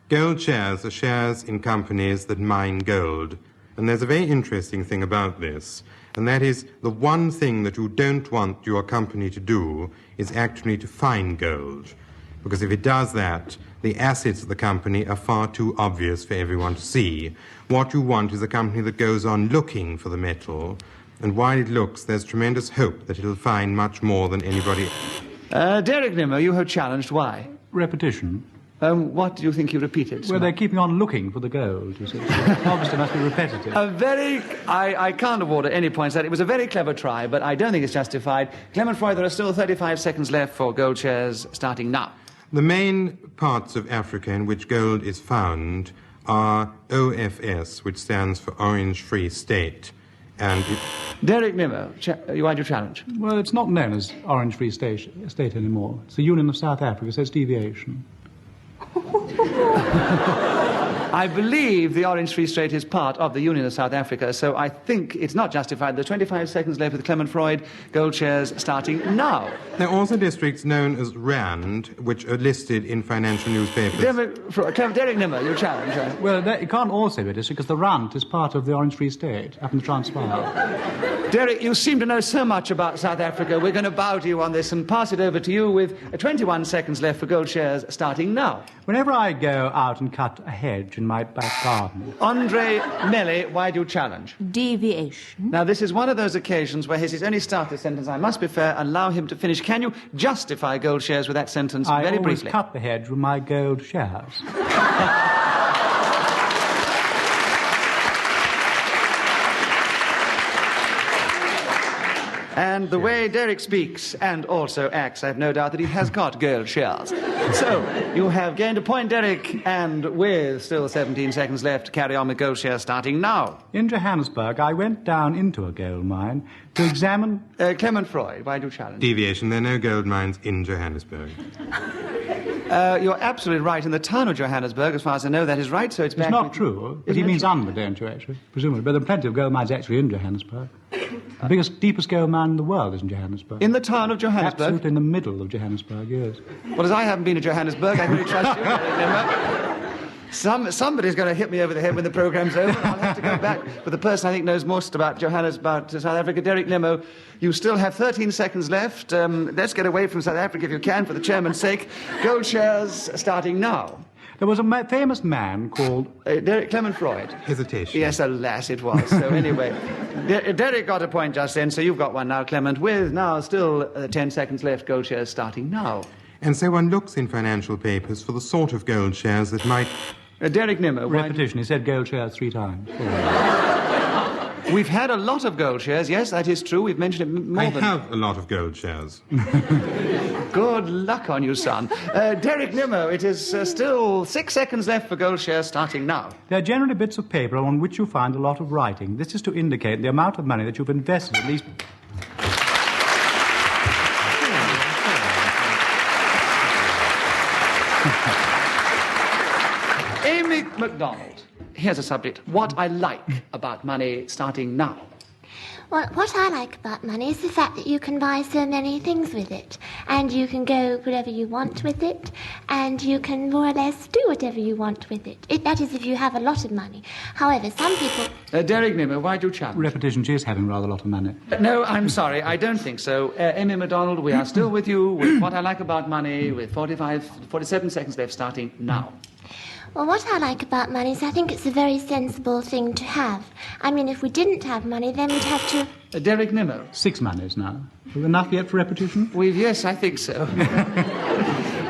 Gold shares are shares in companies that mine gold. And there's a very interesting thing about this, and that is the one thing that you don't want your company to do is actually to find gold. Because if it does that, the assets of the company are far too obvious for everyone to see. What you want is a company that goes on looking for the metal, and while it looks, there's tremendous hope that it'll find much more than anybody. Derek Nimmo, you have challenged. Why? Repetition. What do you think you repeated? Well, they're keeping on looking for the gold, you see. Obviously, must be repetitive. I can't award any points that. It was a very clever try, but I don't think it's justified. Clement Freud, there are still 35 seconds left for gold shares, starting now. The main parts of Africa in which gold is found are OFS, which stands for Orange Free State. And Derek Nimmo, why do you challenge? Well, it's not known as Orange Free State anymore. It's the Union of South Africa, so it's deviation. I believe the Orange Free State is part of the Union of South Africa, so I think it's not justified. There's 25 seconds left with Clement Freud. Gold shares starting now. There are also districts known as Rand, which are listed in financial newspapers. Derek Nimmo, you challenge. Right? Well, it can't also be a district because the Rand is part of the Orange Free State up in the Transvaal. Derek, you seem to know so much about South Africa. We're going to bow to you on this and pass it over to you with 21 seconds left for gold shares starting now. Whenever I go out and cut a hedge in my back garden. Andre Melli, why do you challenge? Deviation. Now, this is one of those occasions where he's only started a sentence. I must be fair and allow him to finish. Can you justify gold shares with that sentence very briefly? I always cut the hedge with my gold shares. And the way Derek speaks and also acts, I have no doubt that he has got gold shares. So, you have gained a point, Derek, and with still 17 seconds left to carry on with gold shares starting now. In Johannesburg, I went down into a gold mine to examine... Clement Freud, why do you challenge? Deviation. There are no gold mines in Johannesburg. You're absolutely right. In the town of Johannesburg, as far as I know, that is right, so it's back... It's not true. But he means under, don't you, actually? Presumably. But there are plenty of gold mines actually in Johannesburg. The biggest, deepest gold mine in the world is in Johannesburg. In the town of Johannesburg? Absolutely in the middle of Johannesburg, yes. Well, as I haven't been to Johannesburg, I can really trust you. Somebody's going to hit me over the head when the programme's over. I'll have to go back with the person I think knows most about South Africa, Derek Nimmo. You still have 13 seconds left. Let's get away from South Africa if you can, for the chairman's sake. Gold shares starting now. There was a famous man called... Clement Freud. Hesitation. Yes, alas, it was. So anyway, Derek got a point just then, so you've got one now, Clement, with now still 10 seconds left. Gold shares starting now. And so one looks in financial papers for the sort of gold shares that might... Derek Nimmo. Repetition. He said gold shares 3 times. We've had a lot of gold shares. Yes, that is true. We've mentioned it more I than... have a lot of gold shares. Good luck on you, son. Derek Nimmo, it is still 6 seconds left for gold shares starting now. They're generally bits of paper on which you find a lot of writing. This is to indicate the amount of money that you've invested, at least... Amy MacDonald, here's a subject. What I like about money starting now. Well, what I like about money is the fact that you can buy so many things with it, and you can go wherever you want with it, and you can more or less do whatever you want with it. That is, if you have a lot of money. However, some people... Derek Nimmo, why do you challenge? Repetition, she is having rather a lot of money. No, I'm sorry, I don't think so. Amy MacDonald, we are still with you with what I like about money, with 47 seconds left starting now. Well, what I like about money is I think it's a very sensible thing to have. I mean, if we didn't have money, then we'd have to... Derek Nimmo. 6 monies now. Enough yet for repetition? Yes, I think so.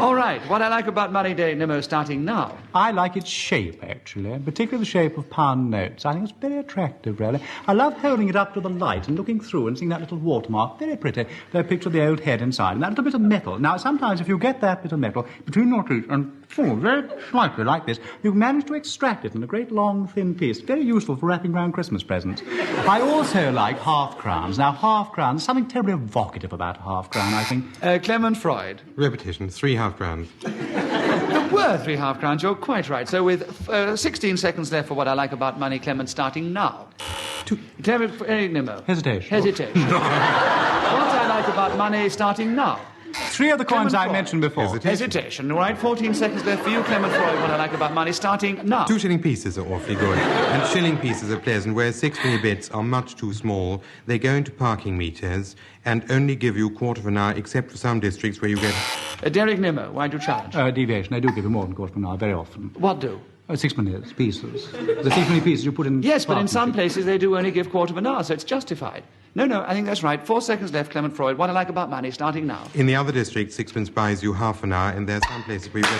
All right, what I like about money, Derek Nimmo, starting now. I like its shape, actually, particularly the shape of pound notes. I think it's very attractive, really. I love holding it up to the light and looking through and seeing that little watermark. Very pretty. They picture the old head inside and that little bit of metal. Now, sometimes if you get that bit of metal between your teeth and very slightly like this, you manage to extract it in a great long thin piece. Very useful for wrapping around Christmas presents. I also like half-crowns. Now, half-crowns, something terribly evocative about a half-crown, I think. Clement Freud. Repetition, 3 half-crowns. There were 3 half-crowns, you're quite right. So with 16 seconds left for what I like about money, Clement, starting now. Clement Nimmo. Hesitation. What I like about money, starting now. 3 of the coins I mentioned before. Hesitation. All right, 14 seconds left for you, Clement Freud. What I like about money, starting now. 2 shilling pieces are awfully good, and shilling pieces are pleasant, whereas 6-penny bits are much too small. They go into parking meters and only give you a quarter of an hour, except for some districts where you get... Derek Nimmo, why do you challenge? Deviation. I do give you more than a quarter of an hour, very often. What do? 6-penny pieces. The 6-penny pieces you put in... Yes, but in some places they do only give quarter of an hour, so it's justified. No, I think that's right. 4 seconds left, Clement Freud. What I like about money, starting now. In the other districts, 6pence buys you half an hour, and there are some places where you get...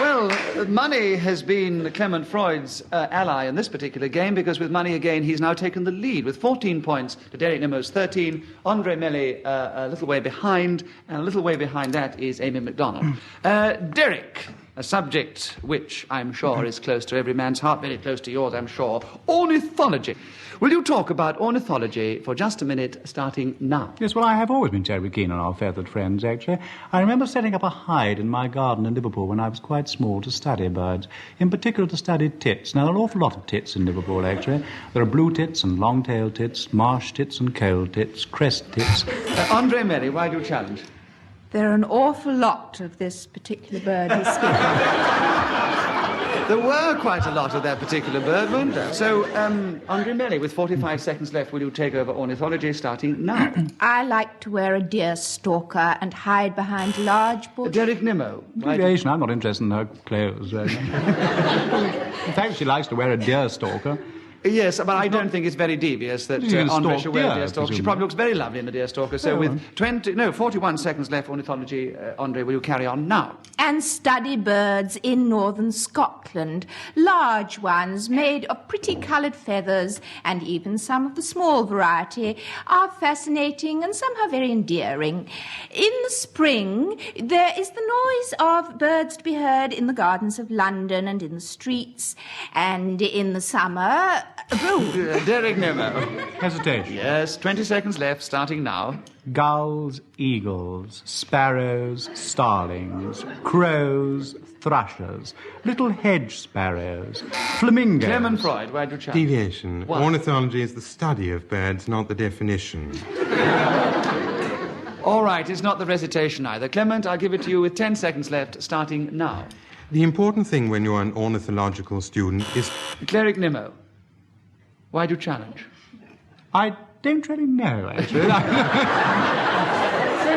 Well, money has been Clement Freud's ally in this particular game, because with money again, he's now taken the lead with 14 points to Derek Nimmo's 13. Andre Melly a little way behind, and a little way behind that is Amy MacDonald. Derek, a subject which I'm sure is close to every man's heart, very close to yours, I'm sure. Ornithology. Will you talk about ornithology for just a minute, starting now? Yes, well, I have always been terribly keen on our feathered friends, actually. I remember setting up a hide in my garden in Liverpool when I was quite small to study birds, in particular to study tits. Now, there are an awful lot of tits in Liverpool, actually. There are blue tits and long-tailed tits, marsh tits and coal tits, crest tits. Andre Melly, why do you challenge? There are an awful lot of this particular bird he's speaking. There were quite a lot of that particular bird, weren't there? So, Andre Melly, with 45 seconds left, will you take over ornithology starting now? I like to wear a deer stalker and hide behind large bushes. Derek Nimmo. Deviation, I'm not interested in her clothes. In fact, she likes to wear a deer stalker. Yes, but I don't think it's very devious that Andre should wear a deer stalker. She probably looks very lovely in a deer stalker. So with 41 seconds left for ornithology, Andre, will you carry on now? And study birds in northern Scotland. Large ones made of pretty coloured feathers, and even some of the small variety, are fascinating and somehow very endearing. In the spring, there is the noise of birds to be heard in the gardens of London and in the streets, and in the summer... Derek Nimmo. Hesitation. Yes, 20 seconds left, starting now. Gulls, eagles, sparrows, starlings, crows, thrushes, little hedge sparrows, flamingos... Clement Freud, why do you challenge? Deviation. What? Ornithology is the study of birds, not the definition. All right, it's not the recitation either. Clement, I'll give it to you with 10 seconds left, starting now. The important thing when you're an ornithological student is... Cleric Nimmo, why do you challenge? I don't really know, actually. Don't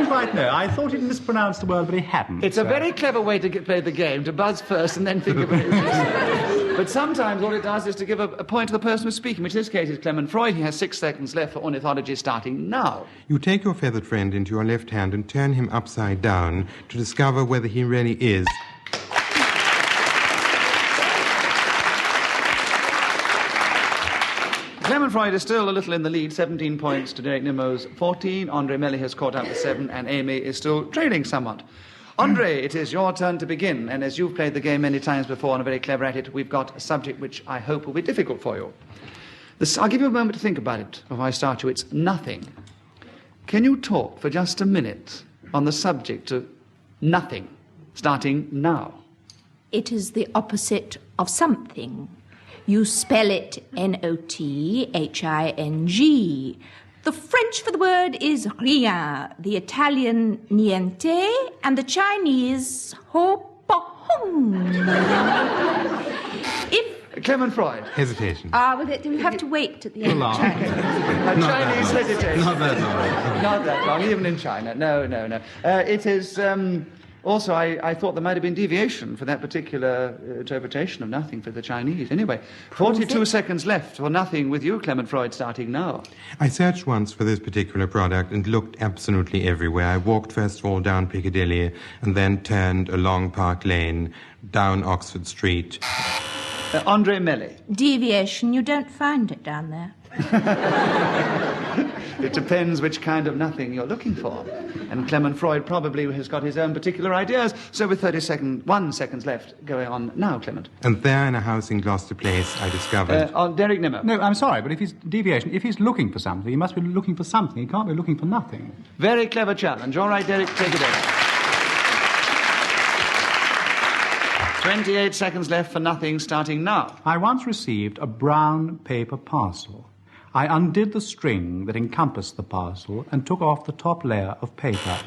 quite know. I thought he'd mispronounced the word, but he hadn't. It's a very clever way to play the game, to buzz first and then think of it. But sometimes all it does is to give a point to the person who's speaking, which in this case is Clement Freud. He has 6 seconds left for ornithology, starting now. You take your feathered friend into your left hand and turn him upside down to discover whether he really is... Clement Freud is still a little in the lead, 17 points to Derek Nimmo's 14. Andre Melli has caught up with 7, and Amy is still trailing somewhat. Andre, it is your turn to begin, and as you've played the game many times before and are very clever at it, we've got a subject which I hope will be difficult for you. I'll give you a moment to think about it before I start you. It's nothing. Can you talk for just a minute on the subject of nothing, starting now? It is the opposite of something. You spell it Nothing. The French for the word is rien, the Italian niente, and the Chinese ho-pa-hong. Clement Freud. Hesitation. Well, we have to wait at the end. Chinese hesitation. Not that long. Not that long, even in China. No. It is... Also, I thought there might have been deviation for that particular interpretation of nothing for the Chinese. Anyway, 42 seconds left for nothing with you, Clement Freud, starting now. I searched once for this particular product and looked absolutely everywhere. I walked first of all down Piccadilly and then turned along Park Lane, down Oxford Street. Andre Melli. Deviation, you don't find it down there. It depends which kind of nothing you're looking for. And Clement Freud probably has got his own particular ideas. So with 1 second left, going on now, Clement. And there in a house in Gloucester Place, I discovered... on Derek Nimmo. No, I'm sorry, but if he's deviation, if he's looking for something, he must be looking for something. He can't be looking for nothing. Very clever challenge. All right, Derek, take it over. 28 seconds left for nothing, starting now. I once received a brown paper parcel. I undid the string that encompassed the parcel and took off the top layer of paper.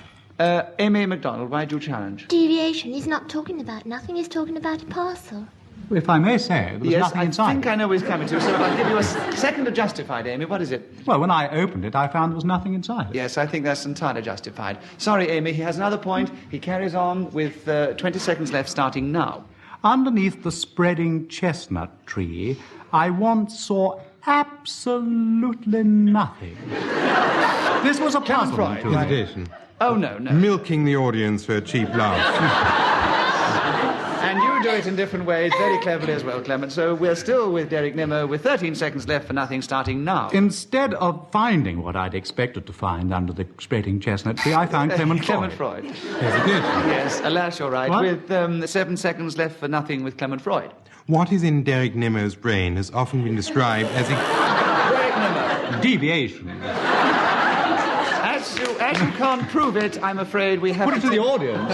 Amy MacDonald, why do you challenge? Deviation. He's not talking about nothing. He's talking about a parcel. If I may say, there was nothing inside. Yes, I think I know where he's coming to, so I'll give you a second to justify it, Amy. What is it? Well, when I opened it, I found there was nothing inside it. Yes, I think that's entirely justified. Sorry, Amy, he has another point. He carries on with 20 seconds left, starting now. Underneath the spreading chestnut tree, I once saw absolutely nothing. This was a puzzle to me. Hesitation. Oh, no. Milking the audience for a cheap laugh. And you do it in different ways, very cleverly as well, Clement. So we're still with Derek Nimmo with 13 seconds left for nothing, starting now. Instead of finding what I'd expected to find under the spreading chestnut tree, I found Clement Freud. Clement Freud. Hesitation. Yes, alas, you're right. What? With 7 seconds left for nothing with Clement Freud. What is in Derek Nimmo's brain has often been described as Derek Nimmo. Deviation. As you can't prove it, I'm afraid we have Put it to the audience.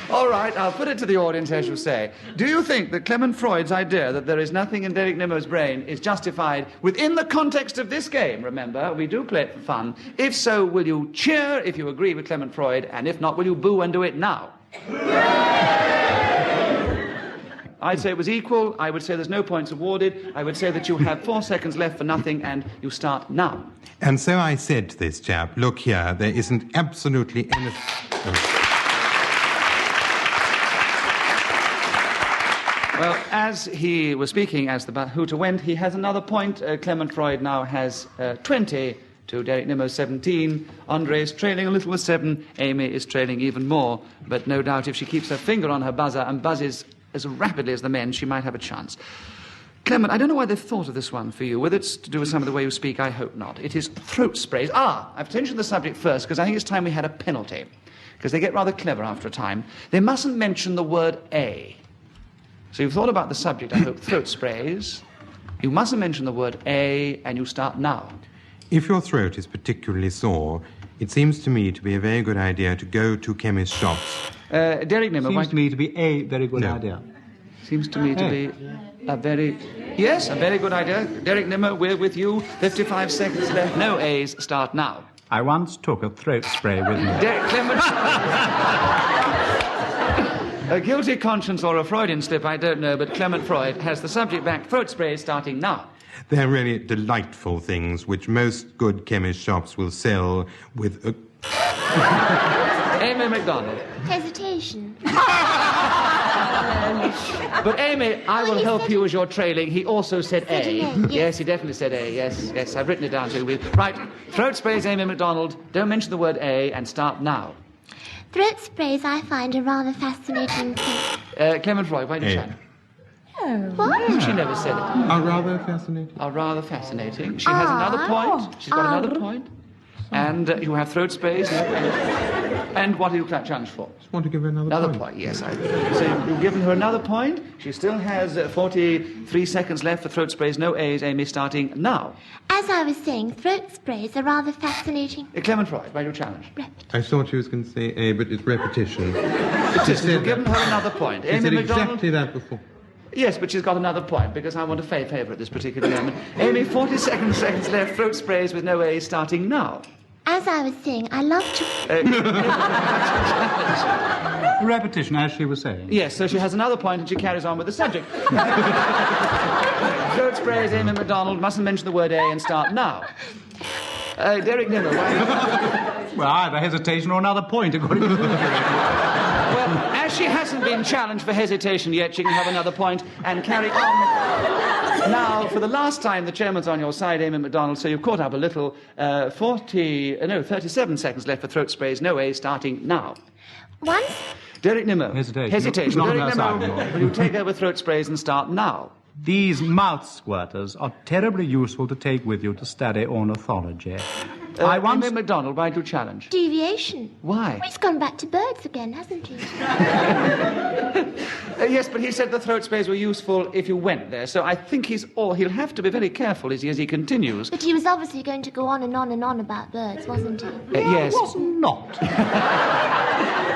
All right, I'll put it to the audience, as you say. Do you think that Clement Freud's idea that there is nothing in Derek Nimmo's brain is justified within the context of this game? Remember, we do play it for fun. If so, will you cheer if you agree with Clement Freud? And if not, will you boo and do it now? I'd say it was equal. I would say there's no points awarded. I would say that you have 4 seconds left for nothing, and you start now. And so I said to this chap, look here, there isn't absolutely anything... Well, as he was speaking as the hooter went, he has another point. Clement Freud now has 20 to Derek Nimmo 17. Andre is trailing a little with 7. Amy is trailing even more. But no doubt if she keeps her finger on her buzzer and buzzes as rapidly as the men, she might have a chance. Clement, I don't know why they've thought of this one for you. Whether it's to do with some of the way you speak, I hope not. It is throat sprays. I've mentioned the subject first because I think it's time we had a penalty. Because they get rather clever after a time. They mustn't mention the word A. So you've thought about the subject, I hope, throat sprays. You mustn't mention the word A, and you start now. If your throat is particularly sore, it seems to me to be a very good idea to go to chemist shops. Derek Nimmo... Seems to me to be a very good idea. Seems to me to be a very... Yes, a very good idea. Derek Nimmo, we're with you. 55 seconds left. No A's. Start now. I once took a throat spray with me. Derek Clement... A guilty conscience or a Freudian slip, I don't know, but Clement Freud has the subject back. Throat spray starting now. They're really delightful things which most good chemist shops will sell with a... Amy MacDonald. Hesitation. But Amy, I will help you as you're trailing. He also said A. yes. Yes, he definitely said A. Yes, I've written it down too. Right, throat sprays, Amy MacDonald. Don't mention the word A and start now. Throat sprays I find a rather fascinating thing. Clement Freud, why do you challenge? What? She never said it. Are rather fascinating. Are rather fascinating. She has another point. She's got another point. And you have throat sprays. And what are you challenged for? Just want to give her another point, yes. So you've given her another point. She still has 43 seconds left for throat sprays. No A's, Amy, starting now. As I was saying, throat sprays are rather fascinating. Clement Freud, by your challenge. I thought she was going to say A, but it's repetition. You've given her another point. She Amy said MacDonald. exactly that before. Yes, but she's got another point because I want to favour at this particular moment. Amy, 40 seconds left. Throat sprays with no A's starting now. As I was saying, I love to... Repetition, as she was saying. Yes, so she has another point and she carries on with the subject. Throat sprays, Amy MacDonald, mustn't mention the word A and start now. Derek Nimmo, Well, I have a hesitation or another point, according to... Well, as she hasn't been challenged for hesitation yet, she can have another point and carry on. Now, for the last time, the chairman's on your side, Amy MacDonald, so you've caught up a little. 37 seconds left for throat sprays. No A, starting now. Once? Derek Nimmo. Hesitation. Not Derek on our side Nimmo, anymore. will you take over throat sprays and start now? These mouth squirters are terribly useful to take with you to study ornithology. Amy MacDonald, why do you challenge? Deviation. Why? Well, he's gone back to birds again, hasn't he? Yes, but he said the throat sprays were useful if you went there, so I think he'll have to be very careful as he continues. But he was obviously going to go on and on and on about birds, wasn't he? Yes. Was not.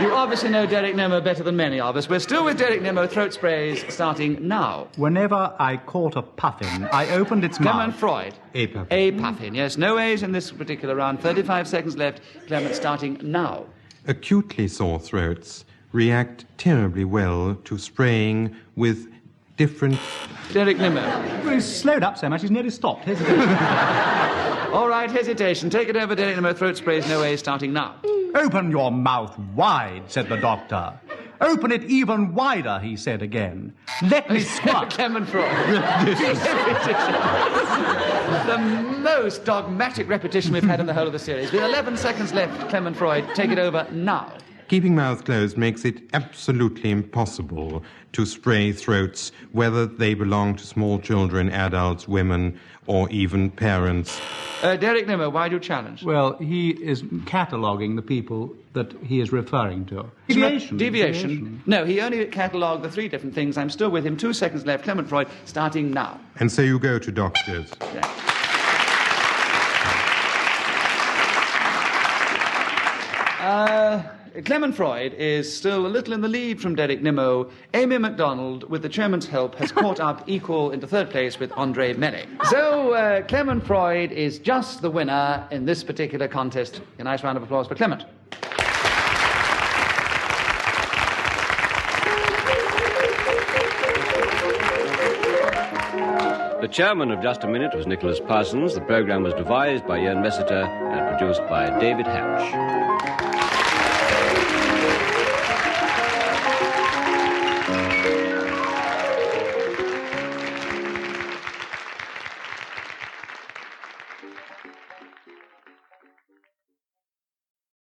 You obviously know Derek Nimmo better than many of us. We're still with Derek Nimmo, throat sprays starting now. Whenever I caught a puffin, I opened its mouth. Clement Freud. A puffin. A puffin, yes. No A's in this particular round. 35 seconds left. Clement starting now. Acutely sore throats react terribly well to spraying with different... Derek Nimmo. Well, he's slowed up so much he's nearly stopped. Hesitation. All right, hesitation. Take it over, Derek Nimmo. Throat sprays, no A's starting now. Open your mouth wide, said the doctor. Open it even wider, he said again. Let me squat. Clement Freud. The most dogmatic repetition we've had in the whole of the series. With 11 seconds left, Clement Freud, take it over now. Keeping mouths closed makes it absolutely impossible to spray throats, whether they belong to small children, adults, women, or even parents. Derek Nimmo, why do you challenge? Well, he is cataloguing the people that he is referring to. Deviation. No, he only catalogued the three different things. I'm still with him. 2 seconds left. Clement Freud, starting now. And so you go to doctors. Clement Freud is still a little in the lead from Derek Nimmo. Amy MacDonald, with the chairman's help, has caught up equal into third place with Andre Melly. So, Clement Freud is just the winner in this particular contest. A nice round of applause for Clement. The chairman of Just a Minute was Nicholas Parsons. The programme was devised by Ian Messiter and produced by David Hatch.